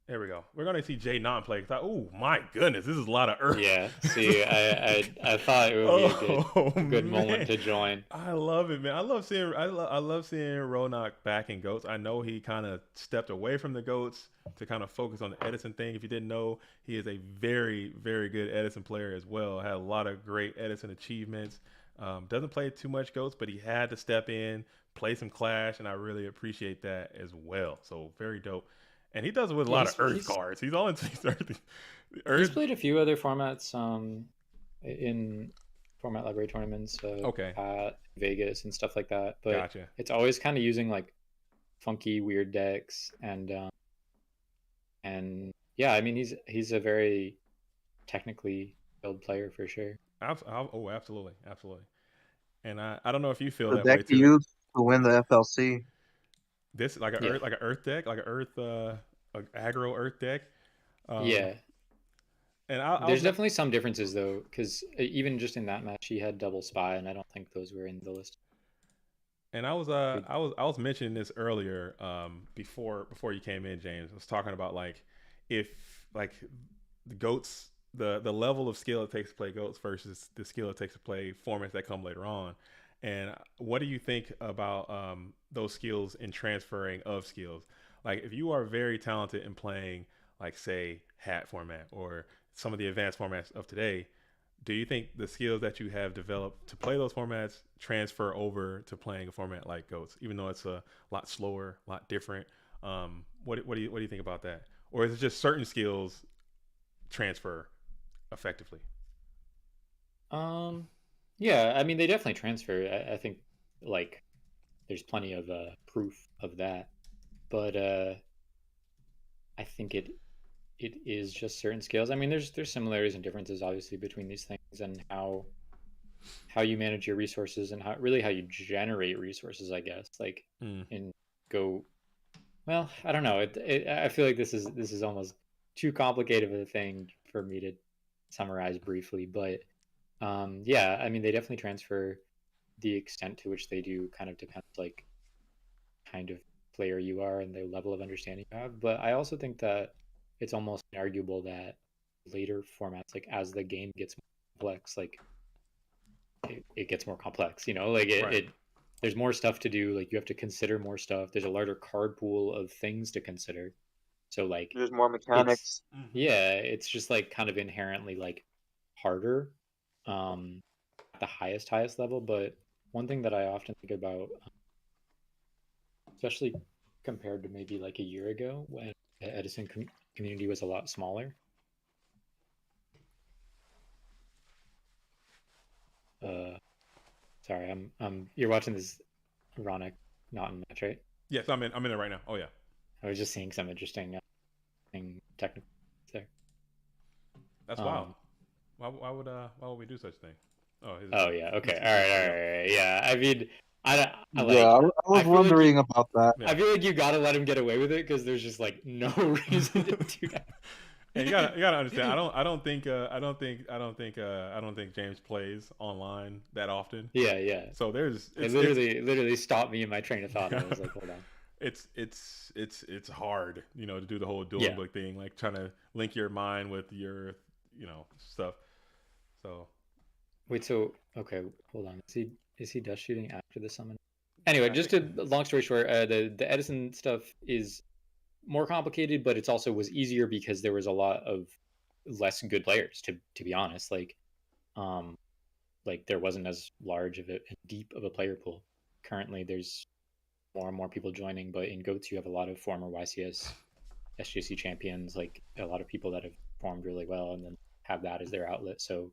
There we go. We're gonna see Jay Naughton play. Oh my goodness, this is a lot of Earth. Yeah. See, I thought it would be a good moment to join. I love it, man. I love seeing Ronak back in Goats. I know he kind of stepped away from the Goats to kind of focus on the Edison thing. If you didn't know, he is a very, very good Edison player as well. Had a lot of great Edison achievements. Doesn't play too much Goats, but he had to step in, play some Clash, and I really appreciate that as well. So very dope. And he does it with a lot of Earth cards. He's all into Earth. He's played a few other formats in format library tournaments. At Vegas and stuff like that. But it's always kind of using like funky, weird decks and yeah, I mean he's a very technically skilled player for sure. Absolutely. And I don't know if you feel that way deck too. You use to win the FLC. This like an Earth deck, like an Earth aggro Earth deck. Yeah. And there's definitely some differences though, because even just in that match, he had double spy, and I don't think those were in the list. And I was mentioning this earlier, before you came in, James. I was talking about like if like the Goats, the level of skill it takes to play Goats versus the skill it takes to play formats that come later on. And what do you think about those skills in transferring of skills? Like if you are very talented in playing, like say hat format or some of the advanced formats of today, do you think the skills that you have developed to play those formats transfer over to playing a format like Goats, even though it's a lot slower, a lot different? What do you think about that? Or is it just certain skills transfer effectively? Yeah, I mean they definitely transfer. I think like there's plenty of proof of that, but I think it is just certain skills. I mean there's similarities and differences obviously between these things and how you manage your resources and how you generate resources, I guess. Like in Go, well, I don't know. I feel like this is almost too complicated of a thing for me to summarize briefly, but yeah, I mean they definitely transfer. The extent to which they do kind of depends like kind of player you are and the level of understanding you have. But I also think that it's almost inarguable that later formats, like as the game gets more complex, like it gets more complex, you know, like there's more stuff to do, like you have to consider more stuff. There's a larger card pool of things to consider. So like there's more mechanics. It's just like kind of inherently like harder at the highest level. But one thing that I often think about, especially compared to maybe like a year ago when the Edison community was a lot smaller. Sorry, you're watching this Ronak Naughton match, right? Yes, I'm in it right now. Oh yeah. I was just seeing some interesting thing technical there. That's wild. Why would we do such a thing? Oh yeah. Okay. All right. Yeah. I mean, I was wondering about that. I feel like you gotta let him get away with it because there's just like no reason to do that. And you gotta understand. I don't think James plays online that often. Yeah. So it literally stopped me in my train of thought. I was like, hold on. It's hard, to do the whole dueling book thing, like trying to link your mind with your, stuff. So. Wait. So okay, hold on. Is he dust shooting after the summon? Anyway, just to long story short, the Edison stuff is more complicated, but it's also was easier because there was a lot of less good players. To be honest, like there wasn't as large of and deep of a player pool. Currently, there's more and more people joining, but in GOATS you have a lot of former YCS, SGC champions, like a lot of people that have performed really well, and then have that as their outlet. So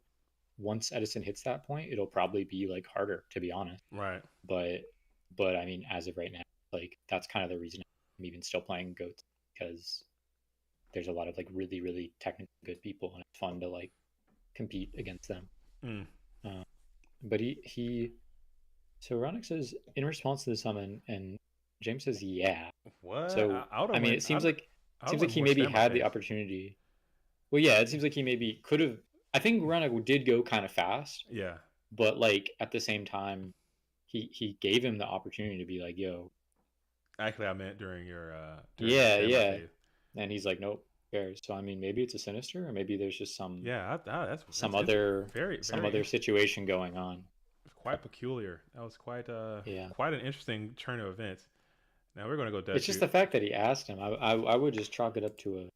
once Edison hits that point, it'll probably be like harder, to be honest. Right. But I mean, as of right now, like that's kind of the reason I'm even still playing GOATS, because there's a lot of like really, really technically good people, and it's fun to like compete against them. But so Ronick says in response to the summon, and James says yeah. What? So I mean, it seems like he maybe had the opportunity. Well, yeah, it seems like he maybe could have. I think Ronick did go kind of fast. Yeah. But like at the same time, he gave him the opportunity to be like, yo. Actually, I meant during your yeah. Phase. And he's like, nope. Cares. So I mean, maybe it's a sinister, or maybe there's just some that's some other situation going on. Quite peculiar. That was quite an interesting turn of events. Now we're gonna go. It's just the fact that he asked him. I would just chalk it up to a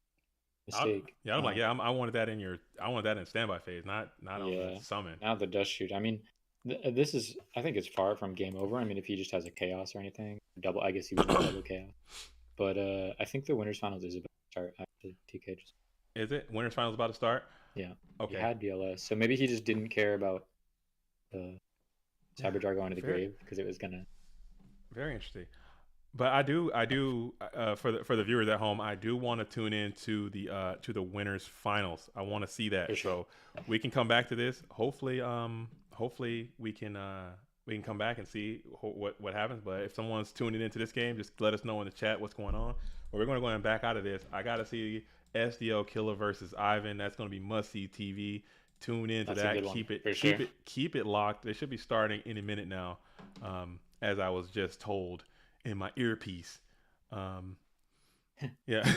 mistake. I wanted that in standby phase, not on the summon. Now the dust shoot. I mean, this is. I think it's far from game over. I mean, if he just has a chaos or anything, double. I guess he would double chaos. But I think the winners finals is about to start after TK. Is it winners finals about to start? Yeah. Okay. He had DLS, so maybe he just didn't care about the Cyberjar going to the grave because it was gonna. Very interesting. But I do for the viewers at home, I do want to tune in to the winners finals. I want to see that. For sure. So we can come back to this. Hopefully we can come back and see what happens. But if someone's tuning into this game, just let us know in the chat what's going on. But we're going to go back out of this. I got to see SDL Killer versus Ivan. That's going to be must-see TV. Tune into that. Keep it locked. They should be starting any minute now, as I was just told in my earpiece. Yeah.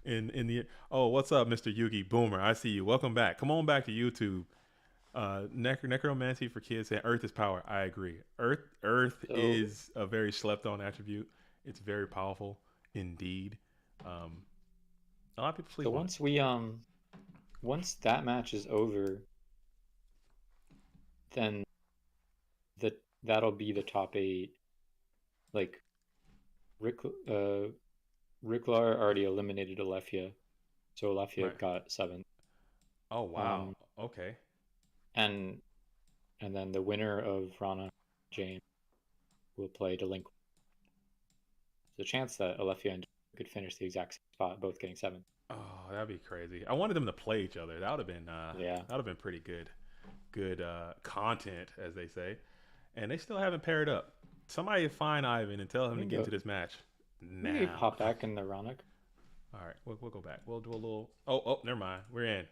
in the what's up, Mr. Yugi Boomer? I see you. Welcome back. Come on back to YouTube. Necromancy for kids saying Earth is power. I agree. Earth is a very slept on attribute. It's very powerful indeed. A lot of people sleep on it. Once that match is over, then that'll be the top 8. Like Ricklar already eliminated Olefia, so Olefia got 7th. Oh wow. Okay. And then the winner of Rana James will play Delinquent. There's a chance that Olefia and could finish the exact same spot, both getting 7th. Oh, that'd be crazy. I wanted them to play each other. That would have been that would have been pretty good content, as they say. And they still haven't paired up. Somebody find Ivan and tell him to get into this match now. Maybe pop back in the Ronick. All right, we'll go back. We'll do a little. Oh, never mind. We're in.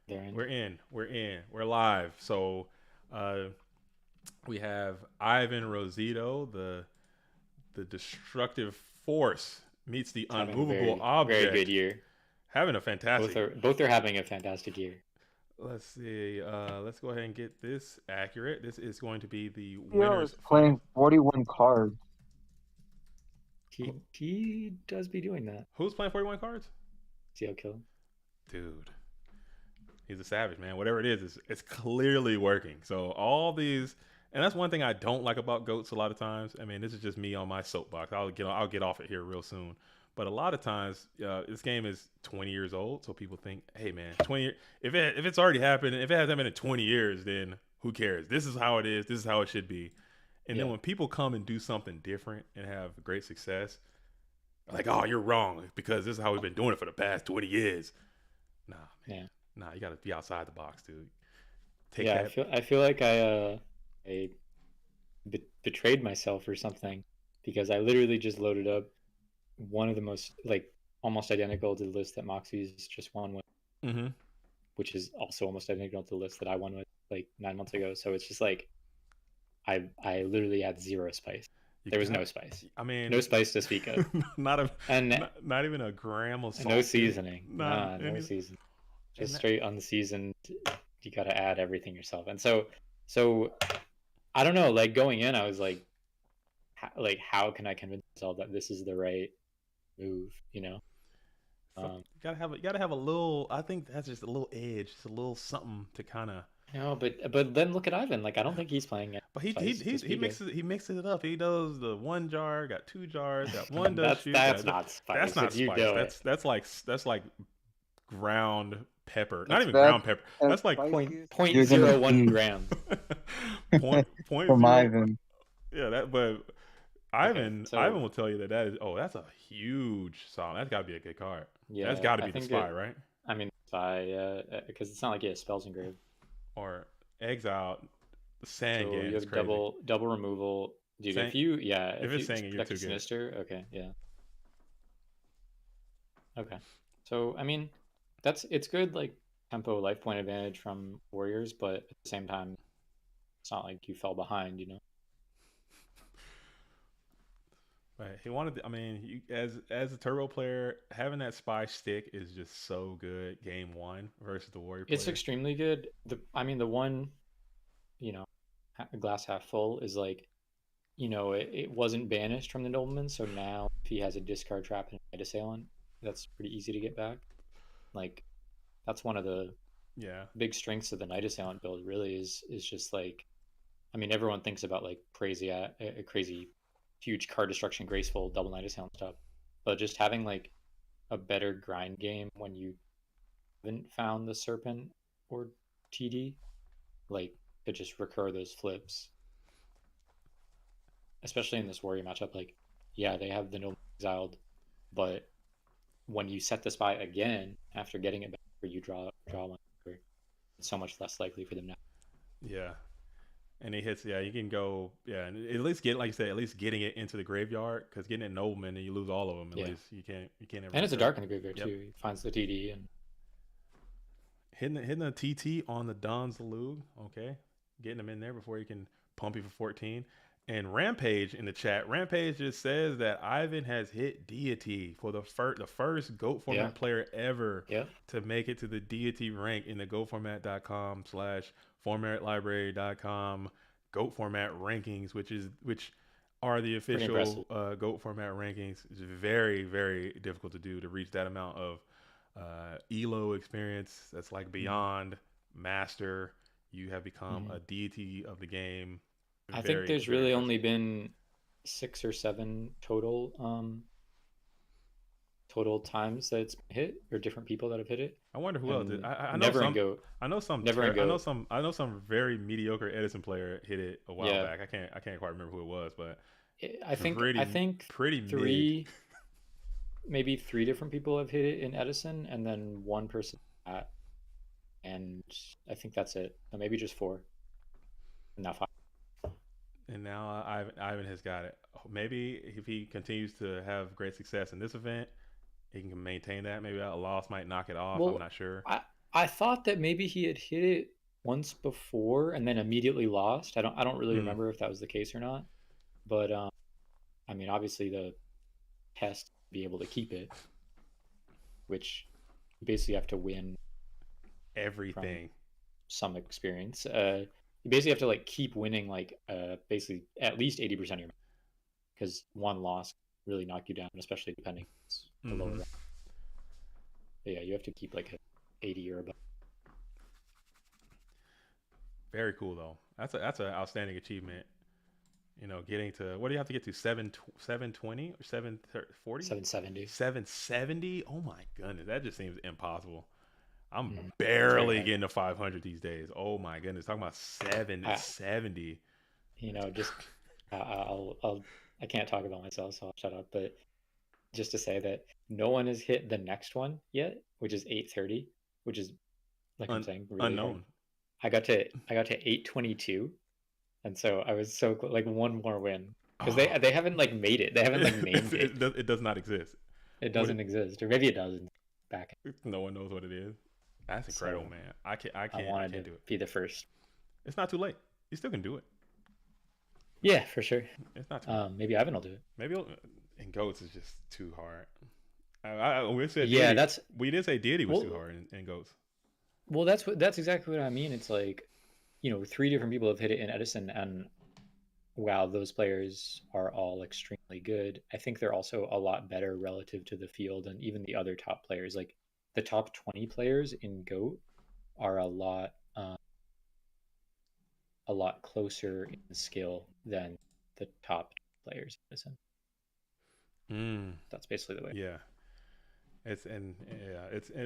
We're in. We're live. So, we have Ivan Rosito, the destructive force meets the unmovable object. Very good year. Having a fantastic. Both are having a fantastic year. Let's see. Let's go ahead and get this accurate. This is going to be the winners. Playing 41 cards. He does be doing that. Who's playing 41 cards? CL Kill. Dude, he's a savage, man. Whatever it is, it's clearly working. So all these, and that's one thing I don't like about GOATs a lot of times. I mean, this is just me on my soapbox. I'll get off it here real soon. But a lot of times, this game is 20 years old, so people think, "Hey, man, 20 years. If it's already happened, if it hasn't been in 20 years, then who cares? This is how it is. This is how it should be." And then when people come and do something different and have great success, Like, oh, you're wrong because this is how we've been doing it for the past 20 years. Nah, man. Yeah. Nah, you got to be outside the box, dude. Take that. I feel like I betrayed myself or something because I literally just loaded up one of the most like almost identical to the list that Moxy's just won with, which is also almost identical to the list that I won with like 9 months ago. So it's just like I literally had zero spice. There was no spice. I mean, no spice to speak of. not even a gram of salt. No seasoning. No seasoning. Just straight unseasoned. You got to add everything yourself. And so I don't know. Like going in, I was like, how can I convince myself that this is the right move? You know. You gotta have a little. I think that's just a little edge, just a little something to kind of. No, but then look at Ivan. Like I don't think he's playing it. But he mixes it up. He does the 1 jar, got 2 jars, got 1 dust shoot. That's not spice. That's not spice. That's like ground pepper. Not even that, ground pepper. That's like 0.01 grams. point from Ivan. Yeah, but Ivan will tell you that is. Oh, that's a huge song. That's got to be a good card. Yeah, that's got to be the spy, right? I mean, spy, because it's not like he has spells engraved. Or exile, sand so game. You have double removal, dude. If it's saying you're too good. Sinister, okay, yeah. Okay, so I mean, it's good like tempo life point advantage from warriors, but at the same time, it's not like you fell behind, you know. Right. He wanted. As a turbo player, having that spy stick is just so good. Game 1 versus the warrior player. It's extremely good. The one, glass half full is like, it wasn't banished from the nobleman. So now if he has a discard trap and a night assailant, that's pretty easy to get back. Like, that's one of the big strengths of the night assailant build. Really is just like, I mean, everyone thinks about like crazy huge card destruction, graceful double night assailant stuff, but just having like a better grind game when you haven't found the serpent or TD, like to just recur those flips, especially in this warrior matchup. Like, yeah, they have the noble exiled, but when you set the spy again after getting it back, where you draw one, it's so much less likely for them now. Yeah. And he hits, you can go, and at least get, like you said, at least getting it into the graveyard, because getting it nobleman and you lose all of them. At least you can't ever. And it's a dark in the graveyard too. He finds the TD and hitting the TT on the Don Zalug. Okay, getting him in there before he can pump you for 14. And Rampage in the chat. Rampage just says that Ivan has hit deity for the first GOAT format player ever to make it to the deity rank in the GOATformat.com/formatlibrary.com GOAT format rankings, which are the official GOAT format rankings. It's very, very difficult to reach that amount of ELO experience. That's like beyond master. You have become a deity of the game. I think there's really only been 6 or 7 total times that it's hit, or different people that have hit it. I wonder who else did. I know some very mediocre Edison player hit it a while back. I can't quite remember who it was, but I think maybe 3 different people have hit it in Edison, and then 1 person at, and I think that's it. So maybe just 4. Now 5. And now Ivan has got it. Maybe if he continues to have great success in this event, he can maintain that. Maybe a loss might knock it off. I'm not sure. I thought that maybe he had hit it once before and then immediately lost. I don't really remember if that was the case or not. But I mean, obviously the test to be able to keep it, which you basically have to win everything. Some experience. You basically have to like keep winning like basically at least 80% of your, because 1 loss really knock you down, especially depending on the lower round. But yeah, you have to keep like 80 or above. Very cool though. That's an outstanding achievement. Getting to, what do you have to get to? 720 or 740? 770. 770? Oh my goodness, that just seems impossible. I'm barely getting to 500 these days. Oh my goodness, talking about 770. Just I can't talk about myself, so I'll shut up. But just to say that no one has hit the next one yet, which is 830, which is I'm saying really unknown. Hard. I got to 822, and so I was so like one more win because they haven't like made it. They haven't like named it. It does not exist. It doesn't exist, or maybe it doesn't. Back. No one knows what it is. That's incredible, man. I can't do it. Be the first. It's not too late. You still can do it. Yeah, for sure. It's not too late. Maybe Ivan will do it. Maybe in goats is just too hard. We said we did say deity was too hard in goats. Well, that's exactly what I mean. It's like, 3 different people have hit it in Edison, and while those players are all extremely good, I think they're also a lot better relative to the field and even the other top players. Like the top 20 players in GOAT are a lot closer in skill than the top players in Edison. That's basically the way. Yeah.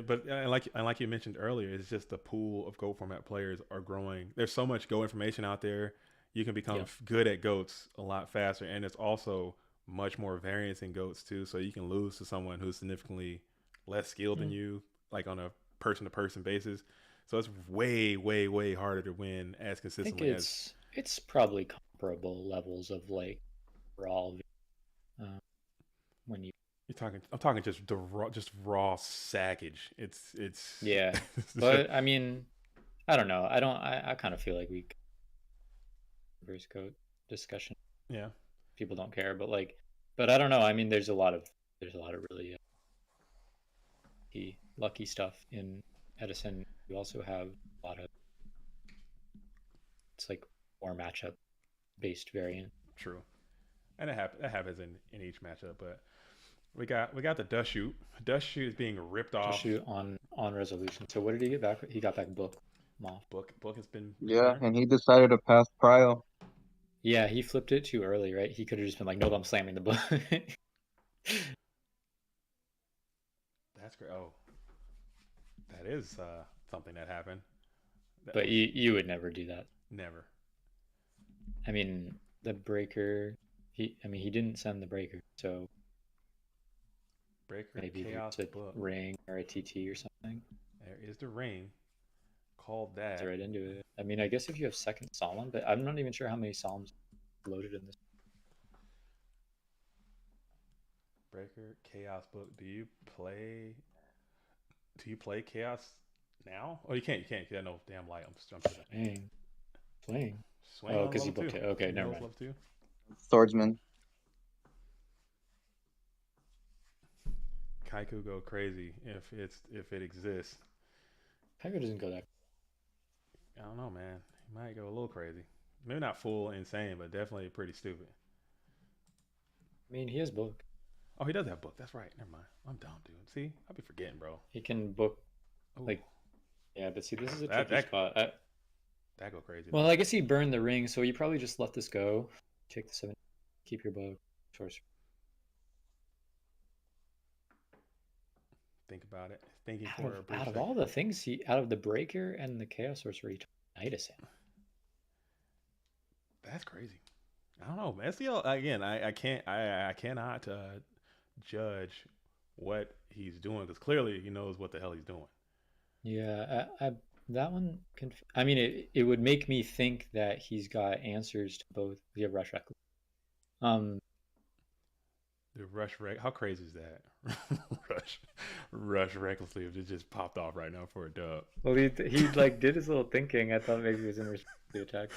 But like you mentioned earlier, it's just the pool of GOAT format players are growing. There's so much GOAT information out there. You can become good at GOATs a lot faster, and it's also much more variance in GOATs too. So you can lose to someone who's significantly less skilled than you, like on a person-to-person basis. So it's way, way, way harder to win as consistently as. It's probably comparable levels of like raw. When I'm talking just raw sackage. It's yeah, but I mean, I don't know. I kind of feel like we versus code discussion. Yeah, people don't care, but I don't know. I mean, there's a lot of really lucky stuff in Edison. You also have a lot of it's like more matchup based variant. True, and that happens in each matchup, but. We got the dust shoot. Dust shoot is being ripped off. Dust shoot on resolution. So what did he get back? He got back book. Moth. Book has been. Yeah, and he decided to pass Prio. Yeah, he flipped it too early, right? He could have just been like, "Nope, I'm slamming the book." That's great. Oh, that is something that happened. But you would never do that. Never. I mean, the breaker. He didn't send the breaker, so. Breaker, maybe chaos, it's a ring or a TT or something. There is the ring. Called that. It's right into it. I mean, I guess if you have second solemn, but I'm not even sure how many solemns loaded in this. Breaker, chaos book. Do you play chaos now? Oh, you can't. You got no damn light. I'm Swing. Oh, because you booked it. Okay, never mind. Swordsman. Kaiku go crazy if it exists. Kaiku doesn't go that. I don't know, man. He might go a little crazy. Maybe not full insane, but definitely pretty stupid. I mean, he has book. Oh, he does have book. That's right. Never mind. I'm dumb, dude. See, I'll be forgetting, bro. He can book, yeah. But see, this is a tricky spot. That go crazy. Well, I guess he burned the ring, so you probably just let this go. Take the 7, keep your book, sorcery. Think about it. Thinking out of all the things out of the breaker and the chaos sorcery, Nidus in. That's crazy. I don't know. SDL again. I cannot judge what he's doing because clearly he knows what the hell he's doing. Yeah, that one. I mean, it would make me think that he's got answers to both. We have rush reckless. The rush how crazy is that? rush recklessly if it just popped off right now for a dub. Well, he did his little thinking. I thought maybe he was in response to the attack.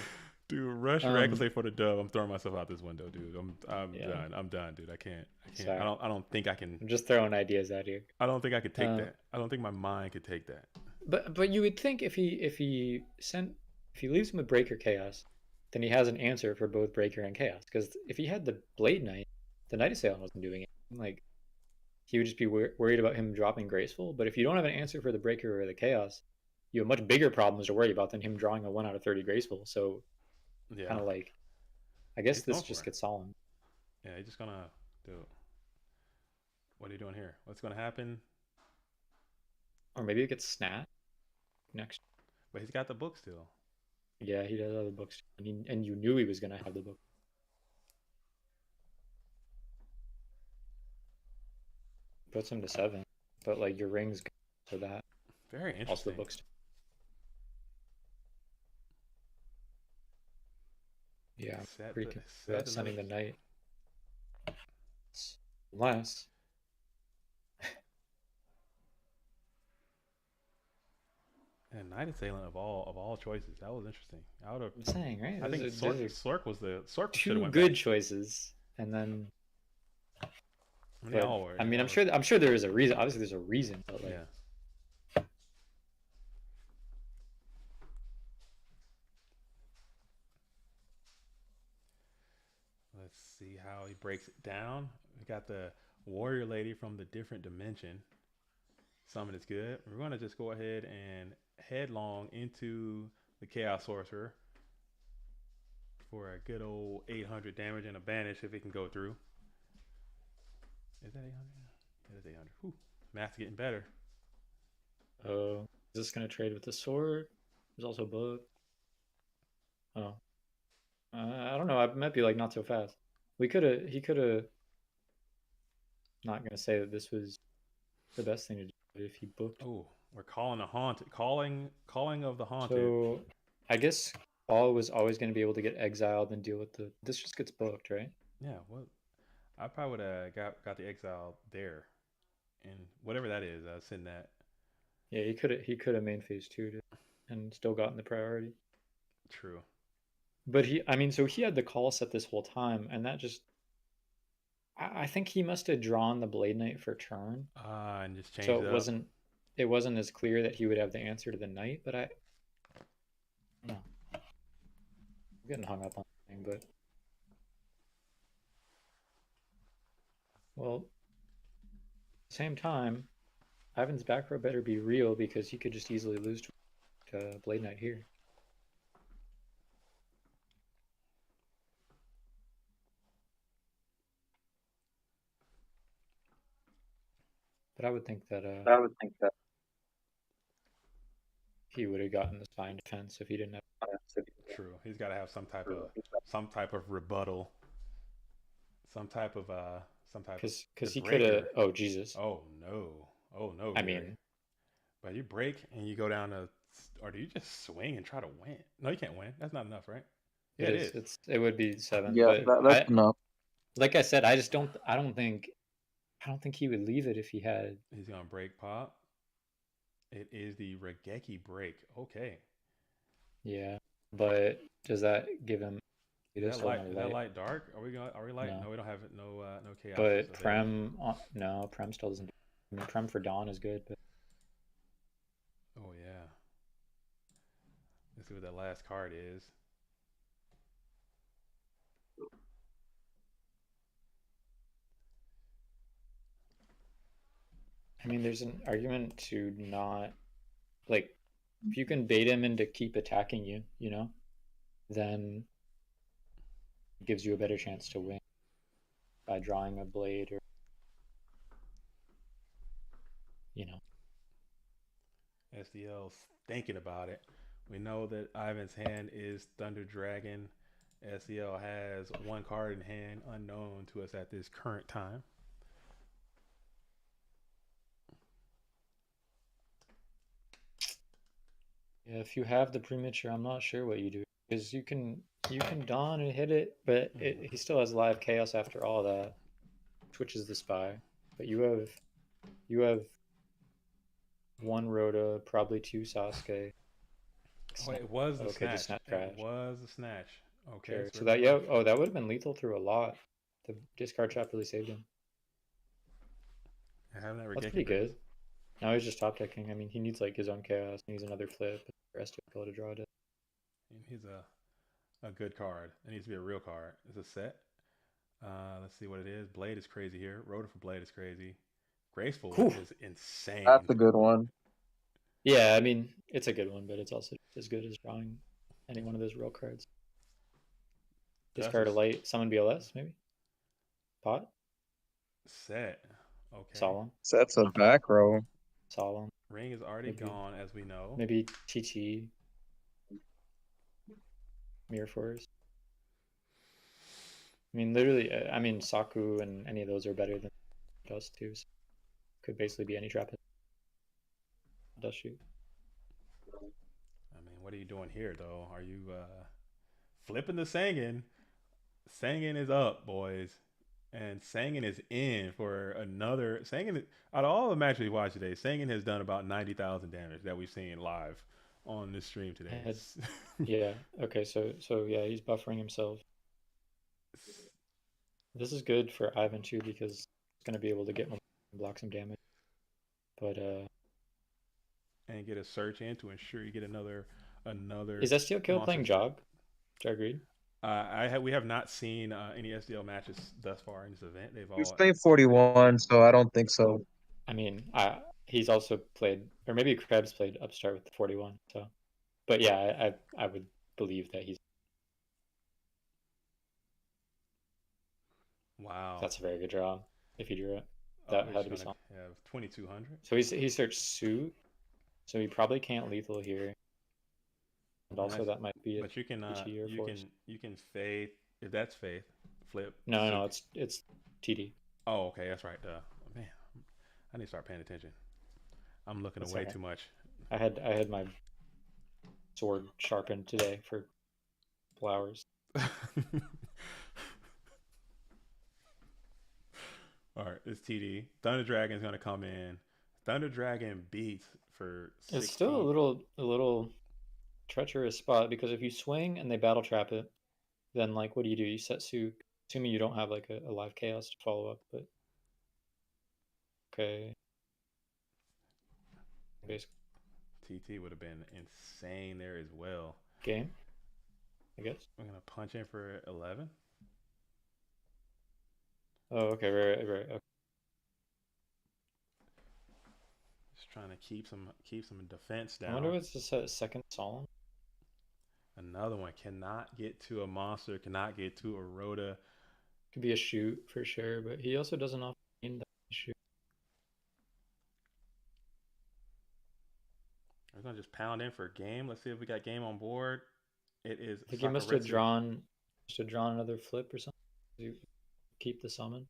Dude, rush recklessly for the dub. I'm throwing myself out this window, dude. I'm done. I'm done, dude. I can't. Sorry. I don't think I can. I'm just throwing ideas out here. I don't think I could take that. I don't think my mind could take that. But you would think if he leaves him with breaker chaos, then he has an answer for both breaker and chaos. Because if he had the blade knight, the Knight Assailant wasn't doing it. Like, he would just be worried about him dropping graceful. But if you don't have an answer for the breaker or the chaos, you have much bigger problems to worry about than him drawing a 1 out of 30 graceful. So, kind of like, I guess this just gets solemn. Yeah, he's just gonna do it. What are you doing here? What's gonna happen? Or maybe it gets snap next. But he's got the book still. Yeah, he does have the books. And you knew he was gonna have the book. puts him to 7, but like your rings go to that. Very interesting. Also the books. Yeah, Set pretty the- confused about sending the knight. Unless and Knight Assailant of all choices. That was interesting. I would have. I'm saying, right? I think Sork was the Sork should have two went good back. choices, and then. And they all were. I mean, I'm sure there is a reason. Obviously, there's a reason, but like. Yeah. Let's see how he breaks it down. We got the warrior lady from the different dimension. Summon is good. We're going to just go ahead and headlong into the Chaos Sorcerer for a good old 800 damage and a banish if it can go through. Is that 800? That is 800. Whew. Math's getting better. Oh, is this going to trade with the sword? There's also a book. Oh. I don't know. I might be like not so fast. He could have. Not going to say that this was the best thing to do if he booked. Oh, we're calling a haunted. Calling of the haunted. So, I guess Paul was always going to be able to get exiled and deal with the. This just gets booked, right? Yeah. Well, I probably would have got the exile there, and whatever that is, send that. Yeah, he could have main phase 2 and still gotten the priority. True. But so he had the call set this whole time, and that just. I think he must have drawn the Blade Knight for turn. And just changed so it up. It wasn't as clear that he would have the answer to the Knight, but I don't know. I'm getting hung up on the thing, but well, at the same time, Ivan's back row better be real because he could just easily lose to Blade Knight here. But I would think that he would have gotten the spine defense if he didn't have. True. He's got to have some type of rebuttal. Some type of because he could have. Oh Jesus. Oh no. I mean, but you break and you go down to, or do you just swing and try to win? No, you can't win. That's not enough, right? Yeah, it is. It would be 7. Yeah, that's enough. Like I said, I don't think he would leave it if he had. He's gonna break pop. It is the Regeki break. Okay. Yeah, but does that give him? Is that light dark? Are we light? No, we don't have it. No chaos. But Prem, no, Prem still doesn't. I mean, Prem for Dawn is good, but. Oh yeah. Let's see what that last card is. I mean, there's an argument to not, like, if you can bait him into keep attacking you, then it gives you a better chance to win by drawing a blade or, SDL's thinking about it. We know that Ivan's hand is Thunder Dragon. SDL has one card in hand unknown to us at this current time. Yeah, if you have the premature, I'm not sure what you do because you can Dawn and hit it, but he still has live chaos after all that, switches the spy. But you have one Rhoda, probably 2 Sasuke. Oh, it was the snatch. It was a snatch. Okay. Sure. So that would have been lethal through a lot. The discard trap really saved him. Having that That's pretty good. Now he's just top decking. I mean, he needs like his own chaos. He needs another flip. The rest of it to draw it. He's a good card. It needs to be a real card. It's a set. Let's see what it is. Blade is crazy here. Rhoda for Blade is crazy. Graceful is insane. That's a good one. Yeah, I mean, it's a good one, but it's also as good as drawing any one of those real cards. Discard a light, summon BLS, maybe? Pot? Set. Okay. Solemn. Set's a back row. Solemn. Ring is already gone, as we know. Maybe TT. Mirror Force. I mean, literally, Saku and any of those are better than Dust too. So. Could basically be any trap. Dust shoot. I mean, what are you doing here, though? Are you flipping the Sangan? Sangan is up, boys. And Sangan is in for another. Sangan, out of all the matches we watched today, Sangan has done about 90,000 damage that we've seen live on this stream today. Yeah. Okay. So yeah, he's buffering himself. This is good for Ivan too because he's gonna be able to get block some damage. But and get a search in to ensure you get another. Is SDL Kill playing Jog? Jog we have not seen any SDL matches thus far in this event. He's playing 41, so I don't think so. I mean, he's also played, or maybe Krebs played Upstart with the 41. So, but yeah, I would believe that he's. Wow, that's a very good draw. If he drew it, that had to be something. Yeah, 2,200. So he searched Suit, so he probably can't lethal here. And also that might be. But you can faith if that's faith flip. No, it's TD. Oh, okay, that's right. Man, I need to start paying attention. I'm looking away too much. I had my sword sharpened today for flowers. All right, it's TD. Thunder Dragon's gonna come in. Thunder Dragon beats for 16. It's still a little treacherous spot because if you swing and they battle trap it, then like what do? You set Sook, assuming you don't have like a live chaos to follow up. But okay, basically TT would have been insane there as well. Game, I guess. We're gonna punch in for 11. Oh, okay, right. Okay. Just trying to keep some defense down. I wonder what's the second Solemn. Another one cannot get to a monster, cannot get to a Rhoda. Could be a shoot for sure, but he also doesn't often need that shoot. We're gonna just pound in for a game. Let's see if we got game on board. It is. I think he must have drawn another flip or something. You keep the summon.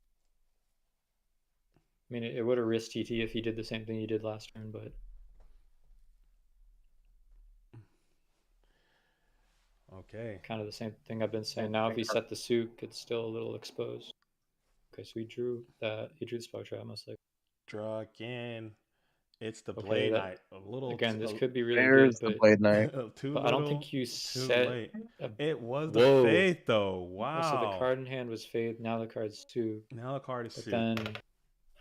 I mean, it would have risked TT if he did the same thing he did last turn, but. Okay. Kind of the same thing I've been saying. Now, if he set the Sook, it's still a little exposed. Okay, so he drew that. He drew the Spell Trap, most likely. Draw again. It's the Blade Knight. A little. Again, this could be really There's good, the Blade Knight. But I don't think you set. It was the Faith, though. Wow. So the card in hand was Faith. Now the card's Sook. Now the card is Sook. Then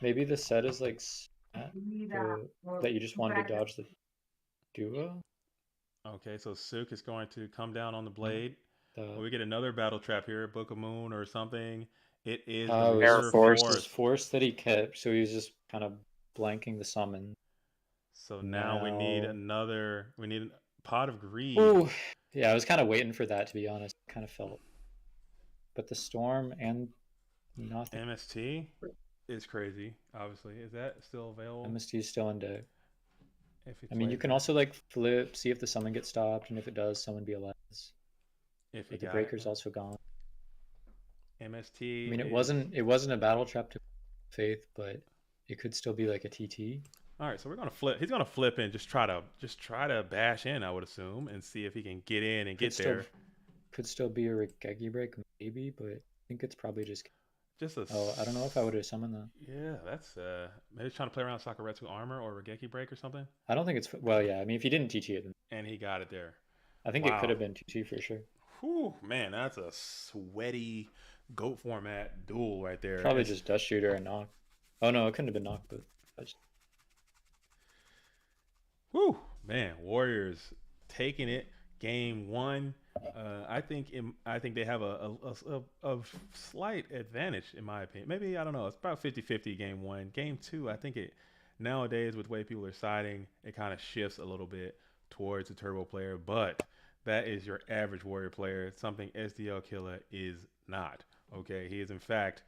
maybe the set is like that you just wanted to dodge the duo. Okay, so Sook is going to come down on the Blade. We get another battle trap here, Book of Moon or something. It is Air Force. Force that he kept, so he was just kind of blanking the summon. So now we need a Pot of Greed. Ooh. Yeah, I was kind of waiting for that, to be honest. Kind of felt. But the Storm and nothing. MST is crazy, obviously. Is that still available? MST is still in deck. I mean, you can also like flip, see if the summon gets stopped, and if it does, summon BLS. If the breaker's also gone. MST. I mean, it wasn't a battle trap to Faith, but it could still be like a TT. All right, so we're gonna flip. He's gonna flip and just try to bash in, I would assume, and see if he can get in and get there. Could still be a Regeki break, maybe, but I think it's probably just. I don't know if I would have summoned that. Yeah, that's maybe trying to play around Sakuretsu armor or Regeki break or something. I don't think it's yeah. I mean, if he didn't TT it, then... and he got it there. I think it could have been TT for sure. Whew, man, that's a sweaty GOAT format duel right there. Probably just Dust Shooter and Knock. Oh no, it couldn't have been Knock, but. Whew, man, Warriors taking it. Game 1. I think they have a slight advantage in my opinion. Maybe, I don't know. It's about 50-50 game 1. Game 2, I think nowadays with the way people are siding, it kind of shifts a little bit towards the turbo player, but that is your average Warrior player, something SDL Killer is not. Okay, he is in fact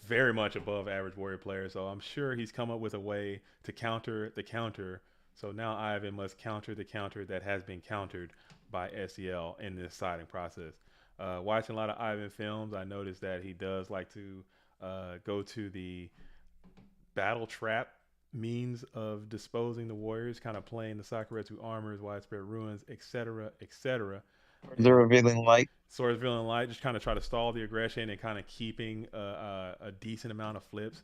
very much above average Warrior player, so I'm sure he's come up with a way to counter the counter. So now Ivan must counter the counter that has been countered by SEL in this siding process. Watching a lot of Ivan films, I noticed that he does like to go to the battle trap means of disposing the warriors, kind of playing the Sakuretsu armors, widespread ruins, etc., etc. The revealing light. Swords revealing light, just kind of try to stall the aggression and kind of keeping a decent amount of flips.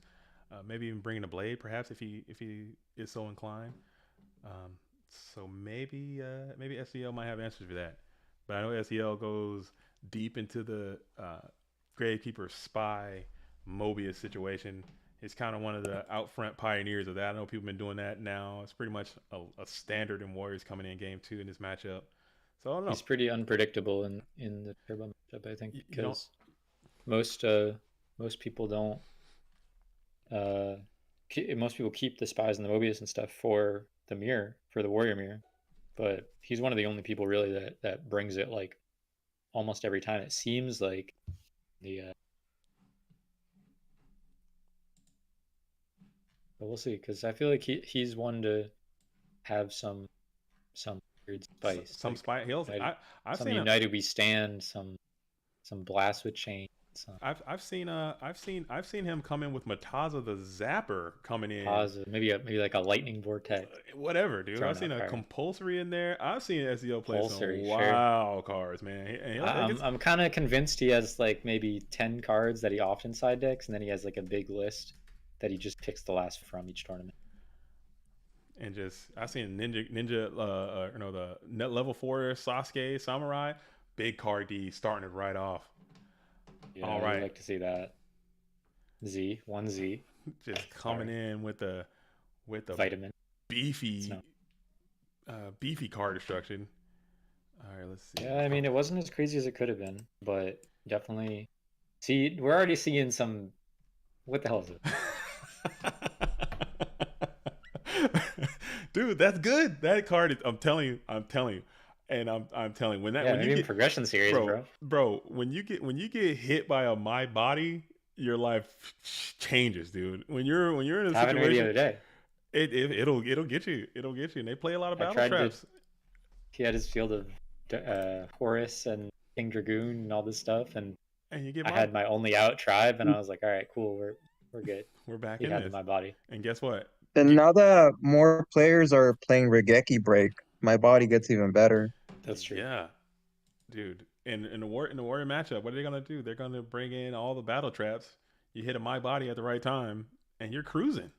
Maybe even bringing a blade, perhaps if he is so inclined. So maybe SEL might have answers for that. But I know SEL goes deep into the Gravekeeper spy Mobius situation. He's kind of one of the out front pioneers of that. I know people have been doing that now. It's pretty much a standard in Warriors coming in game 2 in this matchup. So I don't know. He's pretty unpredictable in the turbo matchup, I think, because most people don't. Most people keep the spies and the Mobius and stuff for the mirror, for the warrior mirror, but he's one of the only people really that brings it like almost every time. It seems like the but we'll see, because I feel like he's one to have some weird spice, some like spy hills. I've some seen United We Stand, some blast with chain. I've seen him come in with Mataza the Zapper coming in. Maybe like a lightning vortex. Whatever, dude. I've seen a compulsory in there. I've seen SEO play some wild cards, man. I'm kind of convinced he has like maybe 10 cards that he often side decks, and then he has like a big list that he just picks the last from each tournament. And I've seen Ninja, the net level 4 Sasuke Samurai, big card D starting it right off. Yeah, all right. I'd like to see that. One Z. Just coming in with a vitamin. Beefy card destruction. All right, let's see. Yeah, I mean, it wasn't as crazy as it could have been, but definitely. See, we're already seeing some. What the hell is it? Dude, that's good. That card is. I'm telling you. And I'm telling you, when you get progression series, bro, when you get hit by a my body, your life changes, dude. When you're in a situation, the other day, it'll get you. And they play a lot of battle traps. He had his field of Horus and King Dragoon and all this stuff, and I had my only out tribe, and I was like, all right, cool, we're good. We're back in this. My body. And guess what? And now that more players are playing Regeki Break, my body gets even better. That's true. Yeah, dude. In the warrior matchup, what are they gonna do? They're gonna bring in all the battle traps. You hit a my body at the right time, and you're cruising.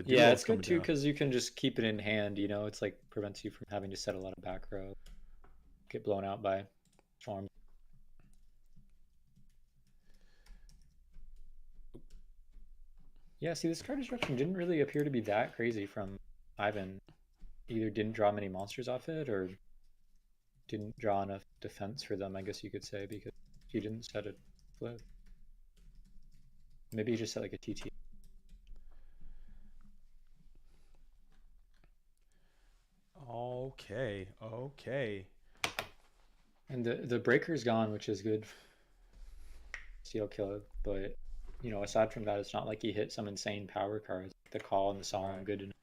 Yeah, it's good too because you can just keep it in hand. You know, it's like prevents you from having to set a lot of back row, get blown out by storms. Yeah, see, this card destruction didn't really appear to be that crazy from Ivan. Either didn't draw many monsters off it, or didn't draw enough defense for them, I guess you could say, because he didn't set a flip. Maybe he just set like a TT. Okay. And the breaker's gone, which is good. Steel killer, but you know, aside from that, it's not like he hit some insane power cards. The call and the song good enough.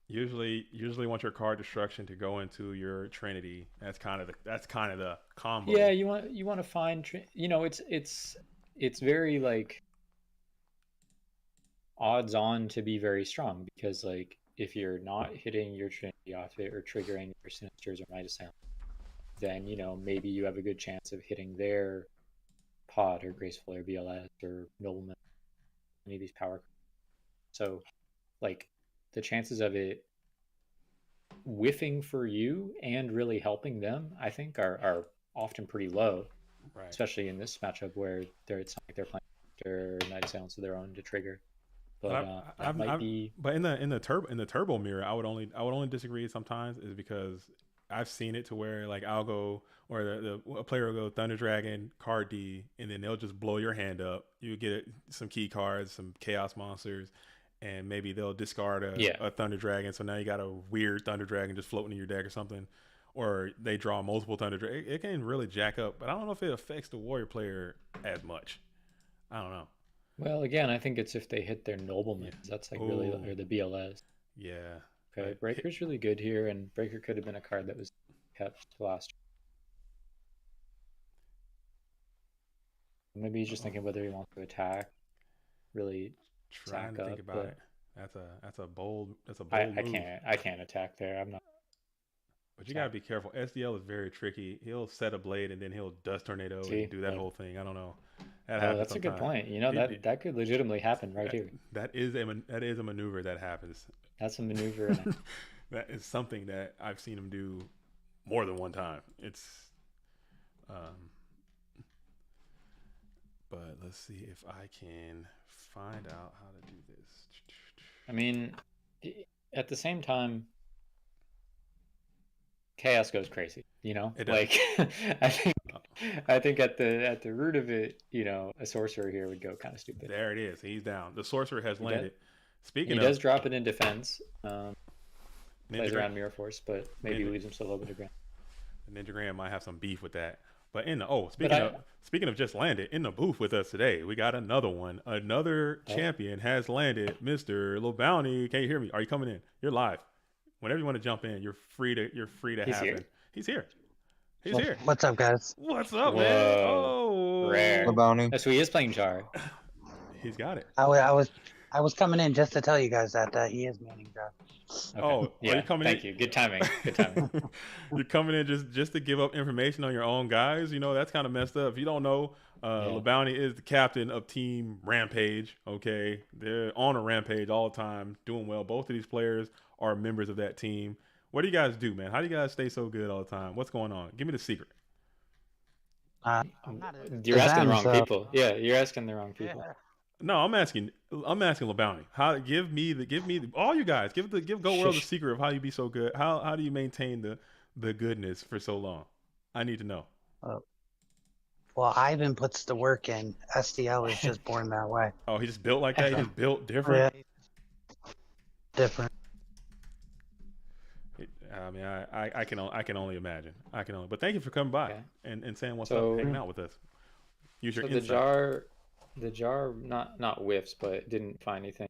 Usually want your card destruction to go into your Trinity. That's kind of the combo. Yeah, you want to find, you know, it's very like odds on to be very strong, because like if you're not hitting your Trinity off it or triggering your Sinisters or Midas Sound, then you know maybe you have a good chance of hitting their Pod or Graceful or BLS or Nobleman, any of these power cards. So like the chances of it whiffing for you and really helping them, I think, are often pretty low, right? Especially in this matchup where it's not like they're playing their Night Sounds of their own to trigger. But But in the turbo mirror, I would only disagree sometimes is because I've seen it to where like I'll go or a player will go Thunder Dragon, card D, and then they'll just blow your hand up. You get some key cards, some chaos monsters, and maybe they'll discard a Thunder Dragon. So now you got a weird Thunder Dragon just floating in your deck or something. Or they draw multiple Thunder Dragon. It can really jack up, but I don't know if it affects the Warrior player as much. I don't know. Well, again, I think it's if they hit their Noblemen. That's like really, or the BLS. Yeah. Okay, Breaker's really good here, and Breaker could have been a card that was kept last. Maybe he's just thinking whether he wants to attack. Really Trying to think about it. That's a bold move. I can't attack there. I'm not. But you gotta be careful. SDL is very tricky. He'll set a blade and then he'll dust tornado and do that whole thing. I don't know. That's a good point. You know, that could legitimately happen here. That is a maneuver that happens. That's a maneuver. That is something that I've seen him do more than one time. It's but let's see if I can find out how to do this. I mean, at the same time, chaos goes crazy, you know. Like I think at the root of it, you know, a sorcerer here would go kind of stupid. There it is. He's down. The sorcerer has landed. He does drop it in defense. Plays around Mirror Force, but maybe leaves himself open to ground. Ninja Grand might have some beef with that. But speaking of just landed, in the booth with us today, we got another one. Another champion has landed. Mr. Lil Bounty, can you hear me? Are you coming in? You're live. Whenever you want to jump in, you're free to He's happen. Here? He's here. He's here. What's up, guys? What's up, man? Oh, rare. Lil Bounty. So he is playing Jar. He's got it. I was coming in just to tell you guys that he is manning Jar. Okay. Oh, yeah. Are you coming Thank you. Good timing. Good timing. You're coming in just to give up information on your own guys. You know, that's kind of messed up. If you don't know, Lil Bounty is the captain of Team Rampage. Okay, they're on a rampage all the time, doing well. Both of these players are members of that team. What do you guys do, man? How do you guys stay so good all the time? What's going on? Give me the secret. You're asking the wrong people. Yeah, you're asking the wrong people. Yeah. No, I'm asking Lil Bounty. Give me all you guys give Go World the secret of how you be so good. How do you maintain the goodness for so long? I need to know. Well, Ivan puts the work in. SDL is just born that way. Oh, he just built like that. He just built different. Yeah. Different. I mean, I can only imagine. But thank you for coming by and saying what's up, hanging out with us. Use your insight. The jar not whiffs, but didn't find anything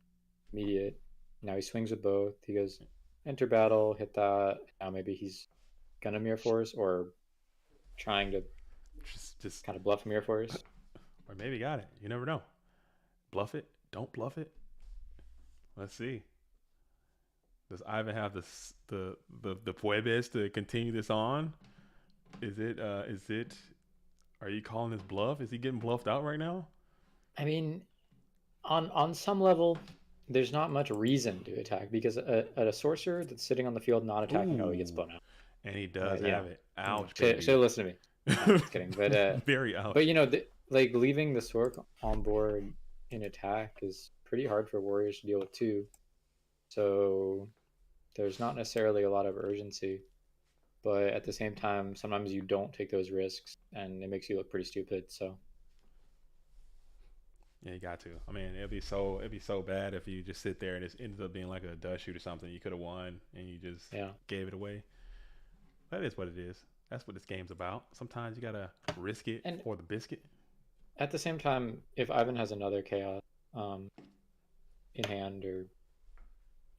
immediate. Now he swings with both. He goes enter battle, hit that. Now maybe he's gonna Mirror Force or trying to just kind of bluff Mirror Force. Or maybe got it. You never know. Bluff it. Don't bluff it. Let's see. Does Ivan have the puebes to continue this on? Is it? Are you calling this bluff? Is he getting bluffed out right now? I mean, on some level, there's not much reason to attack because a sorcerer that's sitting on the field not attacking, he gets blown out. And he does have it. Ouch. So listen to me. No, I'm just kidding. But very ouch. But you know, like leaving the Sork on board in attack is pretty hard for warriors to deal with too. So there's not necessarily a lot of urgency. But at the same time, sometimes you don't take those risks, and it makes you look pretty stupid. So. Yeah, you got to. I mean, it'd be so bad if you just sit there and it ends up being like a dust shoot or something. You could have won and you just gave it away. That is what it is. That's what this game's about. Sometimes you gotta risk it for the biscuit. At the same time, if Ivan has another chaos in hand or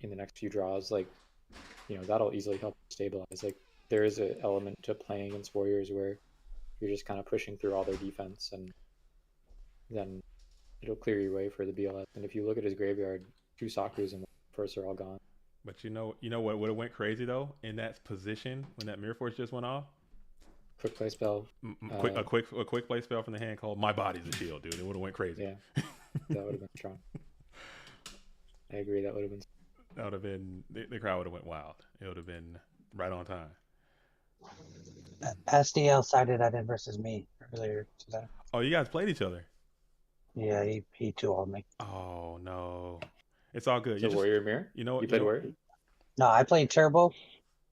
in the next few draws, like, you know, that'll easily help stabilize. Like, there is an element to playing against warriors where you're just kind of pushing through all their defense, and then it'll clear your way for the BLS. And if you look at his graveyard, 2 Sakurus and 1 First are all gone. But you know what would have went crazy though in that position when that Mirror Force just went off? Quick play spell. A quick play spell from the hand called "My Body's a Shield," dude. It would have went crazy. Yeah, that would have been strong. I agree. That would have been. That would have been the crowd would have went wild. It would have been right on time. SDL sided at it versus me earlier today. Oh, you guys played each other. Yeah, he 2-0'd me. Oh no, it's all good. So Warrior Mirror. You know what? You played Warrior. No, I played Turbo,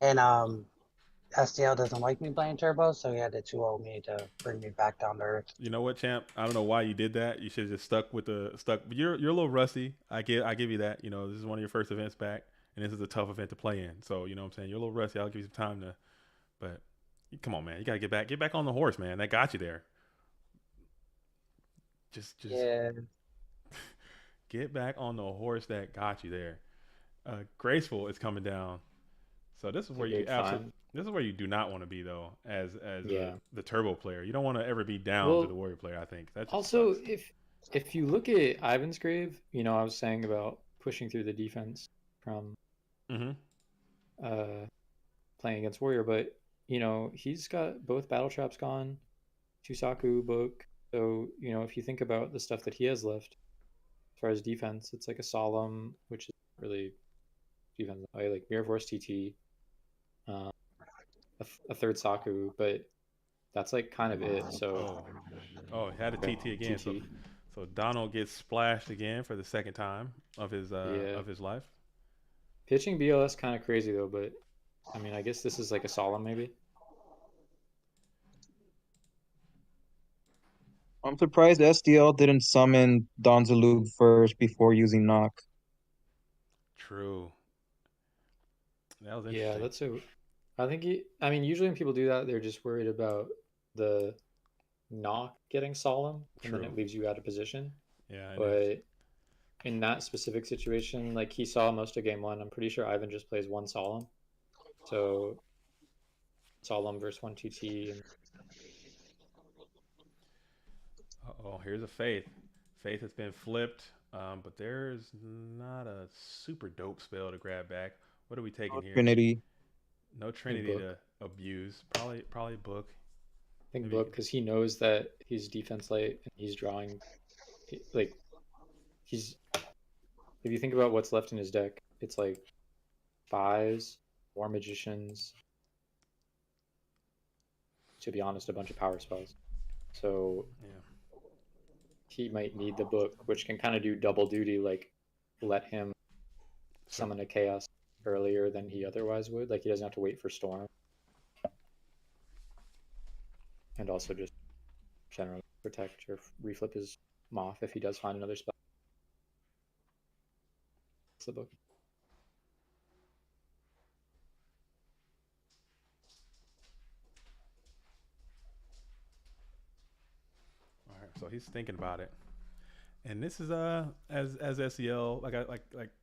and SDL doesn't like me playing Turbo, so he had to 2-0 me to bring me back down to earth. You know what, champ? I don't know why you did that. You should have just stuck. You're a little rusty. I give you that. You know, this is one of your first events back, and this is a tough event to play in. So you know what I'm saying. You're a little rusty. I'll give you some time to, but come on, man. You gotta get back on the horse, man. That got you there. Just get back on the horse that got you there. Graceful is coming down. So this is where you do not want to be though, as the turbo player. You don't want to ever be down to the warrior player. I think that's also if you look at Ivan's grave, you know, I was saying about pushing through the defense from playing against Warrior, but you know, he's got both battle traps gone, Tusaku book. So, you know, if you think about the stuff that he has left as far as defense, it's like a Solemn, which is really defense, like Mirror Force TT, a third Saku, but that's like kind of it. So he had a TT again. TT. So Donald gets splashed again for the second time of his life. Pitching BLS kind of crazy though, but I mean, I guess this is like a Solemn maybe. I'm surprised SDL didn't summon Donzalug first before using Knock. True. That was interesting. Yeah, that's a. I think I mean, usually when people do that, they're just worried about the Knock getting Solemn, and then it leaves you out of position. Yeah, but in that specific situation, like he saw most of game one, I'm pretty sure Ivan just plays one Solemn. So Solemn versus one TT. And... here's a Faith. Faith has been flipped, but there's not a super dope spell to grab back. What are we taking here? Trinity. No Trinity to abuse. Probably book. I think book because he knows that he's defense late and he's drawing. Like he's. If you think about what's left in his deck, it's like Spies, more Magicians. To be honest, a bunch of power spells. So he might need the book, which can kind of do double duty, like let him summon a chaos earlier than he otherwise would. Like he doesn't have to wait for Storm. And also just generally protect or reflip his Moth if he does find another spell. That's the book. So he's thinking about it, and this is as SEL like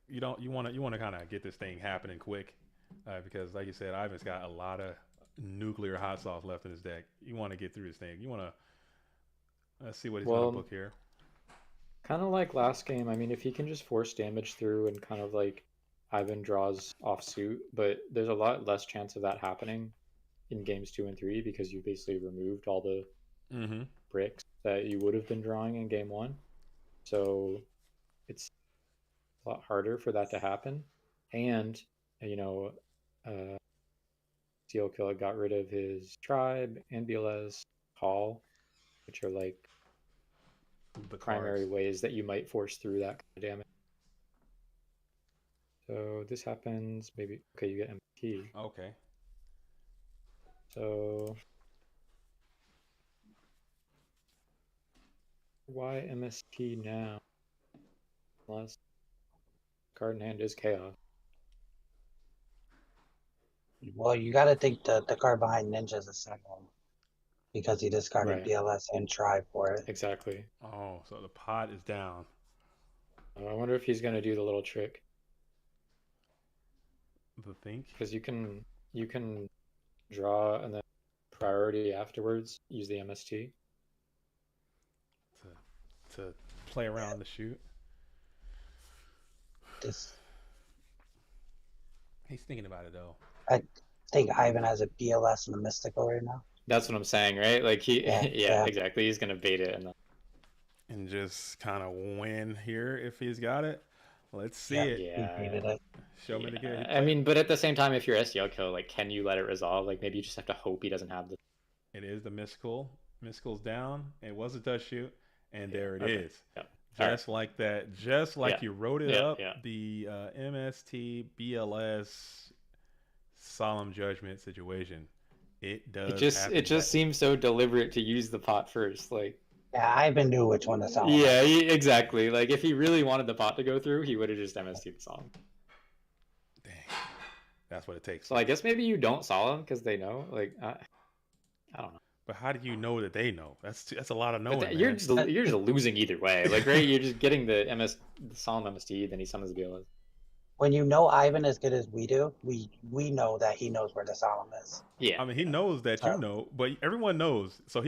you want to kind of get this thing happening quick, because like you said, Ivan's got a lot of nuclear hot sauce left in his deck. You want to get through this thing. You want to see what he's going to book here. Kind of like last game. I mean, if he can just force damage through and kind of like Ivan draws off suit, but there's a lot less chance of that happening in games 2 and 3 because you basically removed all the bricks that you would have been drawing in game 1. So it's a lot harder for that to happen. And, you know, Steel Killer got rid of his Tribe and BLS Call, which are like the primary ways that you might force through that kind of damage. So this happens, maybe, okay, you get MT. Okay. So why MST now? Unless card in hand is chaos. Well, you got to think the card behind Ninja is a second because he discarded BLS and Tribe for it. Exactly. Oh, so the pot is down. I wonder if he's going to do the little trick. The think? Because you can draw and then priority afterwards use the MST to play around the shoot. He's thinking about it though. I think Ivan has a BLS and a Mystical right now. That's what I'm saying, right? Like yeah, exactly. He's gonna bait it and just kind of win here if he's got it. Let's see it. Yeah. Show me the game. I mean, but at the same time, if you're SDL kill, like, can you let it resolve? Like, maybe you just have to hope he doesn't have the. It is the Mystical. Mystical's down. It was a dust shoot, and there it is. Yep. Just like that. Just like you wrote it up. The MST BLS Solemn Judgment situation. It does. It just seems so deliberate to use the pot first, like. Yeah, Ivan knew which one to Solemn. Yeah, exactly. Like, if he really wanted the pot to go through, he would have just MST'd the Solemn. Dang. That's what it takes. So I guess maybe you don't Solemn because they know. Like, I don't know. But how do you know that they know? That's a lot of knowing. You're just losing either way. Like, right? You're just getting the Solemn MST, then he summons the BLS. When you know Ivan as good as we do, we know that he knows where the Solemn is. Yeah. I mean, he knows that you know, but everyone knows. So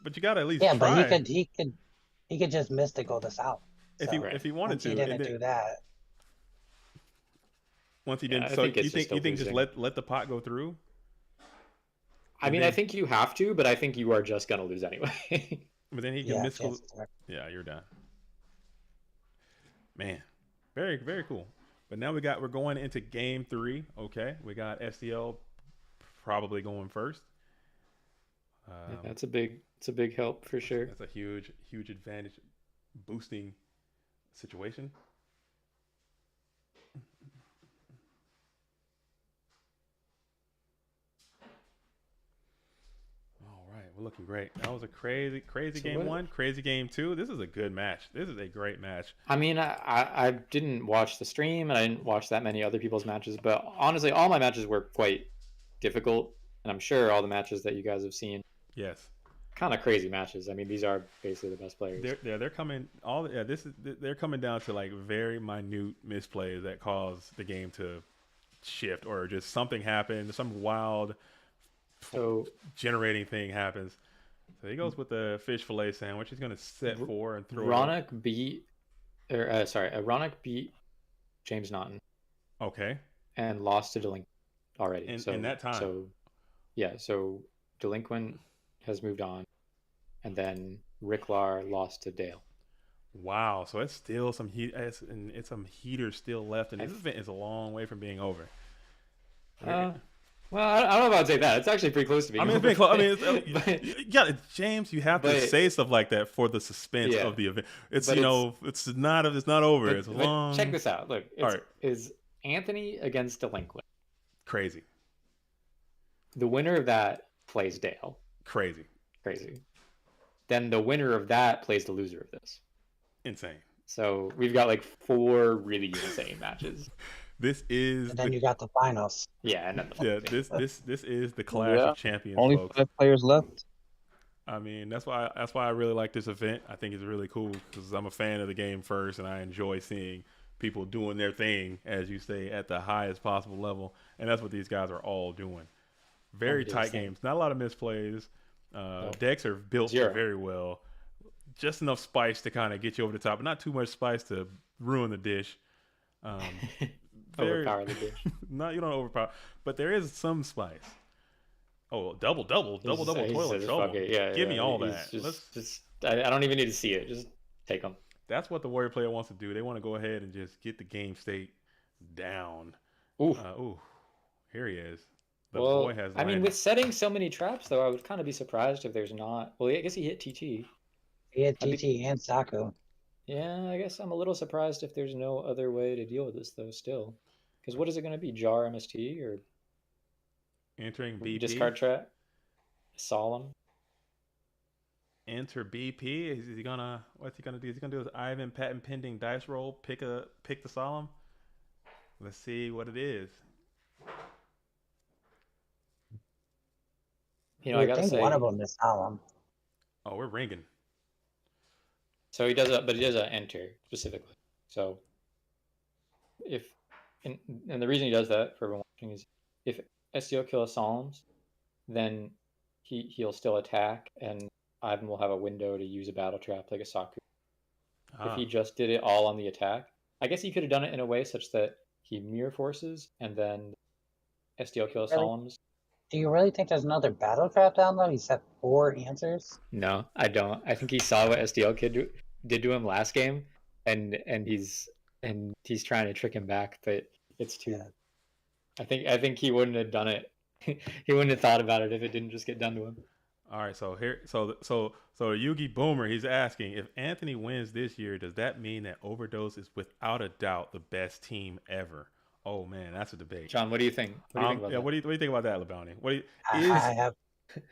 but you gotta at least try. But he could he could just mystical this out. If he wanted to, he didn't do that. Once he didn't, so you think just let the pot go through? I mean, I think you have to, but I think you are just gonna lose anyway. But then he can mystical. Yeah, you're done. Man, very, very cool. But now we're going into game 3. Okay, we got STL probably going first. It's a big help for sure. That's a huge advantage, boosting situation. We're looking great. That was a crazy game 1, crazy game 2. This is a good match. This is a great match. I mean, I didn't watch the stream and I didn't watch that many other people's matches, but honestly, all my matches were quite difficult, and I'm sure all the matches that you guys have seen, yes, kind of crazy matches. I mean, these are basically the best players. They're coming they're coming down to like very minute misplays that cause the game to shift, or just something happened, some wild generating thing happens. So he goes with the fish fillet sandwich. He's going to set 4 and throw. Ronak beat James Naughton. Okay. And lost to Delinquent already. In that time. So Delinquent has moved on, and then Lair lost to Dele. Wow. So it's still some heat. It's some heaters still left, and this event is a long way from being over. Well, I don't know if I'd say that. It's actually pretty close to being. I mean, it's pretty close. I mean, James, you have to say stuff like that for the suspense of the event. It's it's not over. It's long. Check this out. Look, is Anthony against Delinquent. Crazy. The winner of that plays Dele. Crazy. Then the winner of that plays the loser of this. Insane. So we've got like 4 really insane matches. This is. And then you got the finals. Yeah, and then this is the Clash of Champions. Only folks. 5 players left. I mean, that's why I really like this event. I think it's really cool because I'm a fan of the game first, and I enjoy seeing people doing their thing, as you say, at the highest possible level, and that's what these guys are all doing. Very tight games, not a lot of misplays. Decks are built very well. Just enough spice to kind of get you over the top, but not too much spice to ruin the dish. Overpower the dish. No, you don't overpower, but there is some spice. Oh, double toilet trouble. Give me all that. I don't even need to see it. Just take them. That's what the Warrior player wants to do. They want to go ahead and just get the game state down. Ooh. Here he is. The boy has landed. I mean, with setting so many traps, though, I would kind of be surprised if there's not. Well, I guess he hit TT. He hit TT and Saku. Yeah, I guess I'm a little surprised if there's no other way to deal with this, though, still. Because what is it going to be? Jar MST or entering BP? Discard trap? Solemn? Enter BP? What's he gonna do? Is he gonna do his Ivan patent pending dice roll? Pick the Solemn? Let's see what it is. I gotta say one of them is Solemn. Oh, we're ringing. So he does a enter specifically. So and the reason he does that for everyone watching is if STO kills Solemns, then he'll still attack, and Ivan will have a window to use a battle trap like a Saku. If he just did it all on the attack, I guess he could have done it in a way such that he mirror forces and then STO kills Solemns. Do you really think there's another battle trap down though? He set 4 answers. No, I don't. I think he saw what SDL kid did to him last game, and he's trying to trick him back, but it's too. Yeah. I think he wouldn't have done it. He wouldn't have thought about it if it didn't just get done to him. All right, so Yugi Boomer, he's asking if Anthony wins this year, does that mean that Overdose is without a doubt the best team ever? Oh man, that's a debate. John, what do you think? What do you think about that, LeBounty?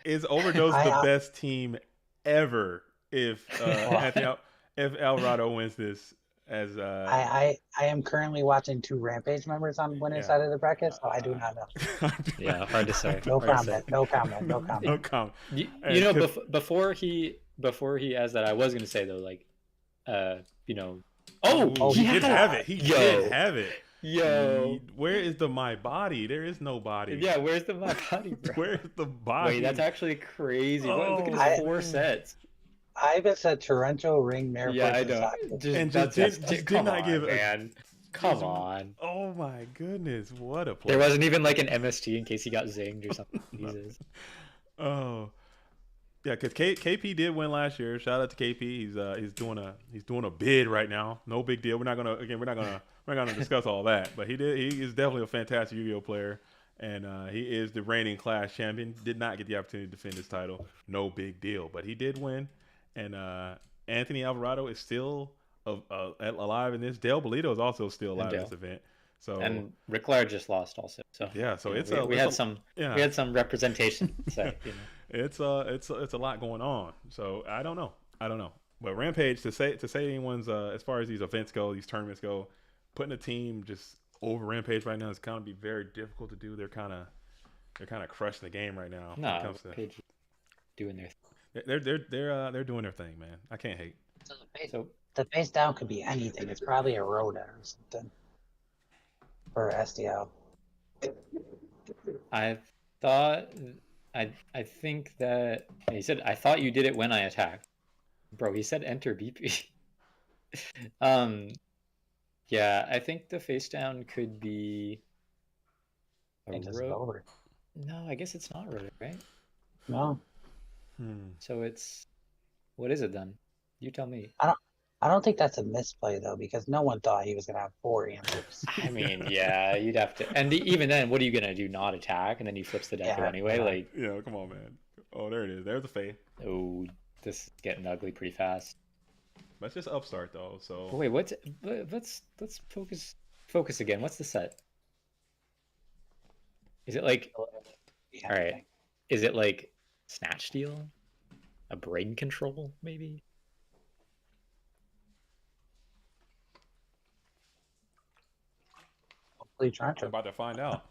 Is Overdose the best team ever if if Alvarado wins this? As I am currently watching 2 Rampage members on winning side of the bracket, so I do not know. Yeah, hard to say. No comment. You know, before he has that, I was gonna say though, like, he did have it. He did have it. Yo, where is the my body? There is no body. Yeah, where's the my body, bro? Where's the body? Wait, that's actually crazy. Look at his 4 sets. Ivan said Toronto ring Mayor Yeah, I versus know. Soccer. And Just did come not on, give man. Come on. Oh my goodness, what a play! There wasn't even like an MST in case he got zinged or something. No. Jesus. Oh, yeah, because KP did win last year. Shout out to KP. He's doing a bid right now. No big deal. We're not gonna discuss all that. But he is definitely a fantastic Yu-Gi-Oh player, and he is the reigning class champion. Did not get the opportunity to defend his title. No big deal, but he did win. And Anthony Alvarado is still alive in this. Dale Bolito is also still alive in this event. So and Rick Lair just lost also. So yeah, so we had some representation. So it's a lot going on. So I don't know. But Rampage, to say anyone's as far as these events go, these tournaments go, putting a team just over Rampage right now is kind of be very difficult to do. They're kind of crushing the game right now. No, Rampage doing their thing. They're doing their thing, man. I can't hate. So the face down could be anything. It's probably a Rhoda or something for SDL. I think that he said I thought you did it when I attacked. Bro, he said enter BP. Yeah, I think the face down could be Over. No, I guess it's not Rhoda, right? No. So it's what is it then? You tell me. I don't think that's a misplay though, because no one thought he was gonna have 4 answers. I mean, yeah, you'd have to, and even then, what are you gonna do? Not attack, and then he flips the deck anyway. Like, yeah, come on, man. Oh, there it is. There's the fade. Oh, this is getting ugly pretty fast. That's just upstart though. So wait, let's focus again. What's the set? Is it like? All right. Is it like snatch steal? A brain control, maybe? I'm about to find out.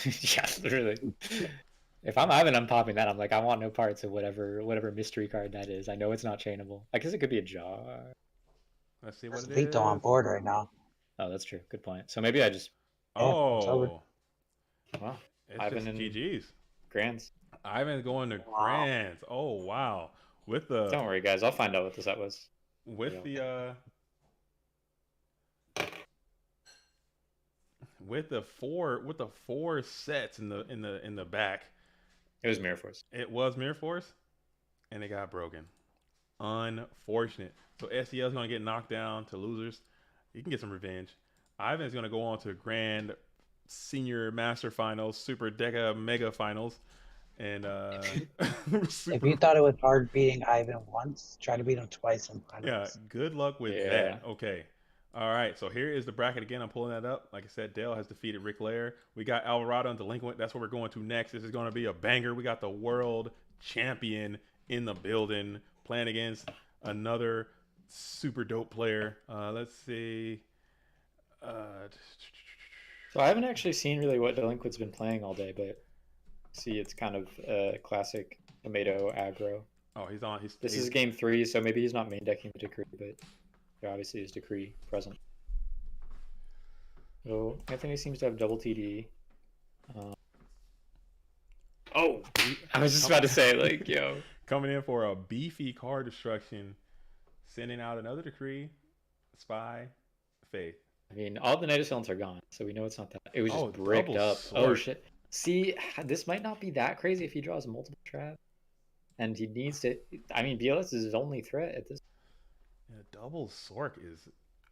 Yeah, literally. If I'm Ivan, I'm popping that. I'm like, I want no parts of whatever mystery card that is. I know it's not chainable. I guess it could be a jar. Let's see what it is. Vito on board right now. Oh, that's true. Good point. So maybe I just. Oh. Wow. It's Ivan just and GG's. Grands. Ivan's going to Grands. Oh wow. With the. Don't worry, guys. I'll find out what the set was. With the with the four sets in the back. It was Mirror Force. It was Mirror Force, and it got broken. Unfortunate. So SEL is going to get knocked down to losers. You can get some revenge. Ivan is going to go on to Grand Senior Master Finals, Super Deca Mega Finals, and if you thought it was hard beating Ivan once, try to beat him twice in finals. Yeah, good luck with that. Okay. All right, so here is the bracket again. I'm pulling that up. Like I said, Dale has defeated Rick Lair. We got Alvarado and Delinquent. That's what we're going to next. This is going to be a banger. We got the world champion in the building playing against another super dope player. Let's see. So I haven't actually seen really what Delinquent's been playing all day, but see, it's kind of classic tomato aggro. Oh, he's on. This is game 3, so maybe he's not main decking the Decree, but there obviously is Decree present. So Anthony seems to have double TD. Oh, I was just about to say, like, yo. Coming in for a beefy card destruction, sending out another Decree, Spy, Faith. I mean, all the Night Assailants are gone, so we know it's not that. It was just bricked up. Oh, shit. See, this might not be that crazy if he draws multiple traps. And he needs to... I mean, BLS is his only threat at this. Yeah, double Sork is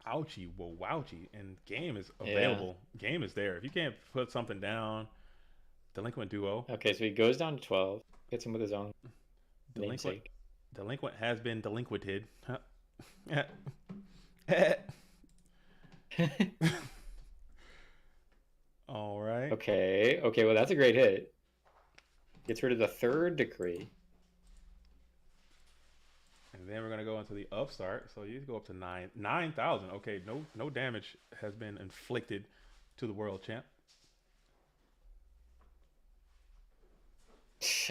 ouchie, wowouchie, and game is available. Yeah. Game is there. If you can't put something down, Delinquent Duo. Okay, so he goes down to 12, hits him with his own namesake. Delinquent has been delinquented. All right. Okay, well, that's a great hit. Gets rid of the 3rd Decree. And then we're going to go into the upstart. So you go up to 9,000. Okay, no damage has been inflicted to the world champ.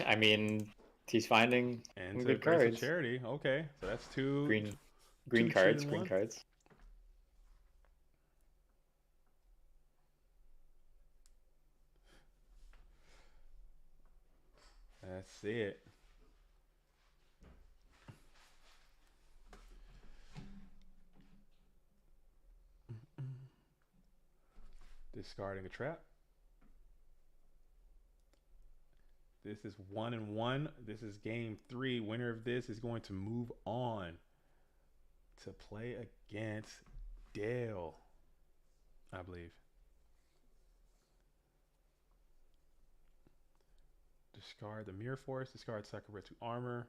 I mean, he's finding and good cards. Charity. Okay, so that's two green cards. Green cards. That's it. Discarding a trap. This is 1-1. This is game 3. Winner of this is going to move on to play against Dale, I believe. Discard the Mirror Force. Discard Sakura 2 armor,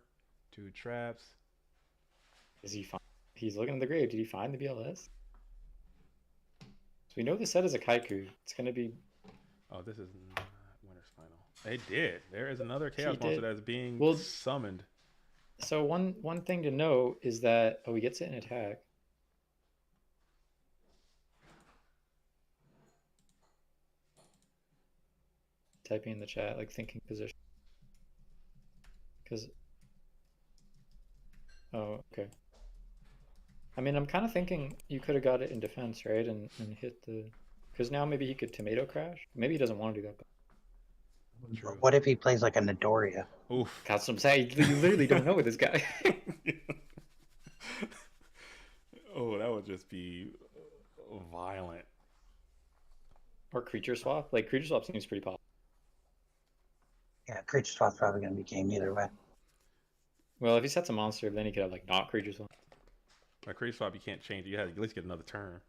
2 traps. Is he fine? He's looking at the grave. Did he find the BLS? So we know the set is a Kaiku. It's going to be... Oh, this is not Winner's Final. They did. There is another Chaos Monster that is being summoned. So one thing to note is that... Oh, he gets it in attack. Typing in the chat, like thinking position. Because... Oh, okay. I mean, I'm kind of thinking you could have got it in defense, right? And hit the... Because now maybe he could tomato crash. Maybe he doesn't want to do that. But what if he plays like a Nidoria? Oof. That's what I'm saying. You literally don't know with this guy. Oh, that would just be violent. Or creature swap. Like, creature swap seems pretty popular. Yeah, creature swap's probably going to be game either way. Well, if he sets a monster, then he could have, like, not creature swap. By creature swap, you can't change it. You have to at least get another turn.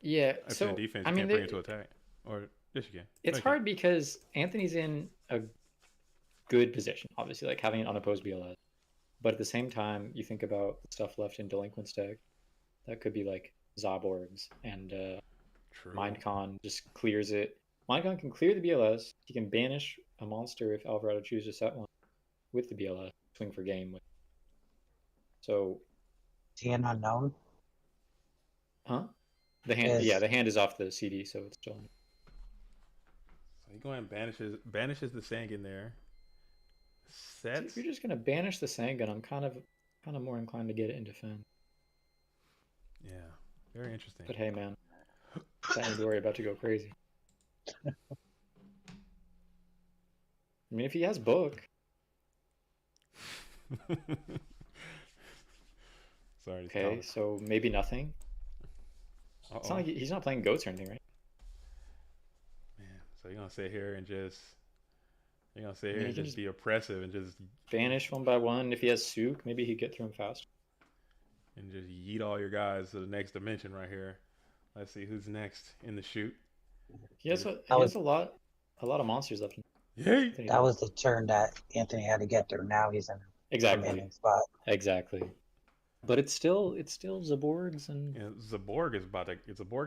Yeah, If so, in defense, I you mean, can't bring it to attack. Or, yes, you can. It's hard because Anthony's in a good position, obviously, like having an unopposed BLS. But at the same time, you think about the stuff left in Delinquent deck. That could be, like, Zoborgs and Mindcon just clears it. Mindcon can clear the BLS. He can banish a monster if Alvarado chooses to set one with the BLS. Swing for game. So... Is he an unknown? Huh? The hand, yeah, the hand is off the CD, so it's still. So he go ahead and banishes the Sangan there. Sets. If you're just gonna banish the Sangan, I'm kind of more inclined to get it in defense. Yeah, very interesting. But hey, man, that Midori about to go crazy. I mean, if he has book. Sorry. Okay, so maybe nothing. It's not like he's not playing goats or anything, right? Man, so you're gonna sit here and just be oppressive and just banish one by one. If he has Sook, maybe he'd get through him fast. And just yeet all your guys to the next dimension right here. Let's see who's next in the shoot. He has a lot of monsters left. Yay! That was the turn that Anthony had to get through. Now he's in a remaining spot. Exactly. But it's still Zaborgs and Zaborg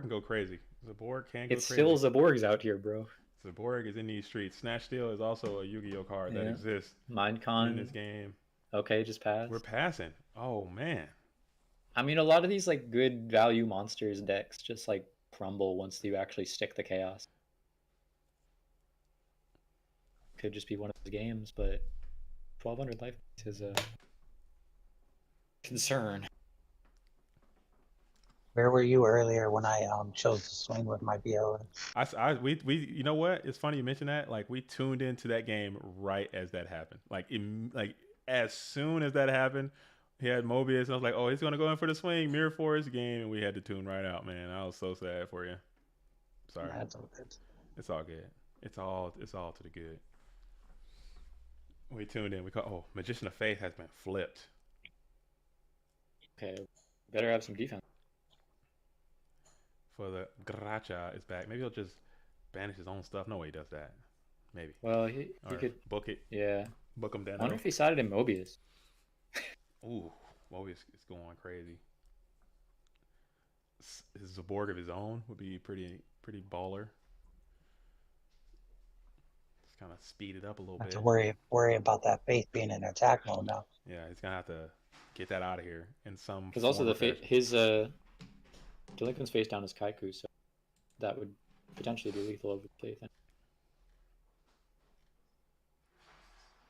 can go crazy. Zaborg can go crazy. It's still Zaborgs out here, bro. Zaborg is in these streets. Snatch Steal is also a Yu-Gi-Oh card that exists Mindcon in this game. Okay, just pass. We're passing. Oh man. I mean, a lot of these like good value monsters decks just like crumble once you actually stick the chaos. Could just be one of those games, but 1200 life is a concern. Where were you earlier when I chose to swing with my BLS? We you know what? It's funny you mentioned that. Like we tuned into that game right as that happened. Like as soon as that happened, he had Mobius, and I was like, oh, he's gonna go in for the swing, Mirror Force game, and we had to tune right out, man. I was so sad for you. Sorry. That's all good. It's all good. It's all to the good. We tuned in. Magician of Faith has been flipped. Okay, better have some defense. For the Gracha is back. Maybe he'll just banish his own stuff. No way he does that. Maybe. Well, he could book it. Yeah. Book him down. I wonder if he sided in Mobius. Ooh, Mobius is going crazy. His Zaborg of his own would be pretty baller. Just kind of speed it up a little bit. Have to worry about that Faith being in attack mode now. Yeah, he's gonna have to get that out of here in some. Because also his Delinquent's face down is Kaiku, so that would potentially be lethal over Faith.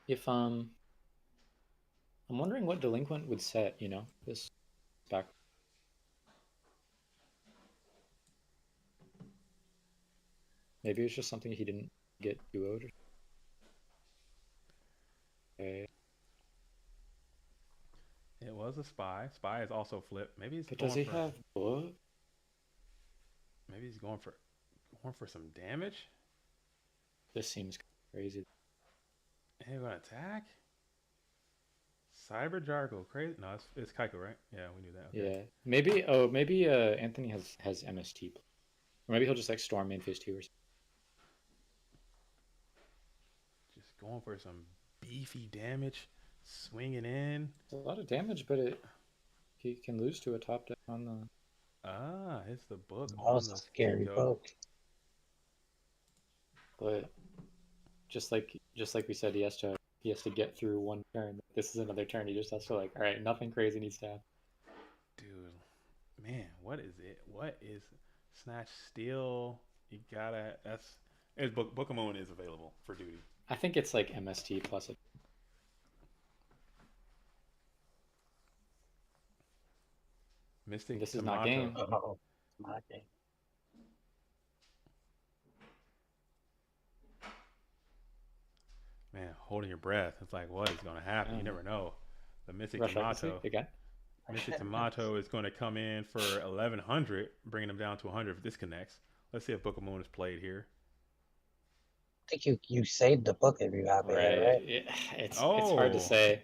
If I'm wondering what Delinquent would set, this back. Maybe it's just something he didn't get duoed. Okay. It was a spy. Spy is also flipped. Maybe he's. But does he have book? Maybe he's going for some damage. This seems crazy. And he's gonna attack. Cyber Jargo, crazy. No, it's Kaiko, right? Yeah, we knew that. Okay. Yeah, maybe. Oh, maybe Anthony has MST, or maybe he'll just like storm main phase 2 or something. Just going for some beefy damage, swinging in. It's a lot of damage, but he can lose to a top deck on the. It's the book. That was a scary book. But just like we said, he has to get through one turn. This is another turn. He just has to like, all right, nothing crazy needs to happen. Dude, man, what is it? What is Snatch Steal? You gotta. It's Book of Moon is available for duty. I think it's like MST plus it. Mystic. This is not game. Oh, not game. Man, holding your breath. It's like, what is going to happen? You never know. The Mystic Tomato. Again? Mystic Tomato is going to come in for 1100, bringing them down to 100 if this connects. Let's see if Book of Moon is played here. I think you saved the book if you have it, right? It's hard to say.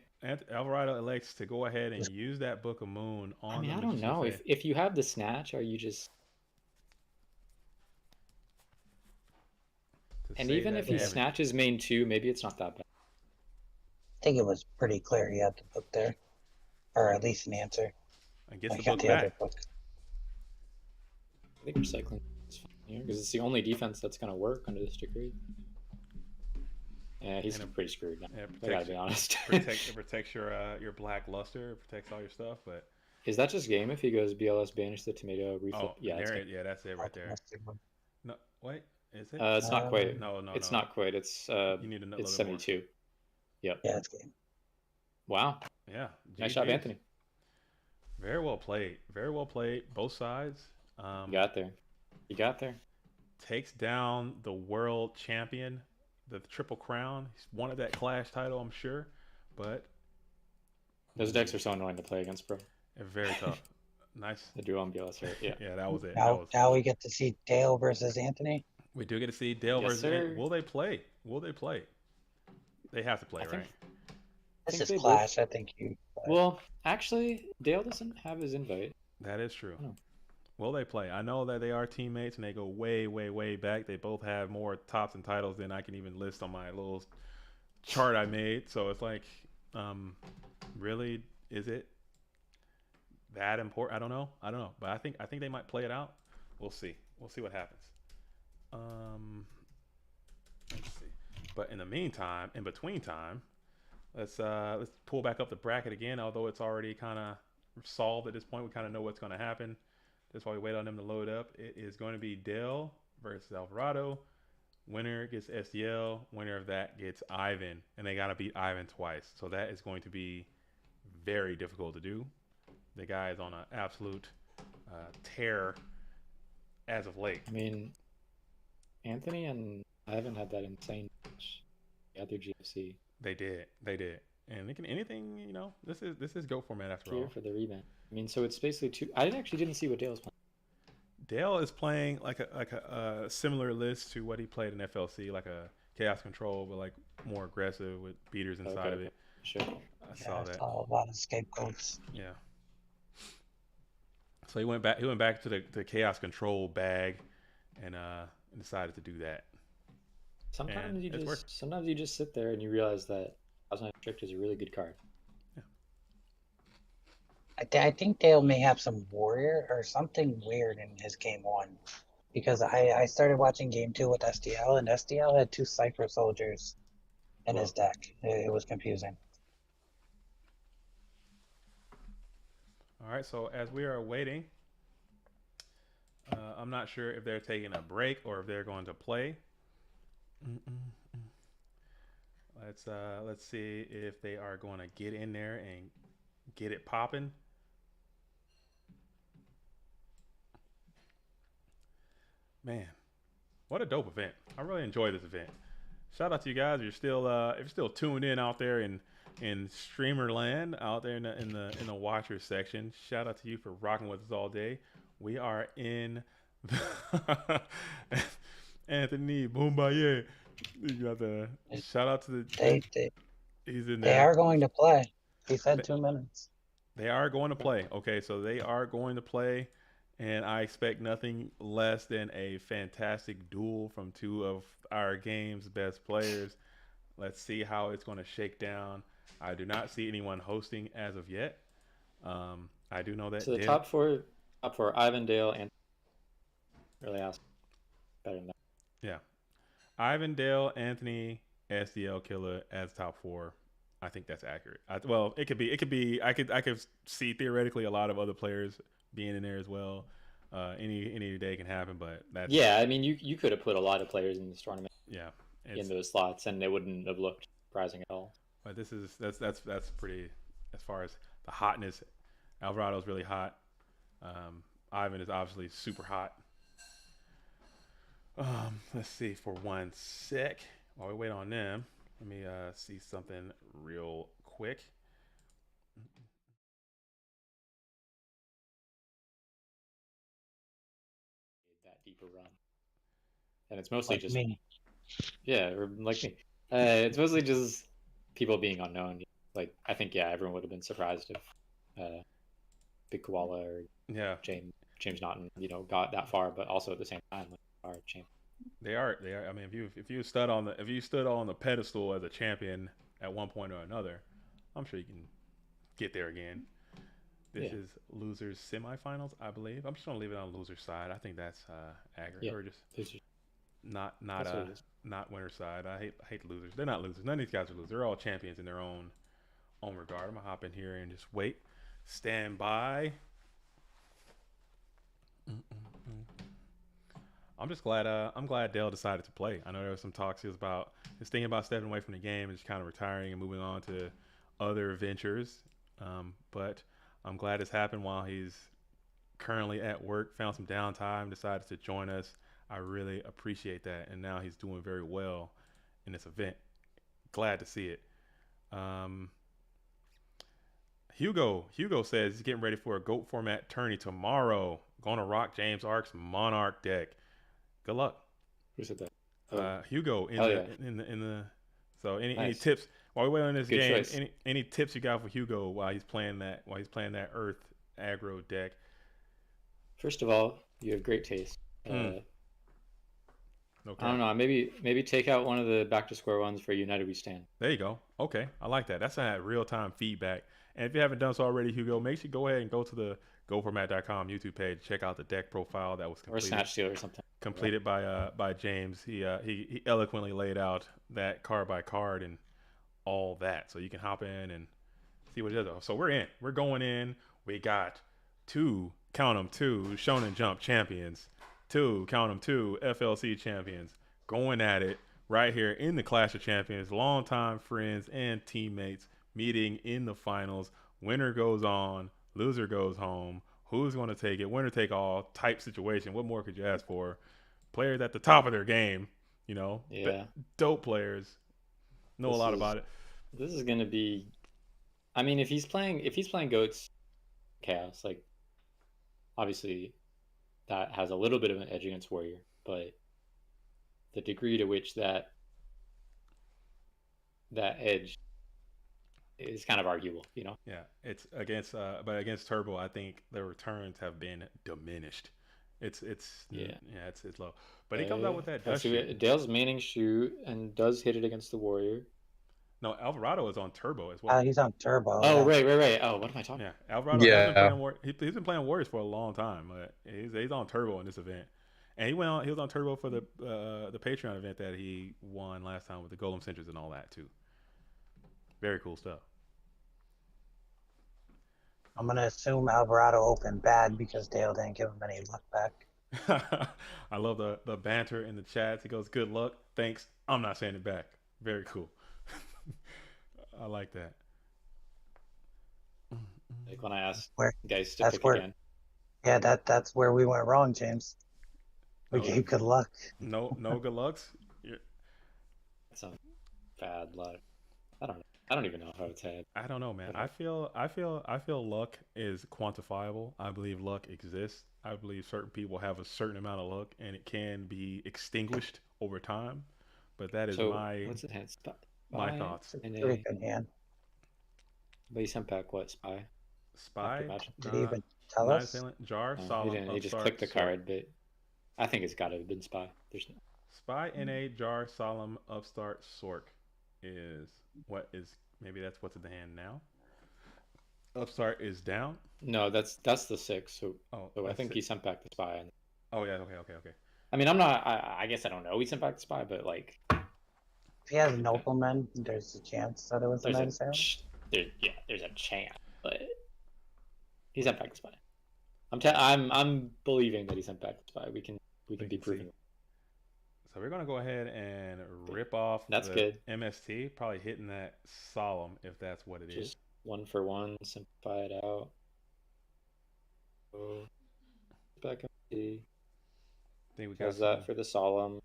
Alvarado elects to go ahead and use that Book of Moon on. I mean, I don't know if you have the Snatch, are you just? And even if he snatches main 2, maybe it's not that bad. I think it was pretty clear he had the book there, or at least an answer. I guess the book back. Book. I think recycling is fine here because it's the only defense that's going to work under this decree. Yeah, he's pretty screwed now. Yeah, I gotta be honest. It protects your black luster. It protects all your stuff. But is that just game if he goes BLS banish the tomato reflip? Oh, yeah, that's it right there. No, wait, is it? It's not quite. No, it's not quite. It's you need to know. It's 72. Yep. Yeah, it's game. Wow. Yeah. Nice job, Anthony. Very well played. Very well played. Both sides. You got there. You got there. Takes down the world champion. The Triple Crown. He's wanted that Clash title, I'm sure, but those decks are so annoying to play against, bro. They're very tough. Nice. The duo on BLS, right? Yeah. Yeah, that was it. Now we get to see Dale versus Anthony. We do get to see Dale versus Anthony. Will they play? Will they play? They have to play, right? This is Clash. I think you. Well, actually, Dale doesn't have his invite. That is true. Will they play? I know that they are teammates and they go way, way, way back. They both have more tops and titles than I can even list on my little chart I made. So it's like, really, is it that important? I don't know. But I think they might play it out. We'll see. We'll see what happens. Let's see. But in the meantime, in between time, let's pull back up the bracket again. Although it's already kind of solved at this point, we kind of know what's going to happen. That's why we wait on them to load up. It is going to be Dele versus Alvarado. Winner gets SDL. Winner of that gets Ivan. And they got to beat Ivan twice. So that is going to be very difficult to do. The guy is on an absolute tear as of late. I mean, Anthony and Ivan had that insane match. The other GFC. They did. And they can anything, this is GOAT format after all. For the rebound. I mean, so it's basically two. I actually didn't see what Dale's playing. Dale is playing like a similar list to what he played in FLC, like a Chaos Control, but like more aggressive with beaters inside of it. Sure. I saw that. A lot of scapegoats. Yeah. So he went back to the Chaos Control bag and decided to do that. Sometimes you just sit there and you realize that Thousand Trick is a really good card. I think Dale may have some warrior or something weird in his game 1, because I started watching game 2 with SDL, and SDL had 2 Cypher soldiers in his deck. It was confusing. All right, so as we are waiting, I'm not sure if they're taking a break or if they're going to play. Let's see if they are going to get in there and get it popping. Man, what a dope event! I really enjoyed this event. Shout out to you guys. If you're still tuned in out there in streamer land, out there in the watcher section. Shout out to you for rocking with us all day. We are in Anthony Boombaye. You got the shout out to the. He's in They there. are going to play. He said 2 minutes. They are going to play. Okay, so they are going to play, and I expect nothing less than a fantastic duel from two of our game's best players. Let's see how it's going to shake down. I do not see anyone hosting as of yet. I do know that. So the top four, Ivan, Dale, and really ask better than that. Yeah, Ivan, Dale, Anthony, SDL Killer as top four. I think that's accurate. Well, it could be. I could see theoretically a lot of other players being in there as well. Any day can happen, but that's I mean, you could have put a lot of players in this tournament. Yeah, in those slots, and it wouldn't have looked surprising at all. But that's pretty as far as the hotness. Alvarado's really hot. Ivan is obviously super hot. Let's see for 1 sec while we wait on them. Let me see something real quick. That deeper run, and it's mostly just me. Yeah, or like me. It's mostly just people being unknown. Like I think everyone would have been surprised if Big Koala or James Naughton got that far, but also at the same time are champion. They are. I mean, if you stood on the pedestal as a champion at one point or another, I'm sure you can get there again. This is losers semifinals, I believe. I'm just gonna leave it on loser side. I think that's accurate, or just not winner side. I hate losers. They're not losers. None of these guys are losers. They're all champions in their own regard. I'm gonna hop in here and just wait, stand by. I'm just glad. I'm glad Dale decided to play. I know there was some talks. He was thinking about stepping away from the game and just kind of retiring and moving on to other ventures. But I'm glad it's happened while he's currently at work. Found some downtime, decided to join us. I really appreciate that, and now he's doing very well in this event. Glad to see it. Hugo says he's getting ready for a GOAT format tourney tomorrow. Going to rock James Ark's Monarch deck. Good luck. Who said that? Hugo in the. So any tips while we wait on this Good game? choice. Any tips you got for Hugo while he's playing that Earth aggro deck? First of all, you have great taste. Okay. I don't know. Maybe take out one of the back to square ones for United We Stand. There you go. Okay, I like that. That's that real time feedback. And if you haven't done so already, Hugo, make sure you go ahead and go to the GoFormat.com YouTube page. Check out the deck profile that was completed. Or Snatch Steal or something. Completed by James. He eloquently laid out that card by card and all that. So you can hop in and see what it is. So we're in. We're going in. We got two Shonen Jump champions. Two FLC champions going at it right here in the Clash of Champions. Longtime friends and teammates meeting in the finals. Winner goes on, loser goes home. Who's going to take it? Winner take all type situation. What more could you ask for? Players at the top of their game, dope players. Know a lot about it. This is going to be. I mean, if he's playing Goats Chaos, like obviously that has a little bit of an edge against Warrior, but the degree to which that edge is kind of arguable, Yeah, it's against, but against Turbo, I think the returns have been diminished. It's low, but he comes out with that. Dale's maining shoot and does hit it against the Warrior. No, Alvarado is on Turbo as well. He's on Turbo. Oh, right. Oh, what am I talking about? Yeah, Alvarado. He's been playing Warriors for a long time. But he's on Turbo in this event, and he was on Turbo for the Patreon event that he won last time with the Golem Centers and all that too. Very cool stuff. I'm gonna assume Alvarado opened bad because Dale didn't give him any luck back. I love the banter in the chats. He goes, "Good luck, thanks. I'm not saying it back." Very cool. I like that. Like when I asked guys to pick again. Yeah, that's where we went wrong, James. We gave good luck. No good lucks. That's some bad luck. I don't know. I don't even know how it's had. I don't know, man. I feel luck is quantifiable. I believe luck exists. I believe certain people have a certain amount of luck, and it can be extinguished over time. But that is So what's it had? my thoughts. It's a pretty good hand. But he sent back what? Spy? Spy? Did he even tell Night us? Assailant, Jar, No, Solemn, he didn't. He just Upstart, clicked the Sword. card, but I think it's got to have been Spy. There's no... Spy, NA, Jar, Solemn, Upstart, Sork is what is, maybe that's what's in the hand now. Upstart is down. No, that's the 6. So, I think he sent back the Spy. Oh yeah, okay. I mean, I'm not. I guess I don't know. He sent back the Spy, but like, If he has Nobleman, there's a chance that it was a Night Assailant. There's a chance, but he sent back the Spy. I'm believing that he sent back the Spy. We can be proven. So we're gonna go ahead and rip off. That's the good. MST, probably hitting that Solemn if that's what it is. Just 1 for 1, simplify it out. So, back MST. I think we got that for the Solemn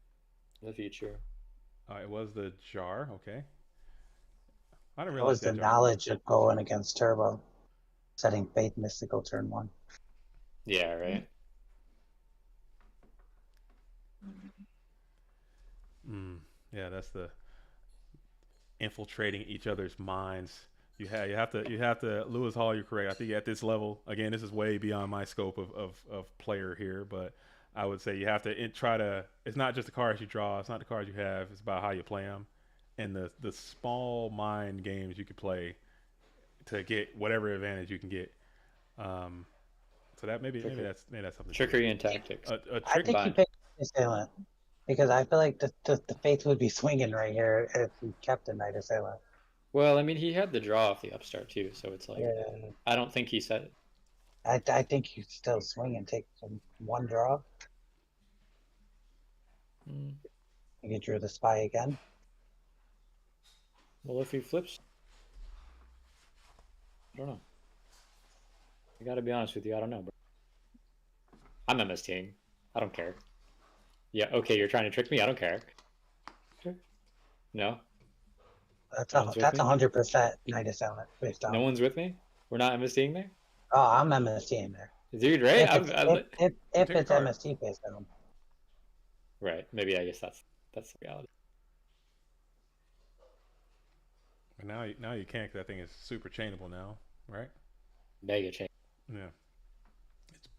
in the future. It was the Jar. Okay. I didn't That realize was the Jar. knowledge of going against Turbo, setting Faith Mystical turn 1. Yeah, right. Yeah, that's the infiltrating each other's minds. You have to Lewis Hall. You're correct. I think at this level, again, this is way beyond my scope of player here, but I would say you have to try to. It's not just the cards you draw. It's not the cards you have. It's about how you play them, and the small mind games you could play to get whatever advantage you can get. So that maybe that's something. Trickery and tactics. I think you picked Assailant because I feel like the Faith would be swinging right here if he kept a Night Assailant. Well, I mean, he had the draw off the Upstart too, so it's like I don't think he said. I think you still swing and take one draw. You drew the Spy again. Well, if he flips, I don't know. I gotta be honest with you, I don't know, bro. I'm MSTing. I don't care. Yeah, okay, you're trying to trick me. I don't care. No. That's 100% Night Assailant based on. No one's with me. We're not MSTing there. Oh, I'm MSTing there. Dude, right? If it's MST based on. Right. Maybe I guess that's the reality. And now you can't, because that thing is super chainable now, right? Mega chain. Yeah.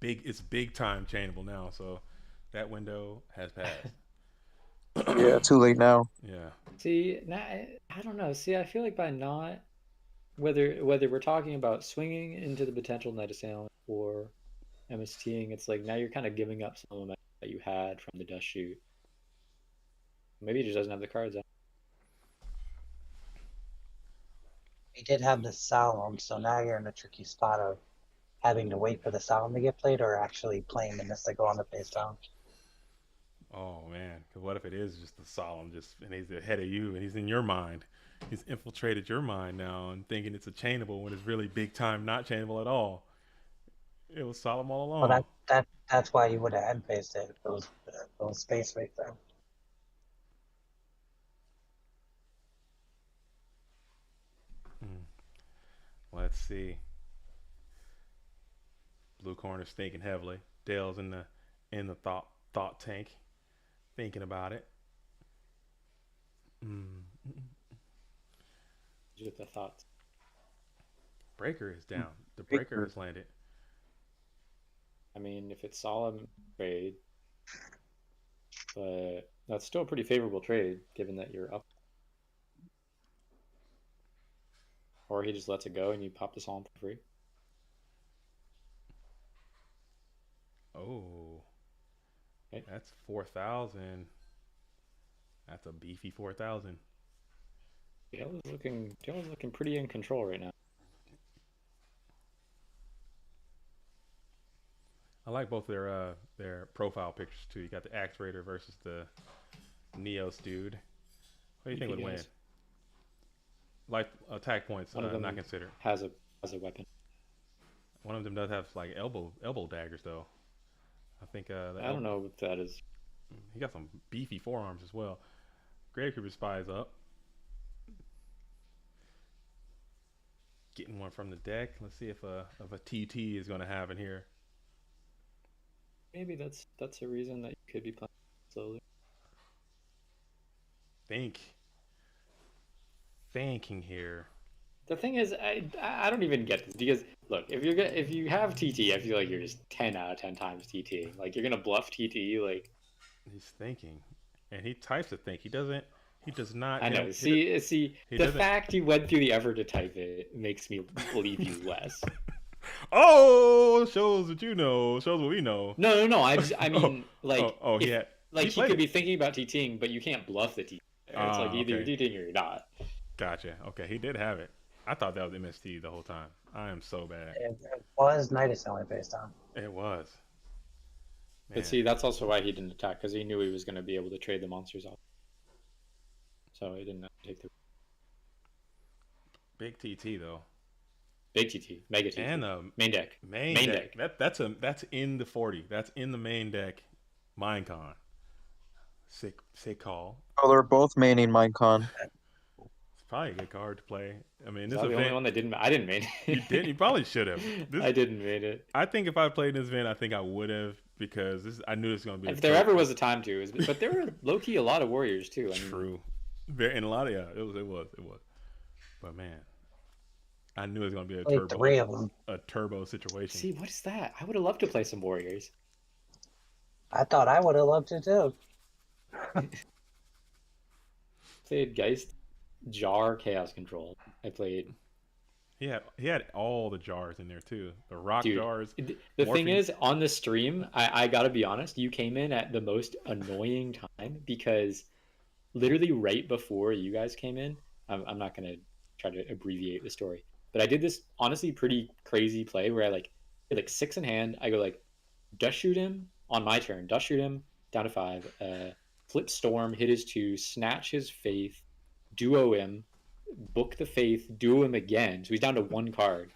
It's big time chainable now, so that window has passed. Yeah, too late now. Yeah. See, I don't know. See, I feel like by not whether we're talking about swinging into the potential Night Assailant or MSTing, it's like now you're kind of giving up some momentum that you had from the dust shoot. Maybe he just doesn't have the cards out. He did have the Solemn, so now you're in a tricky spot of having to wait for the Solemn to get played or actually playing the Mystical on the face down. Oh man, because what if it is just the Solemn, and he's ahead of you, and he's in your mind. He's infiltrated your mind now and thinking it's a chainable when it's really big time not chainable at all. It was Solemn all along. Well, that's why you would have end phased it. It was space right there. Let's see. Blue corner's thinking heavily. Dale's in the thought tank, thinking about it. With the thoughts. Breaker is down. The breaker has landed. I mean, if it's Solemn trade, but that's still a pretty favorable trade given that you're up. Or he just lets it go and you pop the Solemn for free. Oh, okay. That's 4,000. That's a beefy 4,000. Dale is looking pretty in control right now. I like both their profile pictures too. You got the Axe Raider versus the Neos dude. What do you think would win? Like attack points, one of them not considered. Has a weapon. One of them does have like elbow daggers though. I think. I don't know what that is. He got some beefy forearms as well. Grave Creeper Spy is up. getting one from the deck. Let's see if a TT is going to have in here. Maybe that's a reason that you could be playing slowly. Thinking here. The thing is, I don't even get this because look, if you have TT, I feel like you're just 10 out of 10 times TT. Like you're gonna bluff TT. Like he's thinking, and he types to think. He does not. I know. See, the fact you went through the effort to type it makes me believe you less. Oh, shows what you know. Shows what we know. No. I mean, he could be thinking about TTing, but you can't bluff the TT. It's like either you're TTing or you're not. Gotcha. Okay, he did have it. I thought that was MST the whole time. I am so bad. It was Night is only based on. It was. Man. But see, that's also why he didn't attack, because he knew he was going to be able to trade the monsters off. So he didn't have to take the big TT though. Big TT, mega TT, and main deck. Main deck. That's in the 40. That's in the main deck. Minecon. Sick call. Oh, they're both maining Minecon. It's probably a good card to play. I mean, this event, the only one that didn't. I didn't main it. You didn't. You probably should have. I didn't main it. I think if I played this event, I think I would have, because I knew this was going to be. If there ever was a time to, but there were low key a lot of warriors too. True. And a lot of it was. But man, I knew it was going to be a turbo. 3 of them. A turbo situation. See, what is that? I would have loved to play some warriors. I thought I would have loved to too. Played Geist, Jar, Chaos Control. I played. He had all the jars in there too. The rock jars. The thing is, on the stream, I gotta be honest, you came in at the most annoying time, because literally right before you guys came in, I'm not gonna try to abbreviate the story, but I did this honestly pretty crazy play where I did 6 in hand. I go dust shoot him on my turn, dust shoot him down to 5, flip Storm, hit his 2, snatch his Faith, duo him, book the Faith, duo him again, so he's down to 1 card.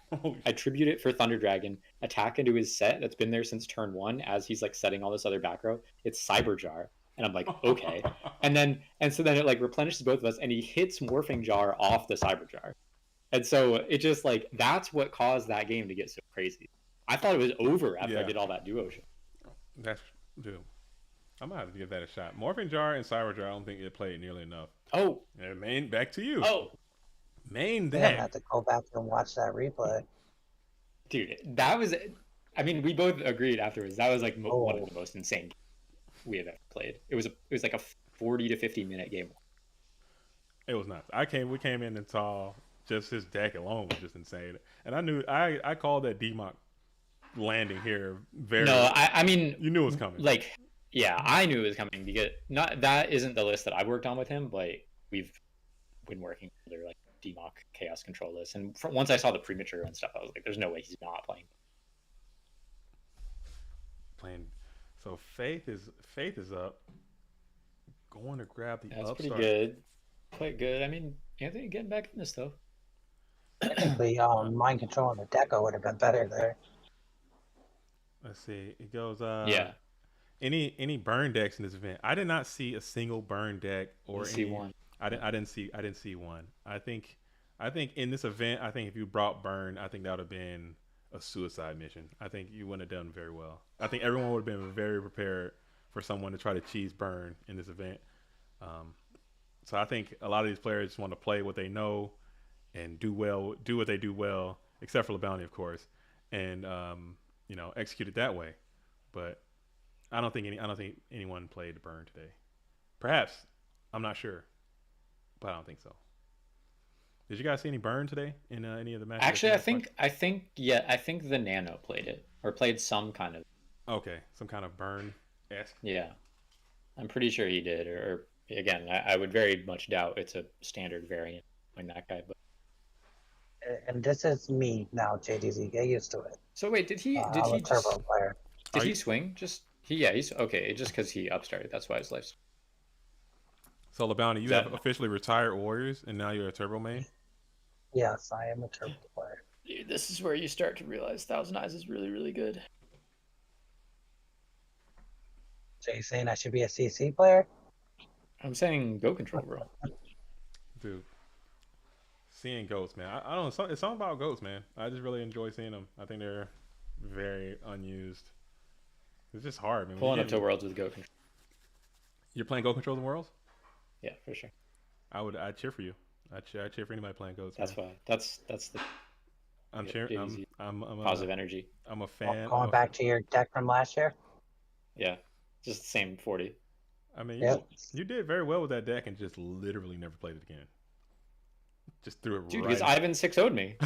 I tribute it for Thunder Dragon, attack into his set that's been there since turn 1 as he's setting all this other back row. It's Cyber Jar, and I'm like, okay. So then it replenishes both of us, and he hits Morphing Jar off the Cyber Jar. And so it just that's what caused that game to get so crazy. I thought it was over after I did all that duo shit. Dude. I'm gonna have to give that a shot. Morphing Jar and Cyber Jar, I don't think it played nearly enough. Oh, main, back to you. Oh, main deck. I have to go back and watch that replay. Dude, that was. I mean, we both agreed afterwards. That was one of the most insane games we have ever played. It was a 40 to 50 minute game. It was nuts. We came in and saw just his deck alone was just insane, and I knew I called that DMOC landing here very. No, I mean, you knew it was coming. Yeah, I knew it was coming, because that isn't the list that I worked on with him, but we've been working together DMOC Chaos Control list, and once I saw the premature and stuff, I was like, "There's no way he's not playing." So Faith is up. Going to grab the That's upstart. Pretty good, quite good. I mean, Anthony getting back in this though. Technically, mind control and the deco would have been better there. Let's see. It goes. Yeah. Any burn decks in this event? I did not see a single burn deck or see one. I didn't see one. I think in this event, if you brought burn, I think that would have been a suicide mission. I think you wouldn't have done very well. I think everyone would have been very prepared for someone to try to cheese burn in this event. So I think a lot of these players just want to play what they know and do what they do well, except for LeBounty, of course, and execute it that way. But I don't think anyone played burn today. Perhaps, I'm not sure, but I don't think so. Did you guys see any burn today in any of the matches? Actually, I think the Nano played it, or played some kind of. Okay, some kind of burn-esque. Yeah, I'm pretty sure he did. Or again, I would very much doubt it's a standard variant in that guy. But and this is me now, JDZ. Get used to it. So wait, did he turbo player? Did he swing? He's okay. Just because he upstarted, that's why his life's. So LeBounty, you have officially retired Warriors, and now you're a turbo main? Yes, I am a turbo player. Dude, this is where you start to realize Thousand Eyes is really, really good. So you saying I should be a CC player? I'm saying go control, bro. Dude. seeing goats, man. I don't know. It's something about goats, man. I just really enjoy seeing them. I think they're very unused. It's just hard, man. Pulling up to Worlds with goat control. You're playing goat control in Worlds? Yeah, for sure. I'd cheer for you. I'd cheer for anybody playing goats. That's fine. That's the. I'm cheering. I'm positive energy. I'm a fan. Going back to your deck from last year. Yeah, just the same 40. I mean, you did very well with that deck and just literally never played it again. Just threw it. Dude, right. because Ivan 6-0'd me.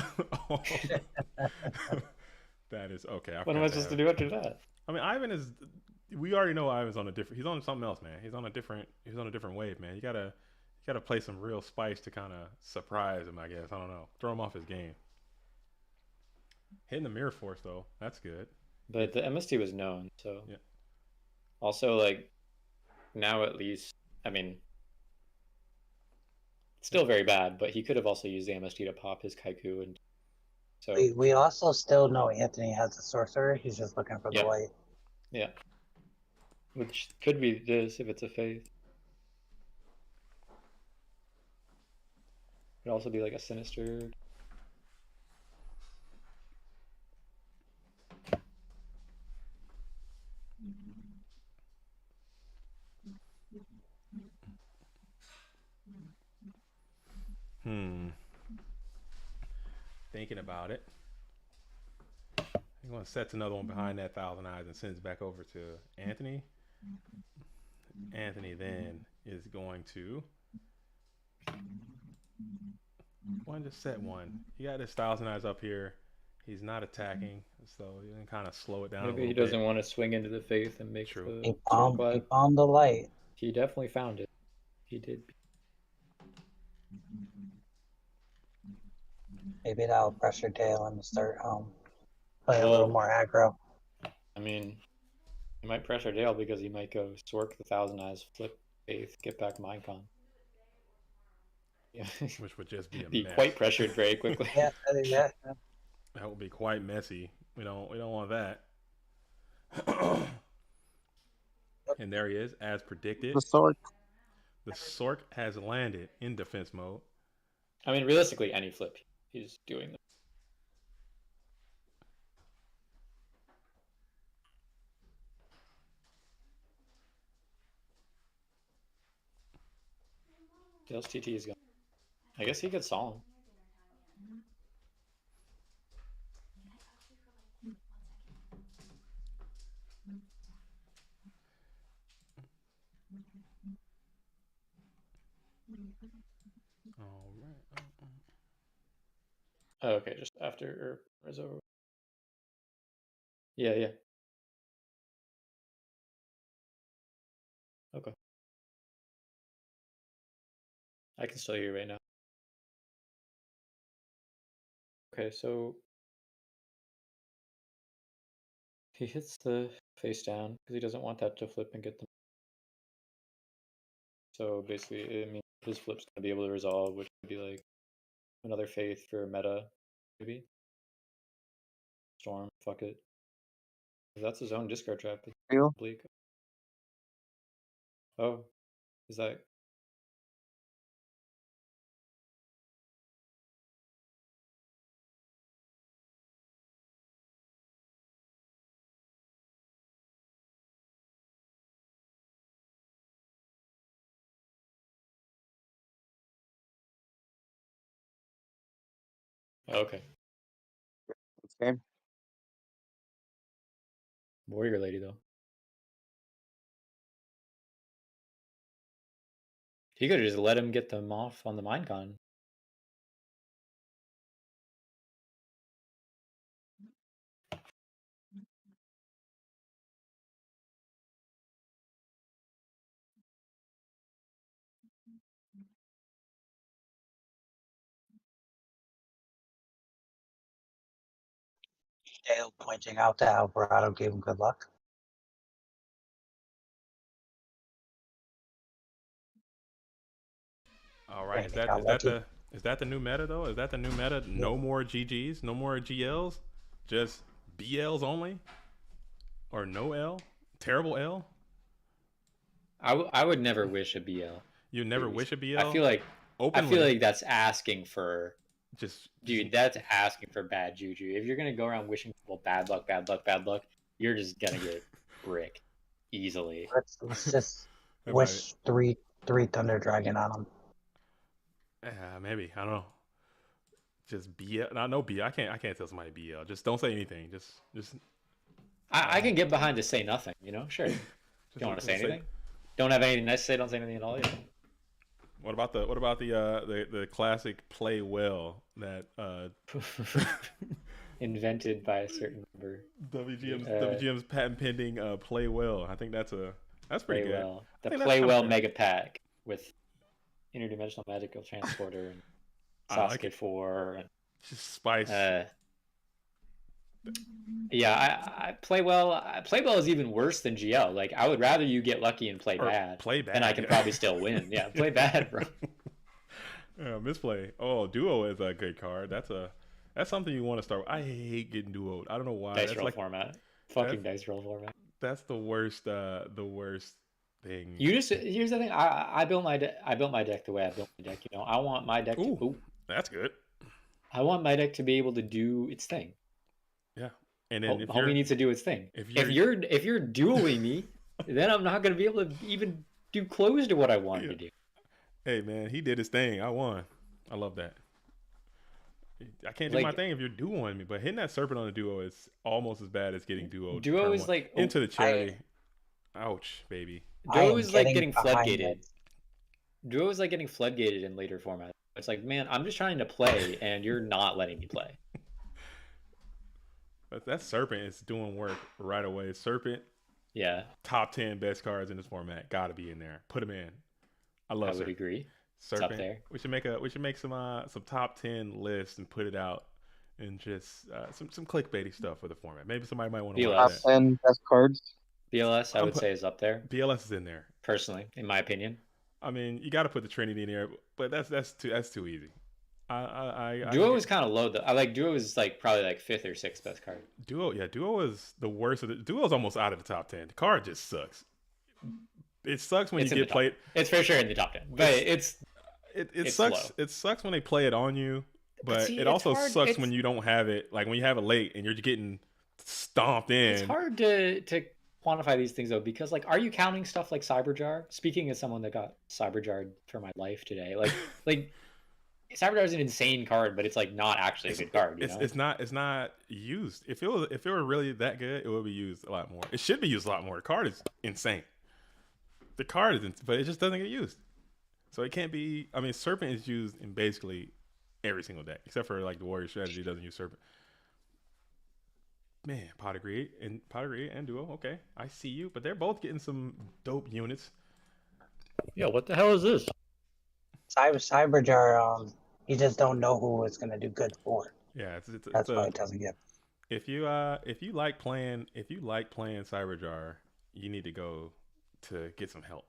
That is okay. What am I supposed to do after that? I mean, Ivan is. We already know Ivan's on a different. He's on something else, man. He's on a different wave, man. You gotta play some real spice to kind of surprise him. I guess I don't know. Throw him off his game. Hitting the mirror force though, that's good. But the MST was known, so yeah. Also, like now at least, I mean, still very bad. But he could have also used the MST to pop his Kaiku, and so we also still know Anthony has a sorcerer. He's just looking for the light. Yeah. Which could be this if it's a faith. Could also be like a sinister. Thinking about it. I'm going to set another one behind that Thousand Eyes and sends it back over to Anthony. Anthony then is going to just set one. He got his Thousand Eyes up here. He's not attacking, so you can kind of slow it down. Maybe he doesn't want to swing into the faith and make the. He found the light. He definitely found it. He did. Maybe that'll pressure Dale and start playing a little more aggro. I mean, he might pressure Dale because he might go Sork the Thousand Eyes, flip faith, get back Minecon. Yeah. Which would just be a be mess. Quite pressured very quickly. Yeah. That would be quite messy. We don't want that. And there he is, as predicted. The Sork has landed in defense mode. I mean, realistically, any flip he's doing. Dale's TT is gone. I guess he could Solemn. All right. Oh, okay, just after is over. Yeah. Okay. I can still hear you right now. Okay, so he hits the face down because he doesn't want that to flip and get them. So basically, it means his flip's going to be able to resolve, which would be like another faith for meta, maybe. Storm, fuck it. That's his own discard trap. Bleak. Oh, is that? Okay. Okay. Warrior lady though. He could have just let him get them off on the Minecon. Dale pointing out that Alvarado gave him good luck. All right, is that the new meta though? Is that the new meta? No more GGs, no more GLs, just BLs only, or no L? Terrible L? I would never wish a BL. You never wish a BL? I feel like that's asking for Dude, that's asking for bad juju. If you're gonna go around wishing people bad luck, you're just gonna get bricked easily. Let's just wish three Thunder Dragon on them. Yeah, maybe. I don't know. Just BL. No BL. I can't tell somebody BL. Just don't say anything. Just. I can get behind to say nothing. You know, sure. Don't want to say anything. Don't have anything nice to say. Don't say anything at all. Yeah. What about the classic play well that invented by a certain member? WGM's patent pending play well. I think that's pretty good. Well. The play well mega pack with interdimensional magical transporter and Sasuke 4 and just spice. Yeah, I play well. Play well is even worse than GL. Like, I would rather you get lucky and play bad, and I can probably still win. Yeah, play bad, bro. Misplay. Oh, duo is a good card. That's something you want to start with. I hate getting duoed. I don't know why. Dice roll format. Fucking dice roll format. That's the worst. The worst thing. Here's the thing. I built my deck the way I built my deck. You know, I want my deck to. That's good. I want my deck to be able to do its thing. Yeah, and then homie needs to do its thing. If you're dueling me, then I'm not gonna be able to even do close to what I wanted to do. Hey man, he did his thing. I won. I love that. I can't do my thing if you're duoing me, but hitting that serpent on the duo is almost as bad as getting duoed. Duo is like into the cherry. Ouch, baby. Duo is like getting floodgated. Duo is like getting floodgated in later formats. It's like, man, I'm just trying to play, and you're not letting me play. But that serpent is doing work right away. Serpent, yeah, top 10 best cards in this format. Got to be in there. Put them in. I love. I would agree. Serpent. It's up there. We should make some top 10 lists and put it out, and just some clickbaity stuff for the format. Maybe somebody might want to watch that. Top 10 best cards. BLS, I would say, is up there. BLS is in there. Personally, in my opinion. I mean, you got to put the Trinity in there, but that's too easy. Duo is kind of low though. I like Duo is like probably like 5th or 6th best card. Duo is the worst of the. Duo is almost out of the top 10. The card just sucks. It sucks when you get played. It's for sure in the top 10, but it sucks. Slow. It sucks when they play it on you, but it also sucks when you don't have it. Like when you have it late and you're getting stomped in. It's hard to quantify these things though, because like, are you counting stuff like Cyberjar? Speaking as someone that got Cyberjarred for my life today, like Cyberjar is an insane card, but it's like not actually a good card. It's not used. If it were really that good, it would be used a lot more. It should be used a lot more. The card is insane. The card is, but it just doesn't get used. So it can't be. I mean, Serpent is used in basically every single deck, except for like the Warrior strategy doesn't use Serpent. Man, Pot of Greed and Duo. Okay, I see you, but they're both getting some dope units. Yeah, what the hell is this? Cyberjar, you just don't know who it's gonna do good for. Yeah, that's why it doesn't get. If you like playing Cyberjar, you need to go to get some help.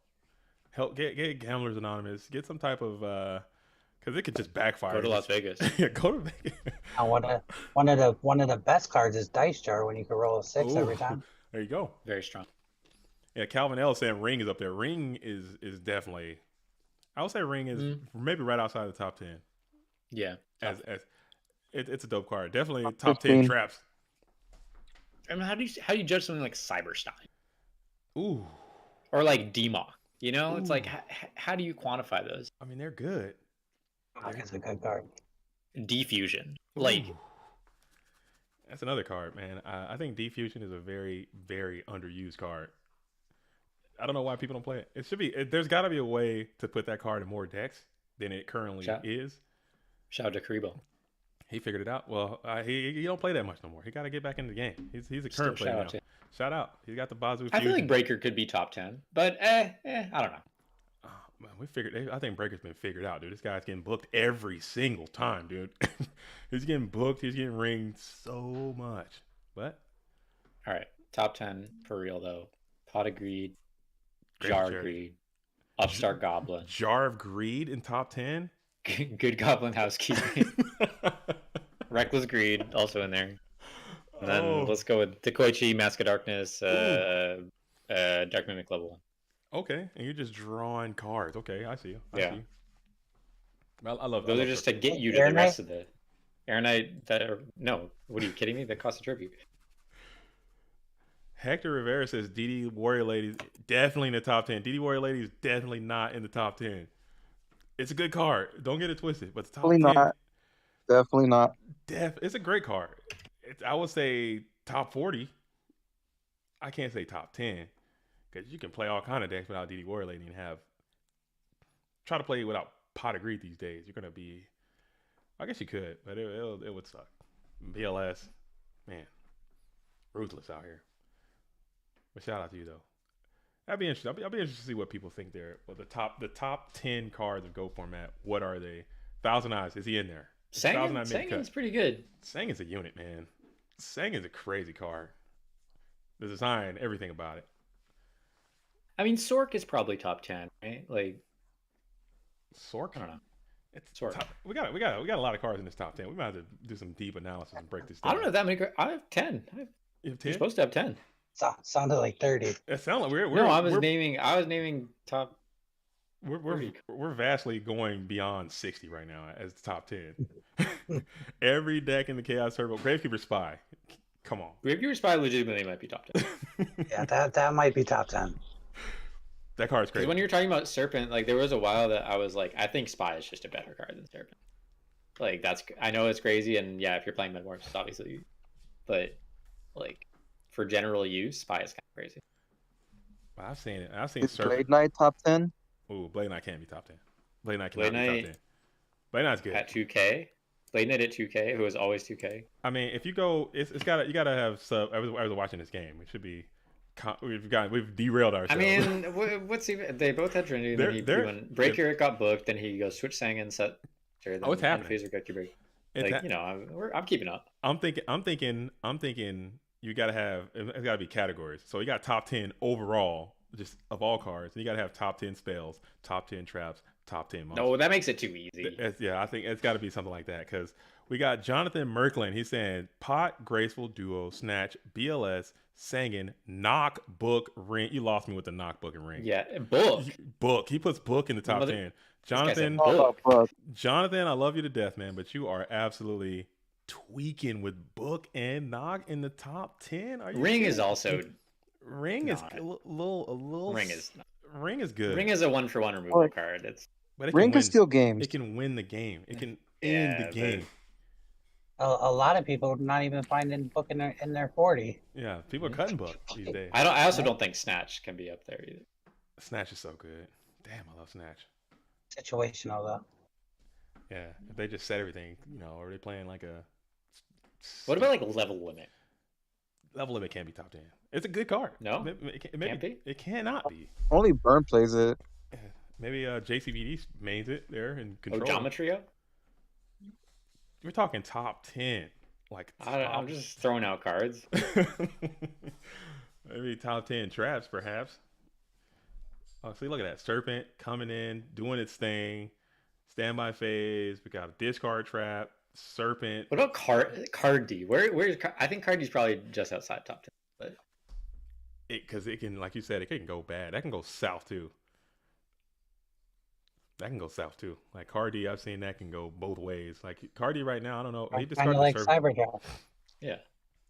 Get Gamblers Anonymous. Get some type of because it could just backfire. Go to Las Vegas. Yeah, go to Vegas. One of the best cards is Dice Jar when you can roll a 6 every time. There you go. Very strong. Yeah, Calvin L saying Ring is up there. Ring is definitely. I would say Ring is maybe right outside the top 10. Yeah, as it's a dope card. Definitely top 10 traps. I mean, how do you judge something like Cyberstein? Ooh, or like D-Mock? You know, it's like how do you quantify those? I mean, they're good. That's a good card. Diffusion, like that's another card, man. I think Diffusion is a very, very underused card. I don't know why people don't play it. It should be. There's got to be a way to put that card in more decks than it currently is. Shout out to Karibo. He figured it out. Well, he don't play that much no more. He got to get back in the game. He's a current player now. Shout out. He's got the Bazoo. I feel like Breaker could be top 10, but I don't know. Oh, man, I think Breaker's been figured out, dude. This guy's getting booked every single time, dude. He's getting booked. He's getting ringed so much. But all right, top 10 for real though. Pot of Greed, Jar of Greed, Upstart Goblin. Jar of Greed in top 10? Good Goblin Housekeeping. Reckless Greed also in there. And then let's go with Dekoichi, Mask of Darkness, Dark Mimic level 1. Okay, and you're just drawing cards. Okay, I see you. I love those are just to get you to the rest of the Aeronite, no. What are you kidding me? That costs a tribute. Hector Rivera says DD Warrior Ladies definitely in the top 10. DD Warrior Ladies is definitely not in the top 10. It's a good card. Don't get it twisted. But the top Definitely 10. not. Definitely not. It's a great card. I would say top 40. I can't say top 10. Because you can play all kind of decks without DD Warrior Lady and try to play without Pot of Greed these days. You're going to be, I guess you could, but it would suck. BLS, man, ruthless out here. But shout out to you though. That'd be interesting. I'll be interested to see what people think there. Well, the top 10 cards of Go format. What are they? Thousand Eyes, is he in there? Sangin's pretty good. Sangin's a unit, man. Sangin's a crazy card. The design, everything about it. I mean, Sork is probably top 10, right? Like Sork? I don't know. It's Sork. We got a lot of cards in this top 10. We might have to do some deep analysis and break this down. I don't know that many. I have 10. You have 10? You're supposed to have 10. Sounded like 30. It sounded like we're I was naming top. We're vastly going beyond 60 right now as the top 10. Every deck in the Chaos Turbo, Gravekeeper Spy. Come on. Gravekeeper Spy legitimately might be top 10. Yeah, that might be top 10. That card's crazy. When you're talking about Serpent, like there was a while that I was like, I think Spy is just a better card than Serpent. Like I know it's crazy, and yeah, if you're playing Metamorphosis, obviously, but like for general use, Spy is kind of crazy. Well, I've seen Is Serpent. Blade Knight top 10? Ooh, Blade Knight can't be top 10. Blade Knight cannot be top 10. Blade Knight's good. At 2K? Blade Knight at 2K, who is always 2K. I mean, if you go, you gotta have sub. I was watching this game. It should be. We've derailed ourselves. I mean, what's even? They both had Trinity. Then Breaker got booked. Then he goes switch Sangin, set. Then it's happening. Phaser got break. I'm keeping up. I'm thinking. You gotta have. It's gotta be categories. So you got top 10 overall, just of all cards. And you gotta have top 10 spells, top 10 traps, top 10 monsters. No, that makes it too easy. I think it's got to be something like that because we got Jonathan Merklin. He's saying Pot, Graceful, Duo, Snatch, BLS, Sangin, Knock, Book, Ring. You lost me with the Knock, Book, and Ring. Yeah, Book. Book. He puts Book in the top 10. Jonathan, Jonathan, I love you to death, man, but you are absolutely tweaking with Book and Knock in the top 10. Are you Ring kidding? Is also. Ring is a little. Ring is. Ring is good. Ring is a 1-for-1 removal card. But Ring can steal games. It can win the game. It can end the game. A lot of people not even finding Book in their 40. Yeah, people are cutting Book these days. I also don't think Snatch can be up there either. Snatch is so good. Damn, I love Snatch. Situational though. Yeah, if they just set everything, or are they playing like a? What about like Level Limit? Level Limit can't be top 10. It's a good card. No, can't be. It cannot be. Only Burn plays it. Maybe JCVD mains it there and control. Geometria? We're talking top 10. Like I'm just throwing out cards. Maybe top 10 traps, perhaps. Oh, see, look at that. Serpent coming in, doing its thing. Standby phase. We got a discard trap. Serpent. What about card D? Where's I think card D is probably just outside top 10. But because it can, like you said, it can go bad. That can go south too. Like Cardi, I've seen that can go both ways. Like Cardi right now, I don't know. He Kind of like Cybercat. Yeah.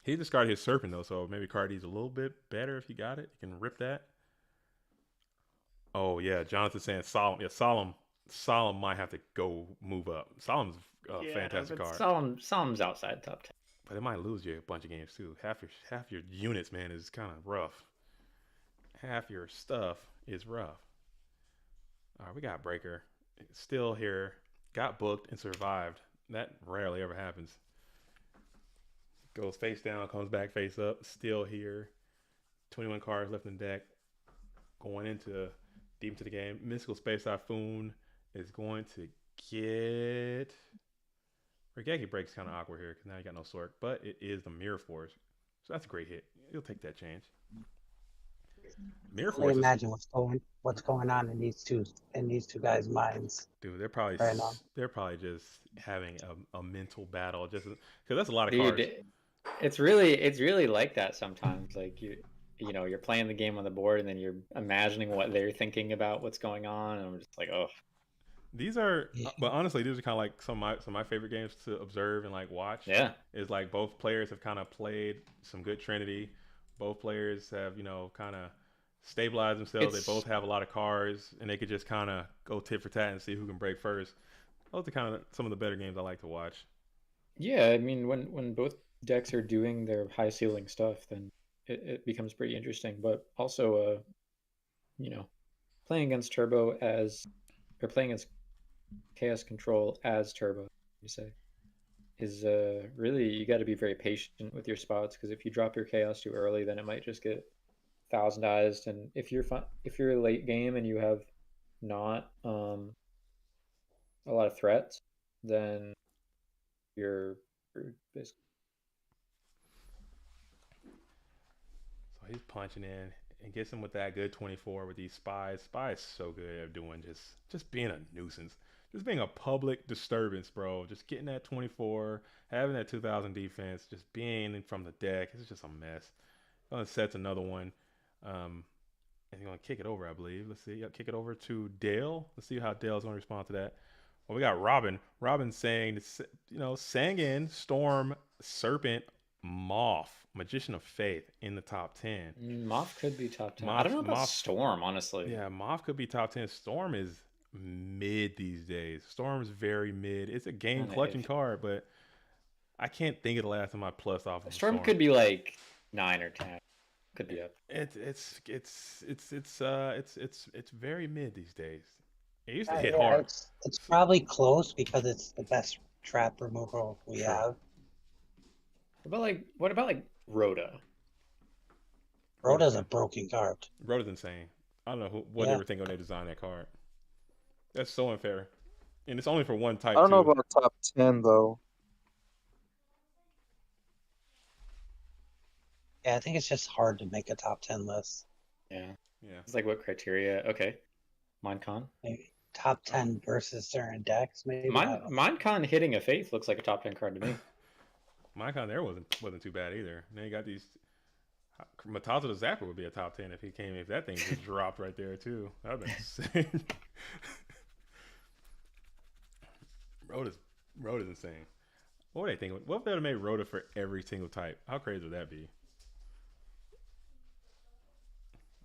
He discarded his Serpent though, so maybe Cardi's a little bit better if he got it. You can rip that. Oh yeah, Jonathan's saying Solemn. Yeah, Solemn might have to go move up. Solemn's a fantastic card. Solemn's outside top 10. But it might lose you a bunch of games too. Half your units, man, is kind of rough. Half your stuff is rough. All right, we got Breaker. Still here. Got booked and survived. That rarely ever happens. Goes face down, comes back face up. Still here. 21 cards left in the deck. Going deep into the game. Mystical Space Typhoon is going to get... Regeki Break's kind of awkward here because now you got no Sork. But it is the Mirror Force. So that's a great hit. You'll take that change. Mirror Force. Imagine what's going on in these two guys' minds. Dude, they're probably just having a mental battle, just because that's a lot of Dude, cards. It's really like that sometimes. Like you're playing the game on the board, and then you're imagining what they're thinking about what's going on, and I'm just like, oh. These are, but honestly, these are kind of like some of my favorite games to observe and like watch. Yeah. Is like both players have kind of played some good Trinity. Both players have kind of stabilized themselves. They both have a lot of cards, and they could just kind of go tit for tat and see who can break first. Those are kind of some of the better games I like to watch. Yeah, I mean, when both decks are doing their high ceiling stuff, then it becomes pretty interesting. But also, playing against Turbo playing against Chaos Control as Turbo, you say, is really, you got to be very patient with your spots, because if you drop your Chaos too early, then it might just get thousandized. And if you're late game and you have not a lot of threats, then you're basically. So he's punching in and gets him with that good 24 with these spies. Spies so good at doing just being a nuisance. Just being a public disturbance, bro. Just getting that 24, having that 2,000 defense, just being from the deck. It's just a mess. Gonna set another one. And he's gonna kick it over, I believe. Let's see. Kick it over to Dale. Let's see how Dale's gonna respond to that. Well, we got Robin. Robin saying, Sangin, Storm, Serpent, Moth, Magician of Faith in the top 10. Moth could be top 10. I don't know about Storm, honestly. Yeah, Moth could be top 10. Storm is mid these days. Storm's very mid. It's a game collecting card, but I can't think of the last time I plus off of Storm. Could be like 9 or 10. Could be up. It's very mid these days. It used to hit hard. It's probably close because it's the best trap removal we have. What about Rhoda? Rhoda's a broken card. Rhoda's insane. I don't know what they were thinking when they designed that card. That's so unfair. And it's only for one type. I don't know about top 10 though. Yeah, I think it's just hard to make a top 10 list. Yeah. It's like, what criteria? Okay. Minecon? Maybe top 10 versus certain decks, maybe. Minecon hitting a Faith looks like a top 10 card to me. Minecon there wasn't too bad either. And then you got these. Mataza the Zapper would be a top 10 if that thing just dropped right there too. That would be insane. Rhoda's insane. What would they think? What if they would have made Rhoda for every single type? How crazy would that be?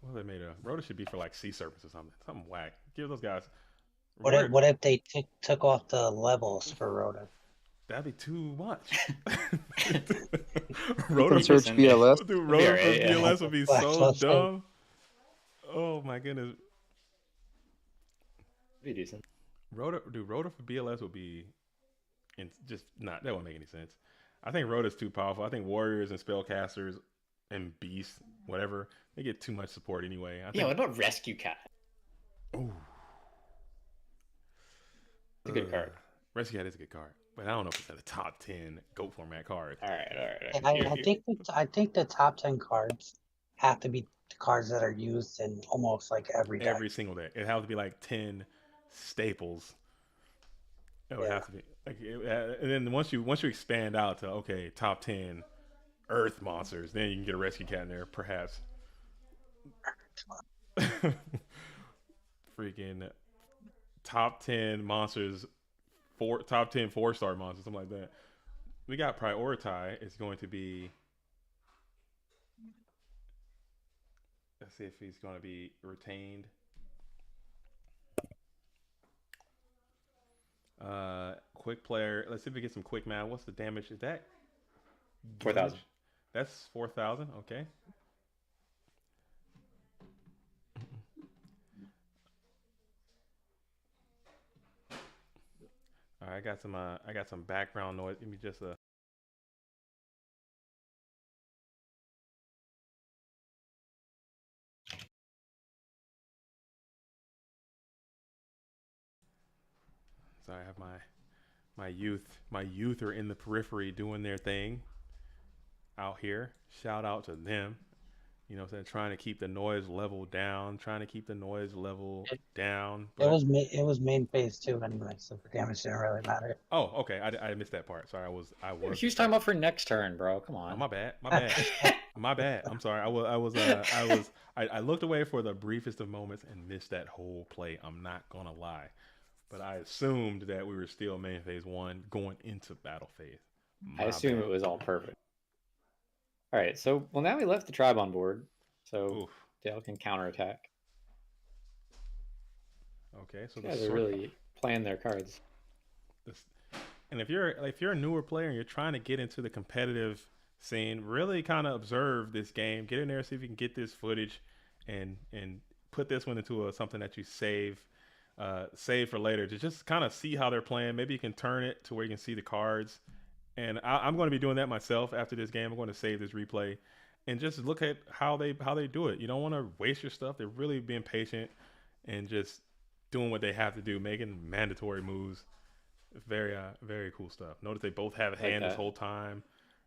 What if they made Rhoda should be for like sea serpents or something. Something whack. Give those guys. What if they took off the levels for Rhoda? That'd be too much. Rhoda search BLS. Dude, Rhoda for BLS would be so dumb. Oh my goodness. Be decent. Rhoda for BLS would be, that wouldn't make any sense. I think Rhoda's too powerful. I think warriors and spellcasters and beasts, whatever, they get too much support anyway. What about Rescue Cat? Oh, it's a good card. Rescue Cat is a good card, but I don't know if it's at the top 10 GOAT format card. All right. I think the top 10 cards have to be the cards that are used in almost like every deck. Every single deck. It has to be like 10 staples. It would have to be like, and then once you expand out to top 10 Earth monsters, then you can get a Rescue Cat in there, perhaps. Freaking top 10 monsters, top 10 4-star monsters, something like that. We got Prioritize. It's going to be. Let's see if he's going to be retained. Quick player. Let's see if we get some quick math. What's the damage? Is that 4,000? That's 4,000. Okay. All right, I got some background noise. Give me just a. Sorry, I have my youth are in the periphery doing their thing out here. Shout out to them. You know what I'm saying? Trying to keep the noise level down. But it was main phase 2 anyway, so the damage didn't really matter. Oh, okay. I missed that part. Sorry, I was. He was talking about for next turn, bro. Come on. Oh, my bad. My bad. I'm sorry. I looked away for the briefest of moments and missed that whole play. I'm not gonna lie, but I assumed that we were still main phase 1 going into battle phase. I assume it was all perfect. All right, so now we left the tribe on board, so Dale can counterattack. Okay, so they're really playing their cards. And if you're a newer player and you're trying to get into the competitive scene, really kind of observe this game, get in there, see if you can get this footage, and put this one into something that you save for later to just kind of see how they're playing. Maybe you can turn it to where you can see the cards. And I'm going to be doing that myself after this game. I'm going to save this replay and just look at how they do it. You don't want to waste your stuff. They're really being patient and just doing what they have to do, making mandatory moves. Very very cool stuff. Notice they both have a hand this whole time.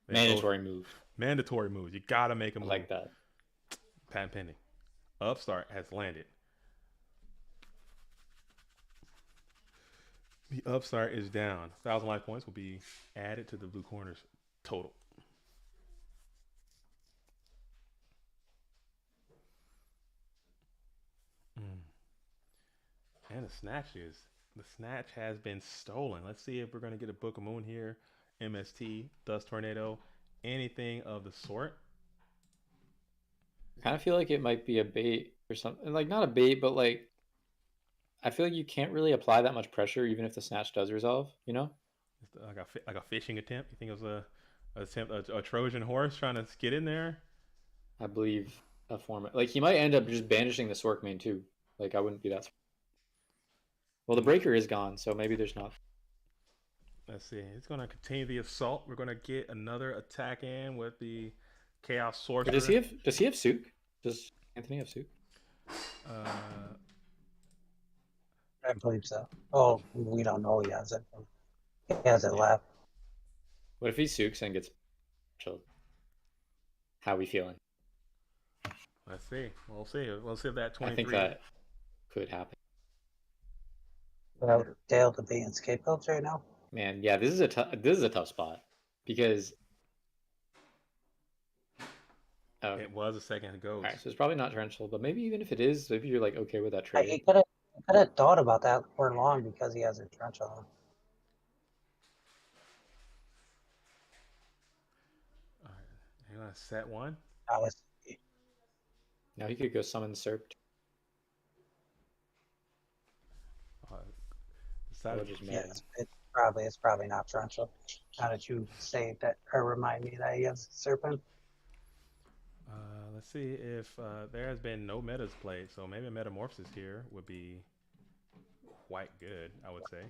Mandatory moves. Mandatory moves. You got to make them. I like that. Patent pending. Upstart has landed. The upstart is down. 1,000 life points will be added to the blue corner's total. And the snatch has been stolen. Let's see if we're going to get a Book of Moon here. MST, Dust Tornado, anything of the sort. I kind of feel like it might be a bait or something. Like, not a bait, but like, I feel like you can't really apply that much pressure even if the snatch does resolve, you know? It's like a fishing attempt. You think it was a Trojan horse trying to get in there? I believe a format. Like, he might end up just banishing the Swork main too. Like, I wouldn't be that. Well, the breaker is gone, so maybe there's not. Let's see. It's going to continue the assault. We're going to get another attack in with the Chaos Sorcerer. Does he have Sook? Does Anthony have Sook? I believe so. Oh, we don't know he has it. He has it left. What if he Sooks and gets chilled? How are we feeling? Let's see. We'll see. We'll see if that 23. I think that could happen. Without Dale to be in scapegoats right now. Man, yeah, this is a tough spot because it was a second ago. All right, so it's probably not torrential, but maybe even if it is, maybe you're like okay with that trade. He could have thought about that for long because he has a torrential. All right, you want to set one? Now he could go summon Serp. It's probably not torrential. How did you say that or remind me that he has Serpent? Let's see if there has been no metas played, so maybe a Metamorphosis here would be quite good, I would say.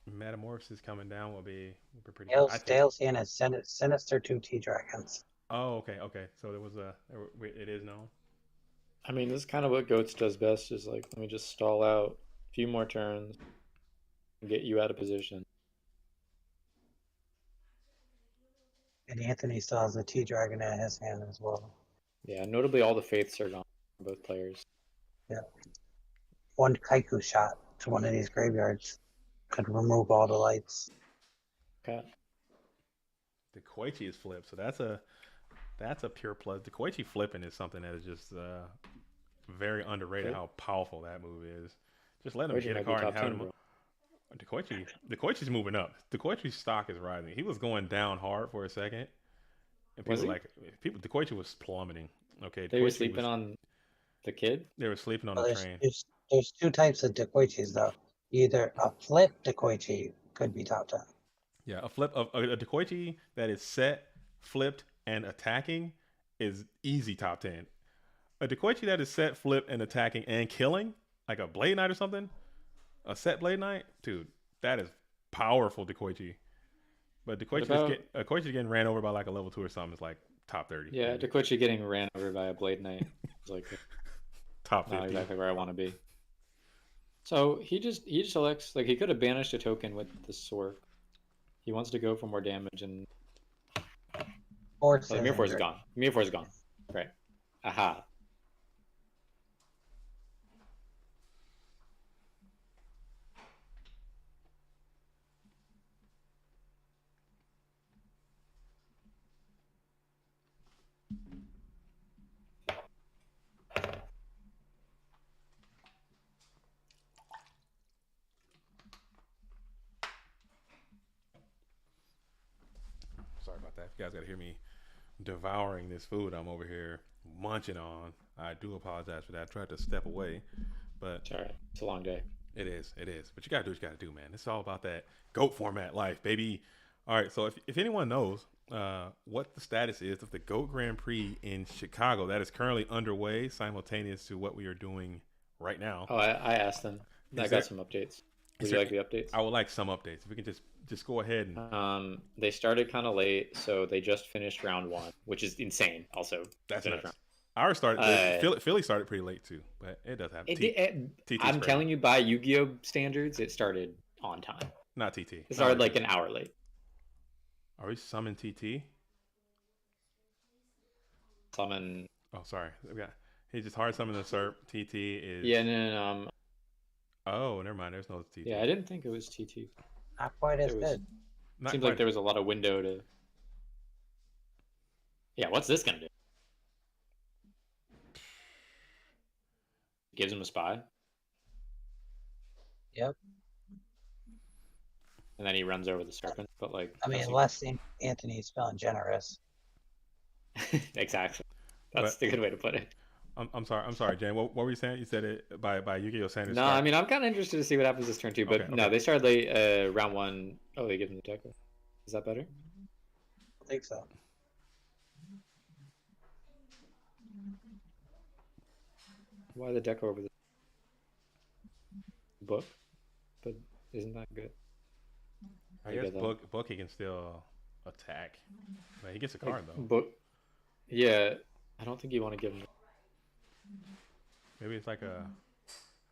Metamorphosis coming down will be pretty good. Dale's in his Sinister 2 T-Dragons. Oh, okay. So it is known. I mean, this is kind of what Goats does best, is like, let me just stall out a few more turns and get you out of position. And Anthony still has a T-Dragon in his hand as well. Yeah, notably all the Faiths are gone for both players. Yeah. One Kaiku shot to one of these graveyards could remove all the lights. Okay. The Koichi is flipped, so that's a pure plus. The Koichi flipping is something that is just very underrated. How powerful that move is. Just let him get a card and have him. The Koichi's moving up. The Koichi's stock is rising. He was going down hard for a second, and the Koichi was plummeting. Okay, they were sleeping on the kid. They were sleeping on the train. There's two types of Dekoichis though. Either a flip Dekoichi could be top 10. Yeah, a flip of a Dekoichi that is set, flipped, and attacking is easy top 10. A Dekoichi that is set, flipped, and attacking and killing, like a Blade Knight or something, a set Blade Knight, dude, that is powerful Dekoichi. But Dekoichi getting ran over by like a level 2 or something is like top 30. Yeah, Dekoichi getting ran over by a Blade Knight is like top 50. Not exactly where I want to be. So he just elects, like, he could have banished a token with the sword. He wants to go for more damage and Mirror Force is gone. Mirror Force is gone. Right. Aha. that. You guys got to hear me devouring this food I'm over here munching on. I do apologize for that. I tried to step away, but it's all right. It's a long day. It is. But you got to do what you got to do, man. It's all about that GOAT format life, baby. All right, so if anyone knows what the status is of the GOAT Grand Prix in Chicago, that is currently underway, simultaneous to what we are doing right now. Oh, I asked them. I got some updates. Would you like the updates? I would like some updates. If we can just go ahead and. They started kind of late, so they just finished round 1, which is insane. Also, that's nuts. Ours started. Philly started pretty late too, but it does happen. I'm telling you, by Yu-Gi-Oh standards, it started on time. Not TT. It started like an hour late. Are we summon TT? Summon. Oh, sorry. He just hard summoned the SERP. TT is. Yeah, no. Oh, never mind. There's no TT. Yeah, I didn't think it was TT. Not quite as good. Seems like there was a lot of window to. Yeah, what's this gonna do? Gives him a spy. Yep. And then he runs over the serpent, but like. I mean, unless Anthony's feeling generous. Exactly. That's the good way to put it. I'm sorry, Jan. What were you saying? You said it by Yu-Gi-Oh! Sanders. No, I mean, I'm kind of interested to see what happens this turn too. But no, they started late. Round 1. Oh, they give him the deck. Is that better? I think so. Why the deck over the book? But isn't that good? I guess book he can still attack. But he gets a card though. Book. Yeah, I don't think you want to give him. Maybe it's like a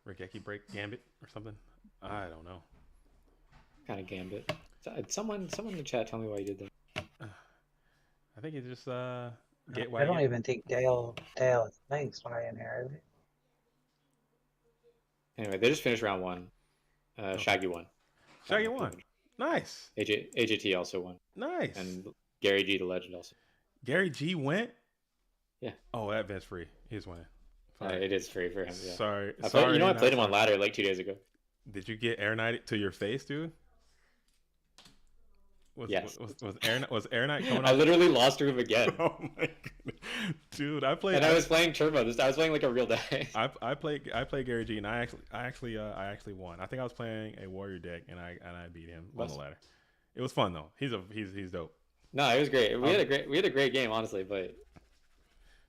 Regeki break gambit or something. I don't know. Kind of gambit. Someone in the chat, tell me why you did that. I think it's just I don't even think Dale is playing spy in here. Is he? Anyway, they just finished round 1. Shaggy won. Shaggy won. Nice. AJT also won. Nice. And Gary G, the legend, also. Gary G went? Yeah. Oh, that event's free. He's winning. It is free for him. Yeah. Sorry. I played him on ladder like 2 days ago. Did you get Air Knight to your face, dude? Yes. Was Air Knight coming? I literally lost to him again. Oh my goodness. Dude, I played. And I was playing Turbo. I was playing like a real day. I played Gary G, and I actually won. I think I was playing a Warrior deck, and I beat him on the ladder. It was fun though. He's dope. No, it was great. We had a great game, honestly. But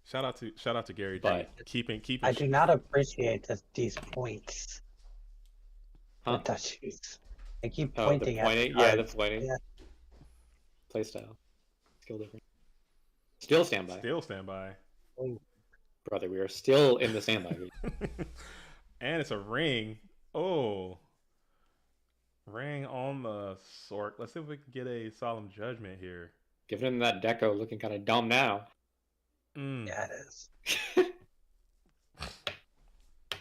shout out to Gary G. Keeping. I do not appreciate these points. Huh? I keep pointing at. Yeah, the pointing. Yeah. Play style. Skill difference. Still standby. Oh. Brother, we are still in the standby. And it's a ring. Oh. Ring on the Sork. Let's see if we can get a Solemn Judgment here. Giving him that deco looking kind of dumb now. Yeah, it is.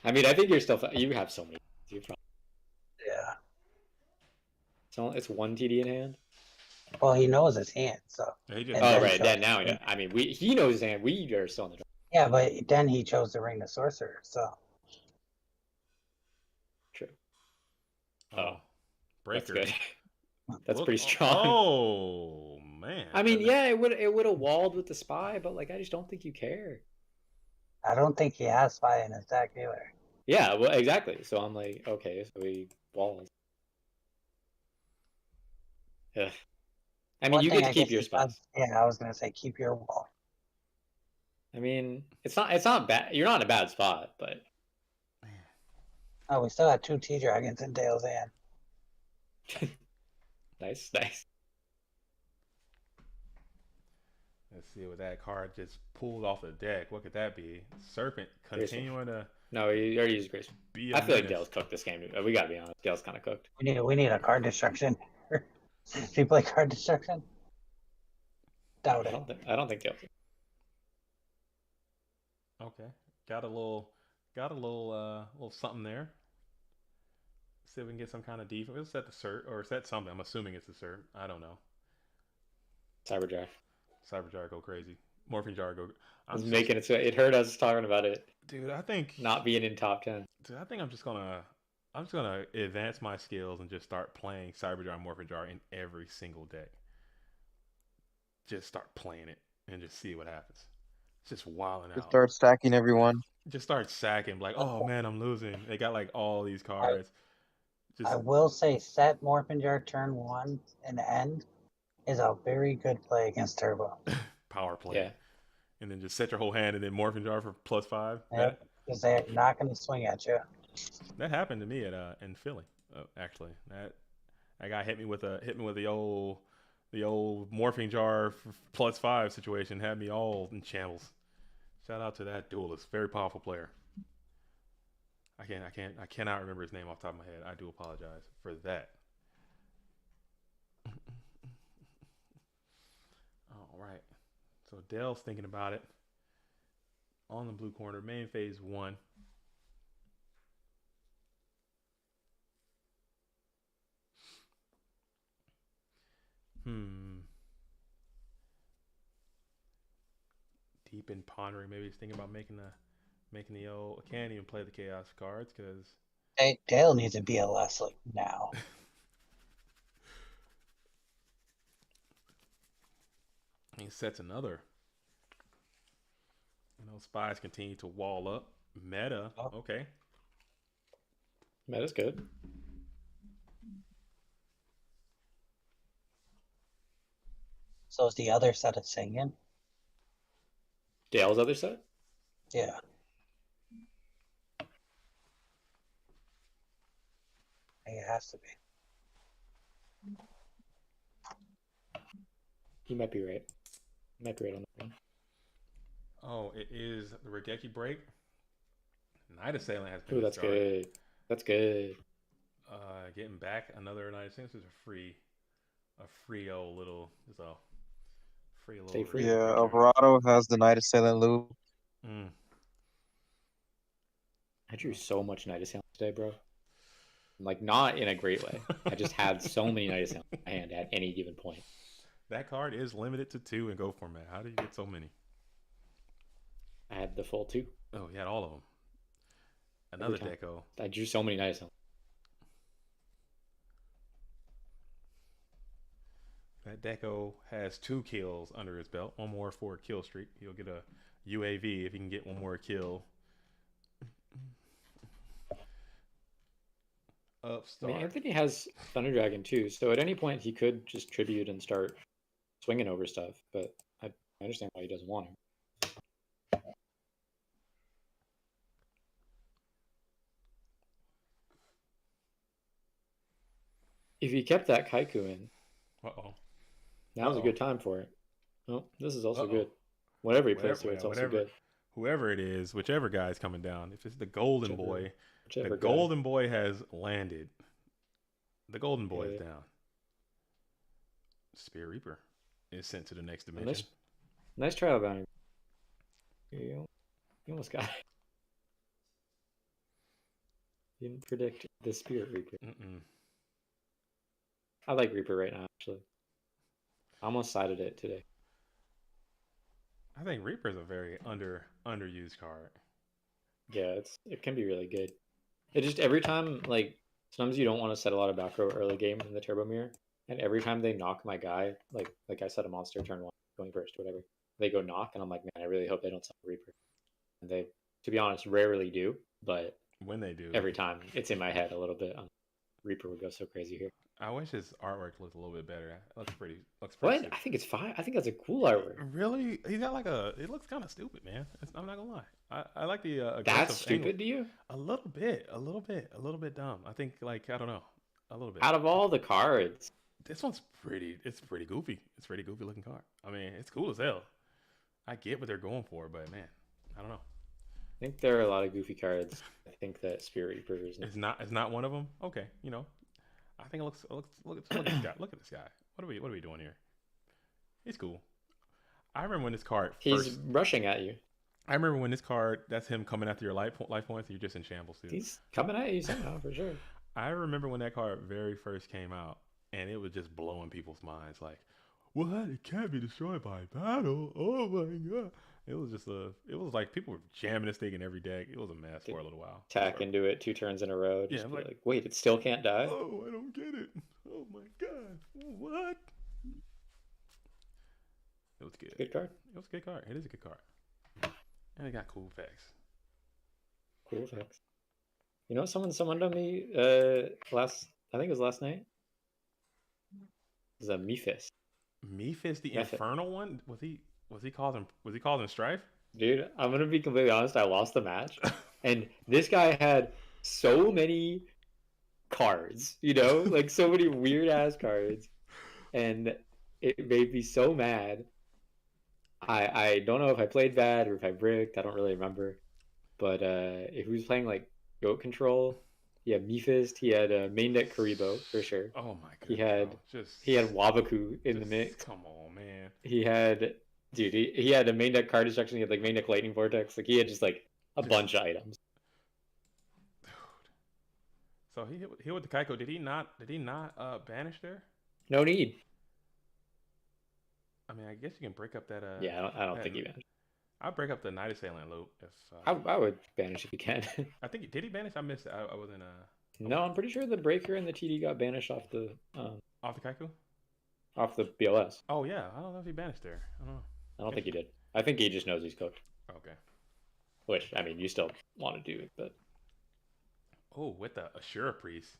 I mean, I think you have so many. Yeah. So it's 1 TD in hand. Well, he knows his hand, so. Right. Then now, yeah. I mean, he knows his hand. We are still in the draw. Yeah, but then he chose to ring the sorcerer, so. True. Oh. Breaker. That's good. That's pretty strong. Oh man. I mean, yeah, it would have walled with the spy, but like I just don't think you care. I don't think he has spy in his deck either. Yeah, well, exactly. So I'm like, okay, so he walls. Yeah. I mean, you get to keep your spies. Yeah, I was gonna say keep your wall. I mean, it's not bad. You're not in a bad spot, but. Oh, we still got 2 T-Dragons in Dale's hand. Nice. Let's see what that card just pulled off the deck. What could that be? Serpent continuing to. No, he already used Grace. I feel like Dale's cooked this game. We gotta be honest. Dale's kind of cooked. We need a card destruction. Do you play card destruction? Doubt it. I don't think Dale. Okay, got a little something there. See if we can get some kind of defense. We'll set the cert or set something. I'm assuming it's the cert. I don't know. Cyberjar go crazy. Morphine Jar go. Making it. It hurt us talking about it. Dude, I think not being in top 10. Dude, I think I'm just gonna advance my skills and just start playing Cyberjar and Morphine Jar in every single deck. just start playing it and just see what happens. Just wilding Just out. start stacking everyone. Just start sacking. Like, oh man, I'm losing. They got like all these cards. I will say set Morphinjar turn 1 and end is a very good play against Turbo. Power play. Yeah. And then just set your whole hand and then Morphinjar for +5. Yep, because they're not going to swing at you. That happened to me at in Philly. Actually, that guy hit me with the old Morphinjar +5 situation. Had me all in shambles. Shout out to that duelist. Very powerful player. I cannot remember his name off the top of my head. I do apologize for that. All right. So Dale's thinking about it. On the blue corner, main phase 1. Deep in pondering, maybe he's thinking about making the old. I can't even play the chaos cards because. Hey, Dale needs to be a Leslie now. He sets another. And those spies continue to wall up. Meta. Oh. Okay. Meta's good. So is the other set of singing? Dale's other set? Yeah. It has to be. You might be right. You might be right on that one. Oh, it is the Regeki break. Night Assailant has been. Ooh, that's good. That's good. Getting back another Night Assailant. This is a free old little. Free little. Stay free. Yeah, Alvarado has the Night Assailant loop. I drew so much Night Assailant today, bro. Like, not in a great way. I just had so many Night Assailants in my hand at any given point. That card is limited to 2 in Go format. How did you get so many? I had the full 2. Oh, you had all of them. Another deco. I drew so many Night Assailants. That deco has 2 kills under his belt. 1 more for a kill streak. He'll get a UAV if he can get 1 more kill. Upstart. I mean, Anthony has Thunder Dragon too, so at any point he could just tribute and start swinging over stuff, but I understand why he doesn't want to. If he kept that Kaiku in, now's a good time for it. Oh, this is also good. Whatever he plays here, it's also good. Whoever it is, whichever guy's coming down, if it's the Golden Boy, the Golden Boy has landed. The Golden Boy is down. Spirit Reaper is sent to the next dimension. Nice trial bounty. You almost got it. You didn't predict the Spirit Reaper. I like Reaper right now, actually. I almost sided it today. I think Reaper is a very underused card. Yeah, it can be really good. It just every time, like, sometimes you don't want to set a lot of back row early game in the Turbo Mirror, and every time they knock my guy, like I set a monster turn 1 going first or whatever, they go knock, and I'm like, man, I really hope they don't set a Reaper. And they, to be honest, rarely do, but when they do, every time it's in my head a little bit. Reaper would go so crazy here. I wish his artwork looked a little bit better. It looks pretty. What? Sick. I think it's fine. I think that's a cool artwork. Really? He's got like it looks kind of stupid, man. I'm not gonna lie. I like the. That's stupid angle. To you? A little bit dumb. I think I don't know, a little bit. Out of all the cards, this one's pretty. It's pretty goofy. It's a pretty goofy looking card. I mean, it's cool as hell. I get what they're going for, but man, I don't know. I think there are a lot of goofy cards. I think that Spirit Reaper is not. It's not one of them. Okay, I think it looks. Look at this guy. Look at this guy. What are we doing here? He's cool. I remember when this card. He's rushing at you. I remember when this card. That's him coming after your life points. And you're just in shambles, dude. He's coming at you somehow for sure. I remember when that card very first came out, and it was just blowing people's minds. Like, what? It can't be destroyed by battle. Oh my god! It was just it was like people were jamming this thing in every deck. It was a mess for a little while. Tack into it 2 turns in a row. Just like, wait, it still can't die? Oh, I don't get it. Oh my god. What? was good. Good card. It was a good card. It is a good card. And it got cool effects. Cool effects. You know, someone told me I think it was last night. It was a Mephist. Mephist, the infernal one? Was he causing strife? Dude, I'm gonna be completely honest. I lost the match, and this guy had so many cards. You know, like so many weird ass cards, and it made me so mad. I don't know if I played bad or if I bricked. I don't really remember. But if he was playing like Goat Control, he had Mephist, he had main deck Karibo for sure. Oh my god. He had Wabaku in the mix. Come on, man. He had a main deck card destruction, he had like main deck Lightning Vortex, like he had just a bunch of items. Dude. So he hit with the Kaiko. Did he not banish there? No need. I mean, I guess you can break up that. Yeah, I don't think he banished. I'd break up the Night Assailant loop if. I would banish if you can. I think did he banish? I missed it. I wasn't. No, I'm pretty sure the Breaker and the TD got banished off the. Off the Kaiku? Off the BLS. Oh yeah, I don't know if he banished there. I don't know. I don't think he did. I think he just knows he's cooked. Okay. Which I mean, you still want to do it, but. Oh, with the Assura Priest.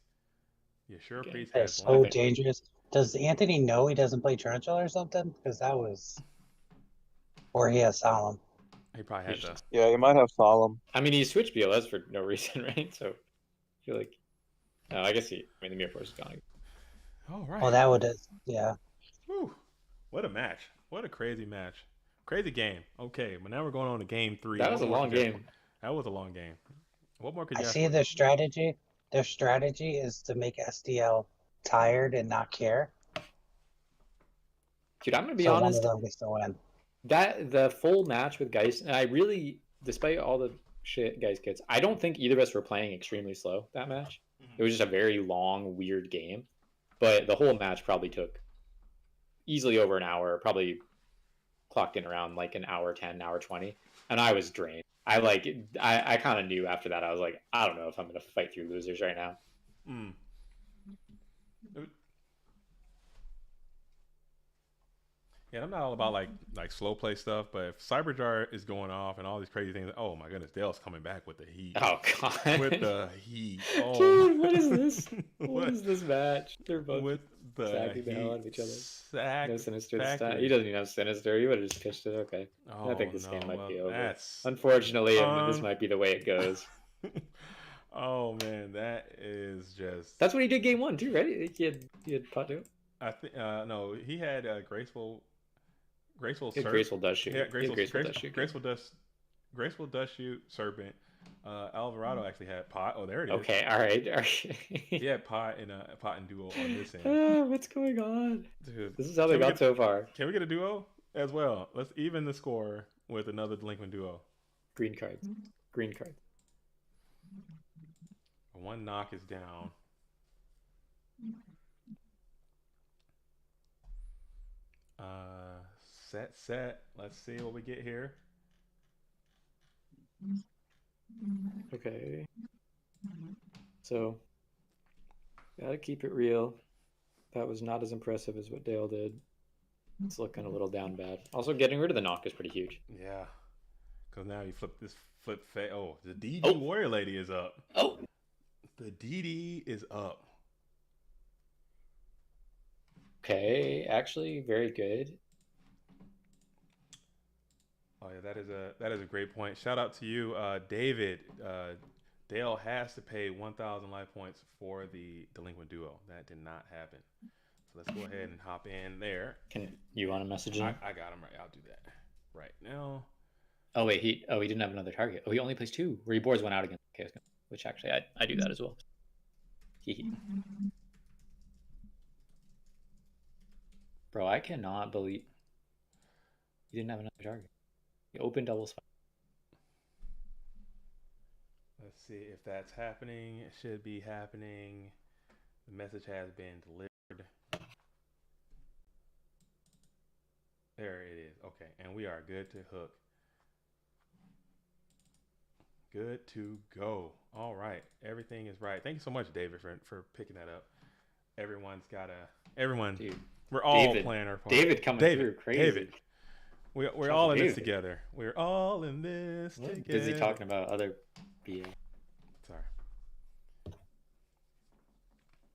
The Assura Priest That's has so dangerous. Does Anthony know he doesn't play Tarantula or something? Because that was. Or he has Solemn. He probably had to. Yeah, he might have Solemn. I mean, he switched BLS for no reason, right? So I feel like. No, I guess the Mirror Force is gone. All right. Oh, that would, yeah. Whew. What a match. What a crazy match. Crazy game. Okay, but now we're going on to game 3. That was a long game. That was a long game. What more could you I ask see for? their strategy. Their strategy is to make SDL tired and not care. Dude, I'm gonna be so honest. One of them gets to win. That the full match with Geist, and I really, despite all the shit Geist gets, I don't think either of us were playing extremely slow that match. It was just a very long, weird game. But the whole match probably took easily over an hour, probably clocked in around like an hour 10, hour 20. And I was drained. I kind of knew after that, I was like, I don't know if I'm going to fight through losers right now. Mm. Yeah, I'm not all about like slow play stuff, but if Cyberjar is going off and all these crazy things, oh my goodness, Dale's coming back with the heat. Oh god, with the heat. Oh, dude, what is this? What is this match? They're both with the sacking the hell out of each other. No Sinister this time. Exactly. He doesn't even have Sinister. He would have just pitched it. Okay, Oh, I think this no, game might be well, over. that's Unfortunately, this might be the way it goes. Oh man, that is just. That's what he did game 1 too, right? He had pot 2. I think no, he had graceful does shoot. Yeah, graceful does shoot serpent. Alvarado actually had pot. Oh, there it is. Okay, all right. He had pot and duo on this end. What's going on, dude? This is how they got so far. Can we get a duo as well? Let's even the score with another delinquent duo. Green cards. One knock is down. Set. Let's see what we get here. Okay. So, gotta keep it real. That was not as impressive as what Dale did. It's looking a little down bad. Also, getting rid of the knock is pretty huge. Yeah. Because now you flip. Oh, the DD Warrior Lady is up. Oh! The DD is up. Okay, actually, very good. Oh yeah, that is a great point. Shout out to you, David. Dale has to pay 1,000 life points for the delinquent duo. That did not happen. So let's go ahead and hop in there. Can you want to message him? I got him right. I'll do that right now. Oh wait, he didn't have another target. Oh, he only plays 2. Where he boards 1 out again. Okay, which actually I do that as well. Bro, I cannot believe he didn't have another target. He opened double spike. Let's see if that's happening. It should be happening. The message has been delivered. There it is. Okay, and we are good to hook. Good to go. All right, everything is right. Thank you so much, David, for picking that up. Everyone. Dude, We're all playing our part. David coming through crazy. We're all in this together. We're all in this together. Busy talking about other BA. Sorry.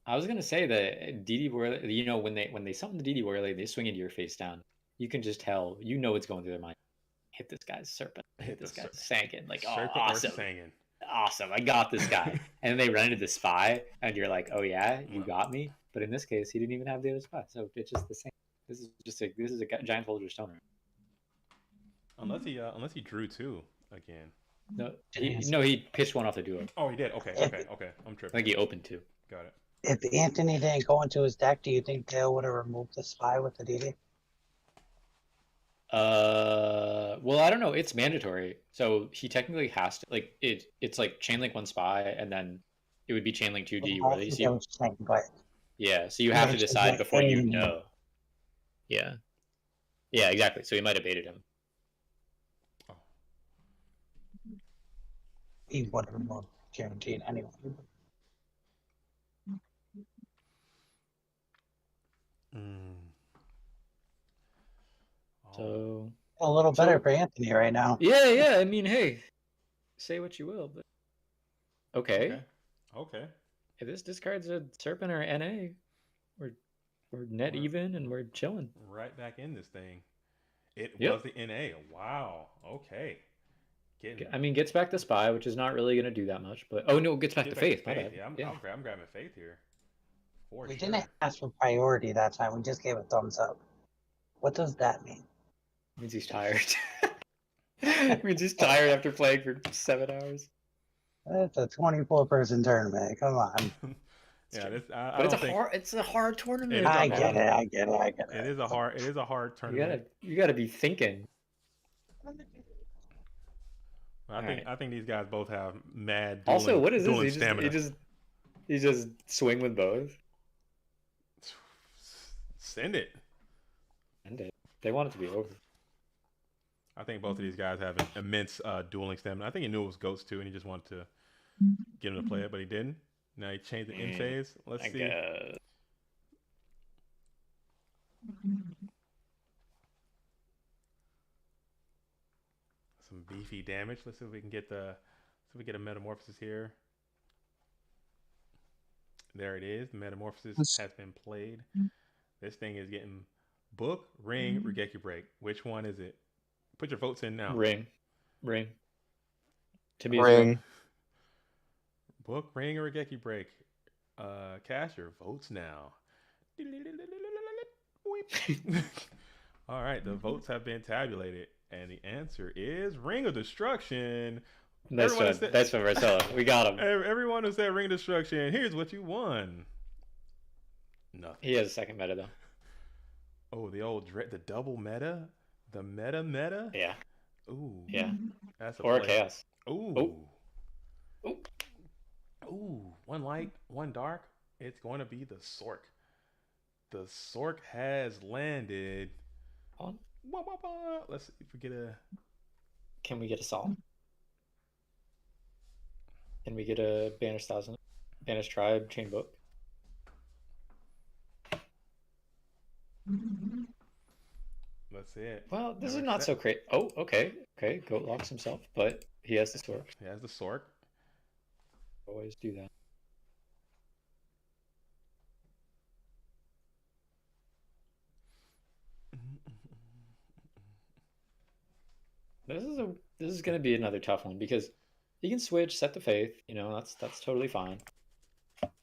I was gonna say that DD Warley, you know, when they summon the DD Warley, they swing into your face down. You can just tell, you know, what's going through their mind. Hit this guy's serpent. Hit this guy's Sanguine. Like, oh, awesome. Awesome. I got this guy. And they run into the spy, and you're like, oh yeah, you got me. But in this case, he didn't even have the other spy, so it's just the same. This is a giant Folger Stoner. Unless he drew two again. No, he pitched one off the duo. Oh, he did. Okay. I'm tripping. I think he opened two. Got it. If Anthony didn't go into his deck, do you think Dale would have removed the spy with the DD? Well, I don't know. It's mandatory, so he technically has to. Like it's like chainlink one spy, and then it would be chainlink 2D. Yeah, so you have to decide before you know. Yeah, exactly. So he might have baited him. He would have removed guaranteed anyway. So a little better for Anthony right now. Yeah. I mean, hey, say what you will, but okay. If this discards a Serpent or NA, we're net even and we're chilling. Right back in this thing. It was the NA. Wow. Okay. Gets back the spy, which is not really going to do that much, but gets back to Faith. I'm grabbing Faith here. We didn't ask for priority that time. We just gave a thumbs up. What does that mean? It means he's tired. It means he's tired after playing for 7 hours. It's a 24-person tournament. Come on. It's a hard tournament. I get it. It is a hard tournament. You gotta be thinking. I think these guys both have mad. Also, what is this? Stamina. He just swing with both. Send it. They want it to be over. I think both of these guys have immense dueling stamina. I think he knew it was Ghost too, and he just wanted to get him to play it, but he didn't. Now he changed the end phase. Let's see. Some beefy damage. Let's see if we can get a metamorphosis here. There it is. The metamorphosis has been played. This thing is getting book, ring, Regeki break. Which one is it? Put your votes in now. Ring. To be ring. Book, ring, or Regeki break. Cast your votes now. All right, the votes have been tabulated, and the answer is Ring of Destruction. That's from Marcelo. We got him. Everyone who said Ring of Destruction, here's what you won. Nothing. He has a second meta though. Oh, the double meta, the meta. Yeah. Ooh. Yeah. That's a or play. Chaos. Ooh. One light, one dark. It's going to be the Sork. The Sork has landed. On. Let's see if we get a. Can we get a Sol? Can we get a Banished Thousand? Banished Tribe, Chain Book? Let's see it. Well, this is not so crazy. Oh, okay. Goat locks himself, but he has the Sork. Always do that. This is going to be another tough one because he can switch, set the Faith. You know, that's totally fine.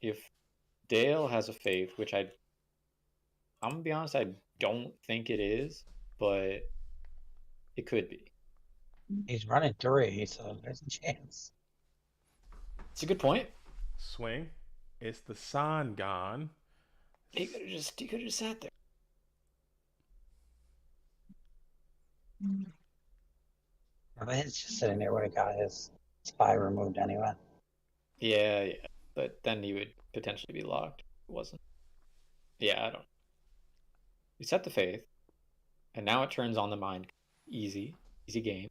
If Dale has a Faith, which I'm gonna be honest, I don't think it is, but it could be. He's running 3, so there's a chance. It's a good point. Swing. It's the Sangan. He could have just sat there. But it's just sitting there would have got his spy removed anyway. Yeah. But then he would potentially be locked. It wasn't. Yeah, I don't. We set the Faith, and now it turns on the mind. Easy game.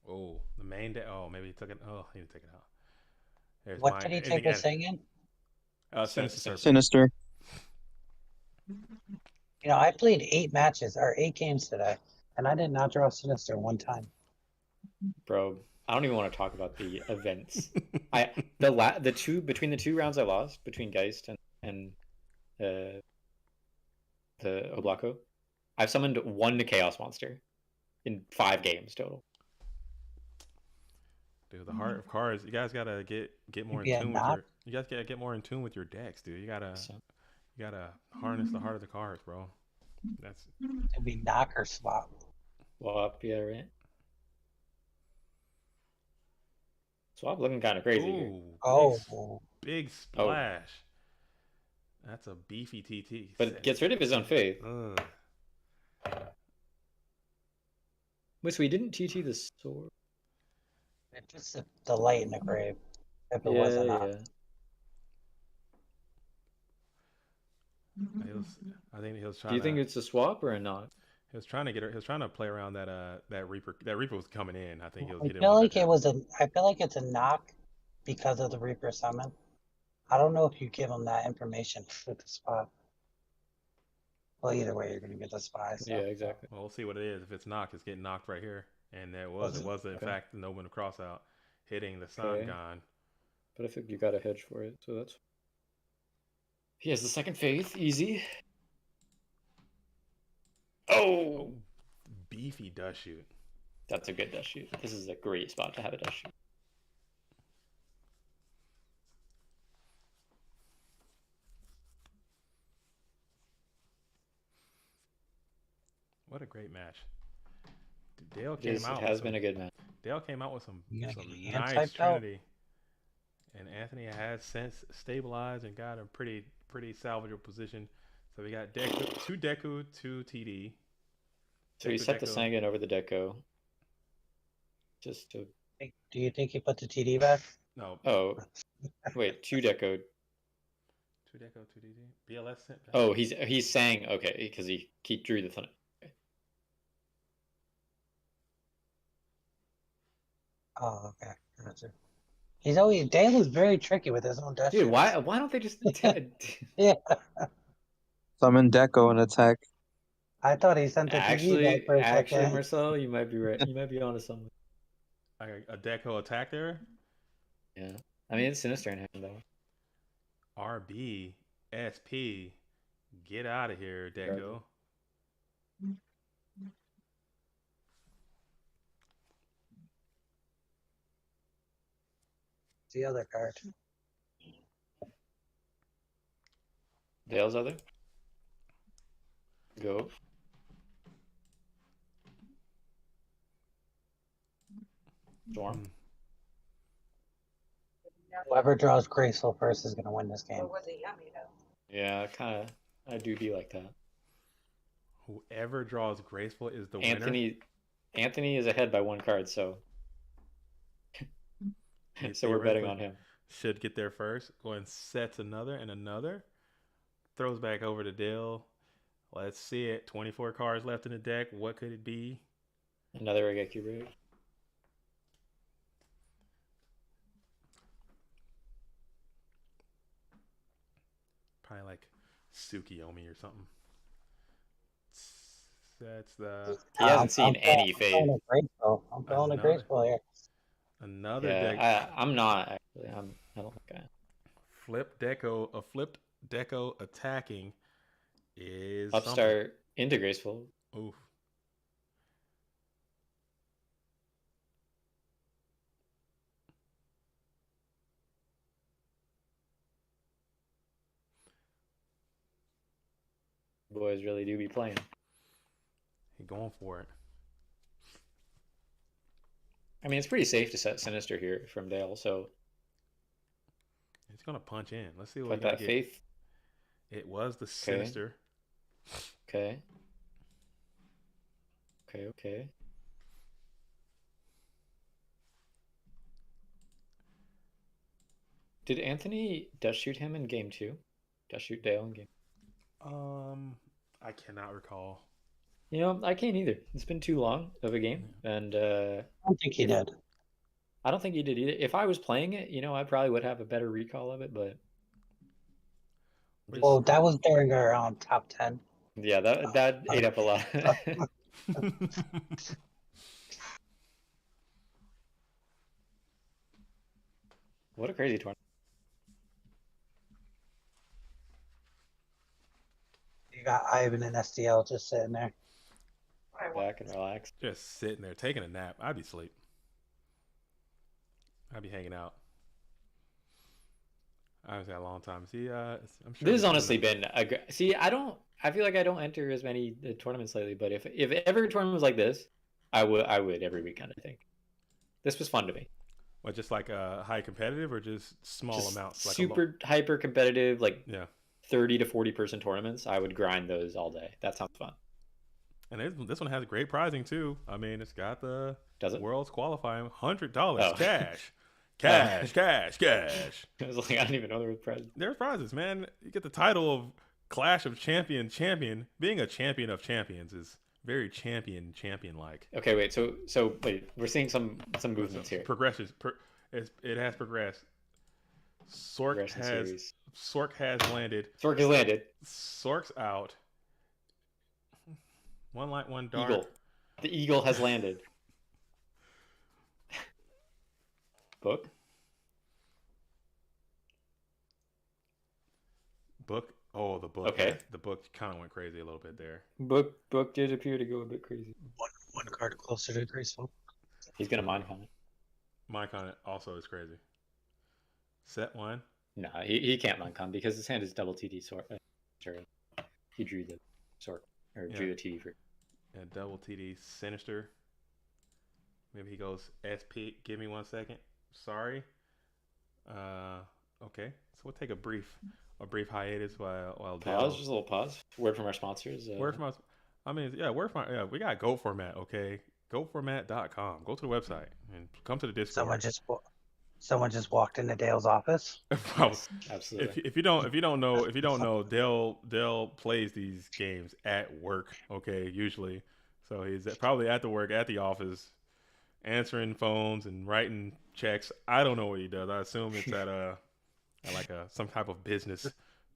Oh, the main day. Oh, maybe he took it. Oh, he didn't take it out. There's what did he take with Singing? Sinister. You know, I played 8 games today. And I did not draw Sinister one time. Bro, I don't even want to talk about the events. Between the 2 rounds I lost between Geist and the Oblako, I've summoned 1 Chaos Monster in 5 games total. Dude, the heart of cards. You guys gotta get more in tune with your. You guys gotta get more in tune with your decks, dude. You gotta harness the heart of the cards, bro. That's. It'd be knock or swap. Swap, yeah, right. Swap looking kind of crazy here. Oh, big splash. That's a beefy TT. But it gets rid of his own faith. Wait, so he didn't TT the sword? It's just the light in the grave. If it wasn't up. I think he was trying. Do you think it's a swap or a not? He was trying to get her. He was trying to play around that Reaper. That Reaper was coming in. I think he was I getting. feel like it was I feel like it's a knock because of the Reaper summon. I don't know if you give him that information with the spot. Well, either way, you're gonna get the spy. So. Yeah, exactly. Well, we'll see what it is. If it's knocked, it's getting knocked right here, and it was in fact the Nomen cross out hitting the Sun God. But I think you got a hedge for it, so that's. He has the second faith, easy. Oh, beefy dust shoot. That's a good dust shoot. This is a great spot to have a dust shoot. What a great match. Dude, Dale came out. It has been a good match. Dale came out with some nice Trinity. And Anthony has since stabilized and got a pretty salvageable position. So we got Deku, 2 Deku, 2 TD. So he set the Sangan over the Deco. Just to. Do you think he put the TD back? No. Oh, wait, 2 Deco. 2 Deco, 2 TD. BLS sent back. Oh, he's saying okay because he drew the thunder. Oh, okay. Gotcha. He's always Dale is very tricky with his own dust. Dude, why don't they just yeah. Summon Deco and attack. I thought he sent the actually, TV back for a second. Marcel, you might be right. You might be onto something. Like a Deco attack there? Yeah. I mean, it's Sinister in hand, though. RB, SP, get out of here, Deco. The other card. Dale's other? Go. Storm. Whoever draws Graceful first is going to win this game. Yeah, I do be like that. Whoever draws Graceful is the winner. Anthony is ahead by 1 card, so so we're betting on him. Should get there first. Go and sets another and another. Throws back over to Dale. Let's see it. 24 cards left in the deck. What could it be? Another Regeki Root. Probably like Tsukiyomi or something. That's the. He hasn't seen any fade. I'm calling a Graceful here. Another deck. I'm not actually. I don't think I am. Flipped Deco attacking is Upstart into Graceful. Oof. Boys really do be playing. He's going for it. I mean, it's pretty safe to set Sinister here from Dale, so. He's going to punch in. Let's see what we got. Faith. It was the Sinister. Okay. Did Anthony dust shoot him in game 2? Dust shoot Dale in game? I cannot recall. You know, I can't either. It's been too long of a game, and I don't think he did. I don't think he did either. If I was playing it, you know, I probably would have a better recall of it, but. Well, that was during our top 10. Yeah, that ate up a lot. What a crazy tournament. You got Ivan and STL just sitting there. Back and relax. Just sitting there taking a nap. I'd be asleep. I'd be hanging out. I was had a long time. See, I'm sure this has honestly been see. I feel like I don't enter as many tournaments lately. But if every tournament was like this, I would every weekend. I think this was fun to me. What, just like high competitive or just small Just amounts? Like super hyper competitive, like yeah. 30 to 40 person tournaments. I would grind those all day. That sounds fun. And this one has great pricing too. I mean, it's got the world's qualifying $100 cash. Cash. I was like, I don't even know there was prizes. There's prizes, man. You get the title of Clash of Champion. Being a champion of champions is very champion like. Okay, wait. So wait, we're seeing some movements here. Progressions. It has progressed. Sork has landed. Sork has landed. Sork's out. One light, one dark. Eagle. The eagle has landed. Book. Oh, the book. Okay. The book kind of went crazy a little bit there. Book did appear to go a bit crazy. One card closer to graceful. He's gonna mind con it. Mind con it also is crazy. Set one. No, he can't mind con because his hand is double TD sword. He drew the sword or drew the TD for. Yeah, double TD sinister. Maybe he goes SP. Give me 1 second. Sorry. Okay. So we'll take a brief hiatus while Pause. Just a little pause. Word from our sponsors. We got Go Format. Okay, GoFormat.com. Go to the website and come to the Discord. Someone just walked into Dale's office. Absolutely. If you don't know, Dale plays these games at work. Okay, usually, so he's probably at the work at the office, answering phones and writing checks. I don't know what he does. I assume it's at some type of business,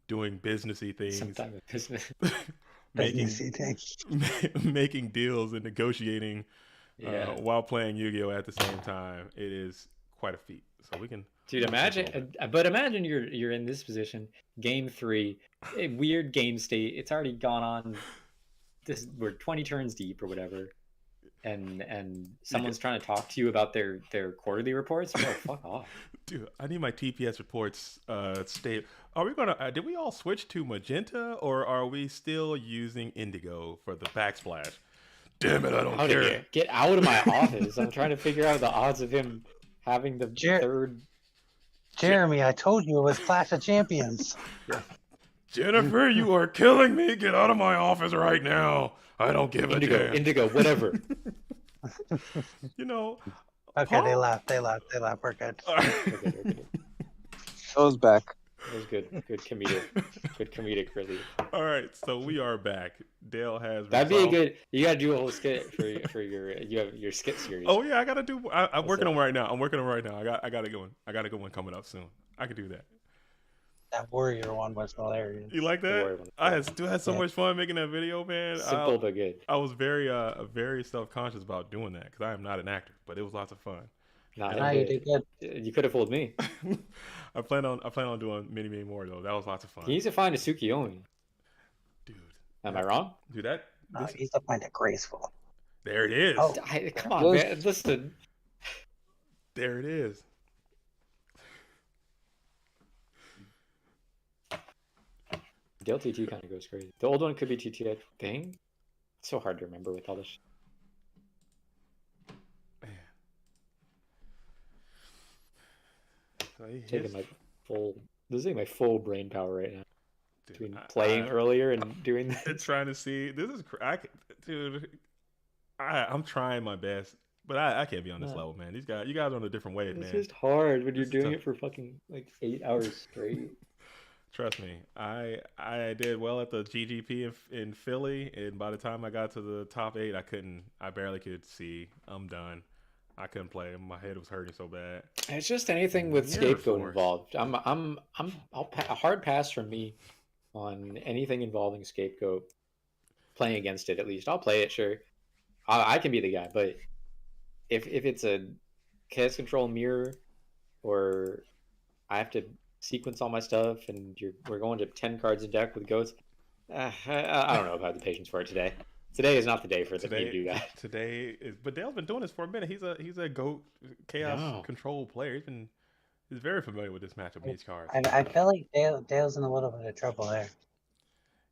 doing businessy things. Some type of business. making deals and negotiating while playing Yu-Gi-Oh at the same time. It is quite a feat. So we can. Dude, imagine you're in this position. Game 3, a weird game state. It's already gone on. We're 20 turns deep or whatever. And someone's trying to talk to you about their quarterly reports. Oh, fuck off. Dude, I need my TPS reports state. Are we gonna? Did we all switch to magenta, or are we still using indigo for the backsplash? Damn it, I don't care. Get out of my office. I'm trying to figure out the odds of him having the third. Jeremy, I told you it was Clash of Champions. Jennifer, you are killing me. Get out of my office right now. I don't give a damn. Indigo, whatever. You know. Okay, Paul? They laugh. We're good. Show's back. It was good. Good comedic relief. All right, so we are back. Dale has. That'd be a good. You gotta do a whole skit for your skit series. Oh yeah, I gotta do. I'm working on right now. I got a good one. I got a good one coming up soon. I can do that. That warrior one was hilarious. You like that? I had so much fun making that video, man. Simple but good. I was very self-conscious about doing that because I am not an actor, but it was lots of fun. You did good. You could have fooled me. I plan on doing many more though. That was lots of fun. He needs to find a Tsukiyomi. Dude, am I wrong? Dude, he needs to find a graceful. There it is. Oh, come on, man. Listen. There it is. Dale TT kind of goes crazy. The old one could be TT, I think. It's so hard to remember with all this. So taking this is my full brain power right now. Dude, between playing earlier and doing this. Trying to see. This is dude. I'm trying my best, but I can't be on this level, man. You guys are on a different wave, man. It's just hard when you're doing it for fucking like 8 hours straight. Trust me, I did well at the GGP in Philly, and by the time I got to the top 8, I barely could see. I'm done. I couldn't play. My head was hurting so bad. It's just anything with scapegoat involved. A hard pass from me on anything involving scapegoat. Playing against it, at least I'll play it, sure, I can be the guy, but if it's a chaos control mirror, or I have to sequence all my stuff, and we're going to 10 cards a deck with goats. I don't know if I have the patience for it today. Today is not the day for me to do that. Today is, but Dale's been doing this for a minute. He's a goat chaos control player. He's very familiar with this matchup and these cards. I feel like Dale's in a little bit of trouble there.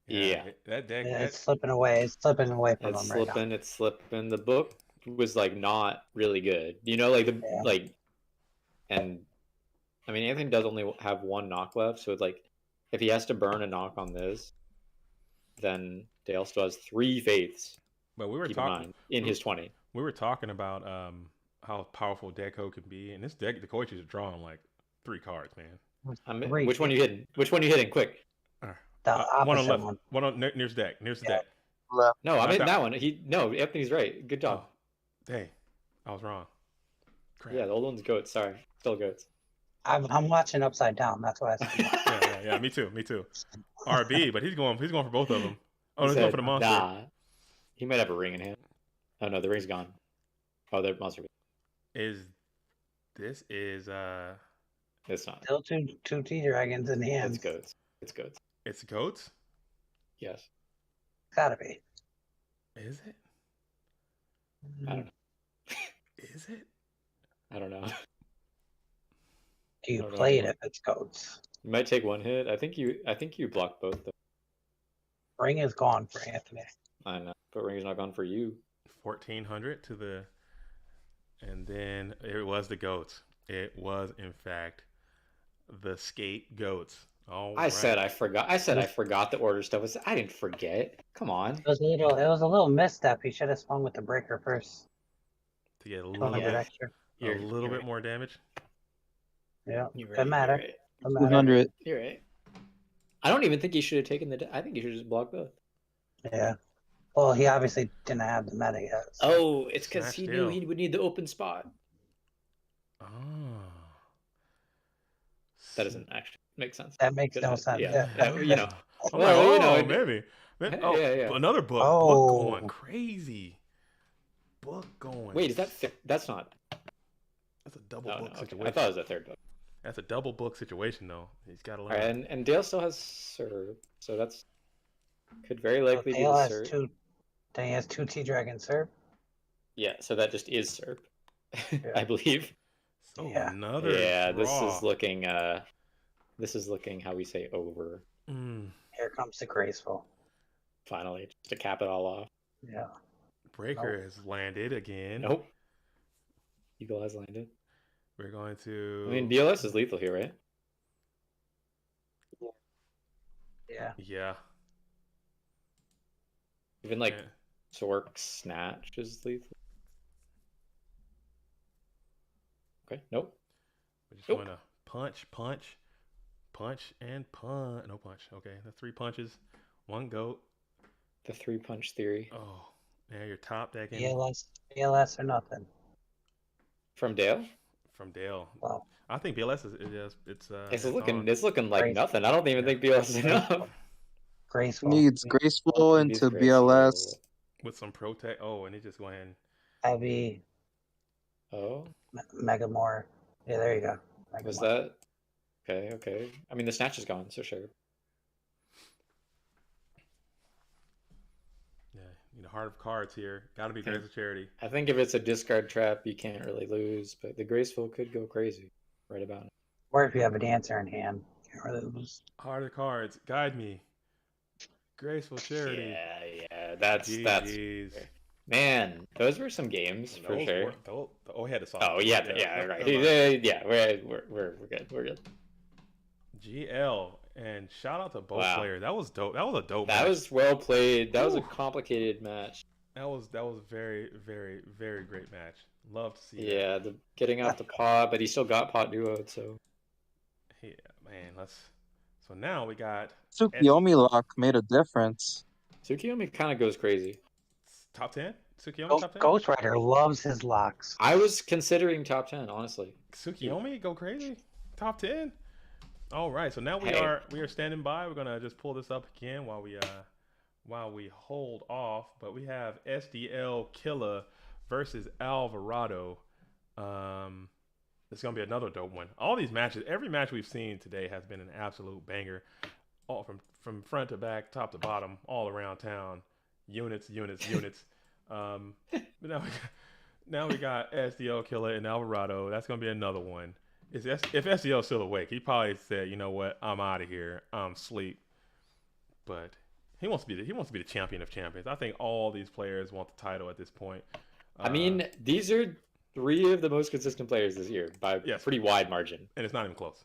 Yeah. That deck. It's slipping away. It's slipping away from him right now. It's slipping. The book was like not really good. You know, like and I mean, Anthony does only have one knock left, so it's like if he has to burn a knock on this, then Dale still has 3 faiths. But we were talking in his 20. We were talking about how powerful Deco can be, and this deck, the coaches are drawing like 3 cards, man. Which one you hitting? Which one you hitting? Quick. One on left. One on nearest deck. Nearest deck. Left. No, I'm hitting that one. Anthony's right. Good job. Dang, I was wrong. Crap. Yeah, the old one's goats. Sorry, still goats. I'm watching Upside Down. That's why I said yeah. Me too. RB, but he's going for both of them. Oh, he's going for the monster. Nah, he might have a ring in hand. Oh no, the ring's gone. Oh, the monster. This is It's not. Still two T-Dragons in hand. It's goats. It's goats. Yes. Gotta be. Is it? I don't know. Is it? I don't know. Do you play it if it's goats? You might take 1 hit. I think you block both though. Ring is gone for Anthony. I know, but ring is not gone for you. 1400 to the, and then it was the goats. It was in fact the skate goats. I said I forgot. I forgot the order stuff. I didn't forget. Come on. It was a little misstep. He should have swung with the breaker first. To get a little bit extra. Bit more damage. Yeah, You're doesn't matter. Right. 200. You're right. I don't even think he should have taken I think he should just block both. Yeah. Well, he obviously didn't have the meta yet. So. Oh, it's because he knew he would need the open spot. Oh. That doesn't actually make sense. That makes no sense. Yeah. You know. Maybe. Yeah. Another book. Oh. Book going crazy. Book going. Wait, is that that's not? That's a double book situation. I thought it was a third book. That's a double book situation, though. He's got a lot. Right, and Dale still has serve, so that's could very likely be the serve. Then he has 2 T-Dragon serve. Yeah, so that just is serve, I believe. So another. Yeah, draw. This is looking how we say over. Here comes the graceful. Finally, just to cap it all off. Yeah. Breaker has landed again. Nope. Eagle has landed. We're going to. I mean, DLS is lethal here, right? Yeah. Yeah. Even like Sork Snatch is lethal. Okay, nope. We're just going to punch, and punch. No punch. Okay, that's 3 punches. 1 goat. The 3-punch theory. Oh, yeah, your top deck. BLS or nothing. From Dale? From Dale. Wow. I think BLS it's looking like nothing. I don't even think BLS is enough. Graceful. Needs graceful into BLS. With some protect. Oh, and he just go ahead and. Heavy. Oh. Megamore. Yeah, there you go. Megamore. Was that? Okay. I mean, the snatch is gone, so sure. Yeah, Heart of Cards here. Got to be Grace of Charity. I think if it's a discard trap, you can't really lose, but the Graceful could go crazy right about it. Or if you have a Dancer in hand, you can't really lose. Heart of Cards, guide me. Graceful Charity. Yeah. That's man. Those were some games for sure. He had a soft. Oh yeah, right. Yeah, we're good. We're good. GL and shout out to both players. That was dope. That was a dope. That was well played. That was a complicated match. That was very, very, very great match. Love to see. Yeah, the getting out the pot, but he still got pot duoed. So yeah, man. So now we got Tsukiyomi lock made a difference. Tsukiyomi kind of goes crazy. Top 10? Tsukiyomi top 10? Ghost Rider loves his locks. I was considering top 10, honestly. Tsukiyomi go crazy? Top 10? All right, so now we are standing by. We're gonna just pull this up again while we while we hold off, but we have SDL Killer versus Alvarado. It's gonna be another dope one. All these matches, every match we've seen today has been an absolute banger, all from front to back, top to bottom, all around town. Units. But now we got SDL Killer and Alvarado. That's gonna be another one. If SDL's still awake, he probably said, "You know what? I'm out of here. I'm asleep." But he wants to be the champion of champions. I think all these players want the title at this point. I mean, these are 3 of the most consistent players this year by a pretty wide margin, and it's not even close.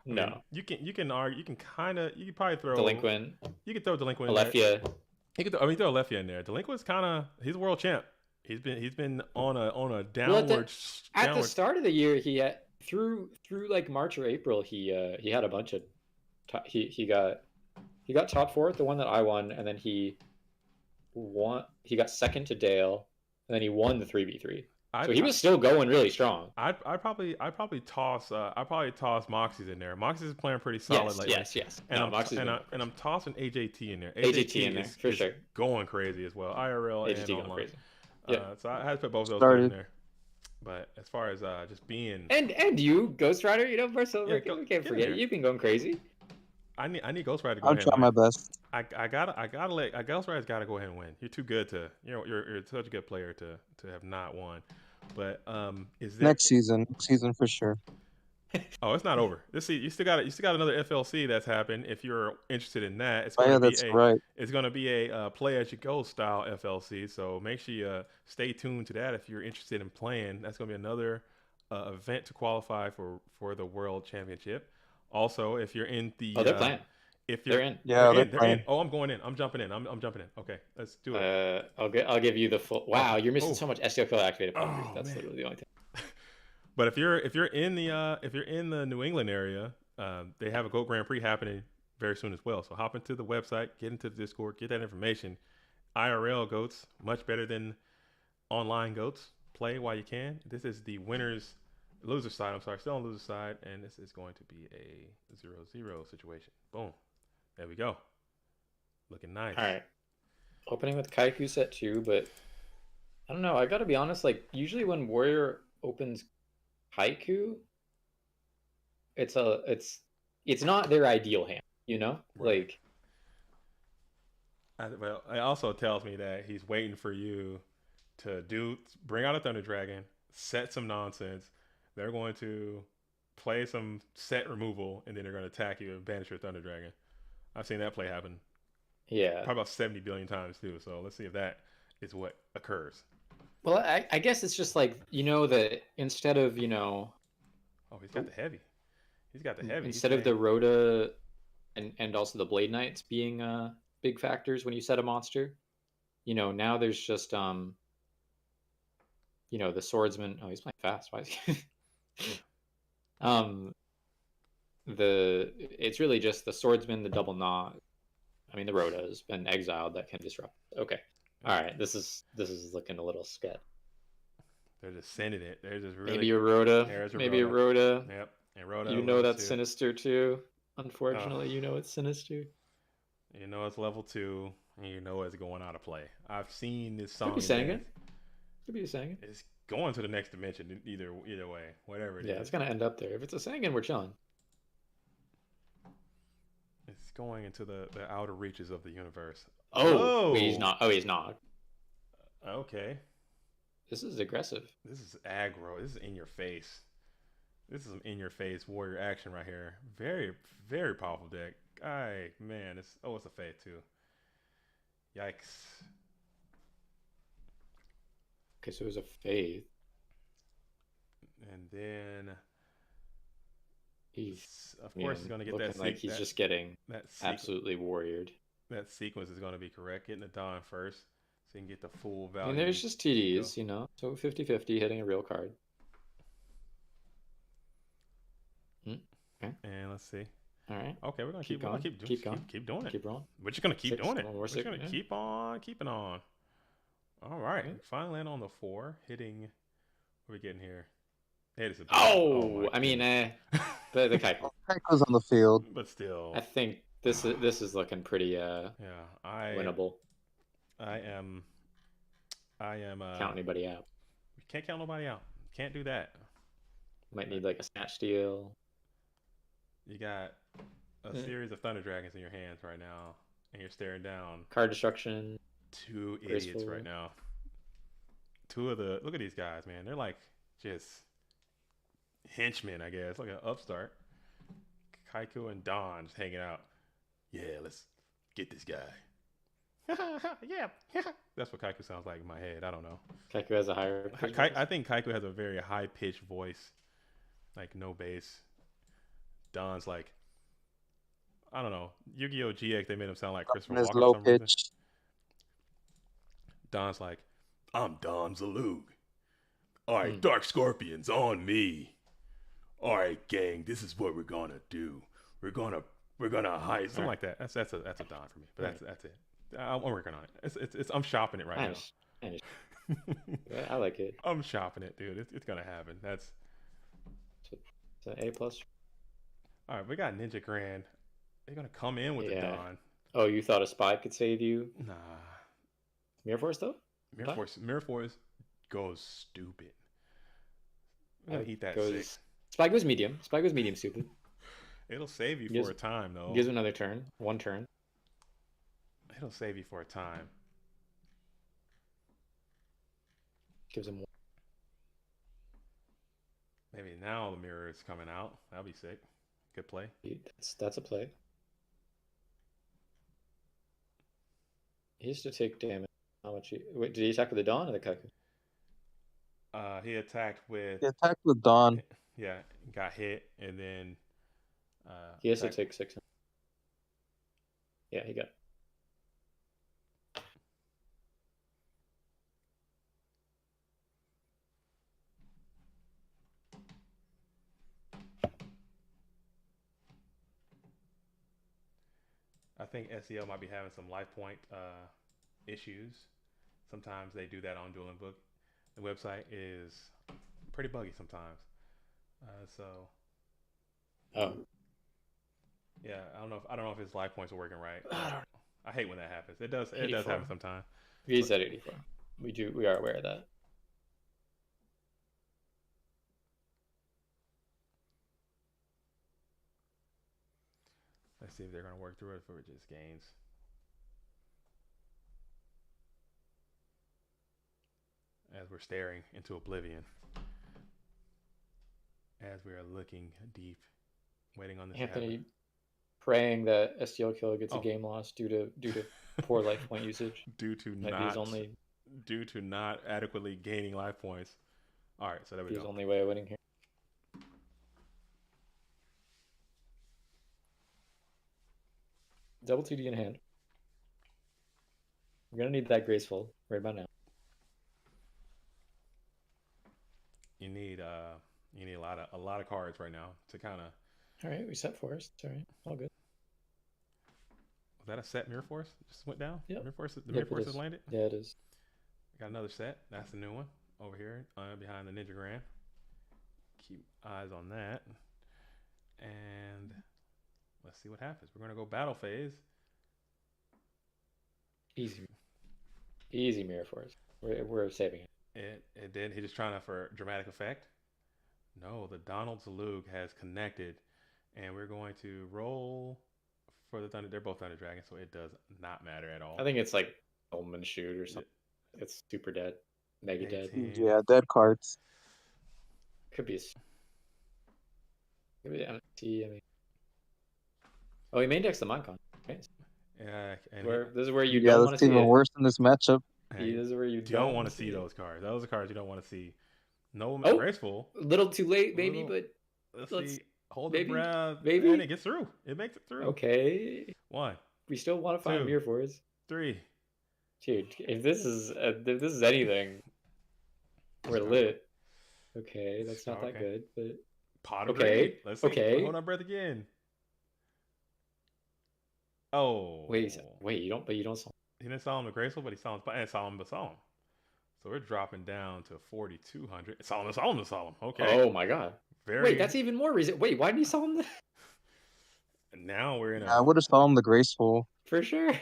I no, mean, you can argue. You can probably throw Delinquent. You can throw Delinquent. Olefia. Throw Olefia in there. Delinquent's he's a world champ. He's been on a downward. At the start of the year, he had through like March or April, he had a bunch of he got top 4 at the one that I won, and then he got second to Dale, and then he won the 3v3. So he was still going really strong. I probably toss Moxy's in there. Moxy's playing pretty solid lately. Yes. And I'm tossing AJT in there. AJT in there for sure. Going crazy as well. IRL AJT and going online. crazy. Yeah. So I had to put both of those in there. But as far as just being and you, Ghost Rider, Marcel, we can't forget you've been going crazy. I need Ghost Rider to go I'll ahead try and my win. best. I gotta let Ghost Rider's gotta go ahead and win. You're too good to you're such a good player to have not won. But is there... next season for sure. Oh, it's not over. You still got another FLC that's happened. If you're interested in that, it's gonna be a play as you go style FLC. So make sure you stay tuned to that if you're interested in playing. That's gonna be another event to qualify for the World Championship. Also, if you're in the they're playing. If they're in, they're in. Oh, I'm going in. I'm jumping in. I'm jumping in. Okay, let's do it. I'll give you the full. Wow, you're missing so much STL activated. That's literally the only thing. But if you're in the New England area, they have a GOAT Grand Prix happening very soon as well. So hop into the website, get into the Discord, get that information. IRL goats, much better than online goats. Play while you can. This is the loser side. I'm sorry, still on loser side, and this is going to be a 0-0 situation. Boom. There we go. Looking nice. All right. Opening with Kaiku set 2, but I don't know. I got to be honest. Like usually when Warrior opens Kaiku, it's not their ideal hand. Right. Well, it also tells me that he's waiting for you to bring out a Thunder Dragon, set some nonsense. They're going to play some set removal, and then they're going to attack you and banish your Thunder Dragon. I've seen that play happen. Yeah. Probably about 70 billion times, too. So let's see if that is what occurs. Well, I guess it's just like, that instead of, Oh, he's got the heavy. Instead of the Rhoda and also the Blade Knights being big factors when you set a monster, now there's just, the Swordsman. Oh, he's playing fast. Why is he... it's really just the Swordsman, the Double Gnaw, the Rhodas and Exiled that can disrupt. Okay. All right. This is looking a little sketch. They're just sending it. They're just really... Maybe a Rhoda. Maybe a Rhoda. Yep. And Rhoda. That's too. Sinister too. Unfortunately, it's sinister. It's level 2, and it's going out of play. I've seen this song. Could be a Sangan. It's going to the next dimension either way, whatever it is. Yeah, it's gonna end up there. If it's a Sangan, we're chilling. It's going into the outer reaches of the universe. Oh, he's not. Okay. This is aggressive. This is aggro. This is in your face. This is some in your face warrior action right here. Very, very powerful deck. Man, it's a Faith too. Yikes. Okay, so it was a Faith. And then he's he's going to get that. Like he's just getting absolutely warriored. That sequence is going to be correct. Getting the Dawn first, so you can get the full value. And there's just TDs, so 50-50 hitting a real card. Okay. And let's see. All right. Okay, we're gonna keep going. Keep doing it. Keep rolling. We're just gonna keep doing it. We're just gonna keep on keeping on. All right. Finally land on the 4, hitting. What are we getting here? Hey, the Kaiko. Kaiko's on the field. But still. I think This is looking pretty winnable. I am Count anybody out. We can't count nobody out. Can't do that. Might need like a snatch steal. You got a series of Thunder Dragons in your hands right now, and you're staring down card destruction. 2 idiots right now. Look at these guys, man. They're like just henchmen, I guess, like an upstart. Kaiku and Don just hanging out. Yeah, let's get this guy. Yeah. That's what Kaiku sounds like in my head. I don't know. Kaiku has a higher pitch I think Kaiku has a very high-pitched voice, like no bass. Don's like, I don't know. Yu-Gi-Oh! GX, they made him sound like Christopher Walken for some reason. Don's like, I'm Don Zalug. All right, Dark Scorpions, on me. All right, gang, this is what we're gonna do. We're gonna hide something like that. That's a Don for me. But that's it. I'm working on it. I'm shopping it right now. Yeah, I like it. I'm shopping it, dude. It's gonna happen. It's an A+. All right, we got Ninja Grand. They're gonna come in with the Don. Oh, you thought a spy could save you? Nah. Mirror Force though? Mirror Force goes stupid. I'm gonna eat that 6. Spy goes medium. Stupid. It'll save you for a time though. Gives him another turn. 1 turn. It'll save you for a time. Gives him 1. Maybe now the mirror is coming out. That'll be sick. Good play. That's a play. He used to take damage. How much? Wait, did he attack with the Dawn or the Kaiku? He attacked with Dawn. Yeah, got hit and then. He has to take 6. Yeah, he got. I think SEL might be having some life point issues. Sometimes they do that on Dueling Book. The website is pretty buggy sometimes. Yeah, I don't know if his life points are working right. I hate when that happens. It does happen sometimes. He's at 84. We are aware of that. Let's see if they're going to work through it for just gains. As we're staring into oblivion. As we are looking deep, waiting on this Anthony praying that STL Killer gets a game loss due to poor life point usage. Due to not adequately gaining life points. All right, so there we go. His only way of winning here. Double TD in hand. We're gonna need that graceful right about now. You need a lot of cards right now to kind of. All right, we set Forest. All right, all good. Was that a set Mirror Force? Just went down. Yeah. Mirror Force has landed. Yeah, it is. Got another set. That's the new one over here behind the Ninja Grand. Keep eyes on that. And let's see what happens. We're gonna go battle phase. Easy Mirror Force. We're saving it. It did. He just trying to for dramatic effect. No, the Donald Zalug has connected, and we're going to roll for the Thunder. They're both Thunder Dragons, so it does not matter at all. I think it's like Omen Shoot or something. It's super dead, mega dead. Yeah, dead cards. Could be MT. I mean, oh, he main decks the Moncon. Right? Yeah, and this is where you don't want to see. Yeah, that's even worse in this matchup. Hey, this is where you don't want to see those cards. Those are cards you don't want to see. No, graceful. A little too late, maybe, but let's see. Hold the breath. Maybe. And it gets through. It makes it through. Okay. 1. We still want to find Mirror Force. 3. Dude, if this is anything, we're lit. Okay, that's not that good, but pot of raid. Let's see. Hold on, breath again. Oh. Wait, you don't saw. He didn't saw him the graceful, but he saw him, and saw him. So we're dropping down to 4,200. Saw him. Okay. Oh my god. Wait, that's even more reason. Wait, why did he saw him? Now we're in I would have saw him the graceful. For sure.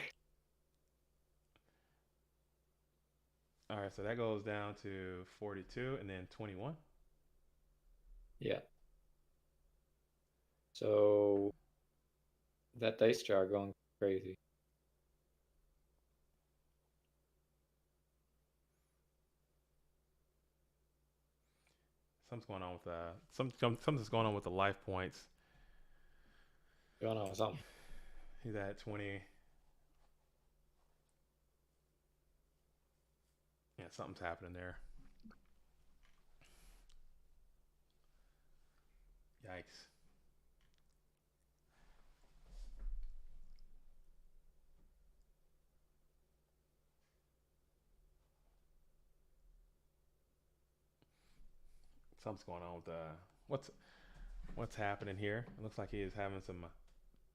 All right, so that goes down to 42 and then 21. Yeah. So that dice jar going crazy. Something's going on with something's going on with the life points. Going on with something. He's at 20. Yeah, something's happening there. Yikes. Something's going on with what's happening here. It looks like he is having some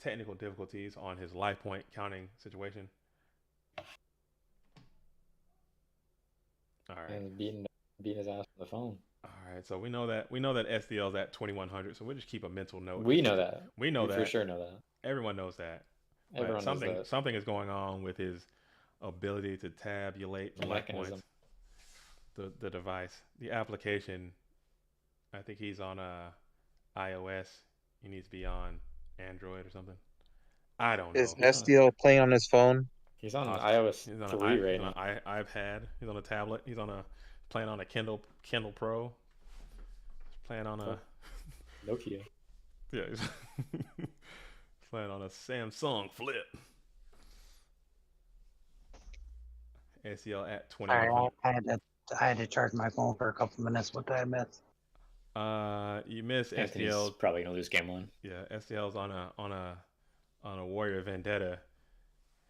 technical difficulties on his life point counting situation. All right. And beating his ass on the phone. All right, so we know that SDL's at 2100, so we'll just keep a mental note. We know that. We know that. For sure know that. Everyone knows that. Everyone knows that. Something is going on with his ability to tabulate the life points. The device, the application. I think he's on iOS. He needs to be on Android or something. I don't know. Is SDL playing on his phone? He's on iOS 3 right now. iPad. He's on a tablet. He's playing on a Kindle Pro. Playing on a Nokia. Yeah, he's playing on a Samsung Flip. SDL at 20. I had to charge my phone for a couple minutes. What did I miss? You missed Anthony's SDL. Probably gonna lose game 1. Yeah, SDL's on a Warrior Vendetta.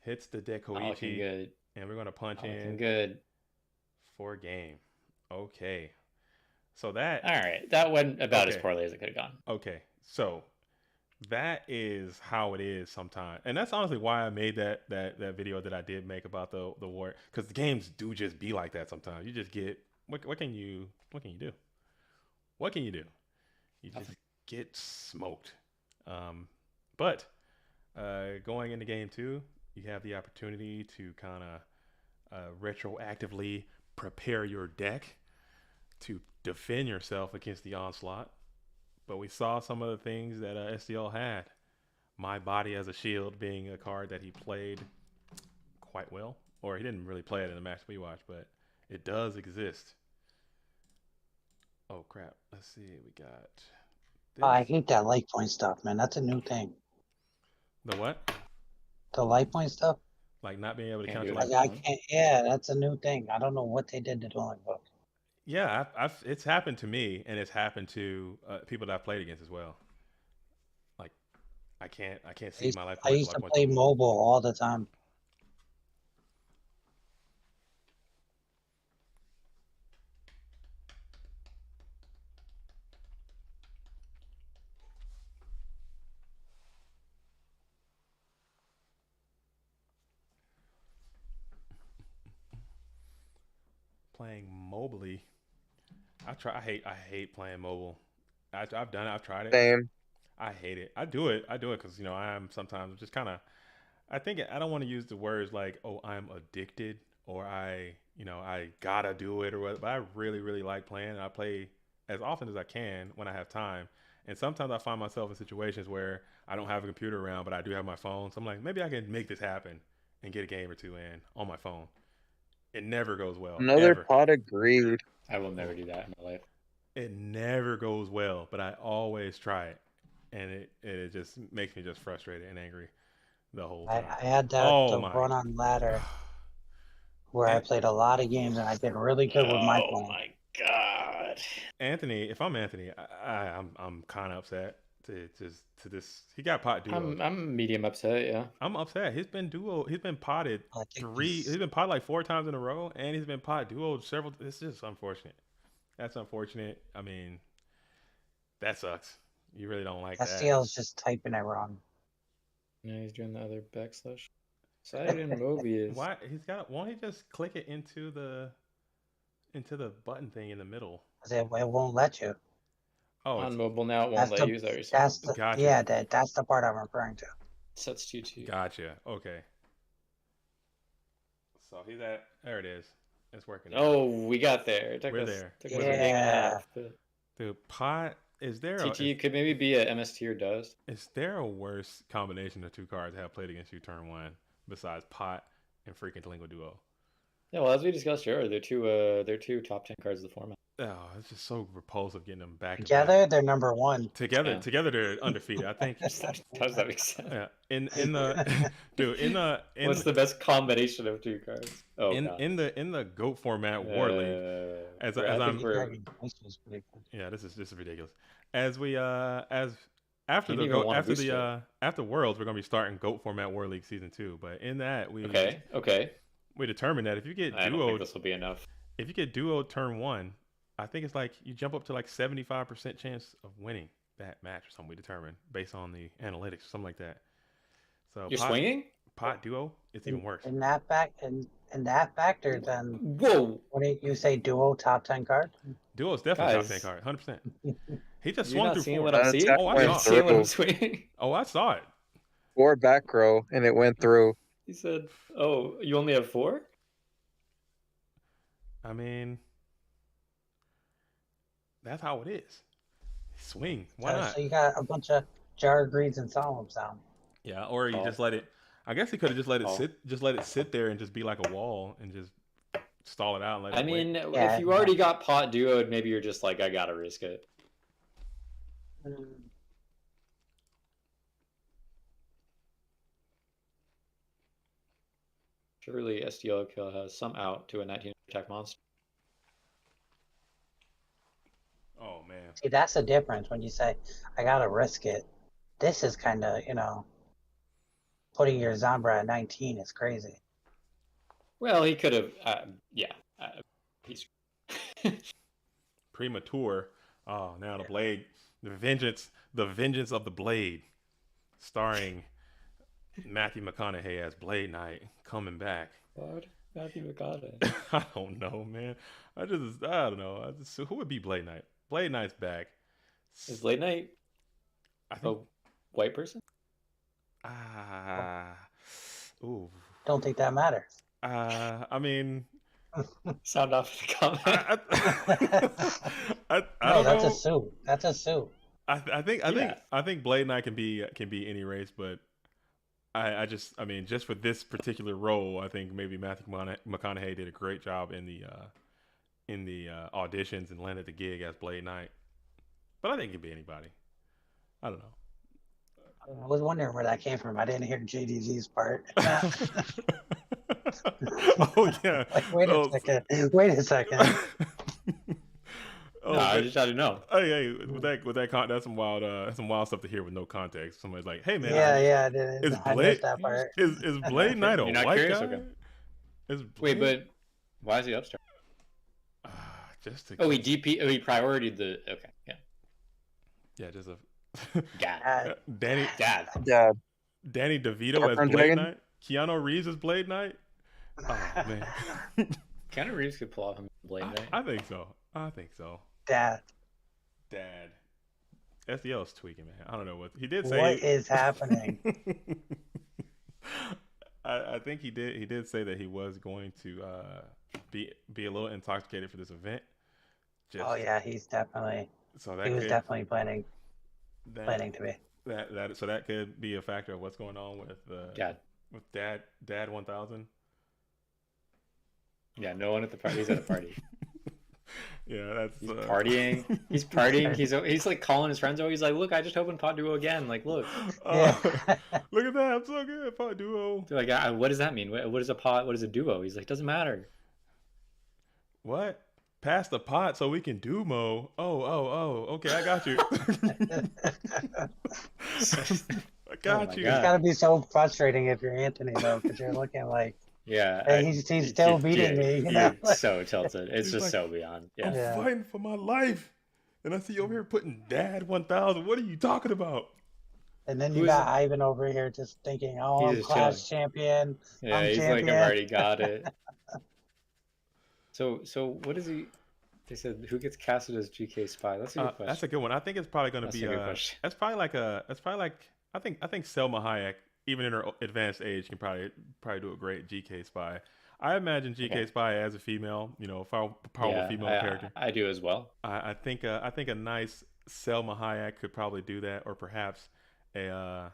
Hits the Dekoichi. Good. And we're gonna punch in. Good. For game. Okay. So that. All right. That went about as poorly as it could have gone. Okay. So that is how it is sometimes, and that's honestly why I made that video that I did make about the war, because the games do just be like that sometimes. You just get what can you do? What can you do? You just get smoked. But going into game 2, you have the opportunity to kind of retroactively prepare your deck to defend yourself against the onslaught. But we saw some of the things that SDL had. My Body as a Shield being a card that he played quite well. Or he didn't really play it in the match we watched, but it does exist. Oh, crap. Let's see. We got this. I hate that life point stuff, man. That's a new thing. The what? The life point stuff? Like not being able to count your life point? Yeah, that's a new thing. I don't know what they did to Delinquent. Yeah, it's happened to me, and it's happened to people that I've played against as well. Like, I can't see my life. I used to play mobile all the time. Playing mobily. I hate playing mobile. I've done it. I've tried it. Same. I hate it. I do it because I am sometimes just kind of. I don't want to use the words like, oh, I'm addicted, or I gotta do it or what. But I really really like playing. And I play as often as I can when I have time. And sometimes I find myself in situations where I don't have a computer around, but I do have my phone. So I'm like, maybe I can make this happen and get a game or two in on my phone. It never goes well. Another pot agreed. I will never do that in my life. It never goes well, but I always try it, and it just makes me just frustrated and angry the whole time. I had that run on ladder where I played a lot of games and I did really good with my phone. Oh my god, Anthony! If I'm Anthony, I'm kind of upset to this. He got pot duo. I'm medium upset. Yeah, I'm upset. He's been potted He's been potted like 4 times in a row, and he's been pot duo several. It's just unfortunate. That's unfortunate. I mean, that sucks. You really don't like that. SDL's just typing it wrong. Yeah, he's doing the other backslash. Side and Mobius. Why won't he just click it into the button thing in the middle? It won't let you. Oh, on it's, mobile now, it won't That's let the you. Is that what you're saying? that's the Gotcha. yeah that's the part I'm referring to. Sets 2-2. gotcha. Okay. So he's at. There it is. It's working. Now. Oh, we got there. It took We're us, there. Took us a game and a Yeah. half. But Dude, pot. Is there TT could maybe be a MST or Dust. is there a worse combination of two cards that have played against you turn one besides pot and freaking Delinquent Duo? Yeah, well, as we discussed earlier, they're two top 10 cards of the format. Oh, it's just so repulsive getting them back Together, they're number one. Together, Yeah. together they're undefeated. I think. How does that make sense? Yeah. In the dude What's the best combination of two cards? Oh, God. in the GOAT format War League. As I'm yeah, this is ridiculous. As we as after Didn't the even GOAT, wanna after boost the after Worlds, we're gonna be starting GOAT format War League season 2. But in that we Okay. we determined that if you get I don't duo, think this will be enough. if you get duo turn one, I think it's like you jump up to like 75% chance of winning that match or something. We determined based on the analytics, something like that. So You're swinging? pot duo, it's even worse. In that factor, then Whoa! what do you say? Duo top 10 card? Duo is definitely Guys. top 10 card, 100%. He just You're swung not through seeing four. what I'm seeing? Oh, I You're saw not it. seeing what I'm swinging? Oh, I saw it. 4 back row, and it went through. He said, "Oh, you only have 4?" I mean, that's how it is. Swing. Why not? So you got a bunch of jar greeds and solemns down. Yeah, or you Oh. just let it. I guess he could have just let it Oh. sit there and just be like a wall and just stall it out. And let I it wait. mean, Yeah, if you already got pot duoed, maybe you're just like, I gotta risk it. Surely SDL kill has some out to a 19 attack monster. Oh man. See, that's the difference when you say, I gotta risk it. This is kind of, putting your Zambra at 19 is crazy. Well, he could have, he's Premature. Oh, now the blade, the vengeance of the blade, starring Matthew McConaughey as Blade Knight coming back. what? Matthew McConaughey. I don't know, man. I don't know. Who would be Blade Knight? Blade Knight's back. Is Blade Knight I a think. white person? Ooh. Don't think that matters. I mean, Sound off in the comment. I No, don't that's know. a suit. That's a suit. I think Blade Knight can be any race, but just for this particular role, I think maybe Matthew McConaughey did a great job in the auditions and landed the gig as Blade Knight. But I think it could be anybody. I don't know. I was wondering where that came from. I didn't hear JDG's part. Oh yeah. Like, wait a second. Oh, I just had to know. Oh yeah, that's some wild stuff to hear with no context. Somebody's like, "Hey man, Yeah, I Blade- missed that part. is Blade Knight a You're not white curious? guy?" Okay. Is Wait, Blade- but why is he upstart? just to Oh, he prioritied the. Okay, yeah. yeah, just a Dad. Danny Dad. Yeah, Danny DeVito Dark as Friend Blade Dragon? Knight, Keanu Reeves as Blade Knight. Oh man, Keanu Reeves could pull off a Blade Knight. I think so. Dad, Dad, SDL is tweaking, man. I don't know what he did say. what is happening? I think he did say that he was going to be a little intoxicated for this event. Oh yeah, he's definitely. So He was definitely planning to be. So that could be a factor of what's going on with Dad. with Dad 1000. Yeah, no one at the party. He's at a party. Yeah, that's He's partying. He's partying. He's like calling his friends over. He's like, "Look, I just opened Pot Duo again. Like, look." Yeah. Look at that! I'm so good, Pot Duo. They're like, what does that mean? What is a pot? What is a duo? He's like, doesn't matter. What? Pass the pot so we can do Mo. Oh. Okay, I got you. I got you. It's gotta be so frustrating if you're Anthony though, because you're looking like, Yeah. hey, he's still beating me. You know? You're so tilted. It's He's just like, so beyond. Yeah. I'm Yeah. fighting for my life, and I see you over here putting Dad 1000. What are you talking about? And then Who you is got Ivan over here just thinking, oh, He's I'm just class champion. Yeah, I'm he's champion. like, I've already got it. So what is he? They said who gets casted as GK Spy. That's a good question. That's a good one. I think it's probably going to be. A good question. That's probably like. I think Selma Hayek, even in her advanced age, can probably do a great GK Spy. I imagine GK Spy as a female, powerful female character. I do as well. I think a nice Selma Hayek could probably do that, or perhaps I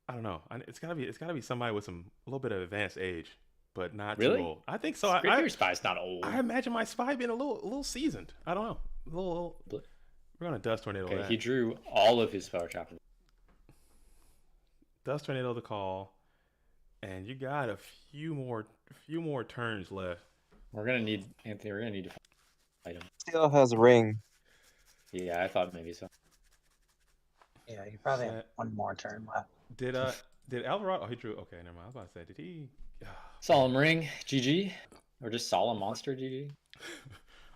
don't know. It's gotta be somebody with a little bit of advanced age, but not too old. I think so. Your Spy's not old. I imagine my Spy being a little seasoned. I don't know. We're gonna dust tornado. Okay, that. he drew all of his power chapters. Dust tornado to call, and you got a few more turns left. We're gonna need Anthony. We're gonna need to fight him. Still has a ring. Yeah, I thought maybe so. Yeah, you probably have one more turn left. Did Alvarado? Oh, he drew. Okay, never mind. I was about to say, did he? Solemn ring, GG, or just solemn monster, GG.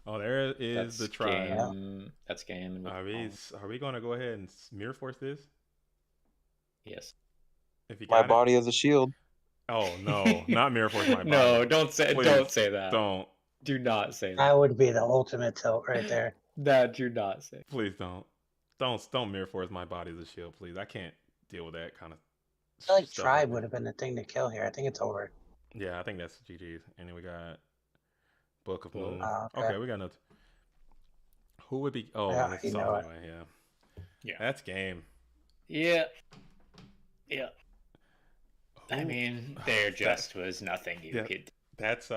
Oh, there is the try. That's game. Are we going to go ahead and mirror force this? Yes. If you my body is a shield. Oh no, not mirror force my body. No, don't say that. Do not say that. That would be the ultimate tilt right there. That do not say. Please don't mirror force my body as a shield, please. I can't deal with that kind of. I feel like Tribe would have been the thing to kill here. I think it's over. Yeah, I think that's GG's. And then we got Book of Moon. Okay, we got another. Who would be? Oh, yeah, that's anyway. Yeah, that's game. Yeah. I mean, there just was nothing you could. That's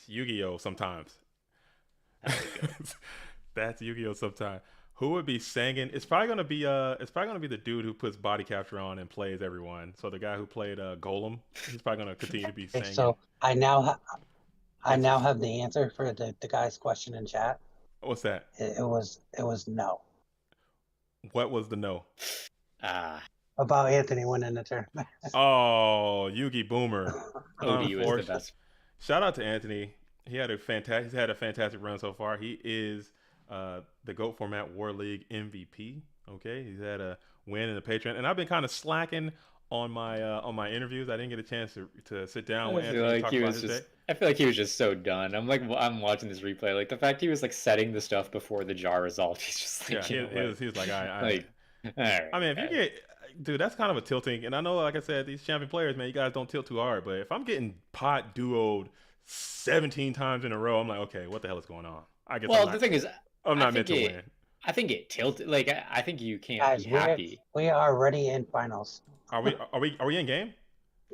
Yu-Gi-Oh! Sometimes. That's Yu-Gi-Oh! Sometimes. Who would be singing? It's probably gonna be the dude who puts body capture on and plays everyone. So the guy who played Golem, he's probably gonna continue to be singing. So I now have the answer for the guy's question in chat. What's that? It was no. What was the no? About Anthony winning the tournament. Oh, Yugi Boomer. OD was the best. Shout out to Anthony. He's had a fantastic run so far. He is the GOAT format War League MVP. Okay, he's had a win in the Patreon, and I've been kind of slacking on my interviews. I didn't get a chance to sit down with Anthony and talk about his day. I feel like he was just so done. I'm watching this replay. Like the fact he was like setting the stuff before the jar resolved. He's just like, he was like, right, I mean, if you get, dude, that's kind of a tilting. And I know, like I said, these champion players, man, you guys don't tilt too hard. But if I'm getting pot duoed 17 times in a row, I'm like, okay, what the hell is going on? I guess. Well, the thing is, I'm not meant to win. I think it tilted. Like I think you can't be happy. We are already in finals. Are we in game?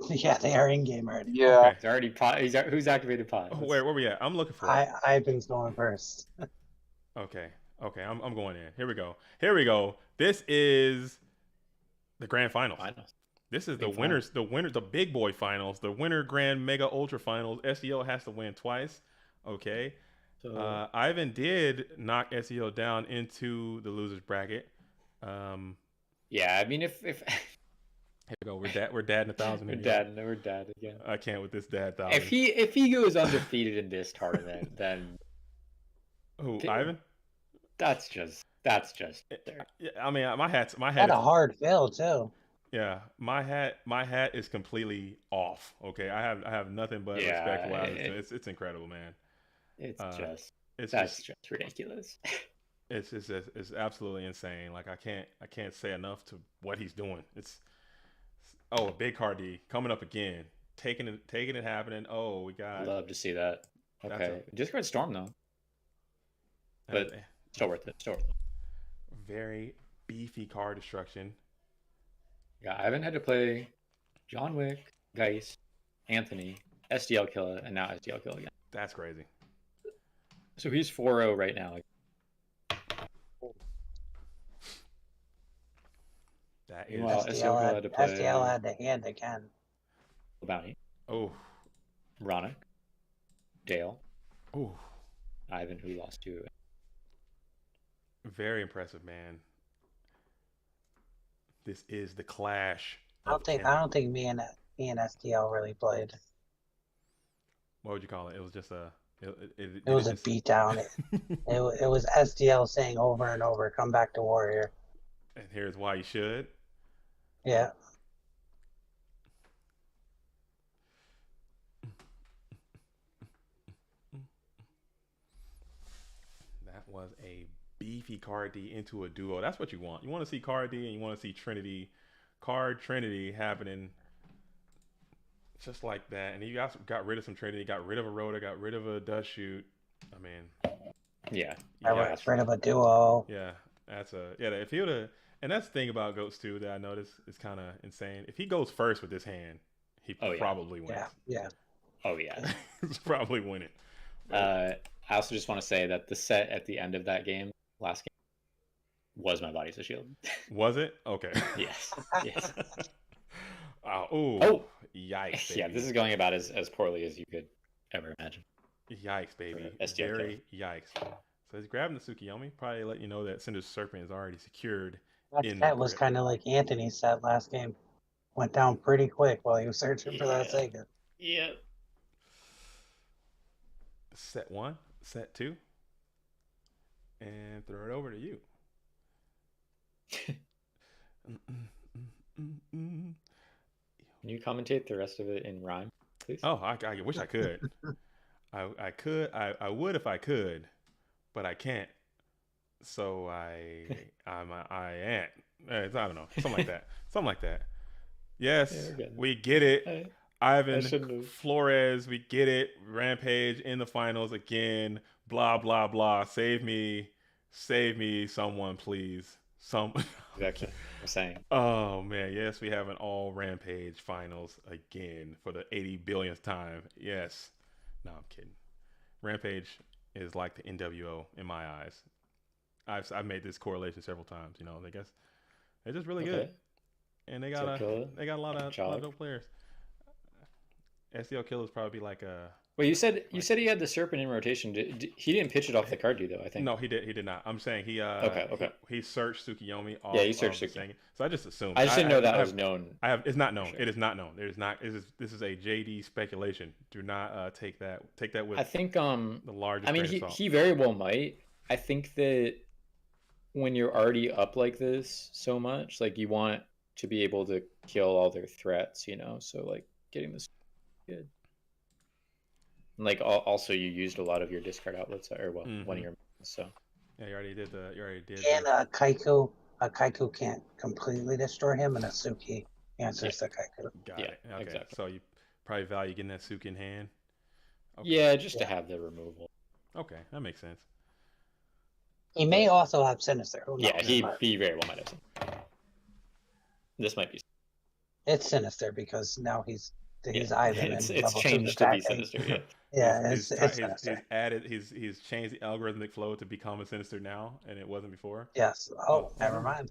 Yeah, they are in game already. Yeah, okay. It's already pot. Who's activated pot? Oh, where we at? I'm looking for. Ivan's going first. Okay, I'm going in. Here we go. This is the grand finals. This is the winners, the big boy finals, the winner grand mega ultra finals. SEO has to win twice. Okay. So, Ivan did knock SEO down into the losers bracket. Yeah, I mean if here we go. We're dadding 1,000. We're dad again. I can't with this dad 1,000. If he goes undefeated in this tournament, then who Ivan? That's just. Yeah, I mean, my hat. Had a hard fail too. Yeah, my hat is completely off. Okay, I have nothing but respect for Ivan. It's incredible, man. That's just ridiculous. It's absolutely insane. Like I can't say enough to what he's doing. It's a big card D coming up again, taking it happening. Oh, we got. Love to see that. Okay, Discord Storm though, but still worth it. Very beefy card destruction. Yeah, I haven't had to play John Wick, Geist, Anthony, SDL Killer, and now SDL Killer again. That's crazy. So he's 4-0 right now. That is. Well, SDL had the hand again. Bounty. Oh. Ronick. Dale. Oh. Ivan, who lost to. Very impressive, man. This is the clash. I don't think me and SDL really played. What would you call it? It was just a. It was a beatdown. It was SDL saying over and over, "Come back to Warrior." And here's why you should. Yeah. was a beefy card D into a duo. That's what you want. You want to see card D and you want to see Trinity, card Trinity happening just like that. And you guys got rid of some Trinity, got rid of a Rhoda, got rid of a Dust Shoot. I mean, yeah. I got rid of a duo. Yeah, if he would have, and that's the thing about Goats too that I noticed is kind of insane. If he goes first with this hand, he probably wins. Yeah. Oh yeah. He's probably winning. I also just want to say that the set at the end of that game, last game, was My Body's a Shield. Was it? Okay. Yes. Yes. Oh, yikes! Baby. Yeah, this is going about as poorly as you could ever imagine. Yikes, baby! Very yikes. So he's grabbing the Tsukiyomi, probably let you know that Cinder's Serpent is already secured. That was kind of like Anthony's set last game. Went down pretty quick while he was searching for that Sega. Yeah. Set 1, set 2, and throw it over to you. Can you commentate the rest of it in rhyme, please? Oh, I wish I could. I would if I could, but I can't. So I ain't. I don't know. Something like that. Yes, we get it. Ivan Flores, we get it. Rampage in the finals again. Blah blah blah. Save me, someone please. Exactly. I'm saying. Oh man, yes, we have an all Rampage finals again for the 80 billionth time. Yes. No, I'm kidding. Rampage is like the NWO in my eyes. I've made this correlation several times. You know, I guess they're just really good, and they got a lot of dope players. SDL Killer's probably like a. Well, you said he had the Serpent in rotation. He didn't pitch it off the card, though. I think. No, he did not. I'm saying he. Okay. He searched Tsukiyomi off. Yeah, he searched Tsukiyomi. So I just assumed. I just didn't know that was known. It's not known. Sure. It is not known. It is not. This is a JD speculation. Do not take that with. I think the largest. I mean, he very well might. I think that when you're already up like this so much, like you want to be able to kill all their threats, you know. So like getting this good. Like also, you used a lot of your discard outlets, or one of your. So yeah, you already did. And a Kaiku can't completely destroy him, and a Suki answers the Kaiku. Got it. Okay. Exactly. So you probably value getting that Suki in hand. Okay. Yeah, just to have the removal. Okay, that makes sense. He may also have Sinister. Yeah, he very well might have. This might be. It's Sinister because now he's Ivan. It's changed to be Sinister. Yeah, he's changed the algorithmic flow to become a Sinister now, and it wasn't before. Yes. Oh, never mind.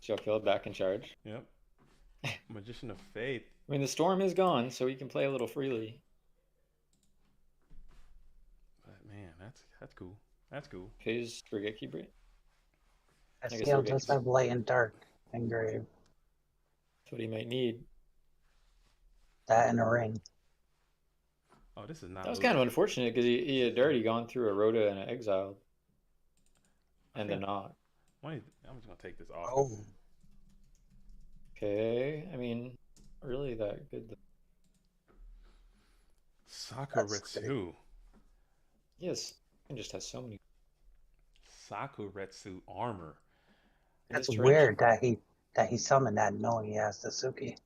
She'll kill back in charge. Yep. Magician of Faith. I mean, the storm is gone, so he can play a little freely. But man, that's cool. That's cool. His Regeki Breed. STL does have light and dark engraved. That's what he might need. That and a ring. Oh, this is not. That was kind of unfortunate because he had already gone through a Rhoda and an Exiled. And the Knock. I'm just going to take this off. Oh. Okay. I mean, really that good. Sakuretsu. Yes. It just has so many. Sakuretsu armor. That's weird that he summoned that knowing he has the Suki.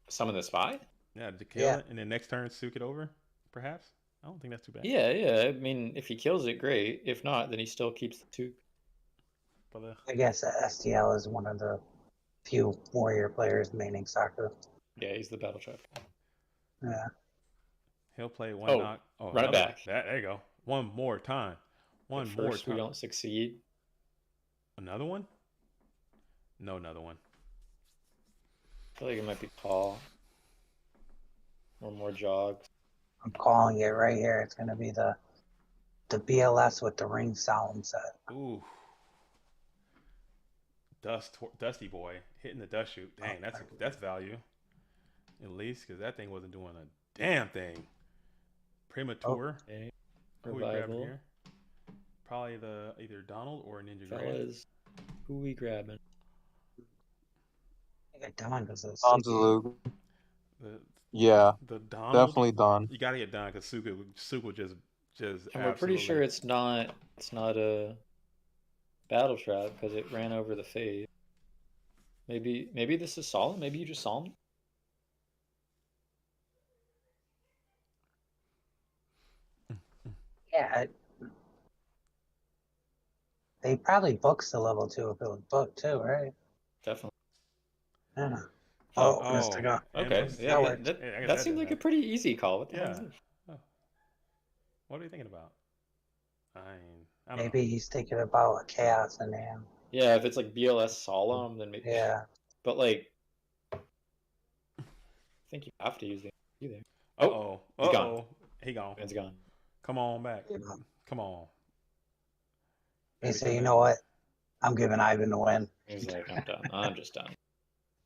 Summon the Spy? Yeah, to kill it, and then next turn Suke it over, perhaps? I don't think that's too bad. Yeah. I mean, if he kills it, great. If not, then he still keeps the Suke. I guess STL is one of the few warrior players maining Saku. Yeah, he's the battle trap. Yeah. He'll play one knock. Oh, right back. There you go. One more time. One more time. We don't succeed. Another one? No, another one. I feel like it might be call. Or more jogs. I'm calling it right here. It's going to be the BLS with the ring sound set. Ooh. Dusty Boy hitting the dust shoot. Dang, that's value. At least because that thing wasn't doing a damn thing. Premature. Okay. Who we grabbing here? Probably either Donald or Ninja Grand. Who we grabbing? I got Don because it's Yeah, The Donald. definitely Don. You gotta get Don because Suka just And we're pretty sure it's not a battle trap because it ran over the fade. Maybe this is Solemn. Maybe you just Solemn. Yeah. They probably booked the level 2 if it was booked too, right? Definitely. Yeah. Oh, missed a gun. Okay. Yeah, that seemed like a pretty easy call. What the hell is it? Oh. What are you thinking about? I don't Maybe know. he's thinking about a chaos in him. Yeah, if it's like BLS Solemn, then maybe. Yeah. But like, I think you have to use the either. Oh, he's gone. He gone. Man's gone. Come on back. Come on. He said, "You know what? I'm giving Ivan the win." He's like, "I'm done. I'm just done."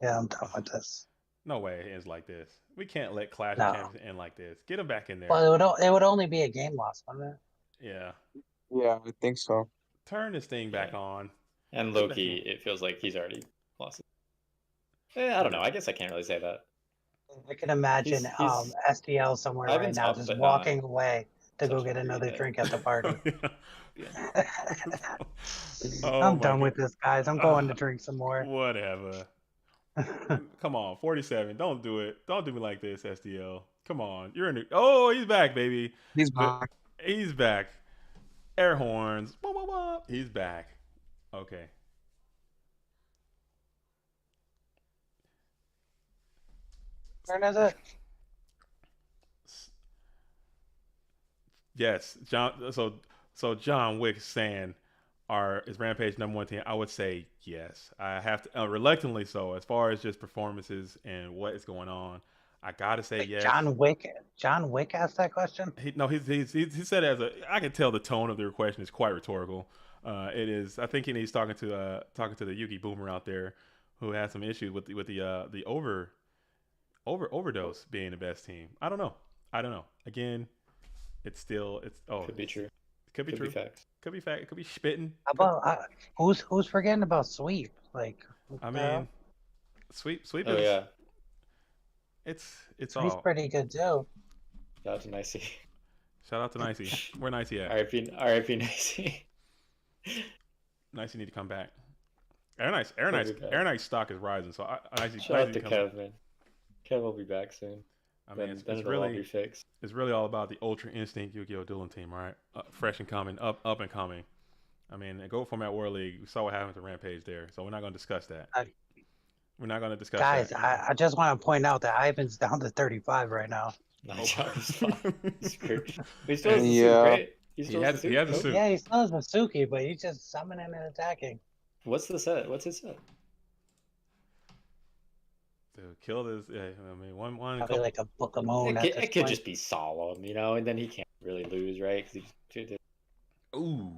Yeah, I'm done with this. No way it ends like this. We can't let Clash of Champions end like this. Get him back in there. Well, it would only be a game loss, wouldn't it? Yeah. Yeah, I think so. Turn this thing back on. And Loki, it feels like he's already lost it. I don't know. I guess I can't really say that. I can imagine SDL somewhere right now just walking away to go get another drink at the party. I'm done with this, guys. I'm going to drink some more. Whatever. Come on, 47. Don't do it. Don't do me like this, SDL. Come on. You're in the... Oh, he's back, baby. He's back. He's back. Air horns. Wah, wah, wah. He's back. Okay. Turn is it? Yes, John. So John Wick saying, is Rampage #1 team? I would say yes. I have to reluctantly so. As far as just performances and what is going on, I gotta say yes. John Wick asked that question. He said I can tell the tone of the question is quite rhetorical. It is. I think he's talking to the Yugi Boomer out there, who has some issues with the overdose being the best team. I don't know. Again, could be true. Could be true. Facts. Could be fact. Could be spitting. How about who's forgetting about Sweep? Like, I mean, Sweep. Oh yeah. It's Sweep's pretty good too. Shout out to Nicey. Shout out to Nicey. Where Nicey at? R.I.P. Nicey. Nicey need to come back. Air Knight's stock is rising, so Shout out to Kev, man. Kev will be back soon. I mean, it's really all about the Ultra Instinct Yu-Gi-Oh! Dueling team, right? Fresh and coming, up and coming. I mean, Go Format World League, we saw what happened to Rampage there, so we're not going to discuss that. We're not going to discuss that. Guys, I just want to point out that Ivan's down to 35 right now. Nice job. He's screwed. He still has the suit, right? He has the suit. Yeah, he still has Masuki, but he's just summoning and attacking. What's the set? What's his set? To kill this, I mean, one. Probably like a Book of Moon. It could just be Solemn, and then he can't really lose, right? Ooh.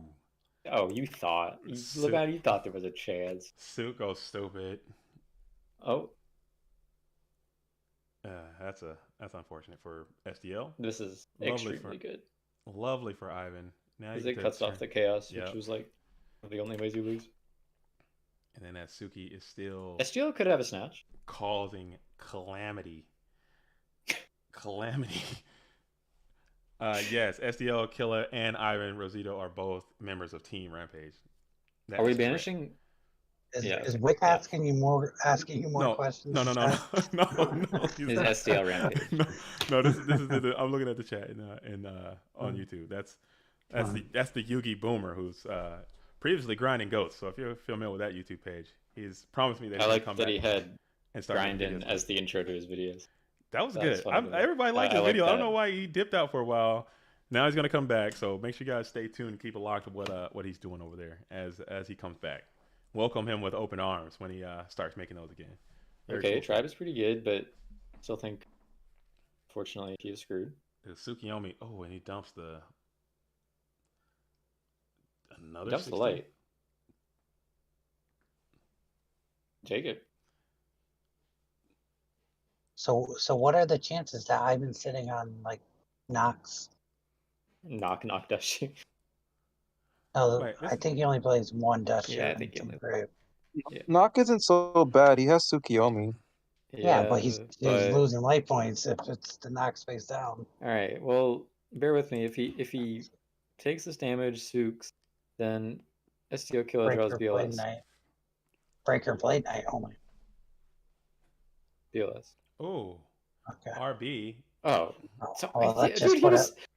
Oh, you thought? Look how you thought there was a chance. Suit goes stupid. Oh. That's unfortunate for SDL. This is extremely good. Lovely for Ivan. Now it cuts off the chaos, which was like one of the only ways you lose. And then Atsuki is still... SDL could have a snatch. Causing calamity. Yes, SDL, Killa, and Ivan Rosito are both members of Team Rampage. Are we banishing... Is Wick asking you more questions? No. Is SDL Rampage? No. This is I'm looking at the chat on YouTube. That's the Yugi Boomer who's previously grinding goats. So if you're familiar with that YouTube page, he's promised me that he'll come back. He had and grinding as the intro to his videos. That was good. Everybody liked his video. I don't know why he dipped out for a while. Now he's gonna come back. So make sure you guys stay tuned and keep a lock of what he's doing over there as he comes back. Welcome him with open arms when he starts making those again. Very cool. Tribe is pretty good, but still think, fortunately, he is screwed. The Tsukiyomi. Oh, and he dumps another. Dumps 60? the light. Take it. So what are the chances that Ivan's sitting on like Nox? Knock Dashi. Oh, I think he only plays one Dashi. Yeah, I think he only plays. Nock isn't so bad. He has Tsukiyomi. Yeah, but he's losing life points if it's the Nox face down. All right. Well, bear with me. If he takes this damage, Sooks, then STO killer draws BLS. Breaker Blade Knight only. BLS. Oh. Okay. RB. Oh. So, well,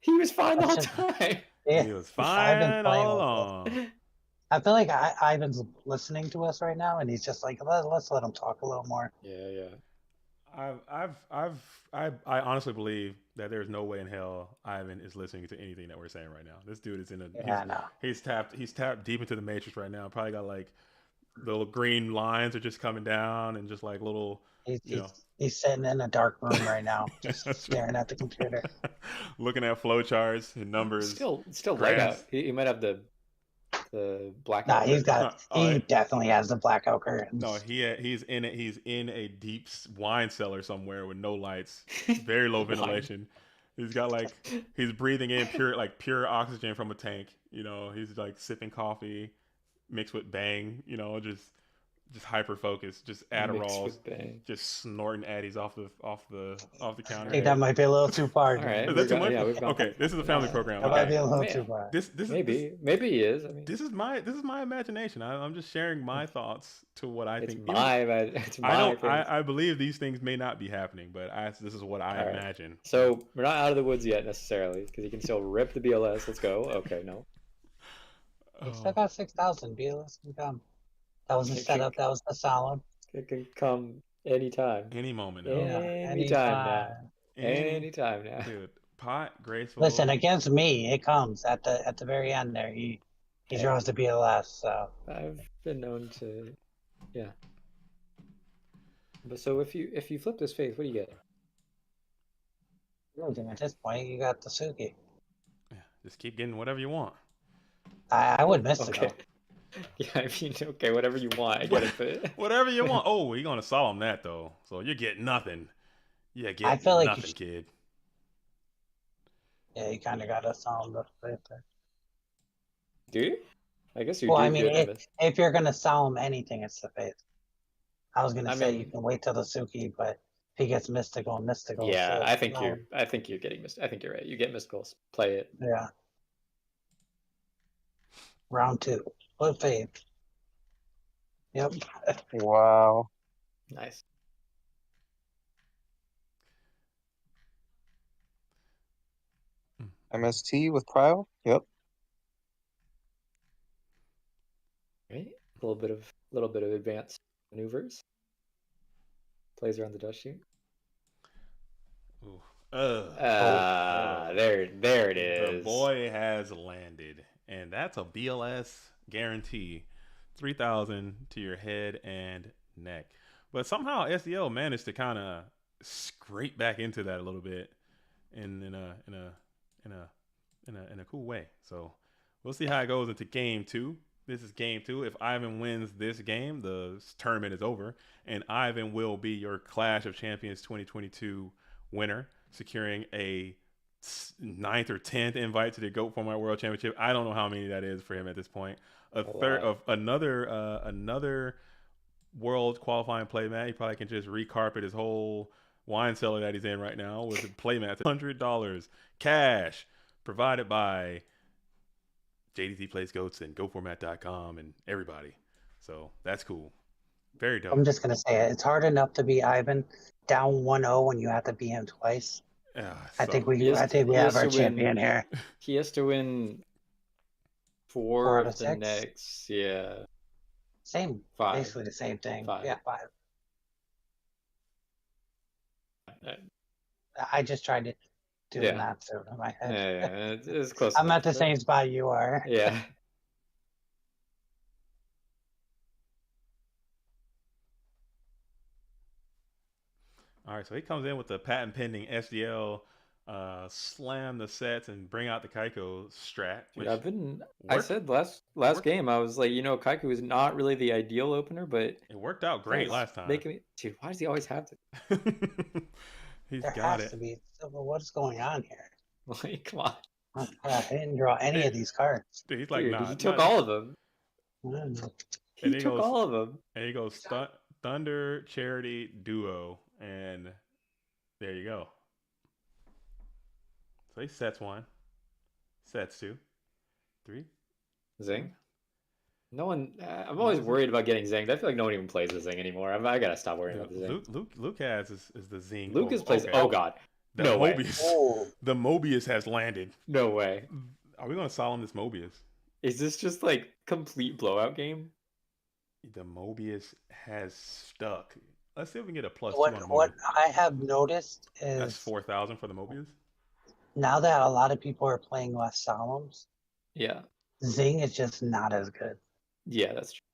he was fine the whole time. Yeah, he was fine all along. I feel like Ivan's listening to us right now, and he's just like, let's let him talk a little more. Yeah. I honestly believe that there's no way in hell Ivan is listening to anything that we're saying right now. This dude is in a he's tapped deep into the matrix right now. Probably got like little green lines are just coming down and just like little he's sitting in a dark room right now, just staring at the computer. Looking at flowcharts and numbers. Still light out. He might have the blackout. Nah, he's got. He definitely has the blackout curtains. No, he's in it. He's in a deep wine cellar somewhere with no lights, very low ventilation. He's got like he's breathing in pure oxygen from a tank. You know, he's like sipping coffee mixed with Bang. You know, just hyper focused, just Adderalls, just snorting Addies off the counter. I think that might be a little too far. All right, is that too much? Yeah, okay, this is a family program. That might be a little too far. Maybe he is. I mean, this is my imagination. I'm just sharing my thoughts to what I think. I believe these things may not be happening, but this is what I imagine. So we're not out of the woods yet necessarily because he can still rip the BLS. Let's go. Okay, no. He still got 6,000 BLS can come. That was a setup. That was a solid. It can come anytime. Any moment. Anytime now. Dude, pot, graceful. Listen, against me, it comes at the very end there. He draws the BLS, so. I've been known to, yeah. But so if you flip this face, what do you get? At this point, you got the Suki. Yeah, just keep getting whatever you want. I would miss it. Yeah, I mean, okay, whatever you want, I get it, but whatever you want. Oh, you're gonna solemn that though, so you're getting nothing. Yeah, nothing, kid. Yeah, you kind of got to solemn the faith there. Do you? I guess you do. Well, I mean, if you're gonna solemn anything, it's the faith. I was gonna say you can wait till the Suki, but if he gets mystical. Yeah, so, I think you're getting I think you're right. You get mysticals, play it. Yeah. Round 2. Flip faith. Yep. Wow. Nice. MST with Cryo. Yep. Right. A little bit of advanced maneuvers. Plays around the dust chute. Ooh. There it is. The boy has landed. And that's a BLS guarantee. 3,000 to your head and neck. But somehow SDL managed to kind of scrape back into that a little bit in a cool way. So we'll see how it goes into game 2. This is game 2. If Ivan wins this game, the tournament is over, and Ivan will be your Clash of Champions 2022 winner, securing a 9th or 10th invite to the GOAT Format World Championship. I don't know how many that is for him at this point. Another world qualifying playmat. He probably can just recarpet his whole wine cellar that he's in right now with a playmat. $100 cash provided by JDT Plays Goats and GoFormat.com and everybody. So that's cool. Very dope. I'm just gonna say it. It's hard enough to beat Ivan down 1-0 when you have to beat him twice. I think we have our champion here. He has to win 4 of the 6? Next. Yeah. Same. 5. Basically the same thing. 5. Yeah, 5. I just tried to do the math in my head. Yeah, it's close. I'm at the same spot you are. Yeah. All right, so he comes in with the patent pending SDL slam the sets and bring out the Kaiko strat. I said last game, I was like, Kaiko is not really the ideal opener, but it worked out great last time. Dude, why does he always have to? There has to be. What is going on here? Like, come on. I didn't draw any of these cards. Dude, he's like, nah. He took all of them. He took all of them. And he goes Thunder Charity Duo. And there you go. So he sets 1, sets 2, 3. Zing. No one. I'm always worried about getting zinged. I feel like no one even plays the zing anymore. I gotta stop worrying about the zing. Luke has is the zing. Lucas plays. Okay. Oh God. No Mobius, way. Oh. The Mobius has landed. No way. Are we gonna solemn this Mobius? Is this just like complete blowout game? The Mobius has stuck. Let's see if we can get a plus 2 on the Mobius. What I have noticed is that's 4,000 for the Mobius. Now that a lot of people are playing less solemns, yeah, Zing is just not as good. Yeah, that's true.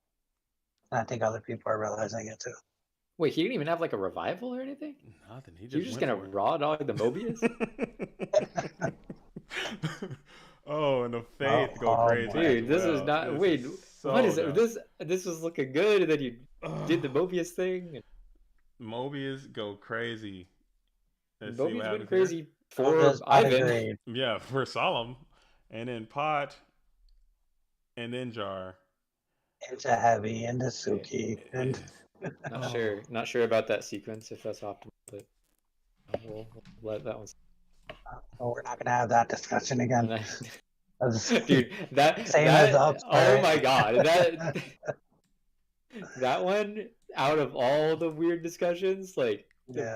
And I think other people are realizing it too. Wait, he didn't even have like a revival or anything? Nothing. You're just gonna raw dog the Mobius? Oh, and the faith go crazy. Dude, this is not. Wait, what is it? This was looking good, and then you did the Mobius thing. And... Mobius go crazy. Mobius went crazy for Ivan. Yeah, for Solemn, and then Pot, and then Jar. Into Heavy, into Suki, and not sure about that sequence if that's optimal, but we'll let that one. We're not gonna have that discussion again. Dude, that same as Upstart. Oh my God, that one out of all the weird discussions, like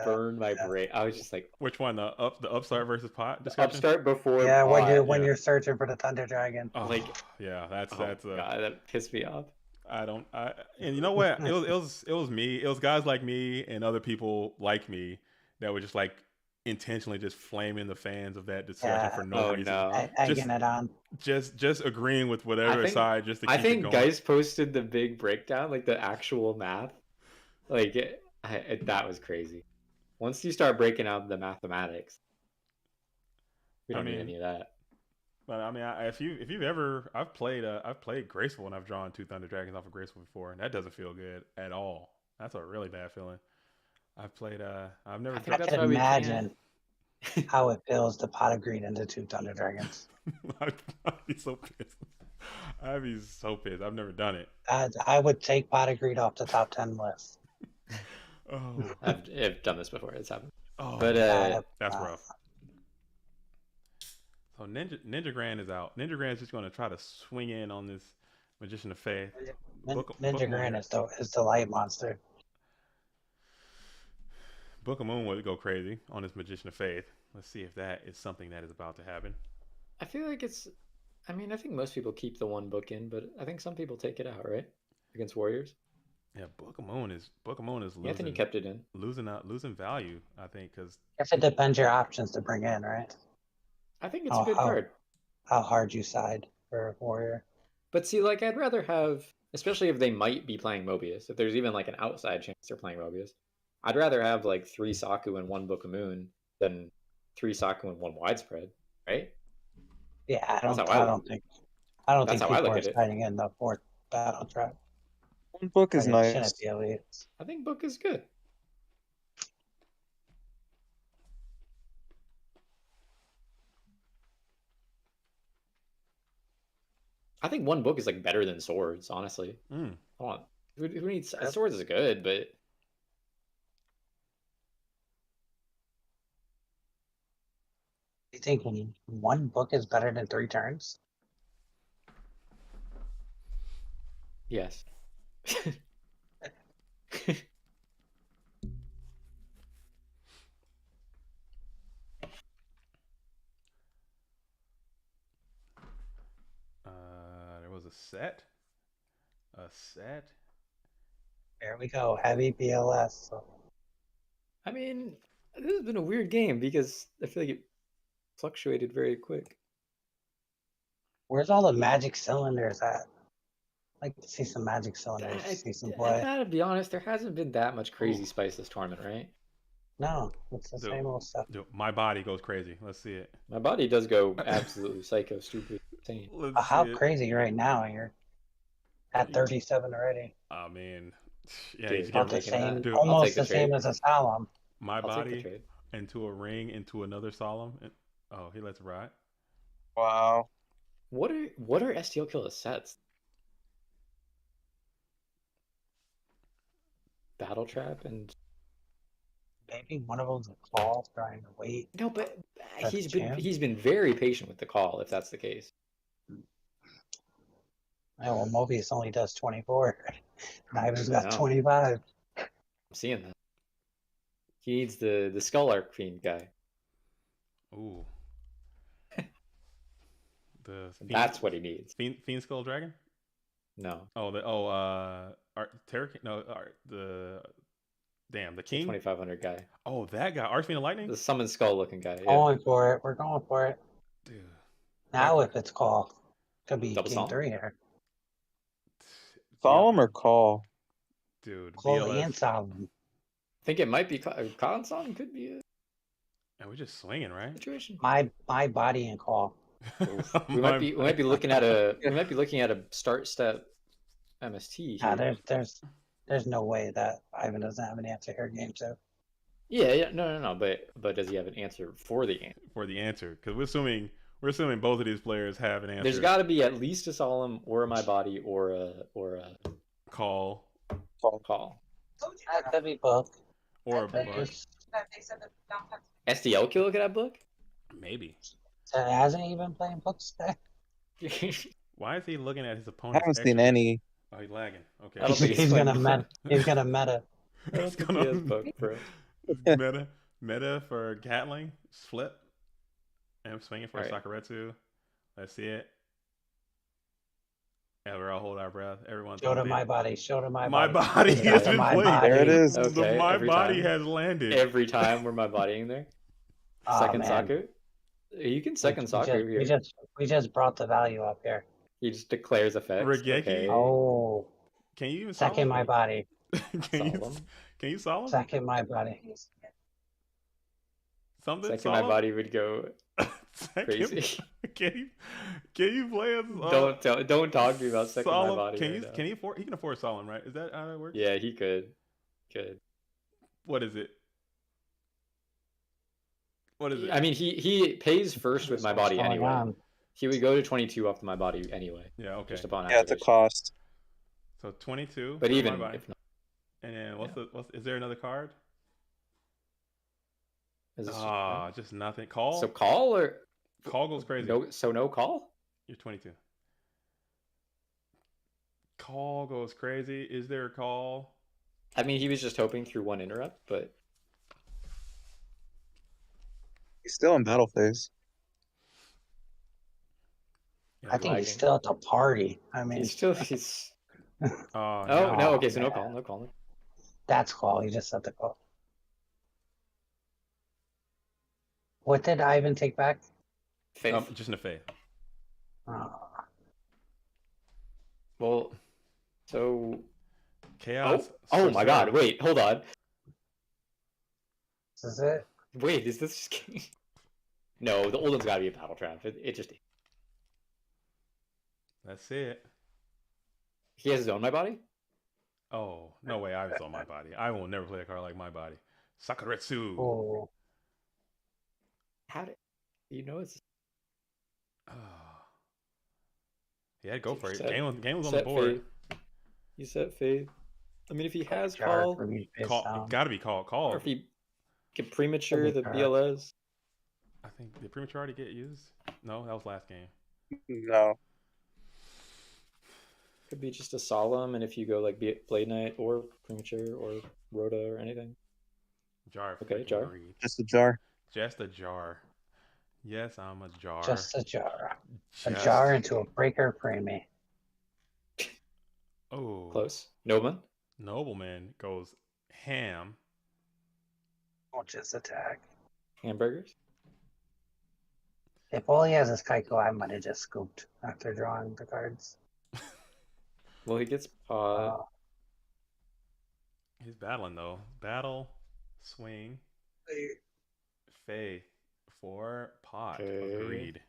burned my brain. I was just like, which one? The Upstart versus Pot discussion? Upstart before. Yeah, when you're searching for the Thunder Dragon. Like, yeah, that's God, that pissed me off. And you know what? It was me. It was guys like me and other people like me that were just like intentionally just flaming the fans of that discussion for no reason. No. Egging it on. Just agreeing with whatever side just to keep it going. Guys posted the big breakdown, like the actual math. Like that was crazy. Once you start breaking out the mathematics, we don't need any of that. But I mean, if you've ever, I've played Graceful and I've drawn 2 Thunder Dragons off of Graceful before, and that doesn't feel good at all. That's a really bad feeling. I've never. I can imagine how it feels to pot of green into 2 Thunder Dragons. I'd be so pissed. I've never done it. I would take pot of green off the top 10 list. Oh, I've done this before. It's happened. Oh, but that's rough. So Ninja Grand is out. Ninja Grand is just going to try to swing in on this Magician of Faith. Ninja Grand is the light monster. Book of Moon would go crazy on this Magician of Faith. Let's see if that is something that is about to happen. I feel like I think most people keep the 1 book in, but I think some people take it out, right? Against Warriors. Yeah, Book of Moon is losing. Anthony kept it in. Losing value, I think, because. If it depends your options to bring in, right? I think it's a good card. How hard you side for a Warrior. But see, like, I'd rather have, especially if they might be playing Mobius, if there's even like an outside chance they're playing Mobius, I'd rather have like 3 Saku and 1 Book of Moon than 3 Saku and 1 Widespread, right? Yeah, I don't think people are siding in the 4th Battle Trap. 1 book is nice. I think book is good. I think 1 book is like better than Swords, honestly. Hold on. Who needs Swords is good, but you think 1 book is better than 3 turns? Yes. There was a set. There we go. Heavy BLS. I mean, this has been a weird game because I feel like it fluctuated very quick. Where's all the magic cylinders at? I'd like to see some magic cylinders. See some play. I gotta be honest, there hasn't been that much crazy spice this tournament, right? No, it's the same old stuff. My body goes crazy. Let's see it. My body does go absolutely psycho, stupid, insane. How crazy right now? You're at 37 already. Oh man, yeah, Dude, he's about the same, almost the same as a Solemn. My body into a ring, into another Solemn. Oh, he lets it ride. Wow. What are STL Killer sets? Battle Trap and Maybe one of them's a call trying to wait. No, but That's he's been very patient with the call, if that's the case. Oh, well, Mobius only does 24. Ivan's got No. 25. I'm seeing that. He needs the Skull Arc Fiend guy. Ooh. That's what he needs. Fiend Skull Dragon? No. Oh, the King? 2500 guy. Oh, that guy. Archfiend of Lightning? The Summon Skull looking guy. Yeah. Going for it. We're going for it. Dude. Now if it's call, could be Double game Solemn? 3 here. Solemn or call? Dude, Call BLS. and Solemn. I think it might be Conson could be a And we're just swinging, right? situation. My body and call. We might be looking at a start step MST here. There's no way that Ivan doesn't have an answer here game 2. Yeah, no. But does he have an answer for the answer? For the answer, because we're assuming both of these players have an answer. There's got to be at least a Solemn or a My Body or a call That could be book. or a book. SDL kill look at that book. Maybe. So hasn't he been playing books today? Why is he looking at his I opponent's haven't seen extra? any. Oh, he's lagging. Okay. I don't think He's gonna meta. He's gonna meta. I don't think he has book, bro. meta for Gatling flip. And I'm swinging for All right. Sakuretsu. Let's see it. Yeah, we're all hold our breath. Everyone. Show to my body. Show to my My body. body Show has to been my played. body. There it is. Okay, My every body time. has landed. Every time we're My Bodying there. Aw, Second man. Saku. You can second Saku here. We just brought the value up here. He just declares effects. Regeki? Okay. Oh, Can you even second my body. Solemn. Can you solemn? Second my body. Something Second solemn? My Body would go Second- crazy. Can you play us? Don't talk to me about Second solemn. My Body. Can right you now. can he afford? He can afford solemn, right? Is that how that works? Yeah, he could. What is it? What is it? I mean, he pays first with My Body What's going anyway. on? He would go to 22 off the My Body anyway, Yeah. Okay. just upon Yeah, it's a activation. cost. So 22. But for even my body. if not, And then is there another card? is this Just nothing. Call. so call or Call goes crazy. no call? You're 22. Call goes crazy. Is there a call? I mean, he was just hoping through one interrupt, but He's still in battle phase. Yeah, I think lagging. he's still at the party. I mean, he's. Oh, Oh no, okay, so no man. call. that's call. He just said the call. What did Ivan take back? Faith. just Nefay. Well, so Chaos. oh my God! Sorcerer. Wait, hold on. This is it. Wait, is this? No, the old one's got to be a battle trap. It just That's it. he has his own My Body. Oh, no way. I was on my body. I will never play a card like my body. Sakuretsu. Oh, How did you know it's Oh. Yeah, go for it. Set- Game was on the set board. Faith. He set Faith. I mean, if he has jar call, for me to face Call. down. Got to be called. Call. or if he can premature the Jar. BLS. I think did premature already get used? No, that was last game. No. Could be just a solemn, and if you go like Blade Knight or premature or Rhoda or anything. Jar. Okay, freaking jar. greed. Just a jar. Just a jar. Yes, I'm a jar. Just a jar. A Just- jar into a breaker preemie. Oh. Close. Nobleman. Nobleman goes ham. Won't just attack. Hamburgers. If all he has is Kaiko, I might have just scooped after drawing the cards. Well, he gets paw. He's battling though. Battle, swing, faith, for pot. Okay. Agreed.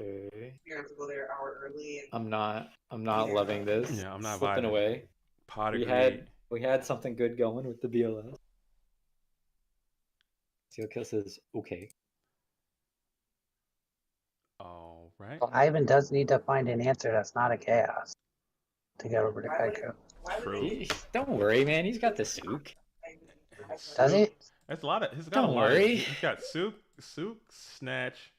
Okay. You have to go there an hour early. I'm not loving this. Yeah, I'm not slipping vibing. away. Pot We agreed. had something good going with the BLS. Sealkill says okay. All right. Well, Ivan does need to find an answer that's not a chaos to get over to Kaiko. True. Don't worry, man. He's got the souk. Does he? That's a lot of. He's got Don't a lot worry. He's got Sook, Snatch.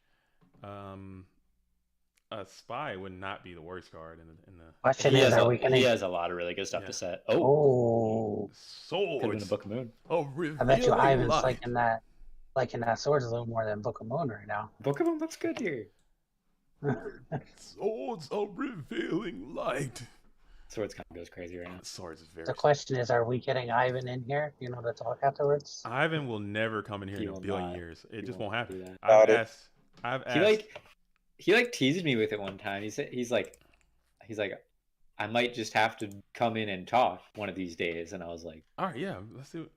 A Spy would not be the worst card in the. Question is, are we He gonna? has a lot of really good stuff to set. Oh, Oh, Swords. could have been a Book of Moon. Oh, I bet you revealing Ivan's light. liking that Swords a little more than Book of Moon right now. Book of Moon looks good here. Swords of revealing light. Swords kind of goes crazy right now. Swords is very. The question is, are we getting Ivan in here? You know, to talk afterwards. Ivan will never come in here He in a will billion not. years. It He just won't won't do happen. that. I've asked. He teased me with it one time. He's like, I might just have to come in and talk one of these days, and I was like, all right, yeah, let's do it.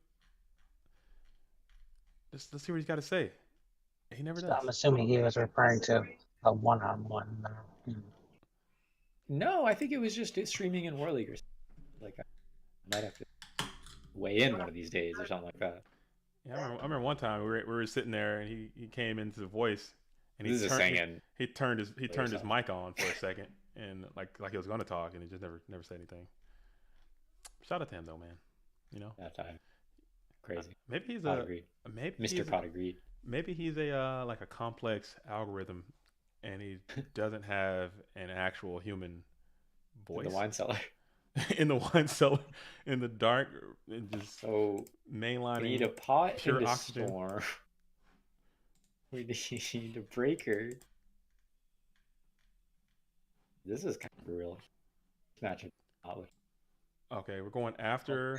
Let's see what he's got to say. He never does. I'm assuming he was referring to a one-on-one. no, I think it was just streaming in War League or something. Like, I might have to weigh in one of these days or something like that. Yeah, I remember one time we were sitting there and he came into the voice and he turned his mic on for a second and like he was gonna talk and he just never said anything. Shout out to him though, man. You know, that time crazy. Maybe he's Mr. Pot agreed. Maybe he's a like a complex algorithm and he doesn't have an actual human voice. The wine cellar. In the wine cellar, in the dark, and just so mainlining. We need a pot pure and a oxygen. storm. We need a breaker. This is kind of real. Matchup. Okay, we're going after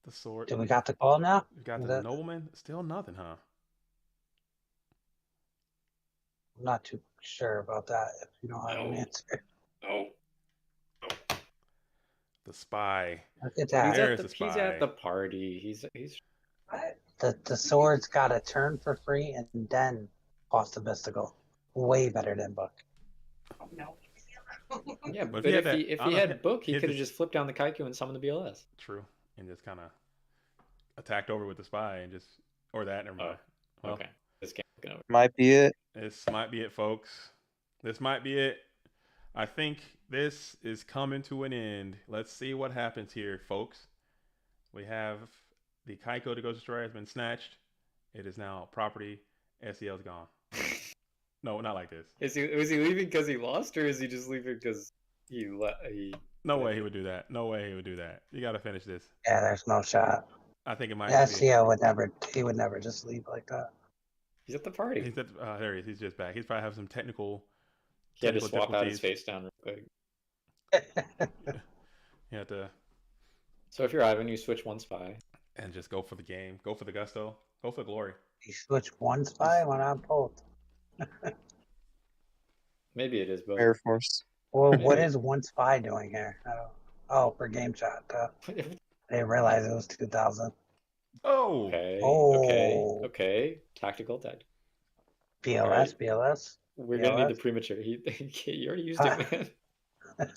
the sword. Do we got the call now? We got the nobleman. Still nothing, huh? I'm not too sure about that. If you don't have an answer. Oh. The spy. Look at that. He's at the party. He's the sword's got a turn for free and then cost a mystical. Way better than book. No. Yeah, but if he had book, he could have just flipped down the Kaiku and summoned the BLS. True, and just kind of attacked over with the spy and just never mind. Well, okay, this game over. Might be it. This might be it, folks. This might be it. I think this is coming to an end. Let's see what happens here, folks. We have the Kaiko to Ghost Destroyer has been snatched. It is now property. SEL's gone. No, not like this. Was he leaving because he lost, or is he just leaving because he? No way he would do that. No way he would do that. You got to finish this. Yeah, there's no shot. I think it might. SEL would never. He would never just leave like that. He's at the party. He's at. There he is. He's just back. He's probably have some technical. He had to swap out his face down real quick. You have to. So if you're Ivan, you switch one spy. And just go for the game. Go for the gusto. Go for the glory. You switch one spy when I'm both. Maybe it is both. Air Force. Well, what is one spy doing here? Oh, for game shot. I didn't realize it was 2000. Oh. Okay. Oh. Okay. Tactical tactic. BLS. We're gonna need the premature. You already used it, man.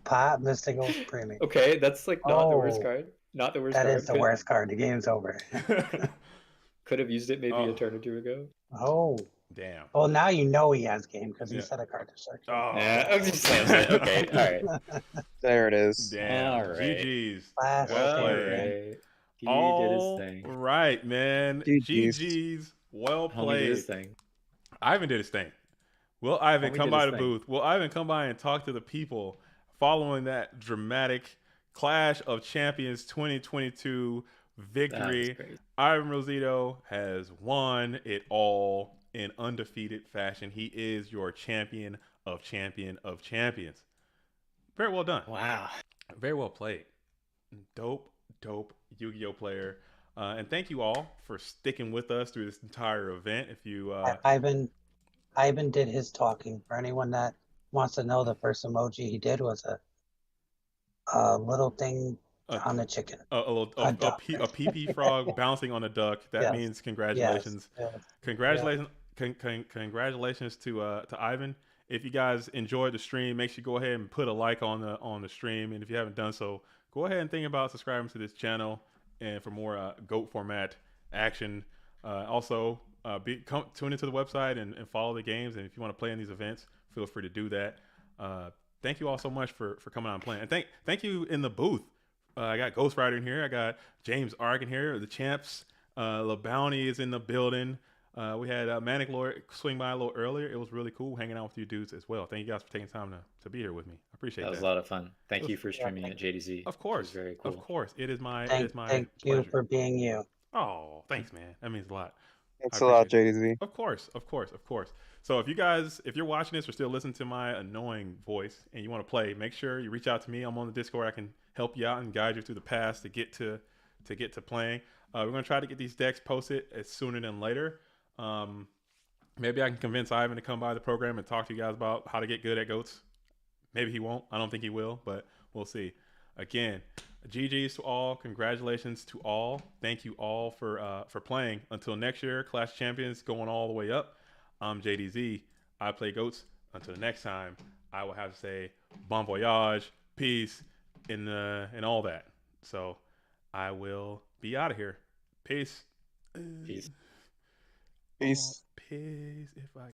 Pot mystical premium. Okay, that's like not the worst card. Not the worst card. That is the worst card. The game's over. Could have used it maybe a turn or two ago. Oh. Damn. Well, now you know he has game because he set a card to search. Oh. Yeah, I just slams it. Okay, all right. There it is. Damn. All right. GG's. Well played. He did his thing. Right, man. GG's. Well played. Did his thing. Ivan did his thing. Will Ivan come by the thing. booth? Will Ivan come by and talk to the people following that dramatic Clash of Champions 2022 victory? Ivan Rosito has won it all in undefeated fashion. He is your champion of champions. Very well done. Wow. Very well played. Dope Yu-Gi-Oh player. And thank you all for sticking with us through this entire event. If you Ivan did his talking. For anyone that wants to know, the first emoji he did was a little thing on a chicken. A pee-pee frog bouncing on a duck. That means congratulations. Yes. Congratulations to Ivan. If you guys enjoyed the stream, make sure you go ahead and put a like on the stream. And if you haven't done so, go ahead and think about subscribing to this channel and for more GOAT format action. Also, tune into the website and follow the games. And if you want to play in these events, feel free to do that. Thank you all so much for coming out and playing. And thank you in the booth. I got Ghost Rider in here. I got James Ark in here, the champs. La Bounty is in the building. We had Manic Lord swing by a little earlier. It was really cool hanging out with you dudes as well. Thank you guys for taking time to be here with me. I appreciate that. That was a lot of fun. Thank you for streaming at JDZ. Of course. It was very cool. Of course. It is my Thank pleasure. you for being you. Oh, thanks, man. That means a lot. Thanks a lot, JDZ. Of course. So if you're watching this or still listening to my annoying voice and you want to play, make sure you reach out to me. I'm on the Discord. I can help you out and guide you through the path to get to playing. We're gonna try to get these decks posted as sooner than later. Maybe I can convince Ivan to come by the program and talk to you guys about how to get good at goats. Maybe he won't. I don't think he will, but we'll see. Again, GG's to all. Congratulations to all. Thank you all for playing. Until next year, Clash Champions going all the way up. I'm JDZ. I play goats. Until the next time, I will have to say bon voyage, peace, and all that. So I will be out of here. Peace. Peace. Peace. Peace. If I